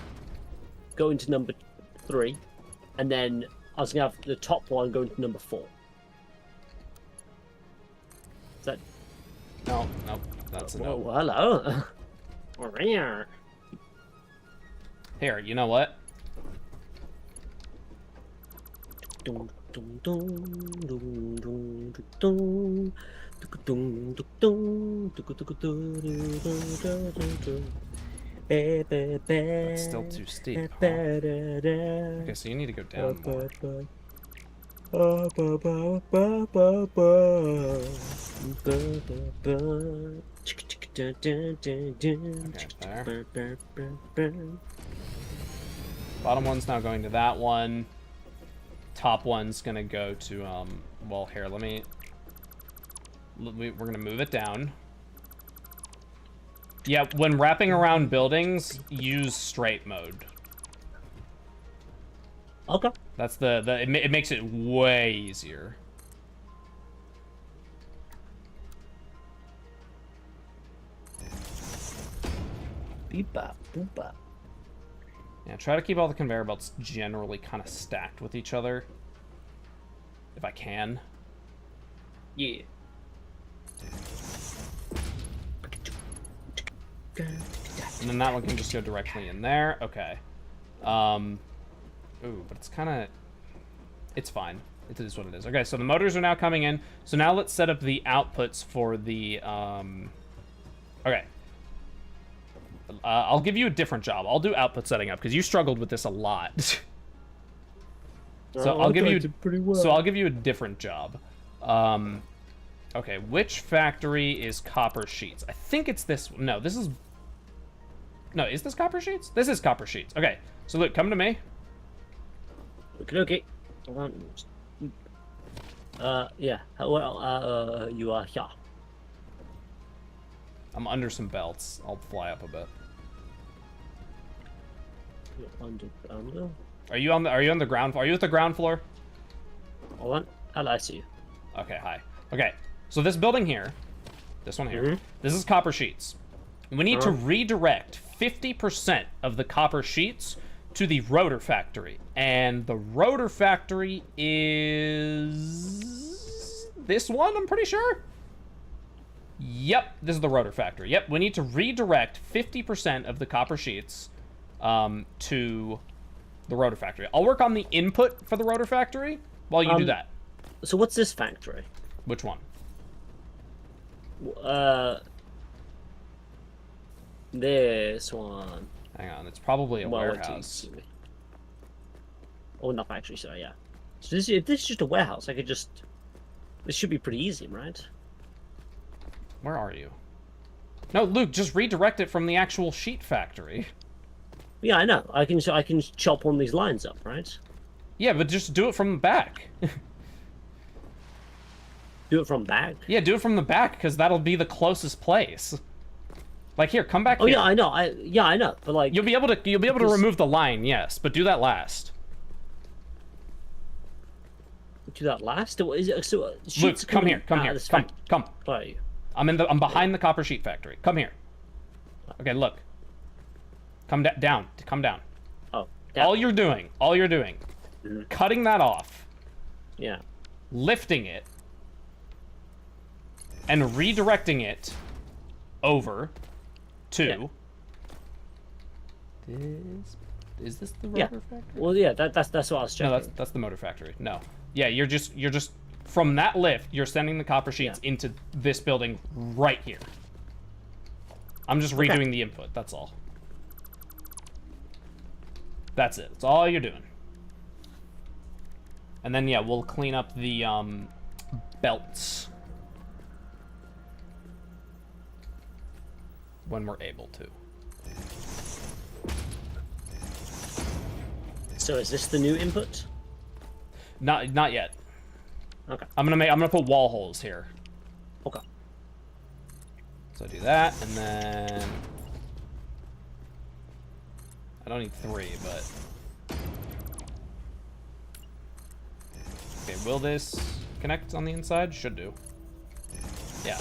go into number 3, and then I was gonna have the top one go into number 4. Is that? No, that's a no. Whoa, hello. Rare. Here, you know what? Dun, dun, dun, dun, dun, dun, dun, dun, That's still too steep. Huh? Okay, so you need to go down more. Okay, there. Bottom one's now going to that one. Top one's gonna go to, well, here, we're gonna move it down. Yeah, when wrapping around buildings, use straight mode. Okay. That's it makes it way easier. Beep-bop, boop-bop. Yeah, try to keep all the conveyor belts generally kind of stacked with each other. If I can. Yeah. And then that one can just go directly in there. Okay. Ooh, but it's kind of... It's fine. It is what it is. Okay, so the motors are now coming in. So now let's set up the outputs for the... Okay. I'll give you a different job. I'll do output setting up, because you struggled with this a lot. So I'll give you a different job. Okay, which factory is copper sheets? I think it's this. No, this is... No, is this copper sheets? This is copper sheets. Okay, so look, come to me. Okay. Yeah. Well, you are here. I'm under some belts. I'll fly up a bit. Under. Are you on the ground? Are you at the ground floor? Hold on. Hello, I see you. Okay, hi. Okay, so this building here, this one here, this is copper sheets. We need to redirect 50% of the copper sheets to the rotor factory. And the rotor factory is this one, I'm pretty sure. Yep, this is the rotor factory. Yep, we need to redirect 50% of the copper sheets to the rotor factory. I'll work on the input for the rotor factory while you do that. So what's this factory? Which one? This one. Hang on, it's probably a Well, warehouse. Oh, not factory, sorry, yeah. So this, if this is just a warehouse, I could just... This should be pretty easy, right? Where are you? No, Luke, just redirect it from the actual sheet factory. Yeah, I know. I can chop one of these lines up, right? Yeah, but just do it from the back. Do it from back? Yeah, do it from the back, because that'll be the closest place. Like, here, come back Oh, here. yeah, I know. I know. But, like... You'll be able to remove the line, yes, but do that last. Do that last? Is it, so, Luke, come here, come here, come. Where are you? I'm behind the copper sheet factory. Come here. Okay, look. Come down. Come down. Oh, down. All you're doing, cutting that off, Yeah. lifting it, and redirecting it over to... Is this the rotor factory? Well, yeah, that's what I was checking. No, that's the motor factory. No. Yeah, you're just from that lift, you're sending the copper sheets into this building right here. I'm just redoing the input, that's all. That's it. That's all you're doing. And then yeah, we'll clean up the belts when we're able to. So is this the new input? Not yet. Okay. I'm gonna put wall holes here. Okay. So do that, and then I don't need 3, but okay. Will this connect on the inside? Should do. Yeah.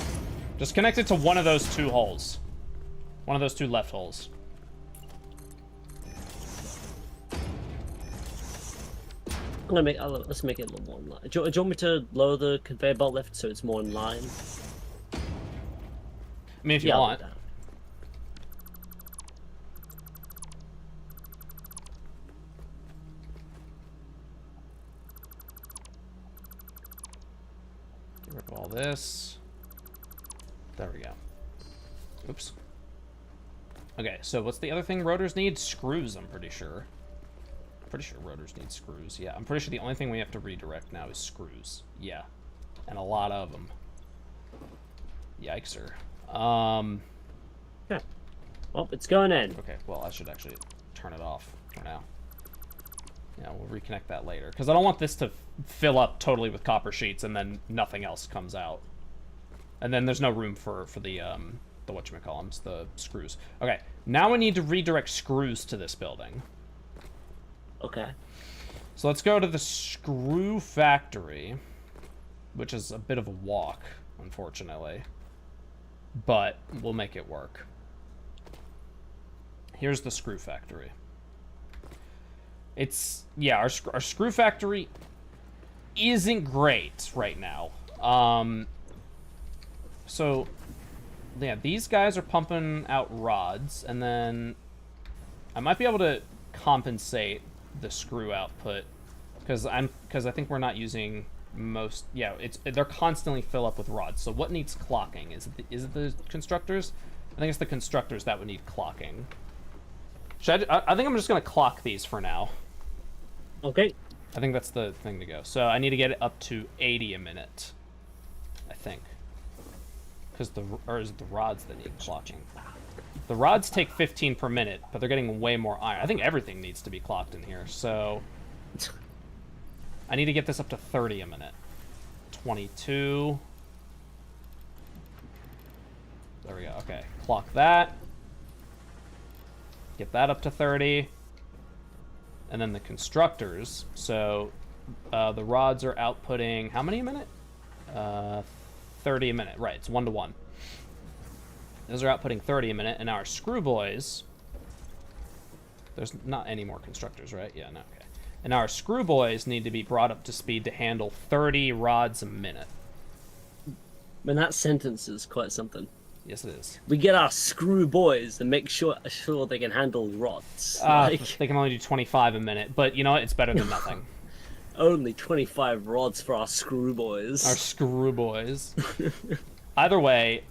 Just connect it to one of those 2 holes. One of those 2 left holes. I'm gonna make. Let's make it a little more in line. Do you want me to lower the conveyor belt lift so it's more in line? I mean, if you I'll want. do that. Get rid of all this. There we go. Oops. Okay, so what's the other thing rotors need? Screws, I'm pretty sure. Pretty sure rotors need screws. Yeah, I'm pretty sure the only thing we have to redirect now is screws. Yeah, and a lot of them. Yikeser. Yeah. Well, it's going in. Okay, well, I should actually turn it off for now. Yeah, we'll reconnect that later. Because I don't want this to fill up totally with copper sheets and then nothing else comes out. And then there's no room for the whatchamacallums, the screws. Okay, now we need to redirect screws to this building. Okay. So let's go to the screw factory, which is a bit of a walk, unfortunately. But we'll make it work. Here's the screw factory. It's, yeah, our screw factory isn't great right now. So, yeah, these guys are pumping out rods, and then I might be able to compensate the screw output because I think we're not using most. Yeah, they're constantly fill up with rods. So what needs clocking? Is it the constructors? I think it's the constructors that would need clocking. I think I'm just gonna clock these for now. Okay. I think that's the thing to go. So I need to get it up to 80 a minute, I think. Because or is it the rods that need clocking? The rods take 15 per minute, but they're getting way more iron. I think everything needs to be clocked in here, so I need to get this up to 30 a minute. 22. There we go. Okay, clock that. Get that up to 30. And then the constructors. So the rods are outputting how many a minute? 30 a minute. Right, it's 1 to 1. Those are outputting 30 a minute, and our screw boys. There's not any more constructors, right? Yeah, no, okay. And our screw boys need to be brought up to speed to handle 30 rods a minute. Man, that sentence is quite something. Yes, it is. We get our screw boys and make sure they can handle rods. They can only do 25 a minute, but you know what? It's better than nothing. Only 25 rods for our screw boys. Our screw boys. Either way,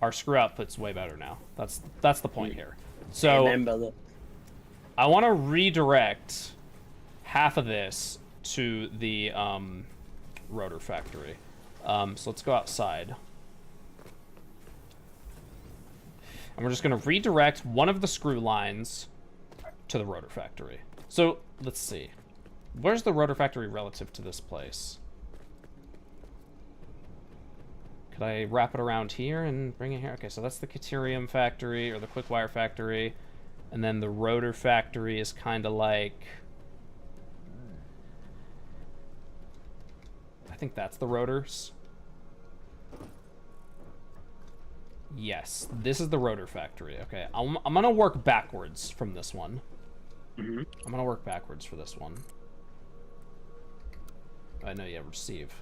our screw output's way better now. That's the point here. So Remember I want to redirect half of this to the rotor factory. So let's go outside. And we're just going to redirect one of the screw lines to the rotor factory. So let's see. Where's the rotor factory relative to this place? Could I wrap it around here and bring it here? Okay, so that's the Caterium factory, or the quick wire factory. And then the rotor factory is kind of like... I think that's the rotors. Yes, this is the rotor factory. Okay, I'm going to work backwards from this one. Mm-hmm. I'm going to work backwards for this one. I know, yeah, receive.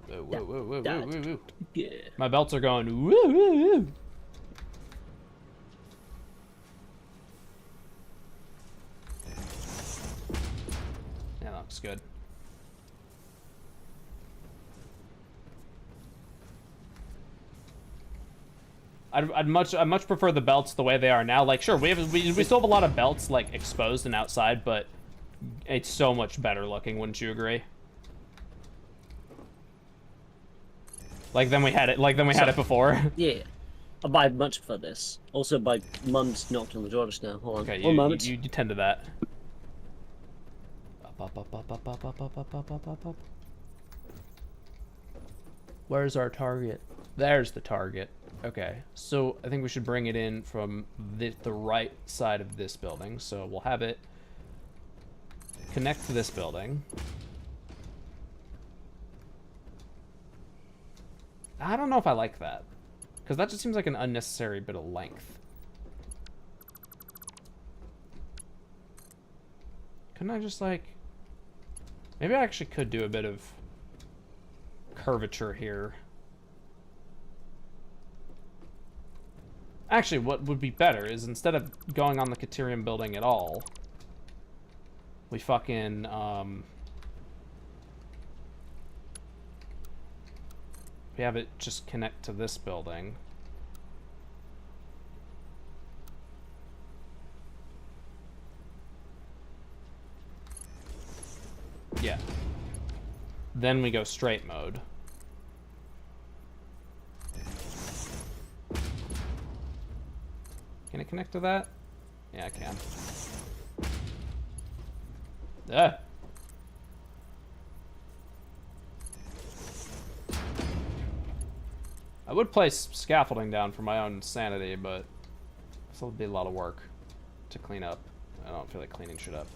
Whoa. Yeah. My belts are going woo. Yeah, that looks good. I'd much prefer the belts the way they are now. Like, sure, we still have a lot of belts like exposed and outside, but it's so much better looking. Wouldn't you agree? Like then we had it. Like then we had it before. Yeah. I much prefer this. Also, my mum's knocked on the door just now. Hold on. Okay, One moment. you tend to that. Up. Where's our target? There's the target. Okay, so I think we should bring it in from the right side of this building. So we'll have it connect to this building. I don't know if I like that, because that just seems like an unnecessary bit of length. Couldn't I just like... Maybe I actually could do a bit of curvature here. Actually, what would be better is instead of going on the Caterium building at all, we fucking, we have it just connect to this building. Yeah. Then we go straight mode. Can it connect to that? Yeah, I can. Ah. I would place scaffolding down for my own sanity, but this will be a lot of work to clean up. I don't feel like cleaning shit up.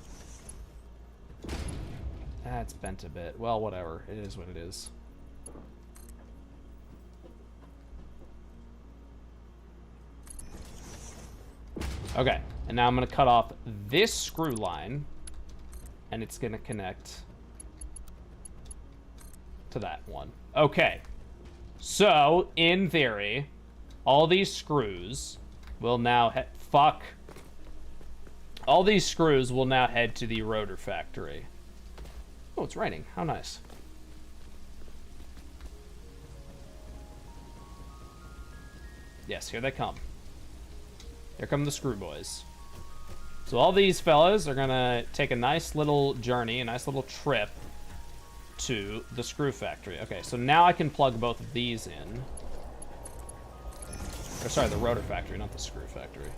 Ah, it's bent a bit. Well, whatever. It is what it is. Okay, and now I'm going to cut off this screw line, and it's going to connect to that one. Okay, so, in theory, all these screws will now all these screws will now head to the rotor factory. Oh, it's raining. How nice. Yes, here they come. Here come the screw boys. So all these fellas are gonna take a nice little journey, a nice little trip to the screw factory. Okay, so now I can plug both of these in. Or sorry, the rotor factory, not the screw factory.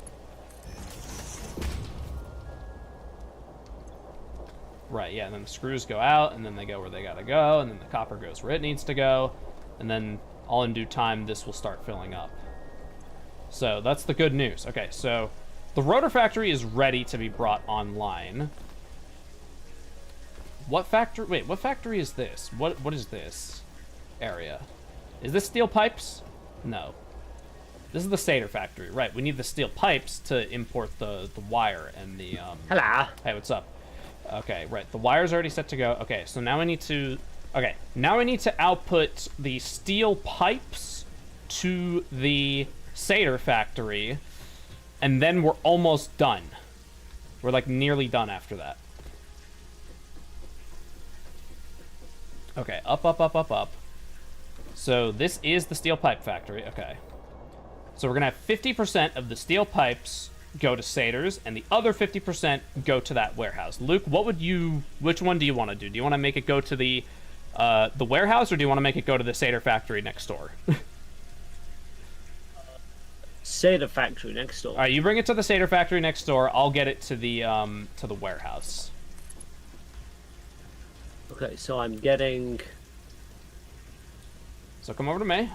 Right, yeah, and then the screws go out, and then they go where they gotta go, and then the copper goes where it needs to go, and then all in due time, this will start filling up. So that's the good news. Okay, so the rotor factory is ready to be brought online. What factory? Wait, what factory is this? What is this area? Is this steel pipes? No. This is the Satisfactory, right? We need the steel pipes to import the wire and the Hello. Hey, what's up? Okay, right. The wire's already set to go. Okay, so now we need to. Okay, now we need to output the steel pipes to the Satisfactory, and then we're almost done. We're like nearly done after that. Okay, up, up, up, up, up. So this is the steel pipe factory. Okay. So we're gonna have 50% of the steel pipes go to Satyrs, and the other 50% go to that warehouse. Luke, which one do you want to do? Do you want to make it go to the warehouse, or do you want to make it go to the Satyr factory next door? Satyr factory next door. All right, you bring it to the Satyr factory next door. I'll get it to the warehouse. Okay, so I'm getting. So come over to me.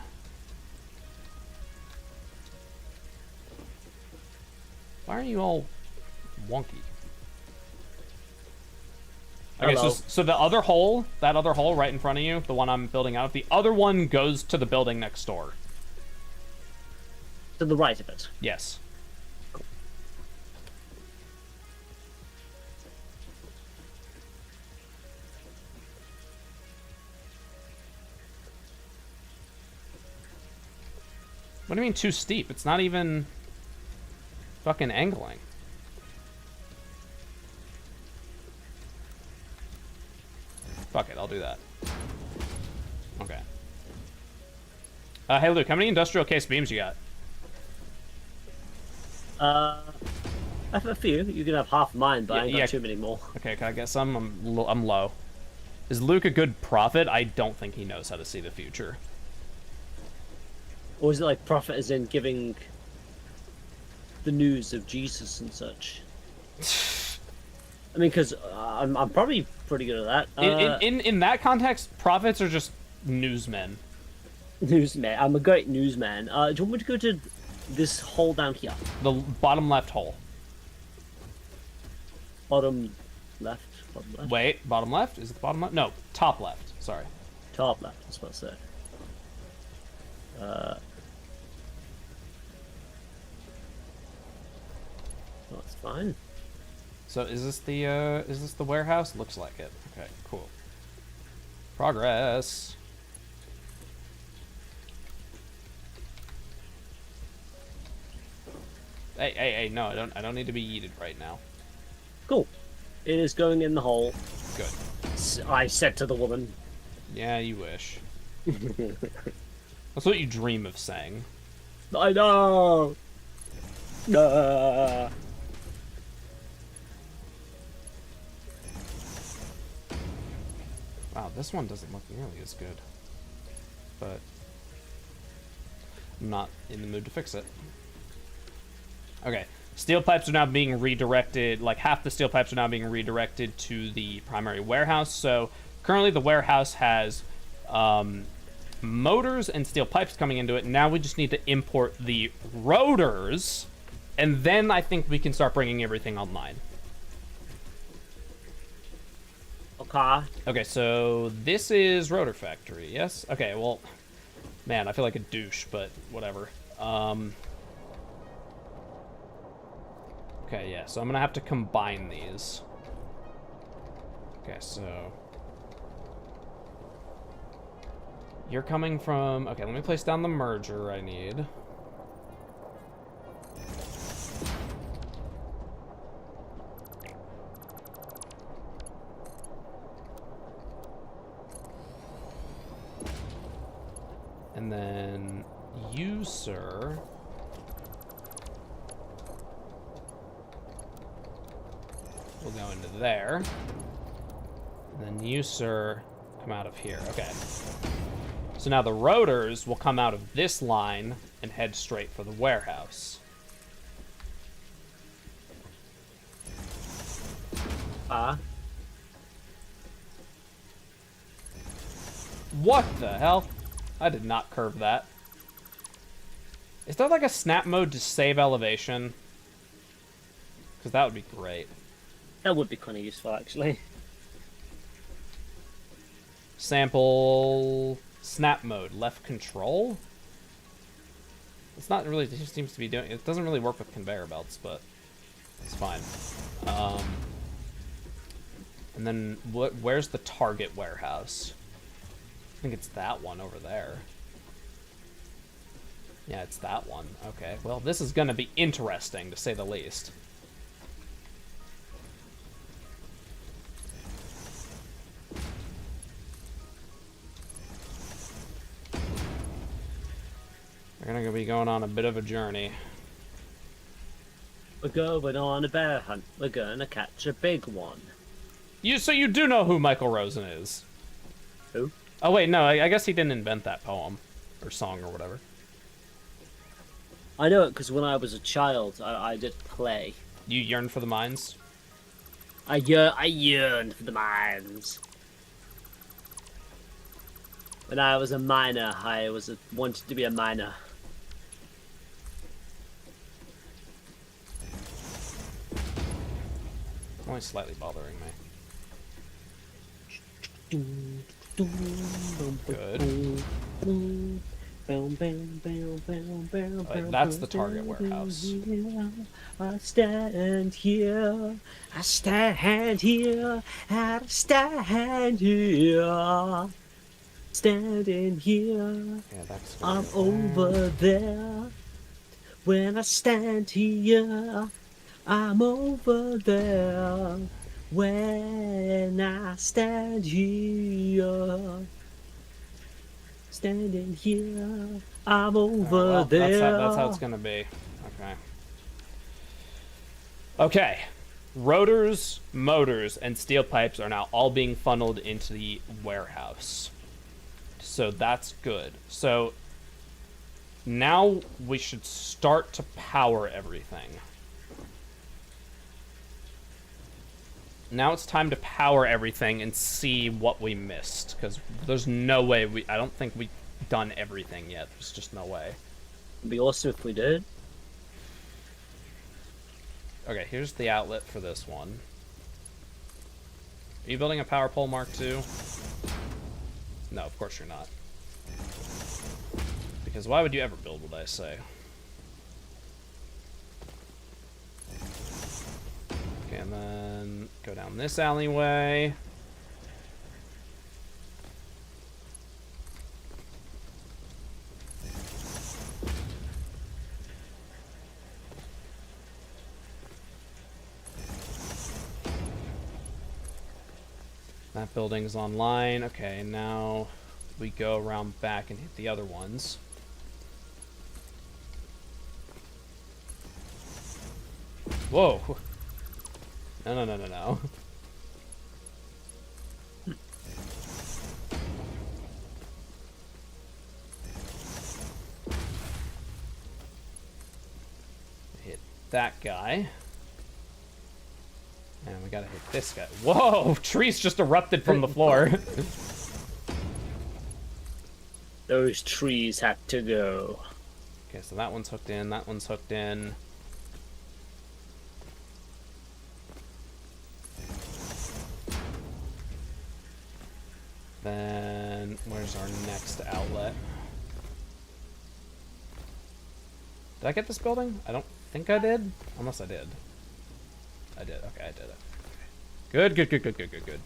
Why are you all wonky? Okay, Hello. so the other hole, that other hole right in front of you, the one I'm building out, the other one goes to the building next door. To the right of it. Yes. What do you mean too steep? It's not even fucking angling. Fuck it, I'll do that. Okay. Hey Luke, how many industrial case beams you got? I have a few. You can have half mine, but I ain't got yeah. too many more. Okay, can I get some? I'm low. Is Luke a good prophet? I don't think he knows how to see the future. Or is it like prophet as in giving the news of Jesus and such? I mean, because I'm probably pretty good at that. In that context, prophets are just newsmen. Newsman. I'm a great newsman. Do you want me to go to this hole down here? The bottom left hole. Bottom left? Bottom left? Wait, bottom left? Is it the bottom left? No, top left. Sorry. Top left, I was supposed to say. That's fine. So is this the warehouse? Looks like it. Okay, cool. Progress. Hey, no, I don't need to be yeeted right now. Cool. It is going in the hole. Good. I said to the woman. Yeah, you wish. That's what you dream of saying. I know! Wow, this one doesn't look nearly as good. But I'm not in the mood to fix it. Okay, steel pipes are now being redirected, like half the steel pipes are now being redirected to the primary warehouse. So currently the warehouse has motors and steel pipes coming into it. Now we just need to import the rotors, and then I think we can start bringing everything online. Okay. Okay, so this is Rotor Factory, yes? Okay, well, man, I feel like a douche, but whatever. Okay, yeah, so I'm gonna have to combine these. Okay, so you're coming from... Okay, let me place down the merger I need. And then you, sir... will go into there. And then you, sir, come out of here. Okay. So now the rotors will come out of this line and head straight for the warehouse. What the hell? I did not curve that. Is there like a snap mode to save elevation? Because that would be great. That would be kind of useful, actually. Sample snap mode, left control. It's not really, it just seems to be doing, it doesn't really work with conveyor belts, but it's fine. And then where's the target warehouse? I think it's that one over there. Yeah, it's that one. Okay, well, this is gonna be interesting, to say the least. We're gonna be going on a bit of a journey. We're going on a bear hunt. We're gonna catch a big one. So you do know who Michael Rosen is? Who? Oh wait, no, I guess he didn't invent that poem. Or song or whatever. I know it because when I was a child, I did play. You yearn for the mines? I yearned for the mines. When I was a miner, I wanted to be a miner. Only slightly bothering me. Good. That's the target warehouse. I stand here, I stand here, I stand here, standing here. Yeah, that's I'm over there. When I stand here, I'm over there. When I stand here, standing here, I'm over there. That's how it's gonna be. Okay. Okay. Rotors, motors, and steel pipes are now all being funneled into the warehouse. So that's good. So now we should start to power everything. Now it's time to power everything and see what we missed, because there's no way I don't think we've done everything yet. There's just no way. It'd be awesome if we did. Okay, here's the outlet for this one. Are you building a power pole Mark II? No, of course you're not. Because why would you ever build what I say? Okay, and then go down this alleyway. That building's online. Okay, now we go around back and hit the other ones. Whoa! No, no, no, no, no. Hit that guy. And we gotta hit this guy. Whoa! Trees just erupted from the floor. Those trees had to go. Okay, so that one's hooked in, that one's hooked in. Then, where's our next outlet? Did I get this building? I don't think I did. Unless I did. I did. Okay, I did it. Good, good, good, good, good, good, good.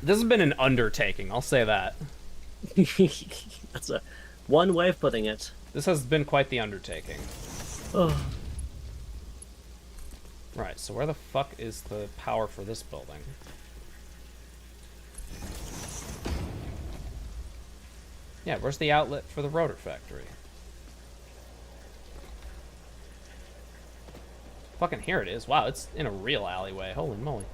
This has been an undertaking, I'll say that. That's one way of putting it. This has been quite the undertaking. Oh. Right, so where the fuck is the power for this building? Yeah, where's the outlet for the rotor factory? Fucking here it is. Wow, it's in a real alleyway. Holy moly.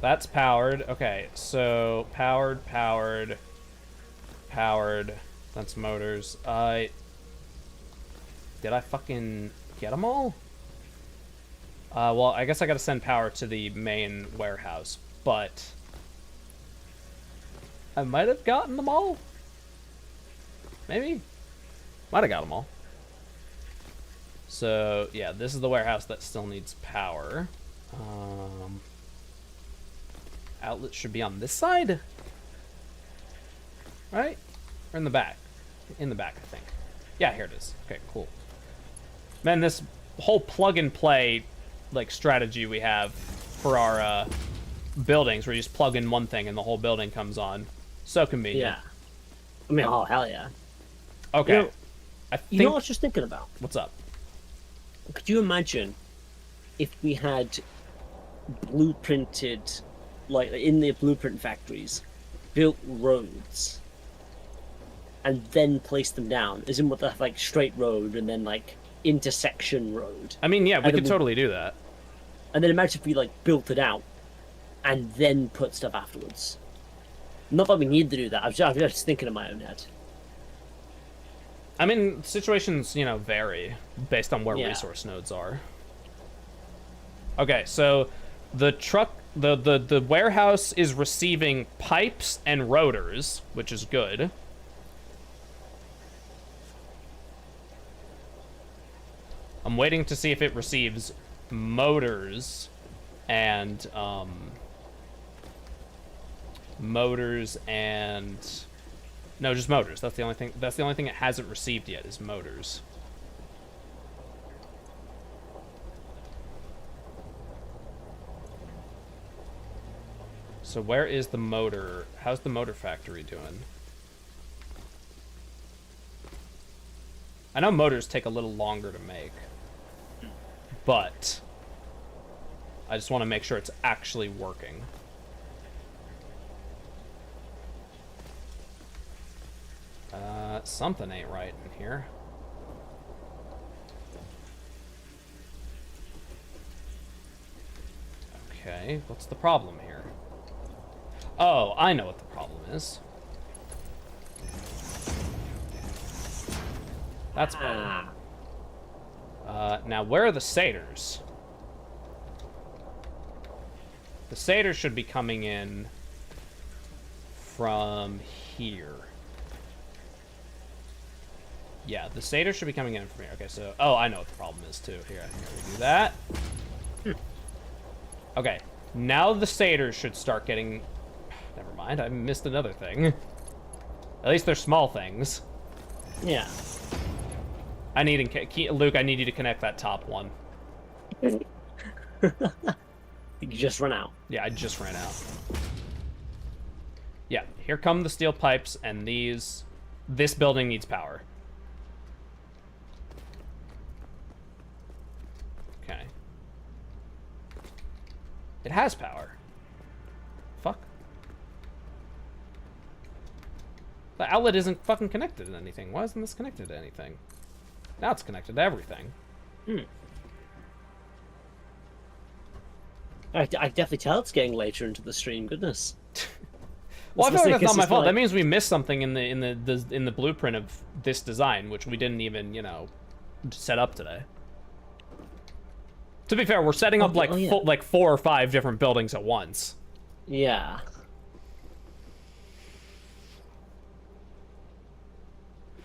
That's powered. Okay, so powered, powered, powered. That's motors. Did I fucking get them all? Well, I guess I gotta send power to the main warehouse, but I might have gotten them all. Maybe. Might have got them all. So, yeah, this is the warehouse that still needs power. Outlet should be on this side. right? Or in the back? In the back, I think. Yeah, here it is. Okay, cool. Man, this whole plug-and-play, like, strategy we have for our, buildings, where you just plug in one thing and the whole building comes on. So convenient. Yeah. I mean, oh, hell yeah. Okay. You know, I think... You know what I was just thinking about? What's up? Could you imagine if we had blueprinted, like, in the blueprint factories, built roads, and then placed them down, as in with the, like, straight road and then, like, intersection road? I mean, yeah, we could totally do that. And then imagine if we, like, built it out and then put stuff afterwards. Not that we need to do that, I'm just thinking in my own head. I mean, situations, you know, vary based on where Yeah. resource nodes are. Okay, so the truck, the warehouse is receiving pipes and rotors, which is good. I'm waiting to see if it receives motors and, no, just motors. That's the only thing. That's the only thing it hasn't received yet is motors. So where is the motor? How's the motor factory doing? I know motors take a little longer to make, but I just want to make sure it's actually working. Something ain't right in here. Okay, what's the problem here? Oh, I know what the problem is. That's better. Now where are the satyrs? The satyrs should be coming in from here. Yeah, the satyrs should be coming in from here. Okay, so... Oh, I know what the problem is, too. Here we do that. Okay, now the satyrs should start getting... Never mind, I missed another thing. At least they're small things. Yeah. I need... Luke, I need you to connect that top one. You just run out. Yeah, I just ran out. Yeah, here come the steel pipes, and these... This building needs power. Okay. It has power. Fuck. The outlet isn't fucking connected to anything. Why isn't this connected to anything? Now it's connected to everything. I definitely tell it's getting later into the stream. Goodness. Well, I feel like that's not my fault. Like... That means we missed something in the blueprint of this design, which we didn't even, you know, set up today. To be fair, we're setting up like 4 or 5 different buildings at once. Yeah.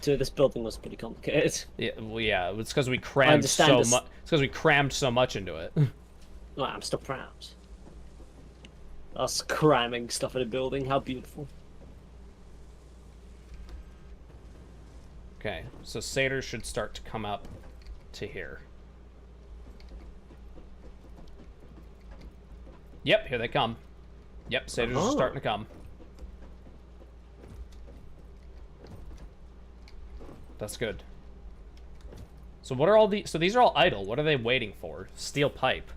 So this building was pretty complicated. Yeah, well, yeah, it's because we crammed so much. It's because we crammed so much into it. Well, I'm still proud. Us cramming stuff in a building, how beautiful. Okay, so satyrs should start to come up to here. Yep, here they come. Yep, satyrs are starting to come. That's good. So what are all these? So these are all idle. What are they waiting for? Steel pipe.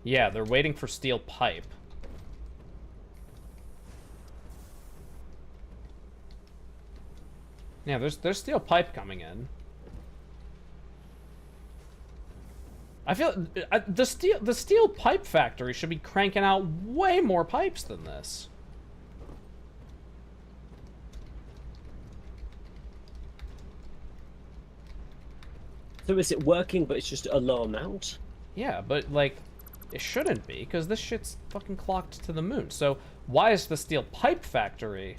Yeah, they're waiting for steel pipe. Yeah, there's steel pipe coming in. I feel the steel pipe factory should be cranking out way more pipes than this. So is it working, but it's just a low amount? Yeah, but like, it shouldn't be, because this shit's fucking clocked to the moon. So why is the steel pipe factory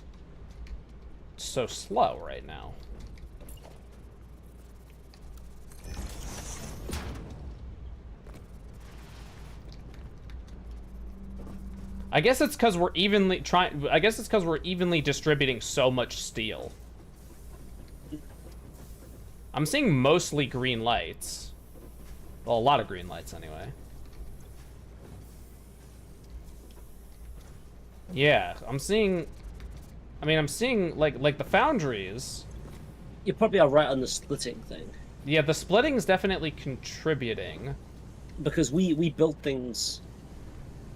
so slow right now? I guess it's because we're evenly distributing so much steel. I'm seeing mostly green lights. Well, a lot of green lights anyway. Yeah, I'm seeing like the foundries. You probably are right on the splitting thing. Yeah, the splitting's definitely contributing. Because we build things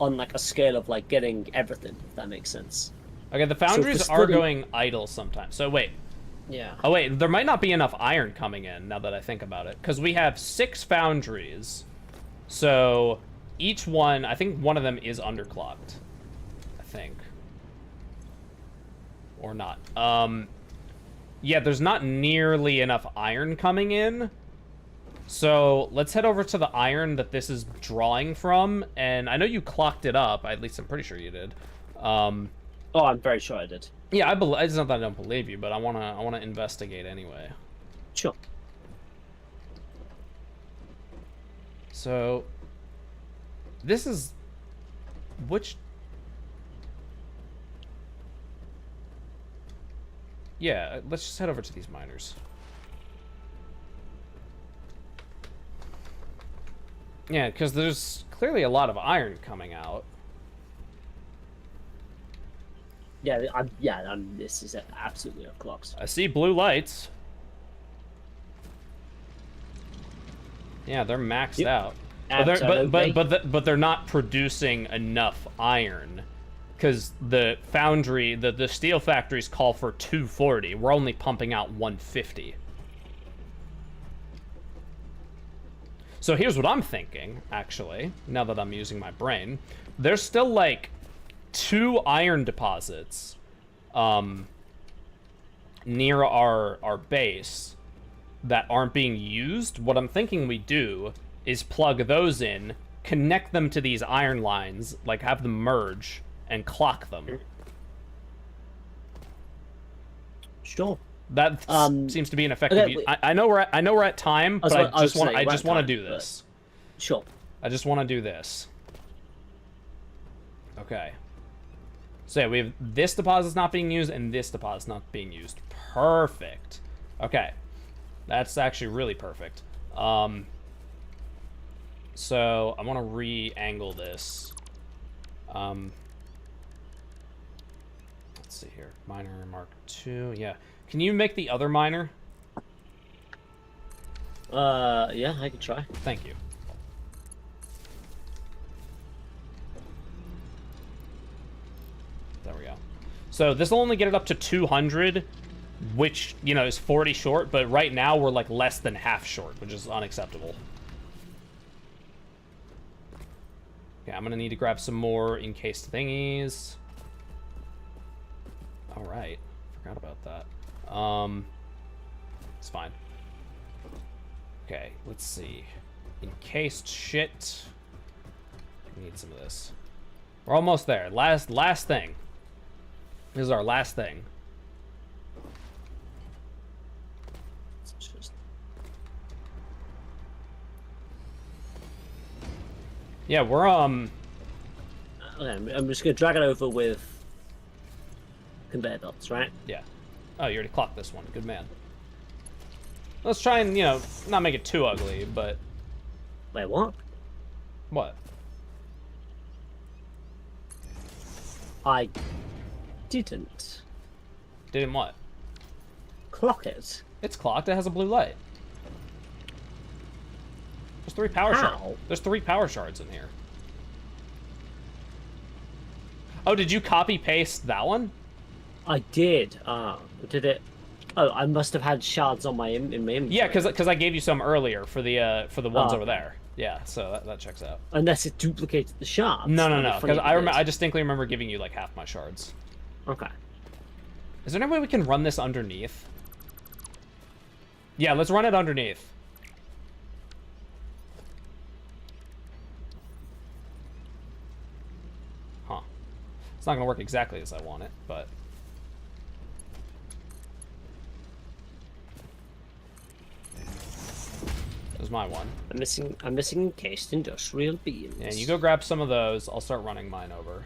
on like a scale of like getting everything, if that makes sense. Okay, the foundries So are going idle sometimes. So wait. Yeah. Oh wait, there might not be enough iron coming in now that I think about it. Because we have 6 foundries. So each one, I think one of them is underclocked. I think. Or not. Yeah, there's not nearly enough iron coming in. So let's head over to the iron that this is drawing from. And I know you clocked it up. At least I'm pretty sure you did. Oh, I'm very sure I did. Yeah, it's not that I don't believe you, but I wanna investigate anyway. Sure. So this is which. Yeah, let's just head over to these miners. Yeah, because there's clearly a lot of iron coming out. Yeah, this is absolutely o'clock. I see blue lights. Yeah, they're maxed out. But they're not producing enough iron. Because the foundry, the steel factories call for 240. We're only pumping out 150. So here's what I'm thinking, actually, now that I'm using my brain. There's still, like, 2 iron deposits near our base that aren't being used. What I'm thinking we do is plug those in, connect them to these iron lines, like have them merge, and clock them. Sure. That seems to be an effective. Okay, I know we're at time, but I just want to do but- this. Sure. I just want to do this. Okay. So yeah, we have this deposit's not being used and this deposit's not being used. Perfect. Okay. That's actually really perfect. So I want to re-angle this. Let's see here. Miner Mark II. Yeah. Can you make the other miner? Yeah, I can try. Thank you. There we go. So this will only get it up to 200, which, you know, is 40 short, but right now we're like less than half short, which is unacceptable. Okay, I'm gonna need to grab some more encased thingies. All right, forgot about that. It's fine. Okay, let's see. Encased shit. I need some of this. We're almost there. Last thing. This is our last thing. It's just... Yeah, we're Okay, I'm just gonna drag it over with conveyor belts, right? yeah. Oh, you already clocked this one. Good man. Let's try and, you know, not make it too ugly, but Wait, what? what? I didn't Didn't what? clock it. It's clocked. It has a blue light. There's 3 power shards. How? There's 3 power shards in here. Oh, did you copy paste that one? I did. Did it? Oh, I must have had shards on my in my inventory. Yeah, because I gave you some earlier for the ones Oh. over there. Yeah, so that checks out. Unless it duplicated the shards. No, That'd be funny because if it did. I distinctly remember giving you like half my shards. Okay. Is there any way we can run this underneath? Yeah, let's run it underneath. Huh. It's not gonna work exactly as I want it, but there's my one. I'm missing encased industrial beams. And you go grab some of those. I'll start running mine over.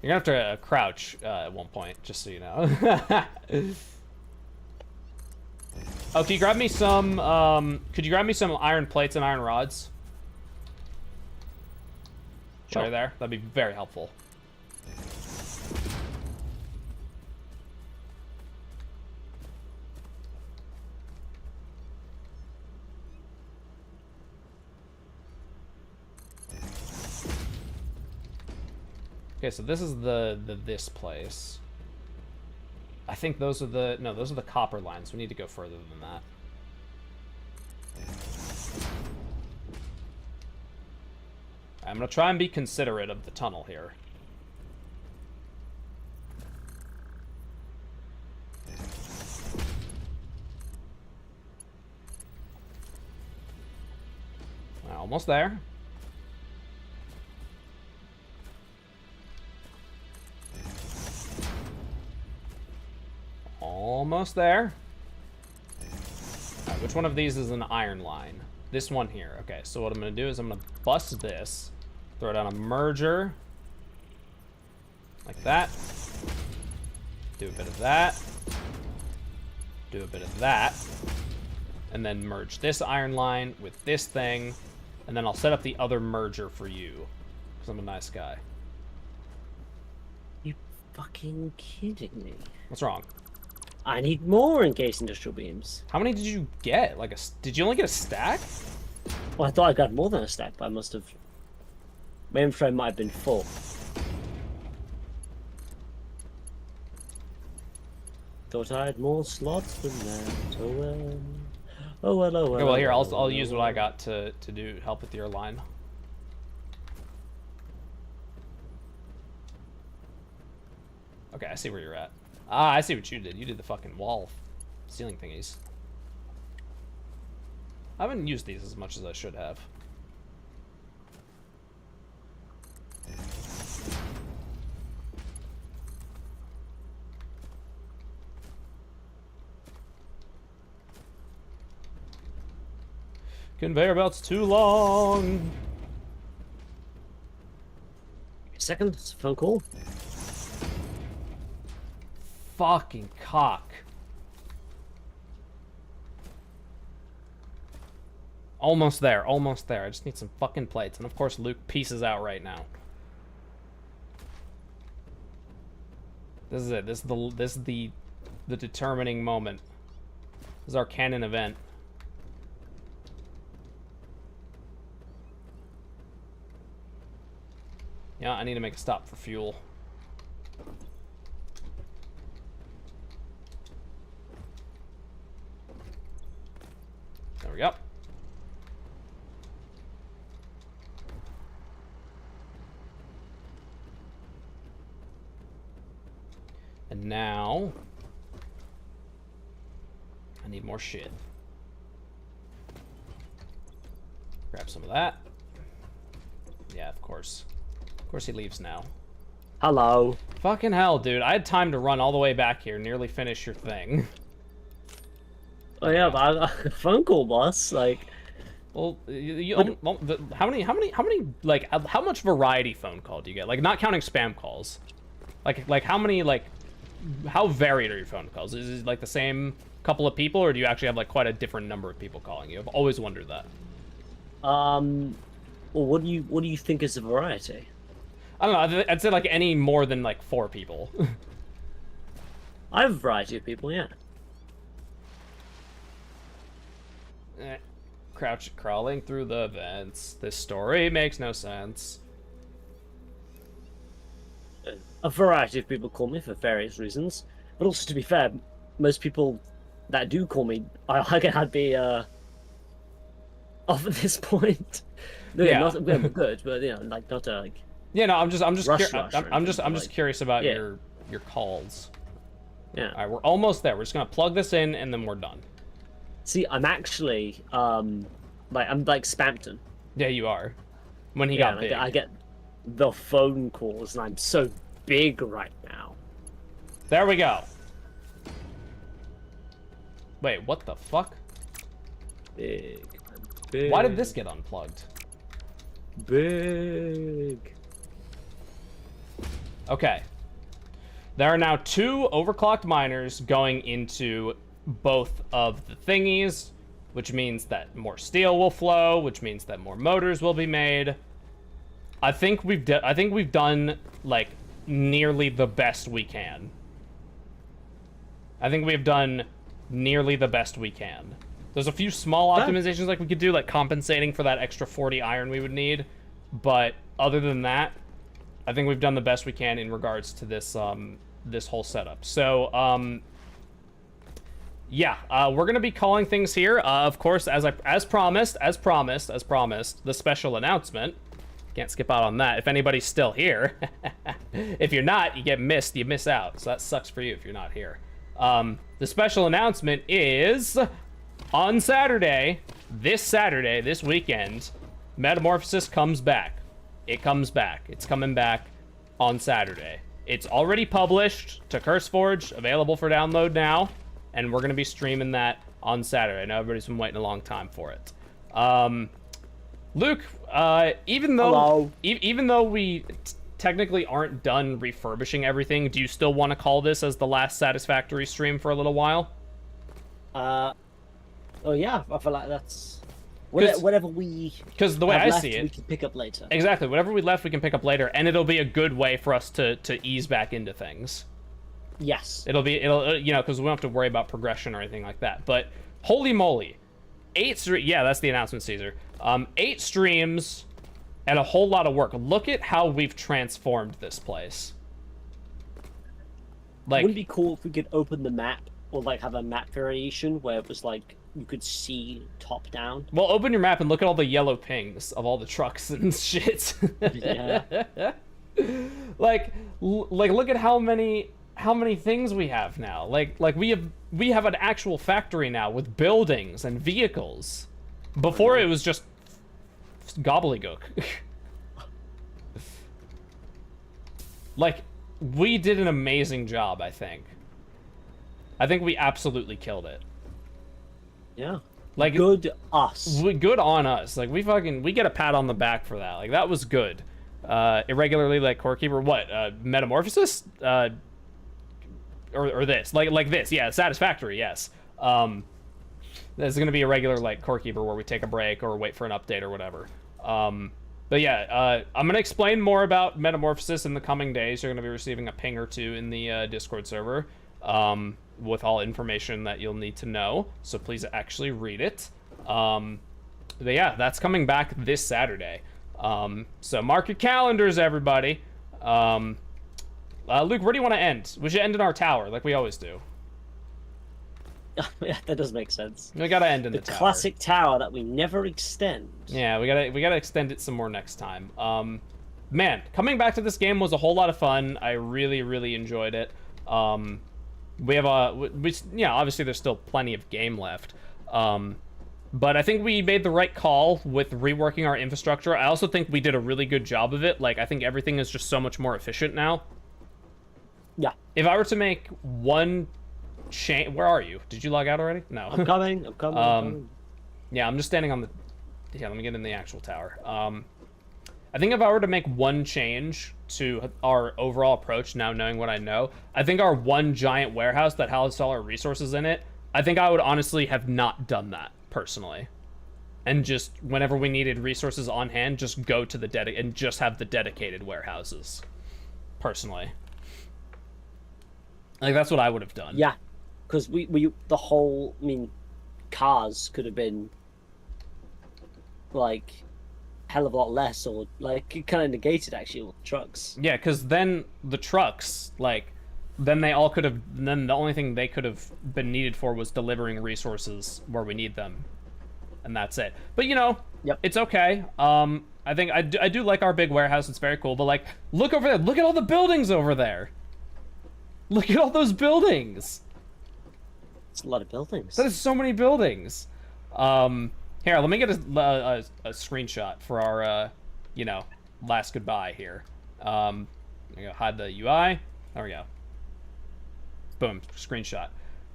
You're gonna have to crouch at one point, just so you know. Oh, can you grab me some, could you grab me some iron plates and iron rods? Sure. Right there. That'd be very helpful. Okay, so this is this place. I think those are those are the copper lines. We need to go further than that. I'm gonna try and be considerate of the tunnel here. Almost there. Almost there. Alright, which one of these is an iron line? This one here. Okay, so what I'm gonna do is I'm gonna bust this, throw down a merger, like that. Do a bit of that. Do a bit of that. And then merge this iron line with this thing, and then I'll set up the other merger for you, because I'm a nice guy. You fucking kidding me? What's wrong? I need more encased industrial beams. How many did you get? Like did you only get a stack? Well, I thought I got more than a stack, but I must have... My info might have been full. Thought I had more slots than that. Oh well. Oh well, oh well. Okay, well here, I'll oh, use well. what I got to help with your line. Okay, I see where you're at. Ah, I see what you did. You did the fucking wall ceiling thingies. I haven't used these as much as I should have. Conveyor belt's too long. Second, it's a phone call. Fucking cock. Almost there, almost there. I just need some fucking plates. And of course Luke pieces out right now. This is it. This is the determining moment. This is our canon event. Yeah, I need to make a stop for fuel. There we go. And now I need more shit. Grab some of that. Yeah, of course. Of course he leaves now. Hello. Fucking hell, dude. I had time to run all the way back here, nearly finish your thing. Oh yeah, but I got a phone call, boss. Like, Well, how many, like, how much variety phone call do you get? Like, not counting spam calls. Like how many, like, how varied are your phone calls? Is it, like, the same couple of people, or do you actually have, like, quite a different number of people calling you? I've always wondered that. well, what do you think is a variety? I don't know, I'd say, like, any more than, like, 4 people. I have a variety of people, yeah. Crawling through the vents. This story makes no sense. A variety of people call me for various reasons, but also, to be fair, most people that do call me, I'd be off at this point. No, Yeah. not good, but you know, like not like. Yeah, no, I'm just Rush or I'm just anything, like- curious about yeah. your calls. Yeah. All right, we're almost there. We're just gonna plug this in and then we're done. See, I'm actually I'm like Spampton. Yeah, you are. When he Yeah, got big. I get the phone calls, and I'm so big right now. There we go. Wait, what the fuck? Big. Big. Why did this get unplugged? Big. Okay. There are now 2 overclocked miners going into both of the thingies, which means that more steel will flow, which means that more motors will be made. I think we've done like nearly the best we can. I think we've done nearly the best we can. There's a few small optimizations like we could do, like compensating for that extra 40 iron we would need, but other than that, I think we've done the best we can in regards to this this whole setup. So yeah, we're gonna be calling things here. Of course, as promised, the special announcement. Can't skip out on that. If anybody's still here, if you're not, you get missed. You miss out. So that sucks for you if you're not here. The special announcement is on Saturday, this weekend, Metamorphosis comes back. It comes back. It's coming back on Saturday. It's already published to CurseForge, available for download now, and we're going to be streaming that on Saturday. I know everybody's been waiting a long time for it. Luke, even though we technically aren't done refurbishing everything, do you still want to call this as the last Satisfactory stream for a little while? Oh yeah, I feel like that's whatever we. Because the way I see it, we can pick up later. Exactly, whatever we left, we can pick up later, and it'll be a good way for us to ease back into things. Yes. It'll you know, because we don't have to worry about progression or anything like that. But holy moly, 8 yeah, that's the announcement, Caesar. 8 streams and a whole lot of work. Look at how we've transformed this place. Like, wouldn't it be cool if we could open the map or like have a map variation where it was like you could see top down? Well, open your map and look at all the yellow pings of all the trucks and shit. Yeah. like look at how many things we have now. Like we have an actual factory now with buildings and vehicles. Before it was just gobbledygook. Like, we did an amazing job, I think. I think we absolutely killed it. Yeah. Like, good us. Good on us. Like, we get a pat on the back for that. Like, that was good. Irregularly, like, Core Keeper, what? Metamorphosis? Or this. Like this, yeah, Satisfactory, yes. There's going to be a regular, like, Core Keeper where we take a break or wait for an update or whatever. But yeah, I'm going to explain more about Metamorphosis in the coming days. You're going to be receiving a ping or two in the Discord server with all information that you'll need to know. So please actually read it. But yeah, that's coming back this Saturday. So mark your calendars, everybody. Luke, where do you want to end? We should end in our tower, like we always do. Yeah, that does make sense. We gotta end in the tower. Classic tower that we never extend. Yeah, we gotta extend it some more next time. Man, coming back to this game was a whole lot of fun. I really enjoyed it. We have obviously there's still plenty of game left. But I think we made the right call with reworking our infrastructure. I also think we did a really good job of it. Like, I think everything is just so much more efficient now. Yeah. If I were to make one change... Where are you? Did you log out already? No. I'm coming. Yeah, I'm just standing on the... Yeah, let me get in the actual tower. I think if I were to make one change to our overall approach, now knowing what I know, I think our one giant warehouse that housed all our resources in it, I think I would honestly have not done that, personally. And just, whenever we needed resources on hand, just go to the and just have the dedicated warehouses. Personally. Like, that's what I would have done. Yeah, because the whole, cars could have been, like, hell of a lot less, or, like, it kind of negated, actually, all the trucks. Yeah, because then the trucks, like, then they all could have, then the only thing they could have been needed for was delivering resources where we need them. And that's it. But, Yep. It's okay. I think I do like our big warehouse. It's very cool. But, like, look over there. Look at all the buildings over there. Look at all those buildings. It's a lot of buildings. That is so many buildings. Here, let me get a screenshot for our, last goodbye here. I'm gonna hide the UI. There we go. Boom, screenshot.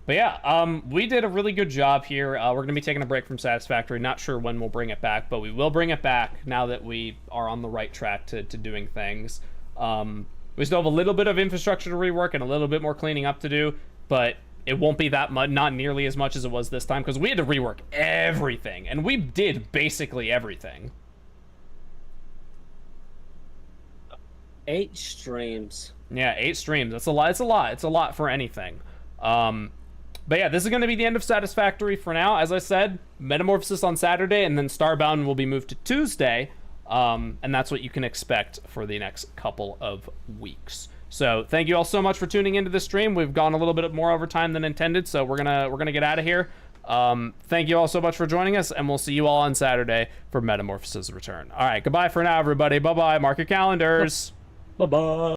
But yeah, we did a really good job here. We're going to be taking a break from Satisfactory. Not sure when we'll bring it back, but we will bring it back now that we are on the right track to doing things. We still have a little bit of infrastructure to rework and a little bit more cleaning up to do, but it won't be that much, not nearly as much as it was this time, because we had to rework everything, and we did basically everything. 8 streams. Yeah, 8 streams. That's a lot. It's a lot. It's a lot for anything. But yeah, this is going to be the end of Satisfactory for now. As I said, Metamorphosis on Saturday, and then Starbound will be moved to Tuesday. And that's what you can expect for the next couple of weeks. So thank you all so much for tuning into this stream. We've gone a little bit more over time than intended, so we're gonna get out of here. Thank you all so much for joining us, and we'll see you all on Saturday for Metamorphosis Return. All right, goodbye for now, everybody. Bye bye. Mark your calendars. Bye bye.